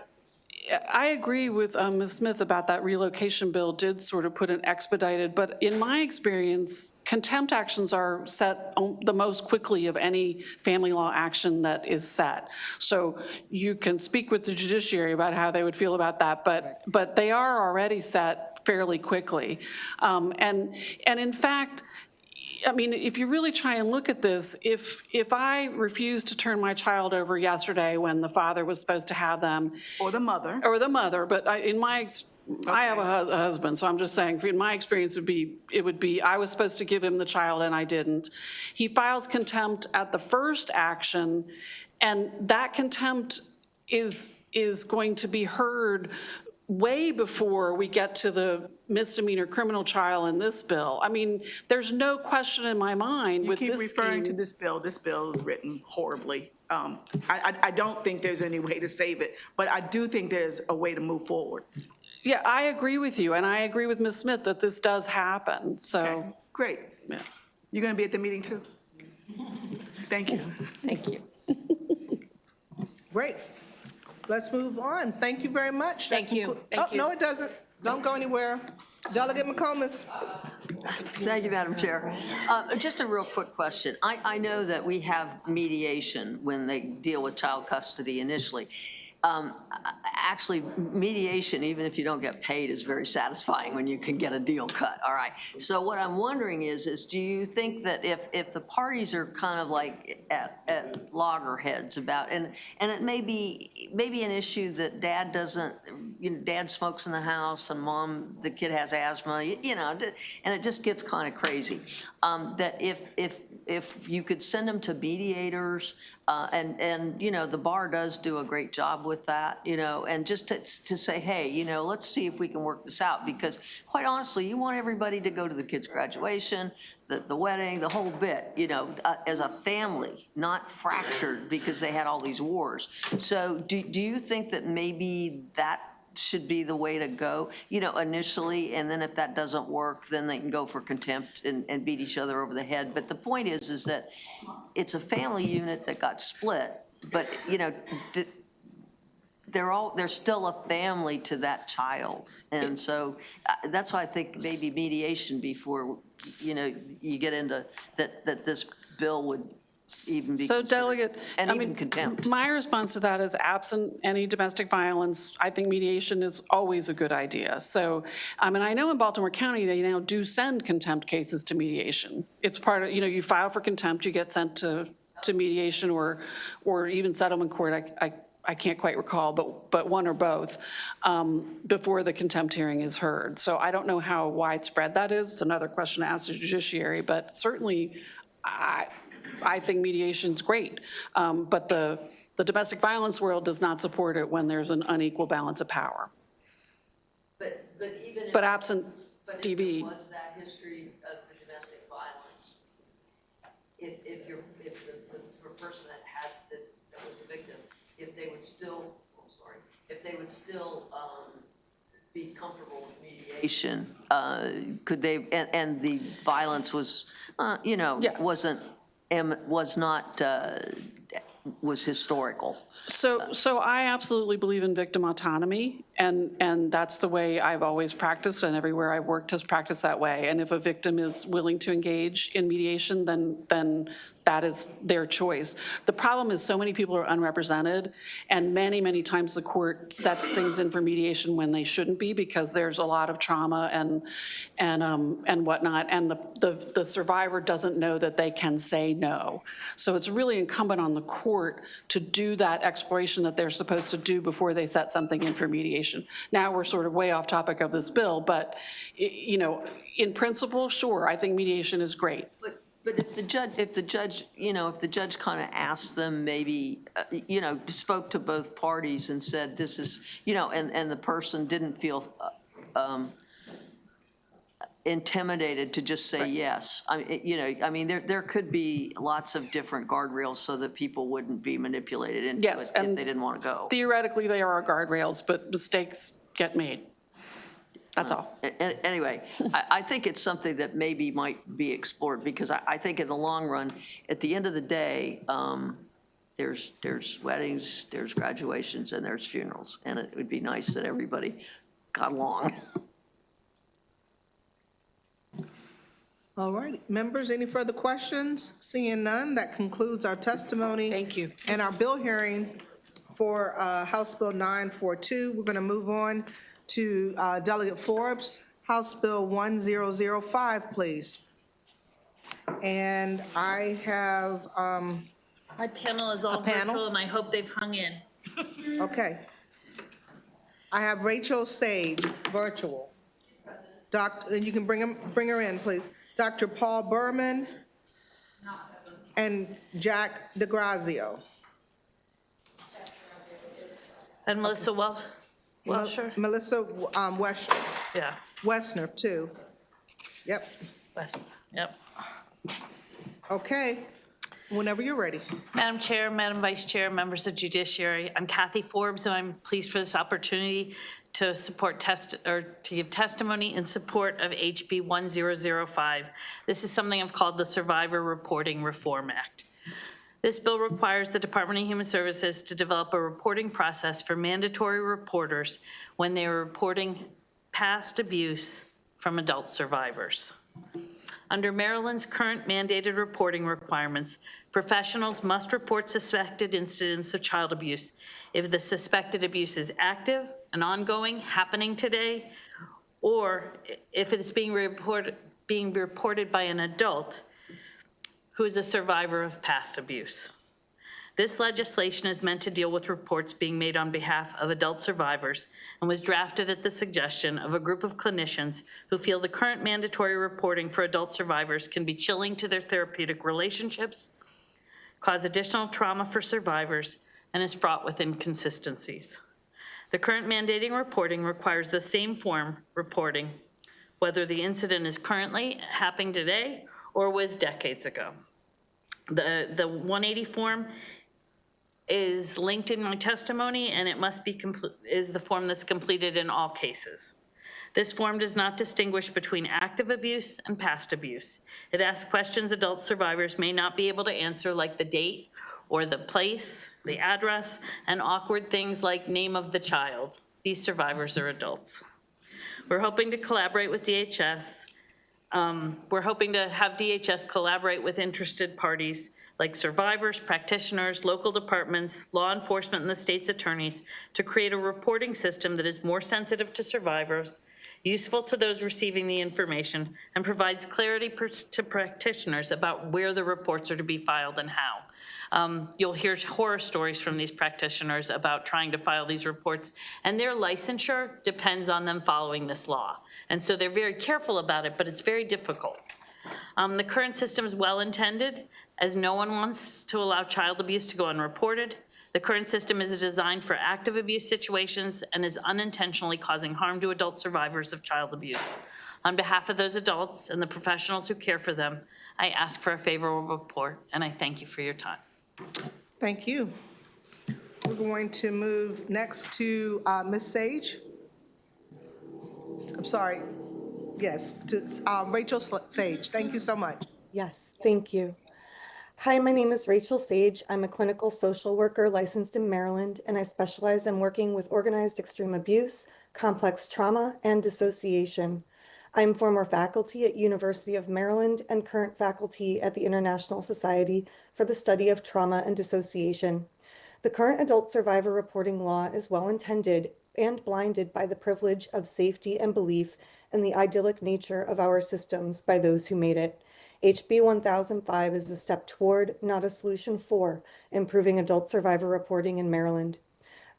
I agree with Ms. Smith about that relocation bill did sort of put an expedited, but in my experience, contempt actions are set the most quickly of any family law action that is set. So you can speak with the judiciary about how they would feel about that, but they are already set fairly quickly. And in fact, I mean, if you really try and look at this, if I refused to turn my child over yesterday when the father was supposed to have them. Or the mother. Or the mother, but I have a husband, so I'm just saying, in my experience, it would be, I was supposed to give him the child and I didn't. He files contempt at the first action, and that contempt is going to be heard way before we get to the misdemeanor criminal trial in this bill. I mean, there's no question in my mind with this scheme. You keep referring to this bill. This bill is written horribly. I don't think there's any way to save it, but I do think there's a way to move forward. Yeah, I agree with you, and I agree with Ms. Smith that this does happen, so. Okay, great. Yeah. You're going to be at the meeting too? Thank you. Thank you. Great. Let's move on. Thank you very much. Thank you. Oh, no, it doesn't. Don't go anywhere. Delegate McComas. Thank you, Madam Chair. Just a real quick question. I know that we have mediation when they deal with child custody initially. Actually, mediation, even if you don't get paid, is very satisfying when you can get a deal cut, all right? So what I'm wondering is do you think that if the parties are kind of like at loggerheads about, and it may be an issue that dad doesn't, dad smokes in the house and mom, the kid has asthma, and it just gets kind of crazy, that if you could send them to mediators, and the bar does do a great job with that, and just to say, hey, let's see if we can work this out, because quite honestly, you want everybody to go to the kid's graduation, the wedding, the whole bit, as a family, not fractured because they had all these wars. So do you think that maybe that should be the way to go, initially, and then if that doesn't work, then they can go for contempt and beat each other over the head? But the point is that it's a family unit that got split, but, they're still a family to that child. And so that's why I think maybe mediation before, you get into that this bill would even be So considered. Delegate, And even contempt. My response to that is absent any domestic violence, I think mediation is always a good idea. So, and I know in Baltimore County, they now do send contempt cases to mediation. It's part of, you file for contempt, you get sent to mediation or even settlement court. I can't quite recall, but one or both, before the contempt hearing is heard. So I don't know how widespread that is. It's another question to ask the judiciary, but certainly I think mediation's great. But the domestic violence world does not support it when there's an unequal balance of power. But even if, But absent but DV. if there was that history of the domestic violence, if the person that was the victim, if they would still, be comfortable with mediation, could they? And the violence was, Yes. was historical. So I absolutely believe in victim autonomy, and that's the way I've always practiced, and everywhere I've worked has practiced that way. And if a victim is willing to engage in mediation, then that is their choice. The problem is so many people are unrepresented, and many, many times the court sets things in for mediation when they shouldn't be, because there's a lot of trauma and whatnot, and the survivor doesn't know that they can say no. So it's really incumbent on the court to do that exploration that they're supposed to do before they set something in for mediation. Now we're sort of way off topic of this bill, but in principle, sure, I think mediation is great. But if the judge kind of asked them, maybe, spoke to both parties and said, this is, and the person didn't feel intimidated to just say yes. There could be lots of different guardrails so that people wouldn't be manipulated into it if they didn't want to go. Theoretically, they are guardrails, but mistakes get made. That's all. Anyway, I think it's something that maybe might be explored, because I think in the long run, at the end of the day, there's weddings, there's graduations, and there's funerals, and it would be nice that everybody got along. All right, members, any further questions? Seeing none, that concludes our testimony. Thank you. And our bill hearing for House Bill 942. We're going to move on to Delegate Forbes, House Bill 1005, please. And I have, My panel is all A panel? virtual, and I hope they've hung in. okay. I have Rachel Sage, virtual. And you can bring her in, please. Dr. Paul Berman and Jack DeGrazio. And Melissa Welsher? Melissa Wesher. Yeah, Westner, too. Yep, yep. okay. Whenever you're ready. Madam Chair, Madam Vice Chair, members of Judiciary, I'm Kathy Forbes, and I'm pleased for this opportunity to to give testimony in support of HB 1005. This is something I've called the Survivor Reporting Reform Act. This bill requires the Department of Human Services to develop a reporting process for mandatory reporters when they are reporting past abuse from adult survivors. Under Maryland's current mandated reporting requirements, professionals must report suspected incidents of child abuse if the suspected abuse is active and ongoing, happening today, or if it's being reported by an adult who is a survivor of past abuse. This legislation is meant to deal with reports being made on behalf of adult survivors and was drafted at the suggestion of a group of clinicians who feel the current mandatory reporting for adult survivors can be chilling to their therapeutic relationships, cause additional trauma for survivors, and is fraught with inconsistencies. The current mandating reporting requires the same form reporting, whether the incident is currently happening today or was decades ago. The 180 form is linked in my testimony, and it must be is the form that's completed in all cases. This form does not distinguish between active abuse and past abuse. It asks questions adult survivors may not be able to answer, like the date or the place, the address, and awkward things like name of the child. These survivors are adults. We're hoping to collaborate with DHS. We're hoping to have DHS collaborate with interested parties like survivors, practitioners, local departments, law enforcement, and the state's attorneys to create a reporting system that is more sensitive to survivors, useful to those receiving the information, and provides clarity to practitioners about where the reports are to be filed and how. You'll hear horror stories from these practitioners about trying to file these reports, and their licensure depends on them following this law. And so they're very careful about it, but it's very difficult. The current system is well-intended, as no one wants to allow child abuse to go unreported. The current system is designed for active abuse situations and is unintentionally causing harm to adult survivors of child abuse. On behalf of those adults and the professionals who care for them, I ask for a favorable report, and I thank you for your time. Thank you. We're going to move next to Ms. Sage. I'm sorry. Yes, to Rachel Sage. Thank you so much. Yes, thank you. Hi, my name is Rachel Sage. I'm a clinical social worker licensed in Maryland, and I specialize in working with organized extreme abuse, complex trauma, and dissociation. I'm former faculty at University of Maryland and current faculty at the International Society for the Study of Trauma and Dissociation. The current adult survivor reporting law is well-intended and blinded by the privilege of safety and belief in the idyllic nature of our systems by those who made it. HB 1005 is a step toward, not a solution for, improving adult survivor reporting in Maryland.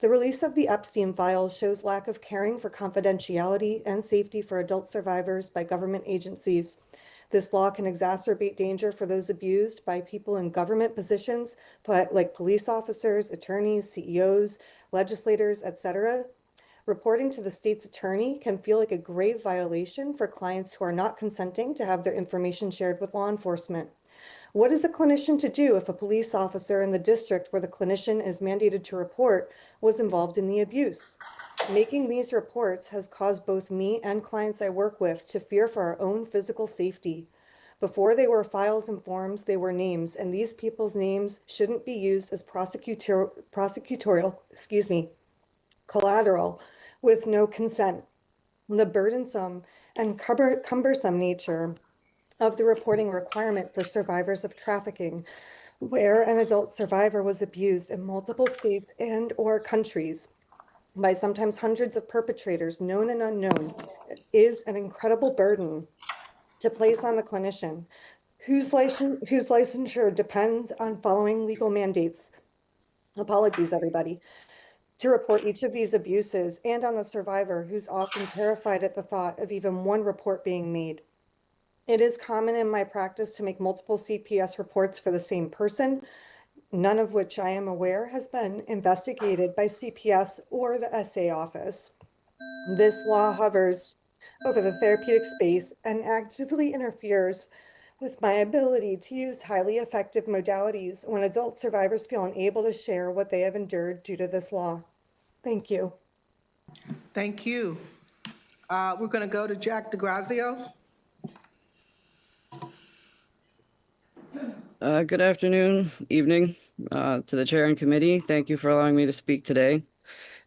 The release of the Epstein files shows lack of caring for confidentiality and safety for adult survivors by government agencies. This law can exacerbate danger for those abused by people in government positions, like police officers, attorneys, CEOs, legislators, etc. Reporting to the state's attorney can feel like a grave violation for clients who are not consenting to have their information shared with law enforcement. What is a clinician to do if a police officer in the district where the clinician is mandated to report was involved in the abuse? Making these reports has caused both me and clients I work with to fear for our own physical safety. Before they were files and forms, they were names, and these people's names shouldn't be used as prosecutorial collateral with no consent. The burdensome and cumbersome nature of the reporting requirement for survivors of trafficking, where an adult survivor was abused in multiple states and/or countries by sometimes hundreds of perpetrators, known and unknown, is an incredible burden to place on the clinician whose licensure depends on following legal mandates. Apologies, everybody. To report each of these abuses, and on the survivor, who's often terrified at the thought of even one report being made. It is common in my practice to make multiple CPS reports for the same person, none of which I am aware has been investigated by CPS or the SA office. This law hovers over the therapeutic space and actively interferes with my ability to use highly effective modalities when adult survivors feel unable to share what they have endured due to this law. Thank you. Thank you. We're going to go to Jack DeGrazio. Good afternoon, evening, to the chair and committee. Thank you for allowing me to speak today.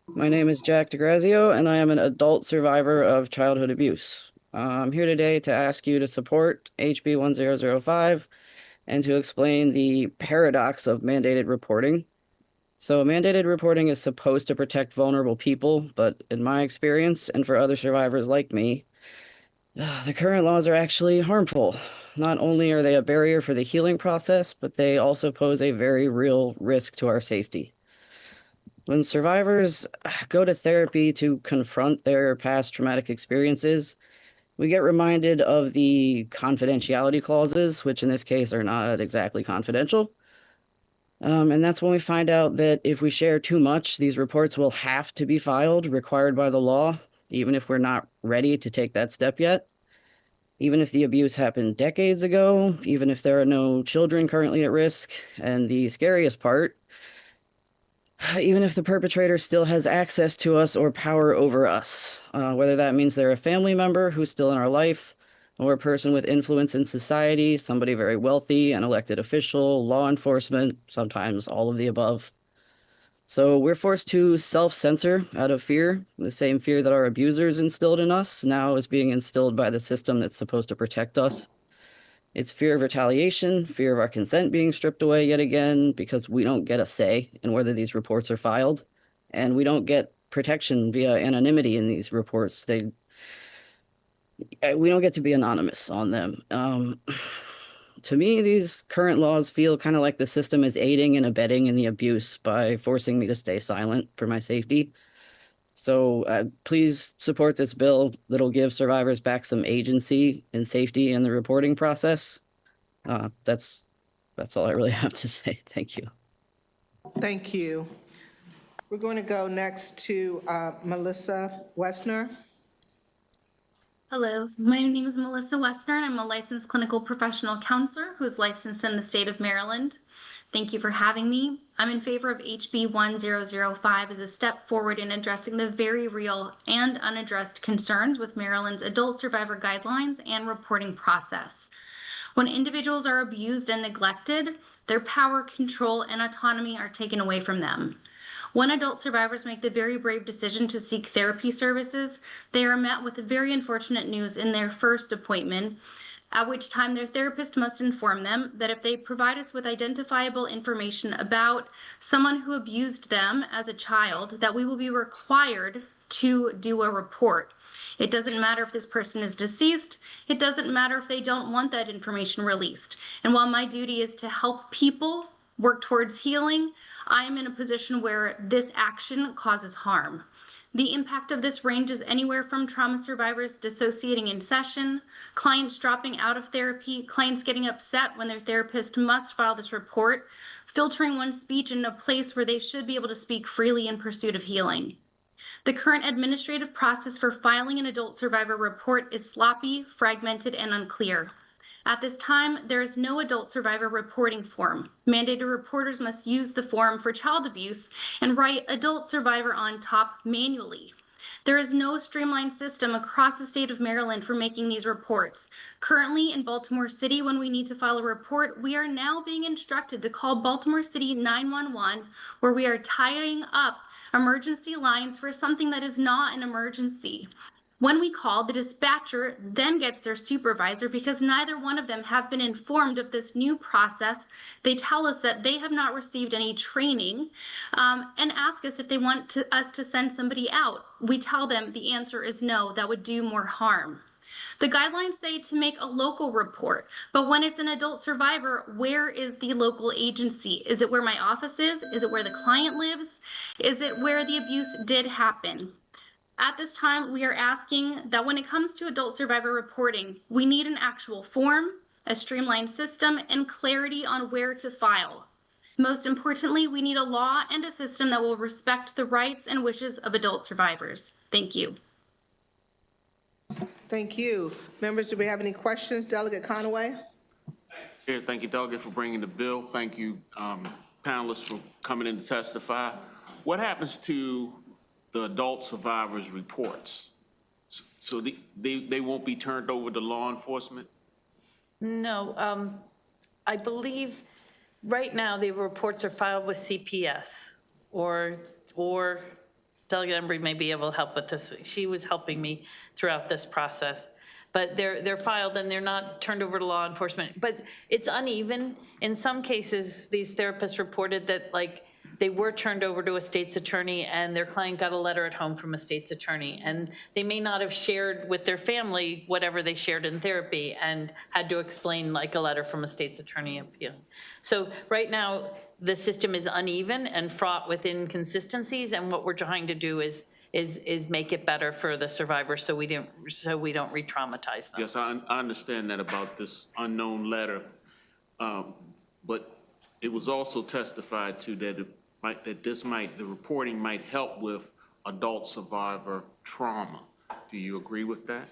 My name is Jack DeGrazio, and I am an adult survivor of childhood abuse. I'm here today to ask you to support HB 1005 and to explain the paradox of mandated reporting. So mandated reporting is supposed to protect vulnerable people, but in my experience, and for other survivors like me, the current laws are actually harmful. Not only are they a barrier for the healing process, but they also pose a very real risk to our safety. When survivors go to therapy to confront their past traumatic experiences, we get reminded of the confidentiality clauses, which in this case are not exactly confidential. And that's when we find out that if we share too much, these reports will have to be filed, required by the law, even if we're not ready to take that step yet. Even if the abuse happened decades ago, even if there are no children currently at risk, and the scariest part, even if the perpetrator still has access to us or power over us, whether that means they're a family member who's still in our life, or a person with influence in society, somebody very wealthy, an elected official, law enforcement, sometimes all of the above. So we're forced to self-censor out of fear. The same fear that our abusers instilled in us now is being instilled by the system that's supposed to protect us. It's fear of retaliation, fear of our consent being stripped away yet again, because we don't get a say in whether these reports are filed, and we don't get protection via anonymity in these reports. We don't get to be anonymous on them. To me, these current laws feel kind of like the system is aiding and abetting in the abuse by forcing me to stay silent for my safety. So please support this bill that'll give survivors back some agency and safety in the reporting process. That's all I really have to say. Thank you. Thank you. We're going to go next to Melissa Wessner. Hello, my name is Melissa Wessner, and I'm a licensed clinical professional counselor who's licensed in the state of Maryland. Thank you for having me. I'm in favor of HB 1005 as a step forward in addressing the very real and unaddressed concerns with Maryland's adult survivor guidelines and reporting process. When individuals are abused and neglected, their power, control, and autonomy are taken away from them. When adult survivors make the very brave decision to seek therapy services, they are met with the very unfortunate news in their first appointment, at which time their therapist must inform them that if they provide us with identifiable information about someone who abused them as a child, that we will be required to do a report. It doesn't matter if this person is deceased. It doesn't matter if they don't want that information released. And while my duty is to help people work towards healing, I am in a position where this action causes harm. The impact of this ranges anywhere from trauma survivors dissociating in session, clients dropping out of therapy, clients getting upset when their therapist must file this report, filtering one's speech in a place where they should be able to speak freely in pursuit of healing. The current administrative process for filing an adult survivor report is sloppy, fragmented, and unclear. At this time, there is no adult survivor reporting form. Mandated reporters must use the form for child abuse and write adult survivor on top manually. There is no streamlined system across the state of Maryland for making these reports. Currently in Baltimore City, when we need to file a report, we are now being instructed to call Baltimore City 911, where we are tying up emergency lines for something that is not an emergency. When we call, the dispatcher then gets their supervisor because neither one of them have been informed of this new process. They tell us that they have not received any training and ask us if they want us to send somebody out. We tell them the answer is no, that would do more harm. The guidelines say to make a local report, but when it's an adult survivor, where is the local agency? Is it where my office is? Is it where the client lives? Is it where the abuse did happen? At this time, we are asking that when it comes to adult survivor reporting, we need an actual form, a streamlined system, and clarity on where to file. Most importantly, we need a law and a system that will respect the rights and wishes of adult survivors. Thank you. Thank you. Members, do we have any questions? Delegate Conaway? Chair, thank you, delegate, for bringing the bill. Thank you, panelists, for coming in to testify. What happens to the adult survivors' reports? So they won't be turned over to law enforcement? No, I believe right now the reports are filed with CPS or Delegate Embry may be able to help with this. She was helping me throughout this process. But they're filed and they're not turned over to law enforcement. But it's uneven. In some cases, these therapists reported that like they were turned over to a state's attorney and their client got a letter at home from a state's attorney. And they may not have shared with their family whatever they shared in therapy and had to explain like a letter from a state's attorney appeal. So right now, the system is uneven and fraught with inconsistencies. And what we're trying to do is make it better for the survivors so we don't re-traumatize them. Yes, I understand that about this unknown letter. But it was also testified to that the reporting might help with adult survivor trauma. Do you agree with that?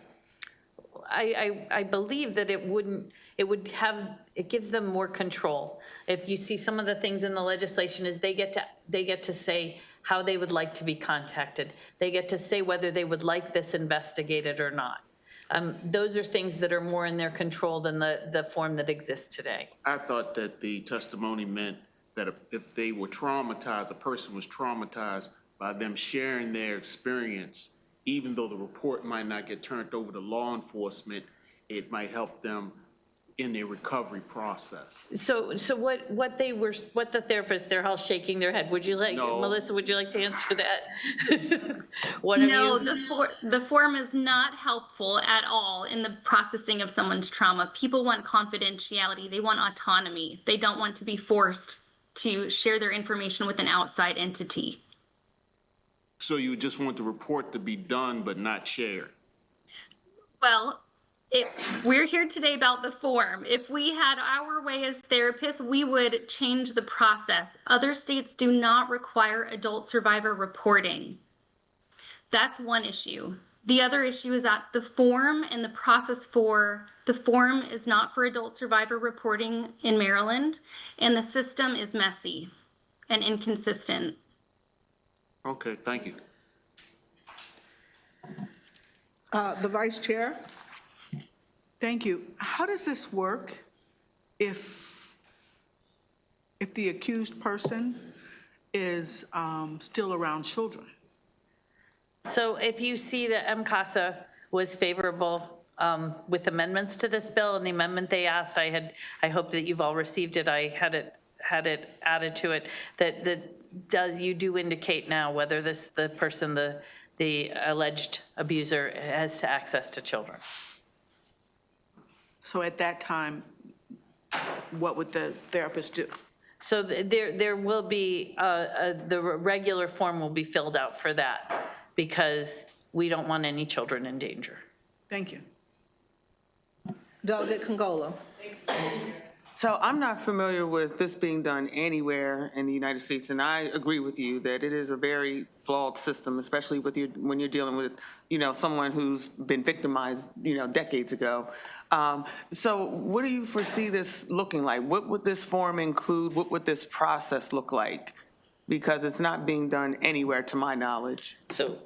I believe that it gives them more control. If you see some of the things in the legislation is they get to say how they would like to be contacted. They get to say whether they would like this investigated or not. Those are things that are more in their control than the form that exists today. I thought that the testimony meant that if they were traumatized, a person was traumatized by them sharing their experience, even though the report might not get turned over to law enforcement, it might help them in their recovery process. So what the therapists, they're all shaking their head. Would you like, No. Melissa, would you like to answer that? No, the form is not helpful at all in the processing of someone's trauma. People want confidentiality. They want autonomy. They don't want to be forced to share their information with an outside entity. So you just want the report to be done but not shared? Well, we're here today about the form. If we had our way as therapists, we would change the process. Other states do not require adult survivor reporting. That's one issue. The other issue is that the form and the process for the form is not for adult survivor reporting in Maryland, and the system is messy and inconsistent. Okay, thank you. The Vice Chair? Thank you. How does this work if the accused person is still around children? So if you see that MCASA was favorable with amendments to this bill, and the amendment they asked, I hope that you've all received it. I had it added to it that you do indicate now whether the person, the alleged abuser, has access to children. So at that time, what would the therapist do? So there will be, the regular form will be filled out for that because we don't want any children in danger. Thank you. Delegate Congola. So I'm not familiar with this being done anywhere in the United States, and I agree with you that it is a very flawed system, especially when you're dealing with, someone who's been victimized, decades ago. So what do you foresee this looking like? What would this form include? What would this process look like? Because it's not being done anywhere to my knowledge. So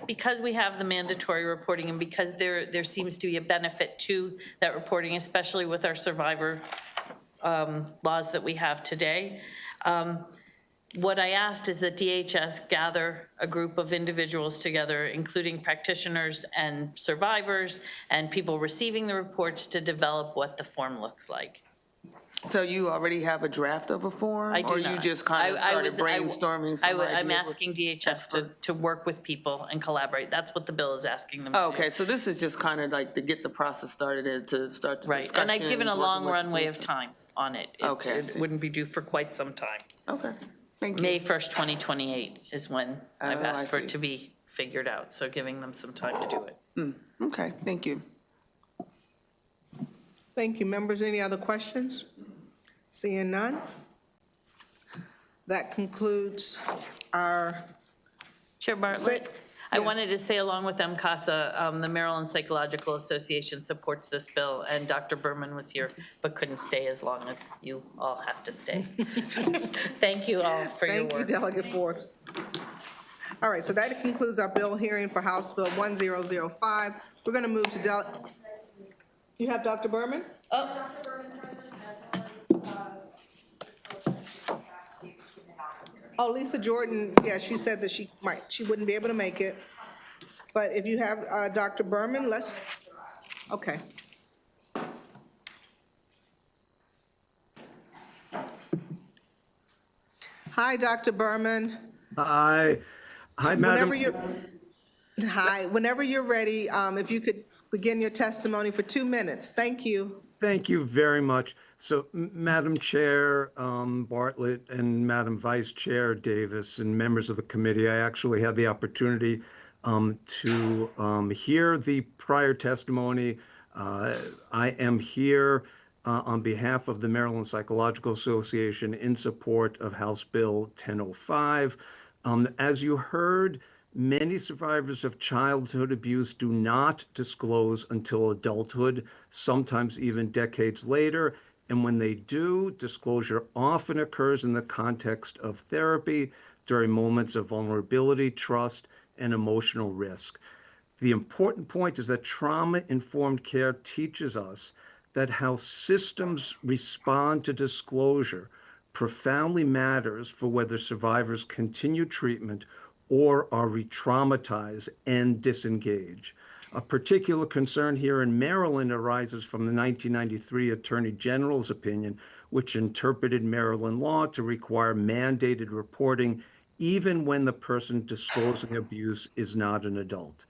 because we have the mandatory reporting and because there seems to be a benefit to that reporting, especially with our survivor laws that we have today, what I asked is that DHS gather a group of individuals together, including practitioners and survivors and people receiving the reports, to develop what the form looks like. So you already have a draft of a form? I do Or not. you just kind of started brainstorming some ideas? I'm asking DHS to work with people and collaborate. That's what the bill is asking them to do. Okay, so this is just kind of like to get the process started and to start the Right, discussions. and I've given a working long with the runway group. of time on it. Okay, I It see. wouldn't be due for quite some time. Okay, thank you. May 1st, 2028 is when I've Oh, I asked for see. it to be figured out, so giving them some time to do it. Okay, thank you. Thank you. Members, any other questions? Seeing none? That concludes our, Chair Bartlett, I wanted to say along with MCASA, the Maryland Psychological Association supports this bill, and Dr. Berman was here but couldn't stay as long as you all have to stay. Thank you all for your work. thank you, Delegate Forbes. All right, so that concludes our bill hearing for House Bill 1005. We're going to move to you have Dr. Berman? Oh, Lisa Jordan, yeah, she said that she wouldn't be able to make it. But if you have Dr. Berman, okay. Hi, Dr. Berman. Hi, Madam. Whenever you're ready, if you could begin your testimony for 2 minutes. Thank you. Thank you very much. So, Madam Chair Bartlett and Madam Vice Chair Davis and members of the committee, I actually had the opportunity to hear the prior testimony. I am here on behalf of the Maryland Psychological Association in support of House Bill 1005. As you heard, many survivors of childhood abuse do not disclose until adulthood, sometimes even decades later. And when they do, disclosure often occurs in the context of therapy during moments of vulnerability, trust, and emotional risk. The important point is that trauma-informed care teaches us that how systems respond to disclosure profoundly matters for whether survivors continue treatment or are re-traumatized and disengage. A particular concern here in Maryland arises from the 1993 Attorney General's opinion, which interpreted Maryland law to require mandated reporting even when the person disclosing abuse is not an adult.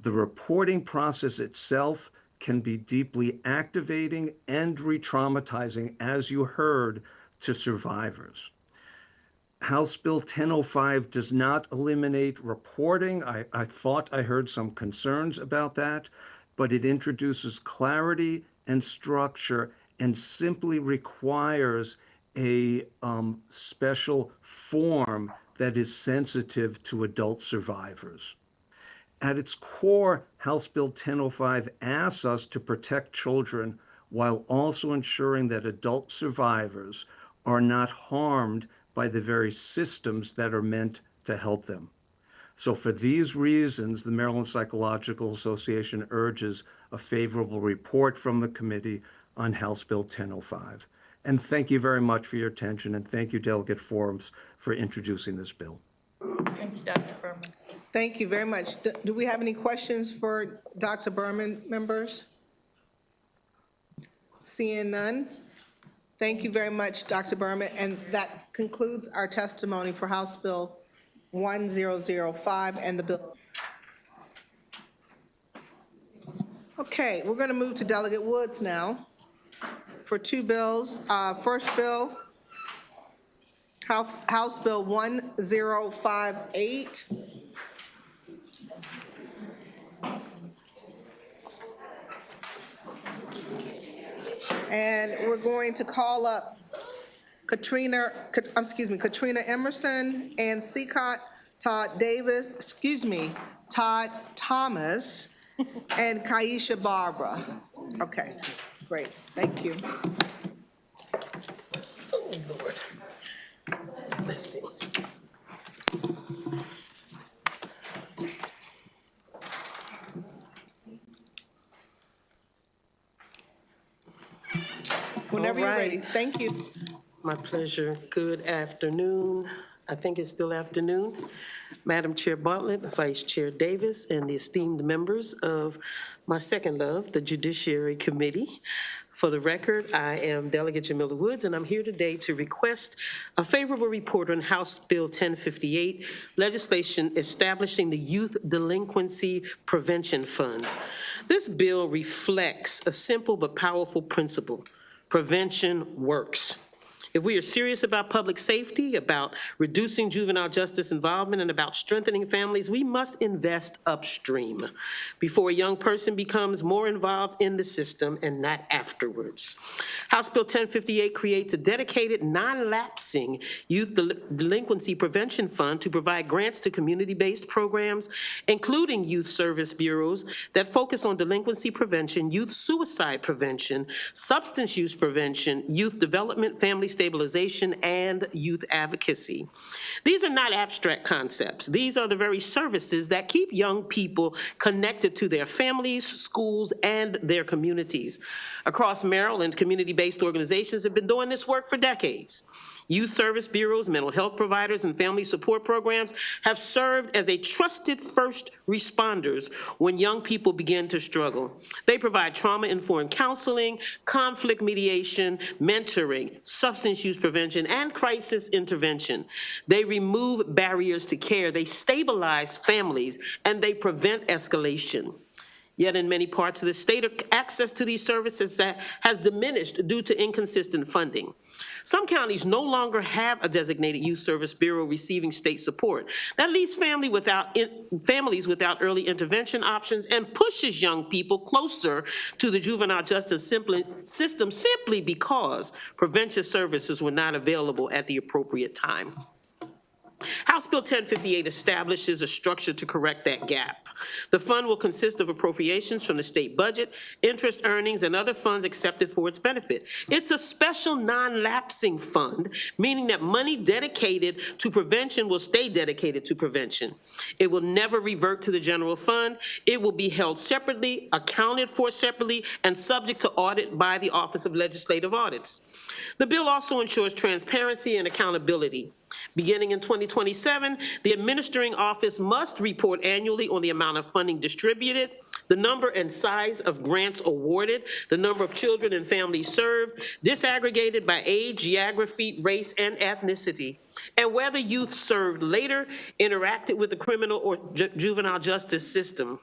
The reporting process itself can be deeply activating and re-traumatizing, as you heard, to survivors. House Bill 1005 does not eliminate reporting. I thought I heard some concerns about that, but it introduces clarity and structure and simply requires a special form that is sensitive to adult survivors. At its core, House Bill 1005 asks us to protect children while also ensuring that adult survivors are not harmed by the very systems that are meant to help them. So for these reasons, the Maryland Psychological Association urges a favorable report from the committee on House Bill 1005. And thank you very much for your attention, and thank you, Delegate Forbes, for introducing this bill. Thank you, Dr. Berman. Thank you very much. Do we have any questions for Dr. Berman, members? Seeing none. Thank you very much, Dr. Berman. And that concludes our testimony for House Bill 1005 and the bill. Okay, we're going to move to Delegate Woods now for 2 bills. First bill, House Bill 1058. And we're going to call up Katrina Emerson, Ann Seacott, Todd Thomas, and Kaisha Barbara. Okay, great, thank you. Oh, Lord. Let's see. Whenever you're ready. Thank you. My pleasure. Good afternoon. I think it's still afternoon. Madam Chair Bartlett, Vice Chair Davis, and the esteemed members of my second love, the Judiciary Committee. For the record, I am Delegate Jamila Woods, and I'm here today to request a favorable report on House Bill 1058, legislation establishing the Youth Delinquency Prevention Fund. This bill reflects a simple but powerful principle: prevention works. If we are serious about public safety, about reducing juvenile justice involvement, and about strengthening families, we must invest upstream before a young person becomes more involved in the system and not afterwards. House Bill 1058 creates a dedicated, non-lapsing youth delinquency prevention fund to provide grants to community-based programs, including youth service bureaus that focus on delinquency prevention, youth suicide prevention, substance use prevention, youth development, family stabilization, and youth advocacy. These are not abstract concepts. These are the very services that keep young people connected to their families, schools, and their communities. Across Maryland, community-based organizations have been doing this work for decades. Youth service bureaus, mental health providers, and family support programs have served as a trusted first responders when young people begin to struggle. They provide trauma-informed counseling, conflict mediation, mentoring, substance use prevention, and crisis intervention. They remove barriers to care, they stabilize families, and they prevent escalation. Yet in many parts of the state, access to these services has diminished due to inconsistent funding. Some counties no longer have a designated youth service bureau receiving state support. That leaves families without early intervention options and pushes young people closer to the juvenile justice system simply because prevention services were not available at the appropriate time. House Bill 1058 establishes a structure to correct that gap. The fund will consist of appropriations from the state budget, interest earnings, and other funds accepted for its benefit. It's a special non-lapsing fund, meaning that money dedicated to prevention will stay dedicated to prevention. It will never revert to the general fund. It will be held separately, accounted for separately, and subject to audit by the Office of Legislative Audits. The bill also ensures transparency and accountability. Beginning in 2027, the administering office must report annually on the amount of funding distributed, the number and size of grants awarded, the number of children and families served, disaggregated by age, geography, race, and ethnicity, and whether youth served later interacted with the criminal or juvenile justice system.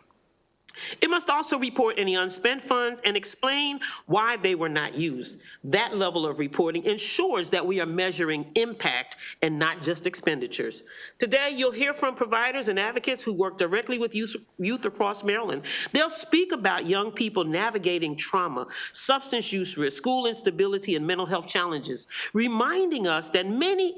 It must also report any unspent funds and explain why they were not used. That level of reporting ensures that we are measuring impact and not just expenditures. Today, you'll hear from providers and advocates who work directly with youth across Maryland. They'll speak about young people navigating trauma, substance use risk, school instability, and mental health challenges, reminding us that many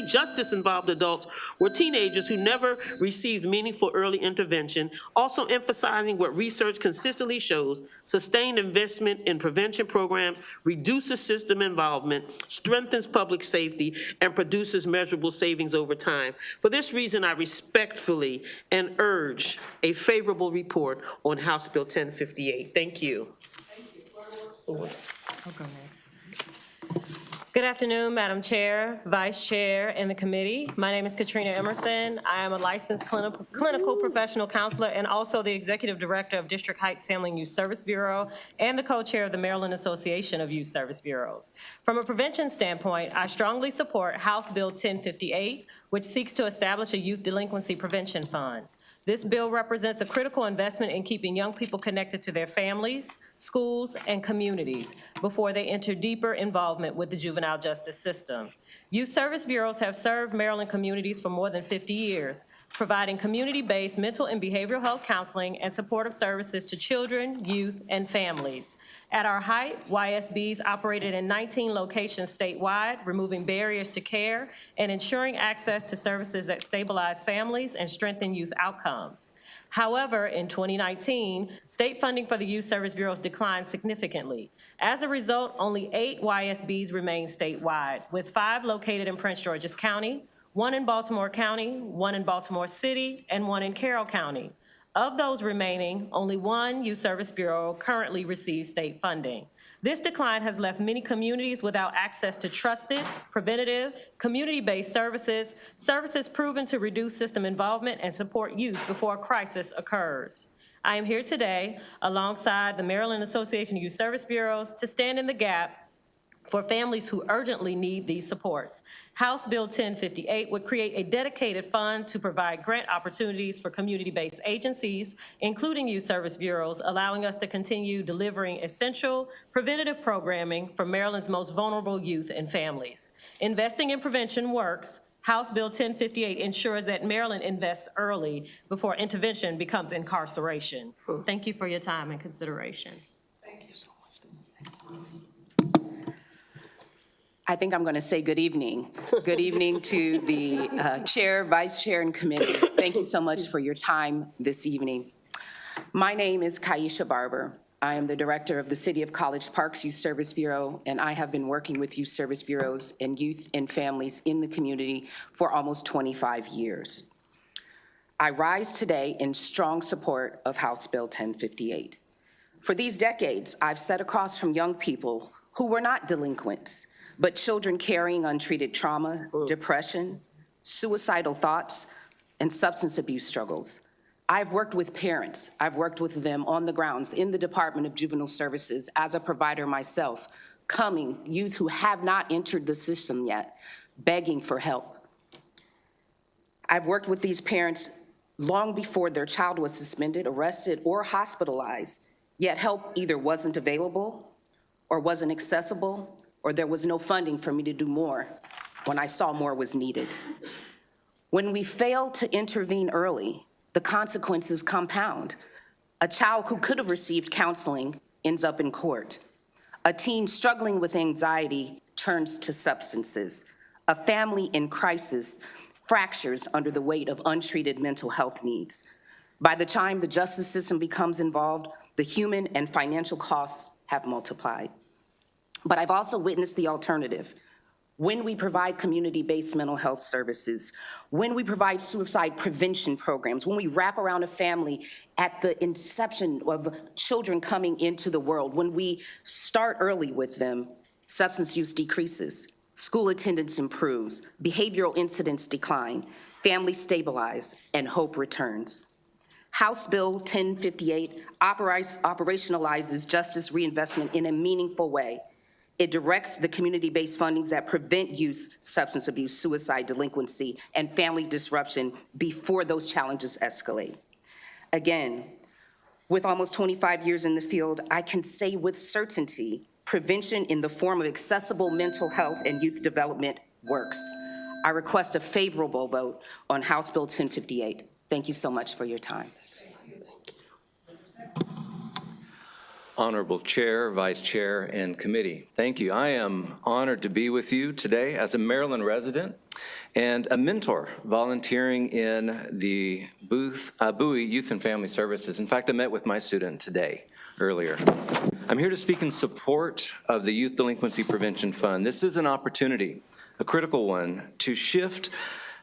justice-involved adults were teenagers who never received meaningful early intervention, also emphasizing what research consistently shows: sustained investment in prevention programs reduces system involvement, strengthens public safety, and produces measurable savings over time. For this reason, I respectfully and urge a favorable report on House Bill 1058. Thank you. I'll go next. Good afternoon, Madam Chair, Vice Chair, and the committee. My name is Katrina Emerson. I am a licensed clinical professional counselor and also the Executive Director of District Heights Family and Youth Service Bureau and the co-chair of the Maryland Association of Youth Service Bureaus. From a prevention standpoint, I strongly support House Bill 1058, which seeks to establish a youth delinquency prevention fund. This bill represents a critical investment in keeping young people connected to their families, schools, and communities before they enter deeper involvement with the juvenile justice system. Youth service bureaus have served Maryland communities for more than 50 years, providing community-based mental and behavioral health counseling and supportive services to children, youth, and families. At our height, YSBs operated in 19 locations statewide, removing barriers to care and ensuring access to services that stabilize families and strengthen youth outcomes. However, in 2019, state funding for the youth service bureaus declined significantly. As a result, only 8 YSBs remain statewide, with 5 located in Prince George's County, 1 in Baltimore County, 1 in Baltimore City, and 1 in Carroll County. Of those remaining, only 1 youth service bureau currently receives state funding. This decline has left many communities without access to trusted, preventative, community-based services proven to reduce system involvement and support youth before a crisis occurs. I am here today alongside the Maryland Association of Youth Service Bureaus to stand in the gap for families who urgently need these supports. House Bill 1058 would create a dedicated fund to provide grant opportunities for community-based agencies, including youth service bureaus, allowing us to continue delivering essential preventative programming for Maryland's most vulnerable youth and families. Investing in prevention works. House Bill 1058 ensures that Maryland invests early before intervention becomes incarceration. Thank you for your time and consideration. I think I'm going to say good evening. Good evening to the chair, vice chair, and committee. Thank you so much for your time this evening. My name is Kaisha Barber. I am the director of the City of College Park's Youth Service Bureau, and I have been working with youth service bureaus and youth and families in the community for almost 25 years. I rise today in strong support of House Bill 1058. For these decades, I've sat across from young people who were not delinquents, but children carrying untreated trauma, depression, suicidal thoughts, and substance abuse struggles. I've worked with parents. I've worked with them on the grounds in the Department of Juvenile Services as a provider myself, coming youth who have not entered the system yet, begging for help. I've worked with these parents long before their child was suspended, arrested, or hospitalized, yet help either wasn't available or wasn't accessible, or there was no funding for me to do more when I saw more was needed. When we fail to intervene early, the consequences compound. A child who could have received counseling ends up in court. A teen struggling with anxiety turns to substances. A family in crisis fractures under the weight of untreated mental health needs. By the time the justice system becomes involved, the human and financial costs have multiplied. But I've also witnessed the alternative. When we provide community-based mental health services, when we provide suicide prevention programs, when we wrap around a family at the inception of children coming into the world, when we start early with them, substance use decreases, school attendance improves, behavioral incidents decline, families stabilize, and hope returns. House Bill 1058 operationalizes justice reinvestment in a meaningful way. It directs the community-based fundings that prevent youth substance abuse, suicide, delinquency, and family disruption before those challenges escalate. Again, with almost 25 years in the field, I can say with certainty, prevention in the form of accessible mental health and youth development works. I request a favorable vote on House Bill 1058. Thank you so much for your time. Honorable Chair, Vice Chair, and Committee, thank you. I am honored to be with you today as a Maryland resident and a mentor volunteering in the Bowie Youth and Family Services. In fact, I met with my student today, earlier. I'm here to speak in support of the Youth Delinquency Prevention Fund. This is an opportunity, a critical one, to shift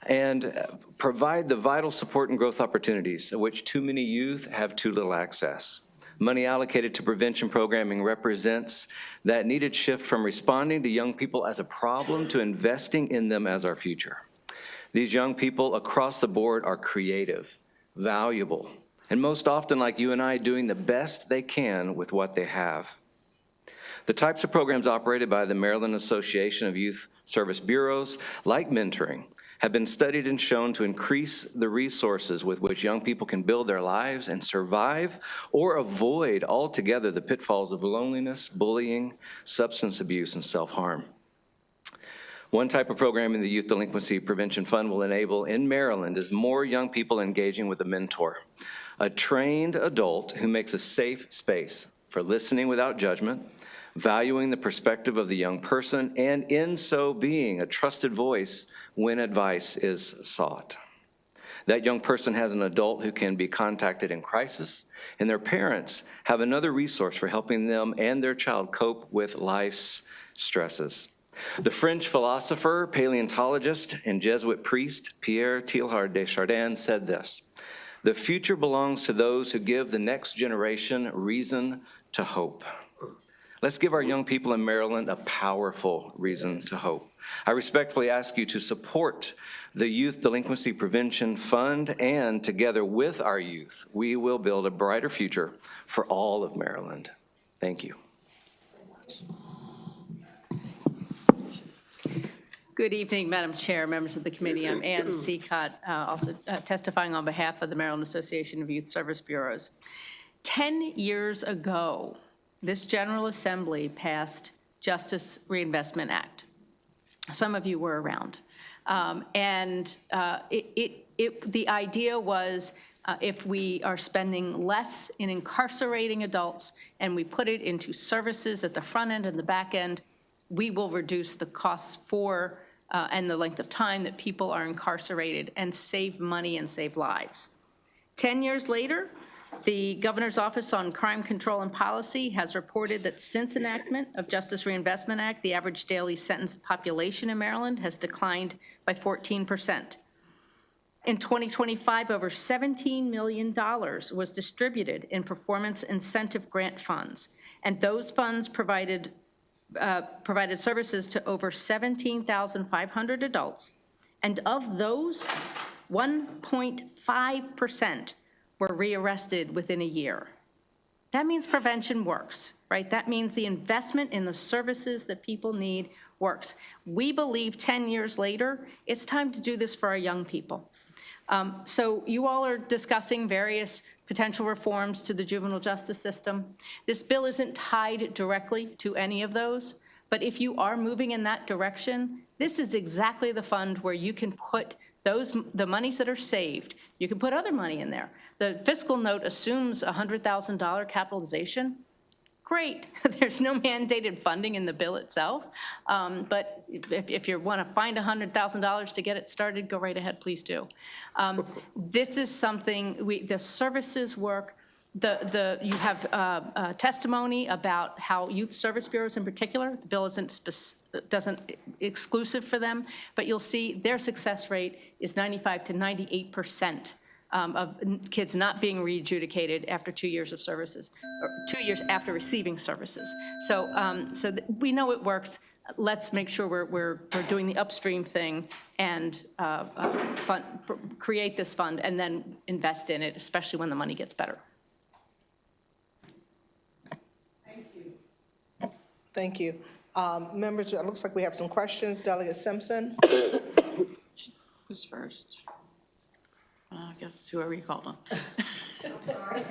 and provide the vital support and growth opportunities of which too many youth have too little access. Money allocated to prevention programming represents that needed shift from responding to young people as a problem to investing in them as our future. These young people across the board are creative, valuable, and most often, like you and I, doing the best they can with what they have. The types of programs operated by the Maryland Association of Youth Service Bureaus, like mentoring, have been studied and shown to increase the resources with which young people can build their lives and survive or avoid altogether the pitfalls of loneliness, bullying, substance abuse, and self-harm. One type of programming the Youth Delinquency Prevention Fund will enable in Maryland is more young people engaging with a mentor, a trained adult who makes a safe space for listening without judgment, valuing the perspective of the young person, and in so being a trusted voice when advice is sought. That young person has an adult who can be contacted in crisis, and their parents have another resource for helping them and their child cope with life's stresses. The French philosopher, paleontologist, and Jesuit priest Pierre Teilhard de Chardin said this: "The future belongs to those who give the next generation reason to hope." Let's give our young people in Maryland a powerful reason to hope. I respectfully ask you to support the Youth Delinquency Prevention Fund, and together with our youth, we will build a brighter future for all of Maryland. Thank you. Good evening, Madam Chair, members of the committee. I'm Ann Seacott, also testifying on behalf of the Maryland Association of Youth Service Bureaus. 10 years ago, this General Assembly passed Justice Reinvestment Act. Some of you were around. The idea was if we are spending less in incarcerating adults and we put it into services at the front end and the back end, we will reduce the costs for and the length of time that people are incarcerated and save money and save lives. 10 years later, the Governor's Office on Crime Control and Policy has reported that since enactment of Justice Reinvestment Act, the average daily sentenced population in Maryland has declined by 14%. In 2025, over $17 million was distributed in performance incentive grant funds, and those funds provided services to over 17,500 adults, and of those, 1.5% were rearrested within a year. That means prevention works, right? That means the investment in the services that people need works. We believe 10 years later, it's time to do this for our young people. So you all are discussing various potential reforms to the juvenile justice system. This bill isn't tied directly to any of those, but if you are moving in that direction, this is exactly the fund where you can put the monies that are saved, you can put other money in there. The fiscal note assumes $100,000 capitalization. Great, there's no mandated funding in the bill itself, but if you want to find $100,000 to get it started, go right ahead, please do. This is something, the services work, you have testimony about how youth service bureaus in particular, the bill doesn't exclusive for them, but you'll see their success rate is 95 to 98%. Of kids not being re-adjudicated after 2 years of services, or 2 years after receiving services. So, we know it works. Let's make sure we're doing the upstream thing and create this fund and then invest in it, especially when the money gets better. Thank you. Members, it looks like we have some questions. Delegate Simpson. Who's first? I guess it's whoever you called on.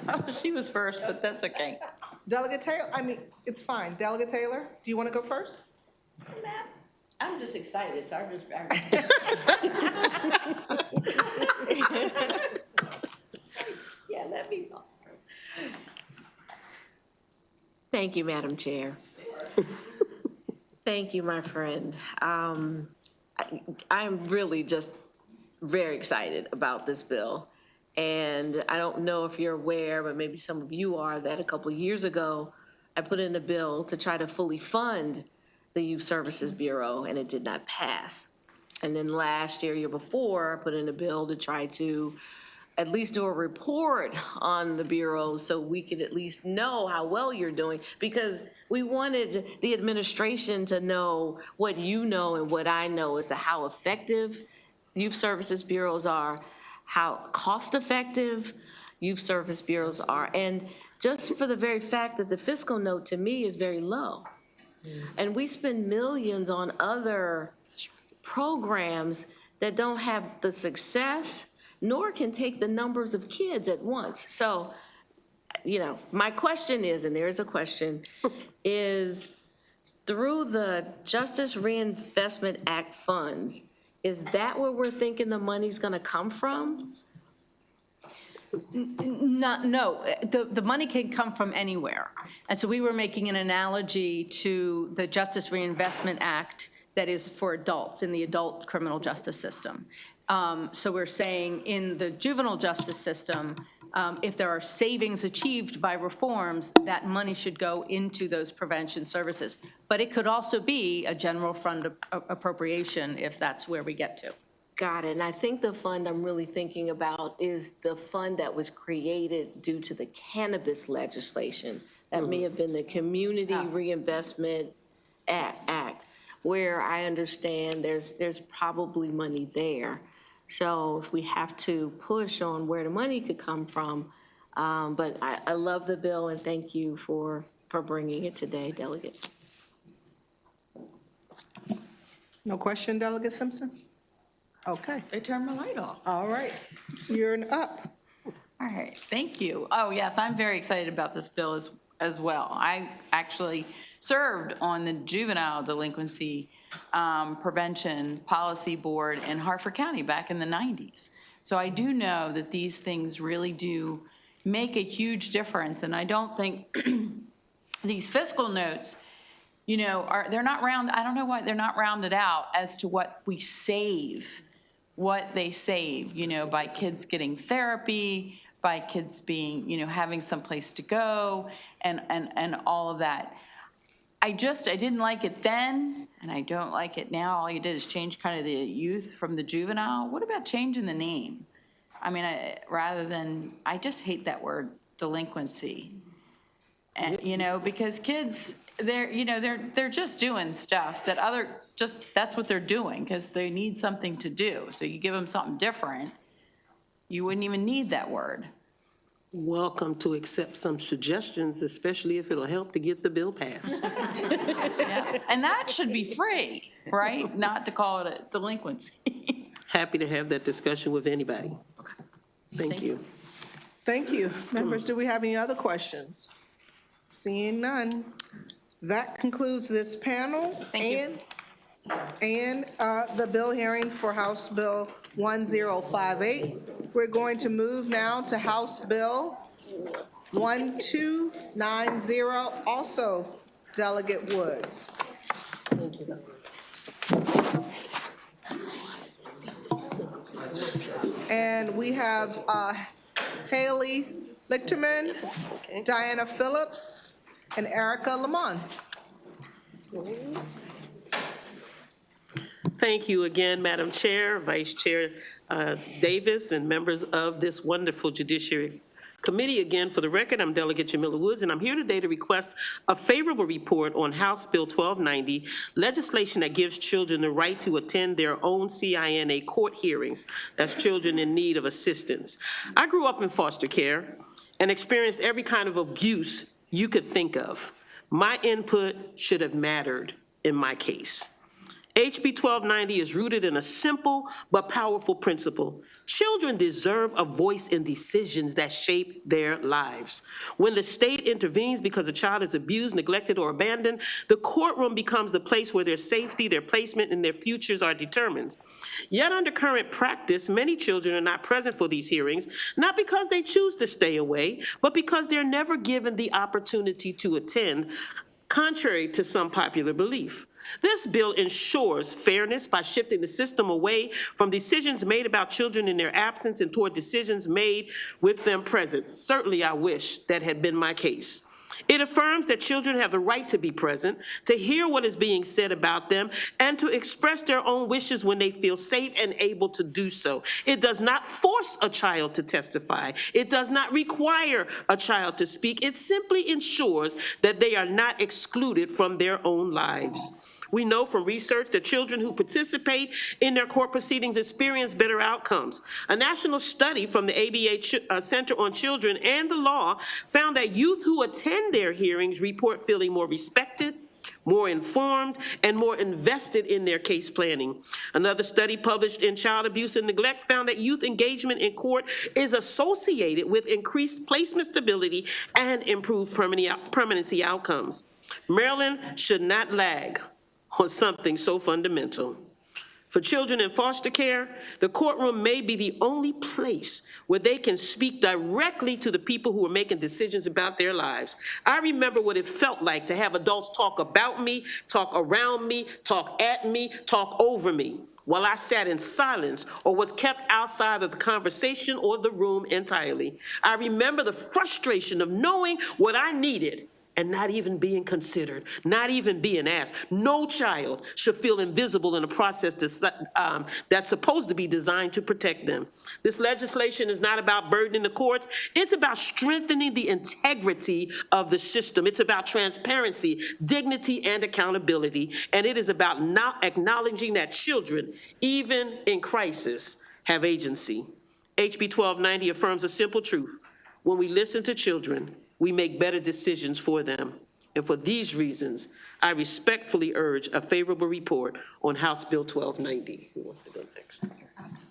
Oh, she was first, but that's okay. Delegate Taylor, it's fine. Delegate Taylor, do you want to go first? I'm just excited, so yeah, that means awesome. Thank you, Madam Chair. Thank you, my friend. I'm really just very excited about this bill. And I don't know if you're aware, but maybe some of you are, that a couple of years ago, I put in a bill to try to fully fund the Youth Services Bureau, and it did not pass. And then last year before, I put in a bill to try to at least do a report on the Bureau so we could at least know how well you're doing, because we wanted the administration to know what you know and what I know as to how effective Youth Services Bureaus are, how cost-effective Youth Service Bureaus are, and just for the very fact that the fiscal note to me is very low. And we spend millions on other programs that don't have the success, nor can take the numbers of kids at once. So, my question is, and there is a question, is through the Justice Reinvestment Act funds, is that where we're thinking the money's going to come from? No, the money can come from anywhere. And so we were making an analogy to the Justice Reinvestment Act that is for adults in the adult criminal justice system. So we're saying in the juvenile justice system, if there are savings achieved by reforms, that money should go into those prevention services. But it could also be a general fund appropriation if that's where we get to. Got it. And I think the fund I'm really thinking about is the fund that was created due to the cannabis legislation That may have been the Community Reinvestment Act, where I understand there's probably money there. So if we have to push on where the money could come from, but I love the bill and thank you for bringing it today, Delegate. No question, Delegate Simpson? Okay. They turned my light off. All right. You're up. All right, thank you. Oh, yes, I'm very excited about this bill as well. I actually served on the Juvenile Delinquency Prevention Policy Board in Hartford County back in the 90s. So I do know that these things really do make a huge difference, and I don't think these fiscal notes, you know, they're not round, I don't know why they're not rounded out as to what we save, what they save, you know, by kids getting therapy, by kids being, you know, having someplace to go, and all of that. I didn't like it then, and I don't like it now. All you did is change kind of the youth from the juvenile. What about changing the name? I mean, I just hate that word, delinquency. And, you know, because kids, they're just doing stuff that that's what they're doing because they need something to do. So you give them something different, you wouldn't even need that word. Welcome to accept some suggestions, especially if it'll help to get the bill passed. Yeah. And that should be free, right? Not to call it a delinquency. Happy to have that discussion with anybody. Okay. Thank you. Thank you. Members, do we have any other questions? Seeing none. That concludes this panel. Thank you. And the bill hearing for House Bill 1058. We're going to move now to House Bill 1290, also Delegate Woods. Thank you. And we have Haley Lichterman, Diana Phillips, and Erica Lamont. Thank you again, Madam Chair, Vice Chair Davis, and members of this wonderful Judiciary Committee. Again, for the record, I'm Delegate Jamila Woods, and I'm here today to request a favorable report on House Bill 1290, legislation that gives children the right to attend their own CINA court hearings. That's children in need of assistance. I grew up in foster care and experienced every kind of abuse you could think of. My input should have mattered in my case. HB 1290 is rooted in a simple but powerful principle. Children deserve a voice in decisions that shape their lives. When the state intervenes because a child is abused, neglected, or abandoned, the courtroom becomes the place where their safety, their placement, and their futures are determined. Yet under current practice, many children are not present for these hearings, not because they choose to stay away, but because they're never given the opportunity to attend, contrary to some popular belief. This bill ensures fairness by shifting the system away from decisions made about children in their absence and toward decisions made with them present. Certainly, I wish that had been my case. It affirms that children have the right to be present, to hear what is being said about them, and to express their own wishes when they feel safe and able to do so. It does not force a child to testify. It does not require a child to speak. It simply ensures that they are not excluded from their own lives. We know from research that children who participate in their court proceedings experience better outcomes. A national study from the ABA Center on Children and the Law found that youth who attend their hearings report feeling more respected, more informed, and more invested in their case planning. Another study published in Child Abuse and Neglect found that youth engagement in court is associated with increased placement stability and improved permanency outcomes. Maryland should not lag on something so fundamental. For children in foster care, the courtroom may be the only place where they can speak directly to the people who are making decisions about their lives. I remember what it felt like to have adults talk about me, talk around me, talk at me, talk over me, while I sat in silence or was kept outside of the conversation or the room entirely. I remember the frustration of knowing what I needed and not even being considered, not even being asked. No child should feel invisible in a process that's supposed to be designed to protect them. This legislation is not about burdening the courts. It's about strengthening the integrity of the system. It's about transparency, dignity, and accountability. And it is about not acknowledging that children, even in crisis, have agency. HB 1290 affirms a simple truth. When we listen to children, we make better decisions for them. And for these reasons, I respectfully urge a favorable report on House Bill 1290. Who wants to go next?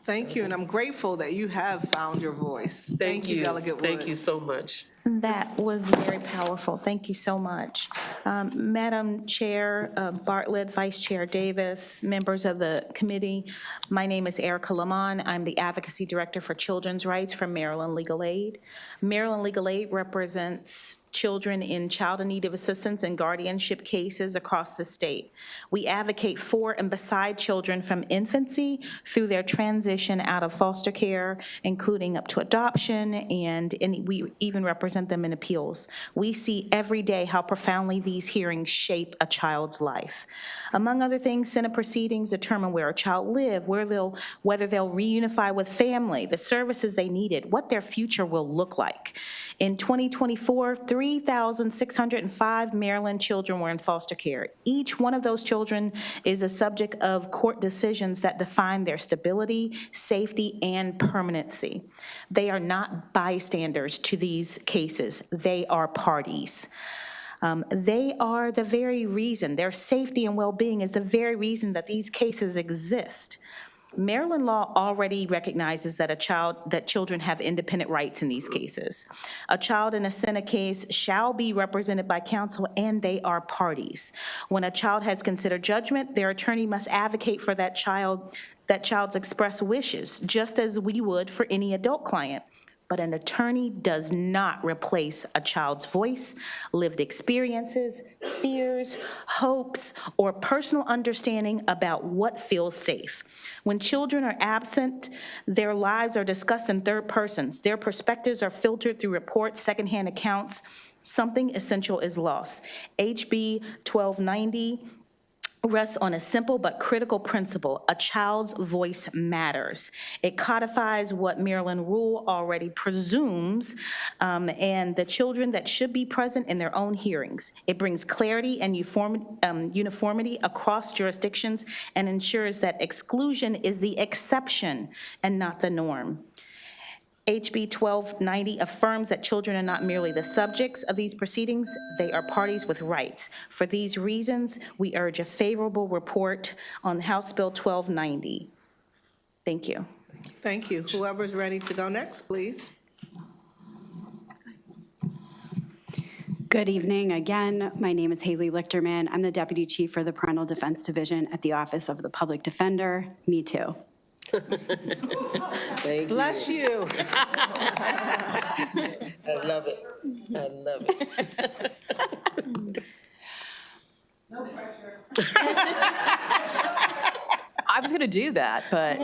Thank you, and I'm grateful that you have found your voice. Thank you, Delegate Wood. Thank you so much. That was very powerful. Thank you so much. Madam Chair Bartlett, Vice Chair Davis, members of the committee, my name is Erica Lamont. I'm the Advocacy Director for Children's Rights from Maryland Legal Aid. Maryland Legal Aid represents children in child in need of assistance and guardianship cases across the state. We advocate for and beside children from infancy through their transition out of foster care, including up to adoption, and we even represent them in appeals. We see every day how profoundly these hearings shape a child's life. Among other things, Senate proceedings determine where a child lives, whether they'll reunify with family, the services they needed, what their future will look like. In 2024, 3,605 Maryland children were in foster care. Each one of those children is a subject of court decisions that define their stability, safety, and permanency. They are not bystanders to these cases. They are parties. They are the very reason, their safety and well-being is the very reason that these cases exist. Maryland law already recognizes that children have independent rights in these cases. A child in a Senate case shall be represented by counsel, and they are parties. When a child has considered judgment, their attorney must advocate for that child's express wishes, just as we would for any adult client. But an attorney does not replace a child's voice, lived experiences, fears, hopes, or personal understanding about what feels safe. When children are absent, their lives are discussed in third persons. Their perspectives are filtered through reports, secondhand accounts. Something essential is lost. HB 1290 rests on a simple but critical principle: a child's voice matters. It codifies what Maryland rule already presumes, and the children that should be present in their own hearings. It brings clarity and uniformity across jurisdictions and ensures that exclusion is the exception and not the norm. HB 1290 affirms that children are not merely the subjects of these proceedings, they are parties with rights. For these reasons, we urge a favorable report on House Bill 1290. Thank you. Thank you. Whoever's ready to go next, please. Good evening again. My name is Haley Lichterman. I'm the Deputy Chief for the Parental Defense Division at the Office of the Public Defender. Me too. Thank you. Bless you. I love it. I love it. No pressure. I was going to do that, but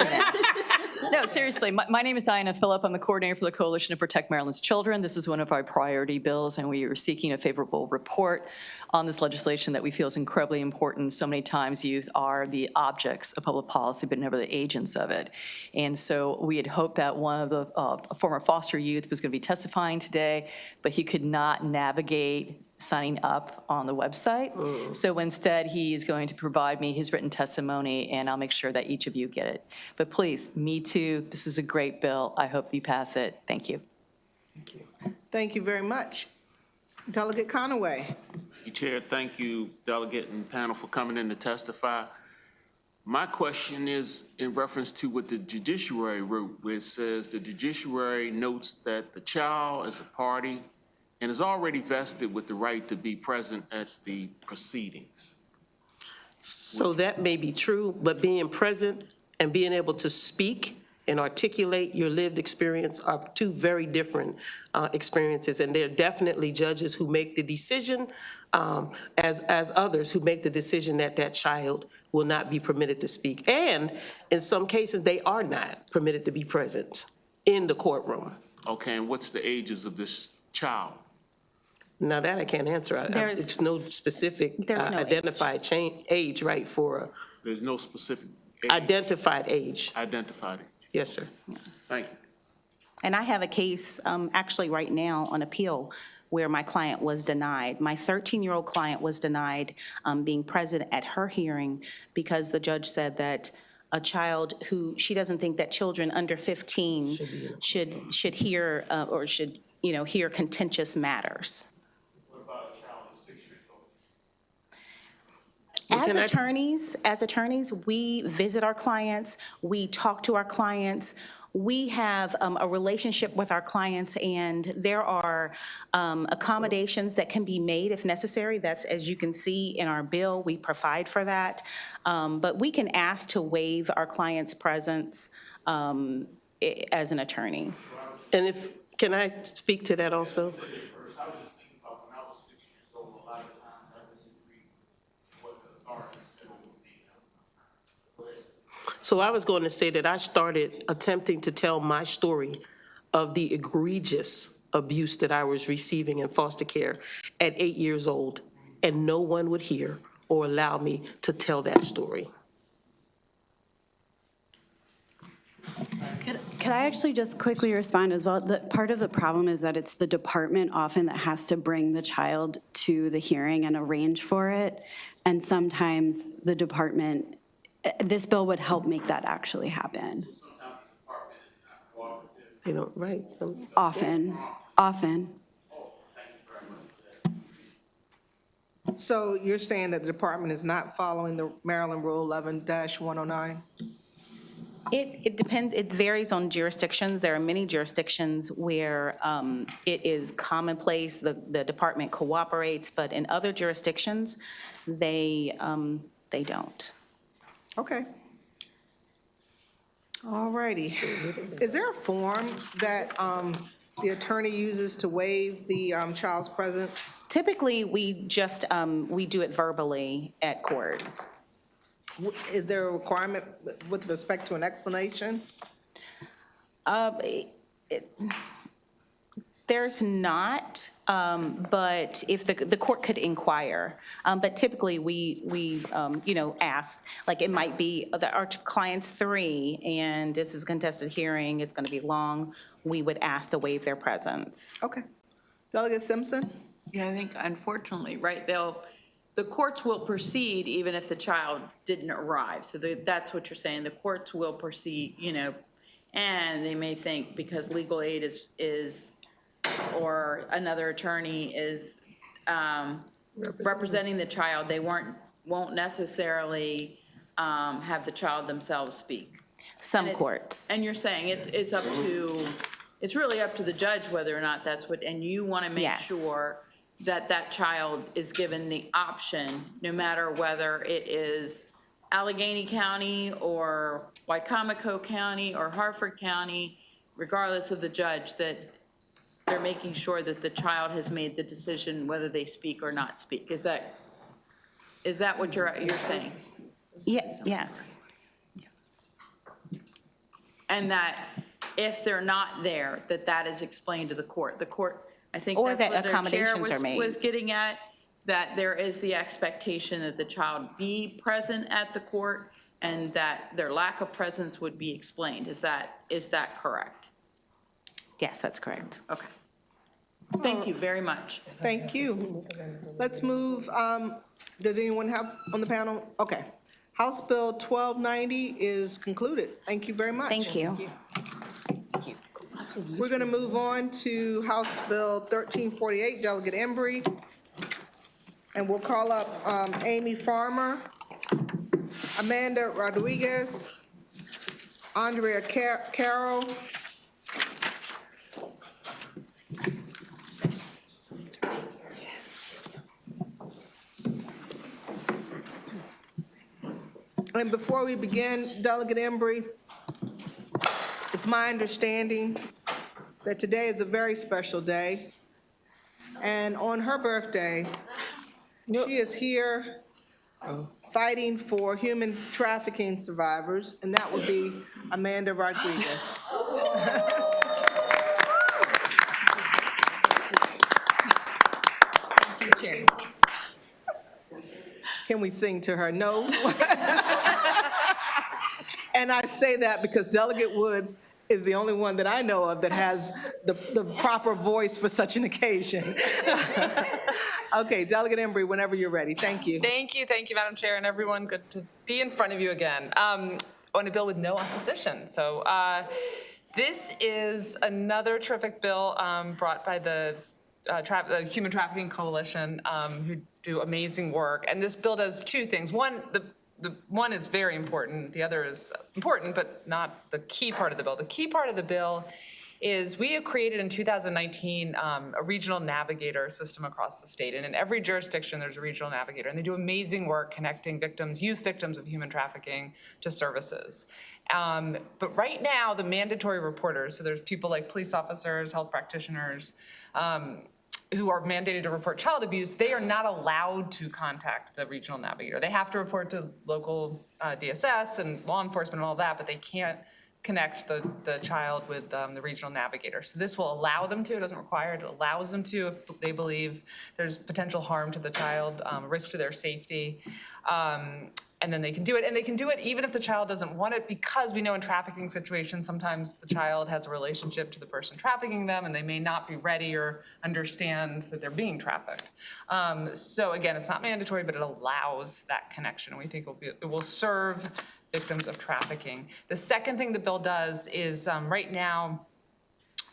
no, seriously. My name is Diana Phillip. I'm the coordinator for the Coalition to Protect Maryland's Children. This is one of our priority bills, and we are seeking a favorable report on this legislation that we feel is incredibly important. So many times youth are the objects of public policy, but never the agents of it. And so we had hoped that one of the former foster youth was going to be testifying today, but he could not navigate signing up on the website. So instead, he is going to provide me his written testimony, and I'll make sure that each of you get it. But please, me too. This is a great bill. I hope you pass it. Thank you. Thank you. Thank you very much. Delegate Conaway. Chair, thank you, delegate and panel, for coming in to testify. My question is in reference to what the Judiciary wrote, where it says the Judiciary notes that the child is a party and is already vested with the right to be present at the proceedings. So that may be true, but being present and being able to speak and articulate your lived experience are two very different experiences. And there are definitely judges who make the decision, as others who make the decision that that child will not be permitted to speak. And in some cases, they are not permitted to be present in the courtroom. Okay, and what's the ages of this child? Now that I can't answer. It's no specific identified age, right, for There's no specific identified age. identified age. Yes, sir. Thank you. And I have a case actually right now on appeal where my client was denied. My 13-year-old client was denied being present at her hearing because the judge said that a child who, she doesn't think that children under 15 should hear or should, hear contentious matters. What about a child who's 6 years old? As attorneys, we visit our clients, we talk to our clients, we have a relationship with our clients, and there are accommodations that can be made if necessary. That's, as you can see in our bill, we provide for that. But we can ask to waive our client's presence as an attorney. And can I speak to that also? I was just thinking about when I was 6 years old, a lot of times I disagreed with what the authorities said would be. So I was going to say that I started attempting to tell my story of the egregious abuse that I was receiving in foster care at 8 years old, and no one would hear or allow me to tell that story. Could I actually just quickly respond as well? Part of the problem is that it's the department often that has to bring the child to the hearing and arrange for it. And sometimes the department, this bill would help make that actually happen. Sometimes the department is not cooperative. You know, right? Often. Oh, thank you very much for that. So you're saying that the department is not following the Maryland Rule 11-109? It depends, it varies on jurisdictions. There are many jurisdictions where it is commonplace, the department cooperates, but in other jurisdictions, they don't. Okay. All righty. Is there a form that the attorney uses to waive the child's presence? Typically, we just, we do it verbally at court. Is there a requirement with respect to an explanation? There's not, but if the court could inquire. But typically, we ask, like it might be that our client's 3 and this is a contested hearing, it's going to be long, we would ask to waive their presence. Okay. Delegate Simpson? Yeah, I think unfortunately, right, the courts will proceed even if the child didn't arrive. So that's what you're saying. The courts will proceed, and they may think because legal aid is or another attorney is representing the child, they won't necessarily have the child themselves speak. Some courts. And you're saying it's really up to the judge whether or not that's what, and you want to make sure that child is given the option, no matter whether it is Allegheny County or Wicomico County or Harford County, regardless of the judge, that they're making sure that the child has made the decision whether they speak or not speak. Is that what you're saying? Yes. And that if they're not there, that is explained to the court. The court, I think Or that's that what their chair accommodations are made. was getting at, that there is the expectation that the child be present at the court and that their lack of presence would be explained. Is that correct? Yes, that's correct. Okay. Thank you very much. Thank you. Let's move, does anyone have on the panel? Okay. House Bill 1290 is concluded. Thank you very much. Thank you. We're going to move on to House Bill 1348, Delegate Embry. And we'll call up Amy Farmer, Amanda Rodriguez, Andrea Carroll, and before we begin, Delegate Embry, it's my understanding that today is a very special day. And on her birthday, she is here fighting for human trafficking survivors, and that would be Amanda Rodriguez. Can we sing to her? No. And I say that because Delegate Woods is the only one that I know of that has the proper voice for such an occasion. Okay, Delegate Embry, whenever you're ready. Thank you. Thank you, Madam Chair, and everyone. Good to be in front of you again on a bill with no opposition. So this is another terrific bill brought by the Human Trafficking Coalition, who do amazing work. And this bill does two things. One, the one is very important. The other is important, but not the key part of the bill. The key part of the bill is we have created in 2019 a regional navigator system across the state. And in every jurisdiction, there's a regional navigator. And they do amazing work connecting victims, youth victims of human trafficking, to services. But right now, the mandatory reporters, so there's people like police officers, health practitioners, who are mandated to report child abuse, they are not allowed to contact the regional navigator. They have to report to local DSS and law enforcement and all that, but they can't connect the child with the regional navigator. So this will allow them to, it doesn't require it, it allows them to if they believe there's potential harm to the child, risk to their safety. And then they can do it. And they can do it even if the child doesn't want it, because we know in trafficking situations, sometimes the child has a relationship to the person trafficking them, and they may not be ready or understand that they're being trafficked. So again, it's not mandatory, but it allows that connection. We think it will serve victims of trafficking. The second thing the bill does is right now,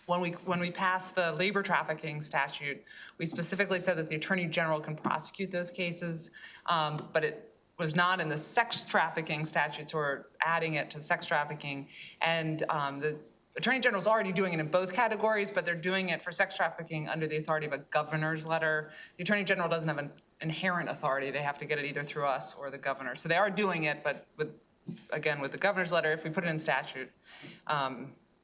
when we passed the labor trafficking statute, we specifically said that the Attorney General can prosecute those cases, but it was not in the sex trafficking statutes, so we're adding it to sex trafficking. And the Attorney General is already doing it in both categories, but they're doing it for sex trafficking under the authority of a governor's letter. The Attorney General doesn't have an inherent authority. They have to get it either through us or the governor. So they are doing it, but again, with the governor's letter, if we put it in statute,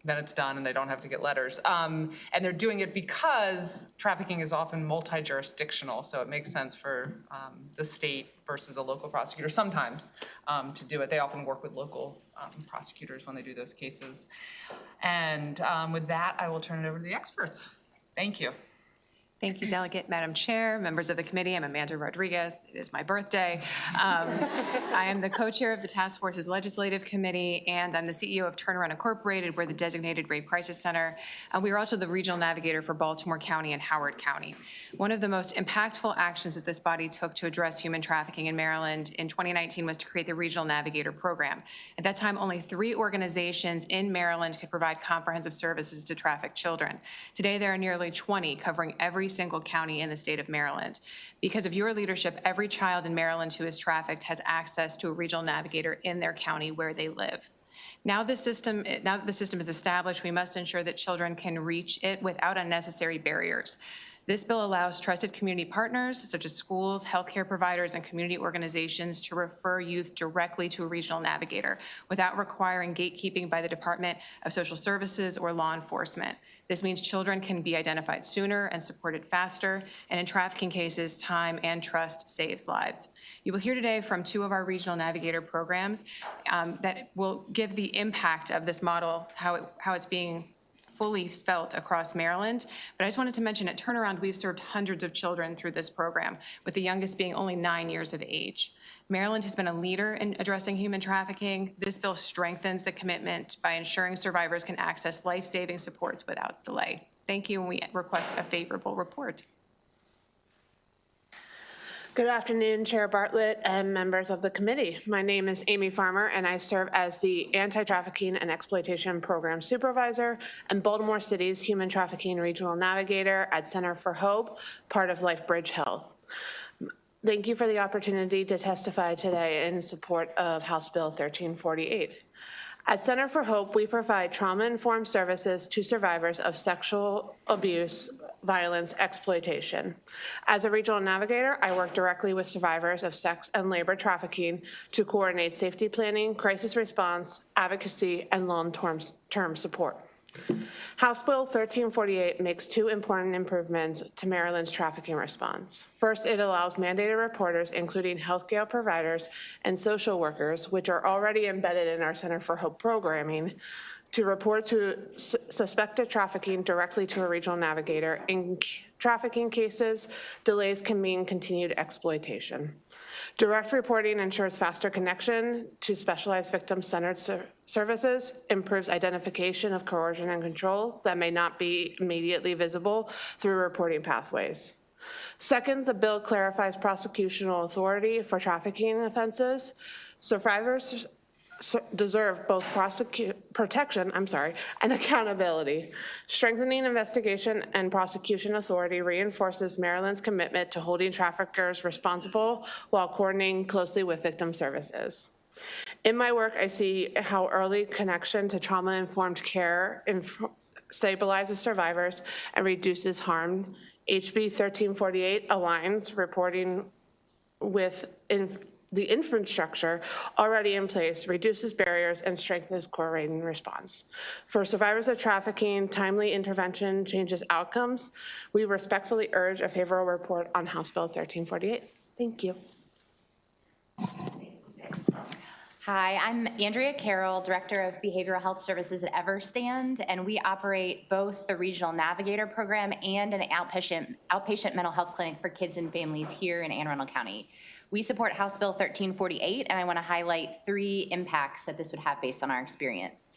then it's done and they don't have to get letters. And they're doing it because trafficking is often multi-jurisdictional, so it makes sense for the state versus a local prosecutor sometimes to do it. They often work with local prosecutors when they do those cases. And with that, I will turn it over to the experts. Thank you. Thank you, Delegate. Madam Chair, members of the committee, I'm Amanda Rodriguez. It is my birthday. I am the co-chair of the Task Force's Legislative Committee, and I'm the CEO of Turnaround Incorporated. We're the designated rape crisis center. We are also the regional navigator for Baltimore County and Howard County. One of the most impactful actions that this body took to address human trafficking in Maryland in 2019 was to create the Regional Navigator Program. At that time, only 3 organizations in Maryland could provide comprehensive services to trafficked children. Today, there are nearly 20 covering every single county in the state of Maryland. Because of your leadership, every child in Maryland who is trafficked has access to a regional navigator in their county where they live. Now that the system is established, we must ensure that children can reach it without unnecessary barriers. This bill allows trusted community partners, such as schools, healthcare providers, and community organizations, to refer youth directly to a regional navigator without requiring gatekeeping by the Department of Social Services or law enforcement. This means children can be identified sooner and supported faster, and in trafficking cases, time and trust saves lives. You will hear today from 2 of our regional navigator programs that will give the impact of this model, how it's being fully felt across Maryland. But I just wanted to mention at Turnaround, we've served hundreds of children through this program, with the youngest being only 9 years of age. Maryland has been a leader in addressing human trafficking. This bill strengthens the commitment by ensuring survivors can access life-saving supports without delay. Thank you, and we request a favorable report. Good afternoon, Chair Bartlett and members of the committee. My name is Amy Farmer, and I serve as the Anti-Trafficking and Exploitation Program Supervisor and Baltimore City's Human Trafficking Regional Navigator at Center for Hope, part of LifeBridge Health. Thank you for the opportunity to testify today in support of House Bill 1348. At Center for Hope, we provide trauma-informed services to survivors of sexual abuse, violence, exploitation. As a regional navigator, I work directly with survivors of sex and labor trafficking to coordinate safety planning, crisis response, advocacy, and long-term support. House Bill 1348 makes 2 important improvements to Maryland's trafficking response. First, it allows mandated reporters, including healthcare providers and social workers, which are already embedded in our Center for Hope programming, to report to suspected trafficking directly to a regional navigator. In trafficking cases, delays can mean continued exploitation. Direct reporting ensures faster connection to specialized victim-centered services, improves identification of coercion and control that may not be immediately visible through reporting pathways. Second, the bill clarifies prosecutional authority for trafficking offenses. Survivors deserve both protection and accountability. Strengthening investigation and prosecution authority reinforces Maryland's commitment to holding traffickers responsible while coordinating closely with victim services. In my work, I see how early connection to trauma-informed care stabilizes survivors and reduces harm. HB 1348 aligns reporting with the infrastructure already in place, reduces barriers, and strengthens coordinating response. For survivors of trafficking, timely intervention changes outcomes. We respectfully urge a favorable report on House Bill 1348. Thank you. Hi, I'm Andrea Carroll, Director of Behavioral Health Services at Everstand, and we operate both the Regional Navigator Program and an outpatient mental health clinic for kids and families here in Anne Arundel County. We support House Bill 1348, and I want to highlight 3 impacts that this would have based on our experience.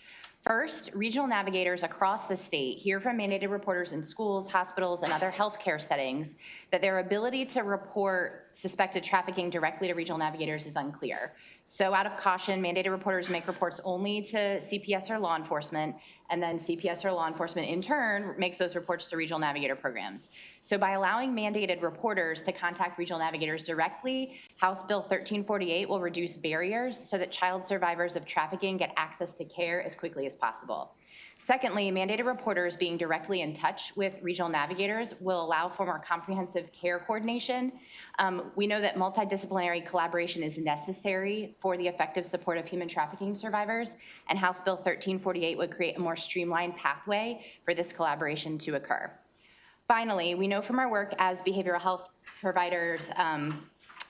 First, regional navigators across the state hear from mandated reporters in schools, hospitals, and other healthcare settings that their ability to report suspected trafficking directly to regional navigators is unclear. So out of caution, mandated reporters make reports only to CPS or law enforcement, and then CPS or law enforcement in turn makes those reports to regional navigator programs. So by allowing mandated reporters to contact regional navigators directly, House Bill 1348 will reduce barriers so that child survivors of trafficking get access to care as quickly as possible. Secondly, mandated reporters being directly in touch with regional navigators will allow for more comprehensive care coordination. We know that multidisciplinary collaboration is necessary for the effective support of human trafficking survivors, and House Bill 1348 would create a more streamlined pathway for this collaboration to occur. Finally, we know from our work as behavioral health providers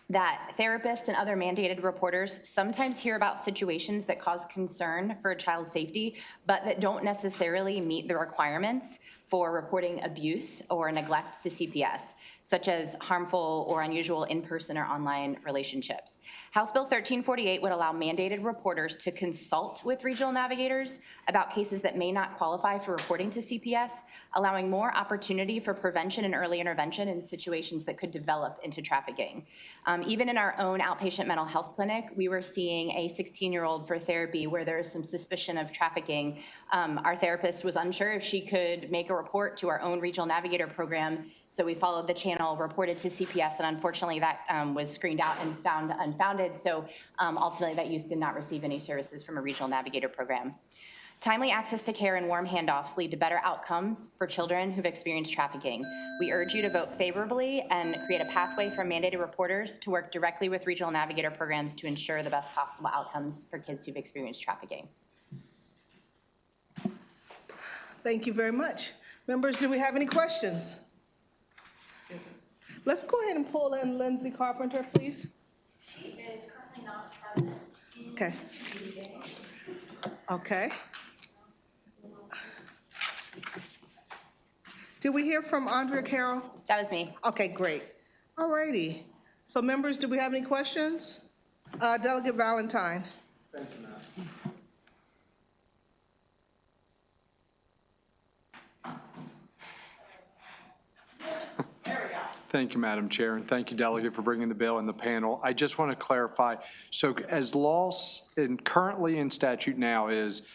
that therapists and other mandated reporters sometimes hear about situations that cause concern for a child's safety, but that don't necessarily meet the requirements for reporting abuse or neglect to CPS, such as harmful or unusual in-person or online relationships. House Bill 1348 would allow mandated reporters to consult with regional navigators about cases that may not qualify for reporting to CPS, allowing more opportunity for prevention and early intervention in situations that could develop into trafficking. Even in our own outpatient mental health clinic, we were seeing a 16-year-old for therapy where there is some suspicion of trafficking. Our therapist was unsure if she could make a report to our own regional navigator program, so we followed the channel, reported to CPS, and unfortunately that was screened out and found unfounded, so ultimately that youth did not receive any services from a regional navigator program. Timely access to care and warm handoffs lead to better outcomes for children who've experienced trafficking. We urge you to vote favorably and create a pathway for mandated reporters to work directly with regional navigator programs to ensure the best possible outcomes for kids who've experienced trafficking. Thank you very much. Members, do we have any questions? Let's go ahead and pull in Lindsay Carpenter, please. She is currently not present. Okay. Okay. Did we hear from Andrea Carroll? That was me. Okay, great. All righty. So members, do we have any questions? Delegate Valentine. Thank you, ma'am. Thank you, Madam Chair, and thank you, Delegate, for bringing the bill and the panel. I just want to clarify, so as laws currently in statute now is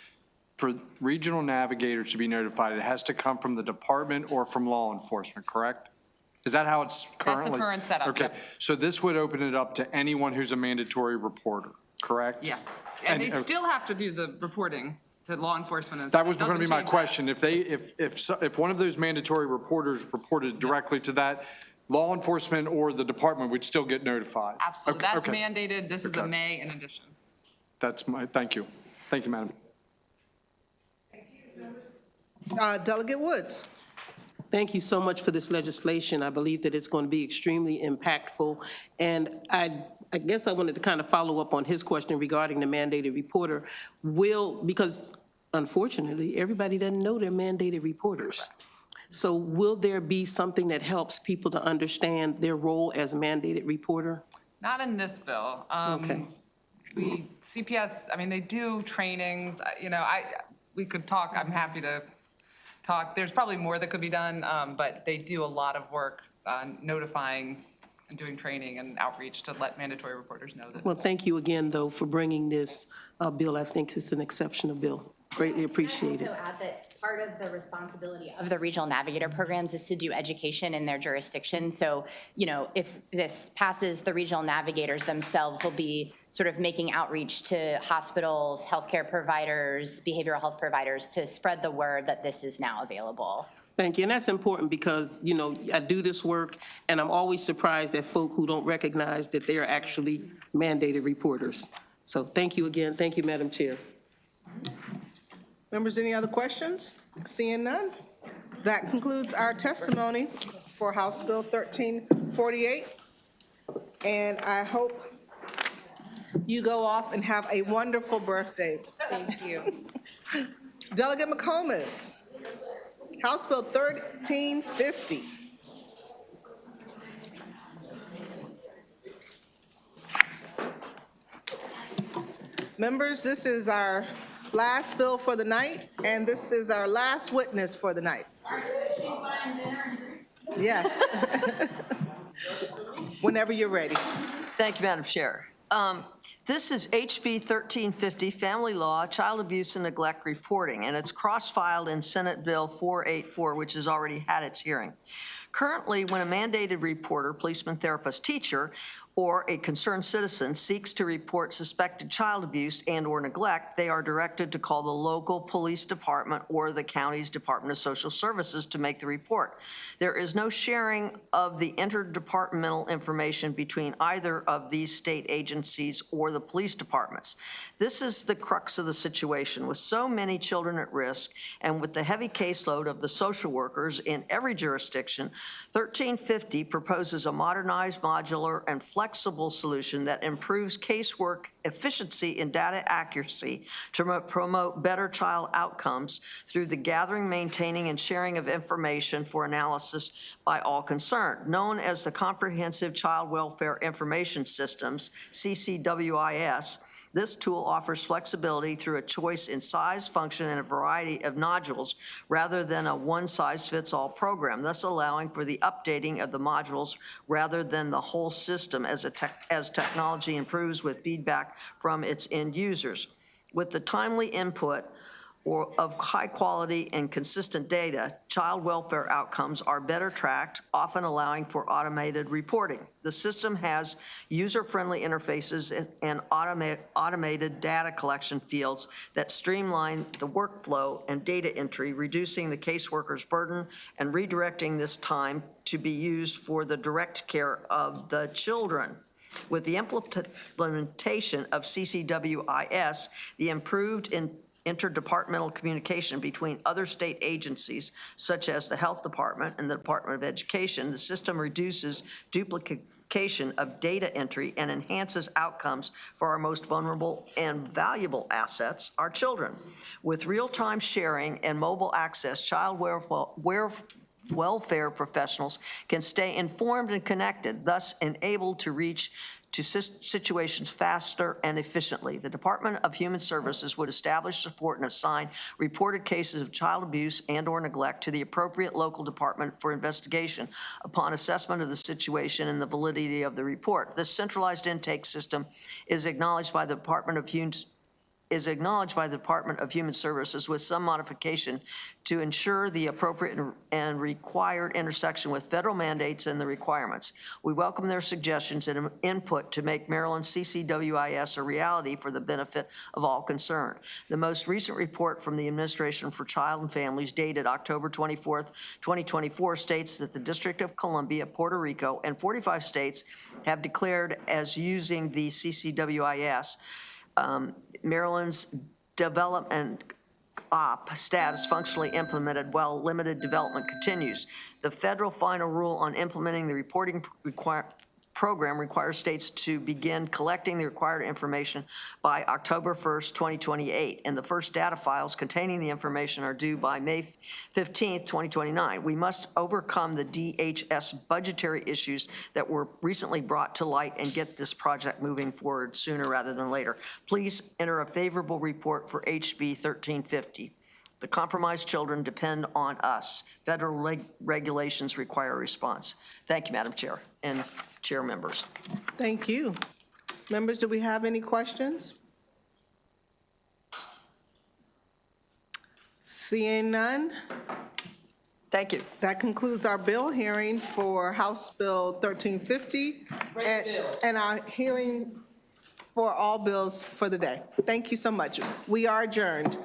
for regional navigators to be notified, it has to come from the department or from law enforcement, correct? Is that how it's currently? That's the current setup, Okay, yep. so this would open it up to anyone who's a mandatory reporter, correct? Yes, and they still have to do the reporting to law enforcement. That was going to be my question. If one of those mandatory reporters reported directly to that, law enforcement or the department would still get notified? Absolutely, Okay, that's okay. mandated. This is a Okay. may in addition. That's my, thank you. Thank you, Madam. Delegate Woods. Thank you so much for this legislation. I believe that it's going to be extremely impactful. And I guess I wanted to kind of follow up on his question regarding the mandated reporter. Because unfortunately, everybody doesn't know they're mandated reporters. So will there be something that helps people to understand their role as a mandated reporter? Not in this bill. Okay. CPS, I mean, they do trainings, we could talk, I'm happy to talk. There's probably more that could be done, but they do a lot of work notifying and doing training and outreach to let mandatory reporters know that. Well, thank you again, though, for bringing this bill. I think it's an exceptional bill. Greatly appreciate it. Also add that part of the responsibility of the regional navigator programs is to do education in their jurisdiction. So, if this passes, the regional navigators themselves will be sort of making outreach to hospitals, healthcare providers, behavioral health providers to spread the word that this is now available. Thank you, and that's important because, I do this work, and I'm always surprised at folk who don't recognize that they are actually mandated reporters. So thank you again. Thank you, Madam Chair. Members, any other questions? Seeing none, that concludes our testimony for House Bill 1348. And I hope you go off and have a wonderful birthday. Thank you. Delegate McComas, House Bill 1350. Members, this is our last bill for the night, and this is our last witness for the night. Yes. Whenever you're ready. Thank you, Madam Chair. This is HB 1350, Family Law, Child Abuse and Neglect Reporting, and it's cross-filed in Senate Bill 484, which has already had its hearing. Currently, when a mandated reporter, policeman, therapist, teacher, or a concerned citizen seeks to report suspected child abuse and/or neglect, they are directed to call the local police department or the county's Department of Social Services to make the report. There is no sharing of the interdepartmental information between either of these state agencies or the police departments. This is the crux of the situation. With so many children at risk and with the heavy caseload of the social workers in every jurisdiction, 1350 proposes a modernized, modular, and flexible solution that improves casework efficiency and data accuracy to promote better child outcomes through the gathering, maintaining, and sharing of information for analysis by all concerned. Known as the Comprehensive Child Welfare Information Systems, CCWIS, this tool offers flexibility through a choice in size, function, and a variety of modules rather than a one-size-fits-all program, thus allowing for the updating of the modules rather than the whole system as technology improves with feedback from its end users. With the timely input of high quality and consistent data, child welfare outcomes are better tracked, often allowing for automated reporting. The system has user-friendly interfaces and automated data collection fields that streamline the workflow and data entry, reducing the caseworker's burden and redirecting this time to be used for the direct care of the children. With the implementation of CCWIS, the improved interdepartmental communication between other state agencies, such as the Health Department and the Department of Education, the system reduces duplication of data entry and enhances outcomes for our most vulnerable and valuable assets, our children. With real-time sharing and mobile access, child welfare professionals can stay informed and connected, thus enabled to reach to situations faster and efficiently. The Department of Human Services would establish, support, and assign reported cases of child abuse and/or neglect to the appropriate local department for investigation upon assessment of the situation and the validity of the report. This centralized intake system is acknowledged by the Department of Human Services with some modification to ensure the appropriate and required intersection with federal mandates and the requirements. We welcome their suggestions and input to make Maryland's CCWIS a reality for the benefit of all concerned. The most recent report from the Administration for Child and Families, dated October 24th, 2024, states that the District of Columbia, Puerto Rico, and 45 states have declared as using the CCWIS. Maryland's development op status functionally implemented while limited development continues. The federal final rule on implementing the reporting program requires states to begin collecting the required information by October 1st, 2028, and the first data files containing the information are due by May 15th, 2029. We must overcome the DHS budgetary issues that were recently brought to light and get this project moving forward sooner rather than later. Please enter a favorable report for HB 1350. The compromised children depend on us. Federal regulations require a response. Thank you, Madam Chair and chair members. Thank you. Members, do we have any questions? Seeing none? Thank you. That concludes our bill hearing for House Bill 1350. And our hearing for all bills for the day. Thank you so much. We are adjourned.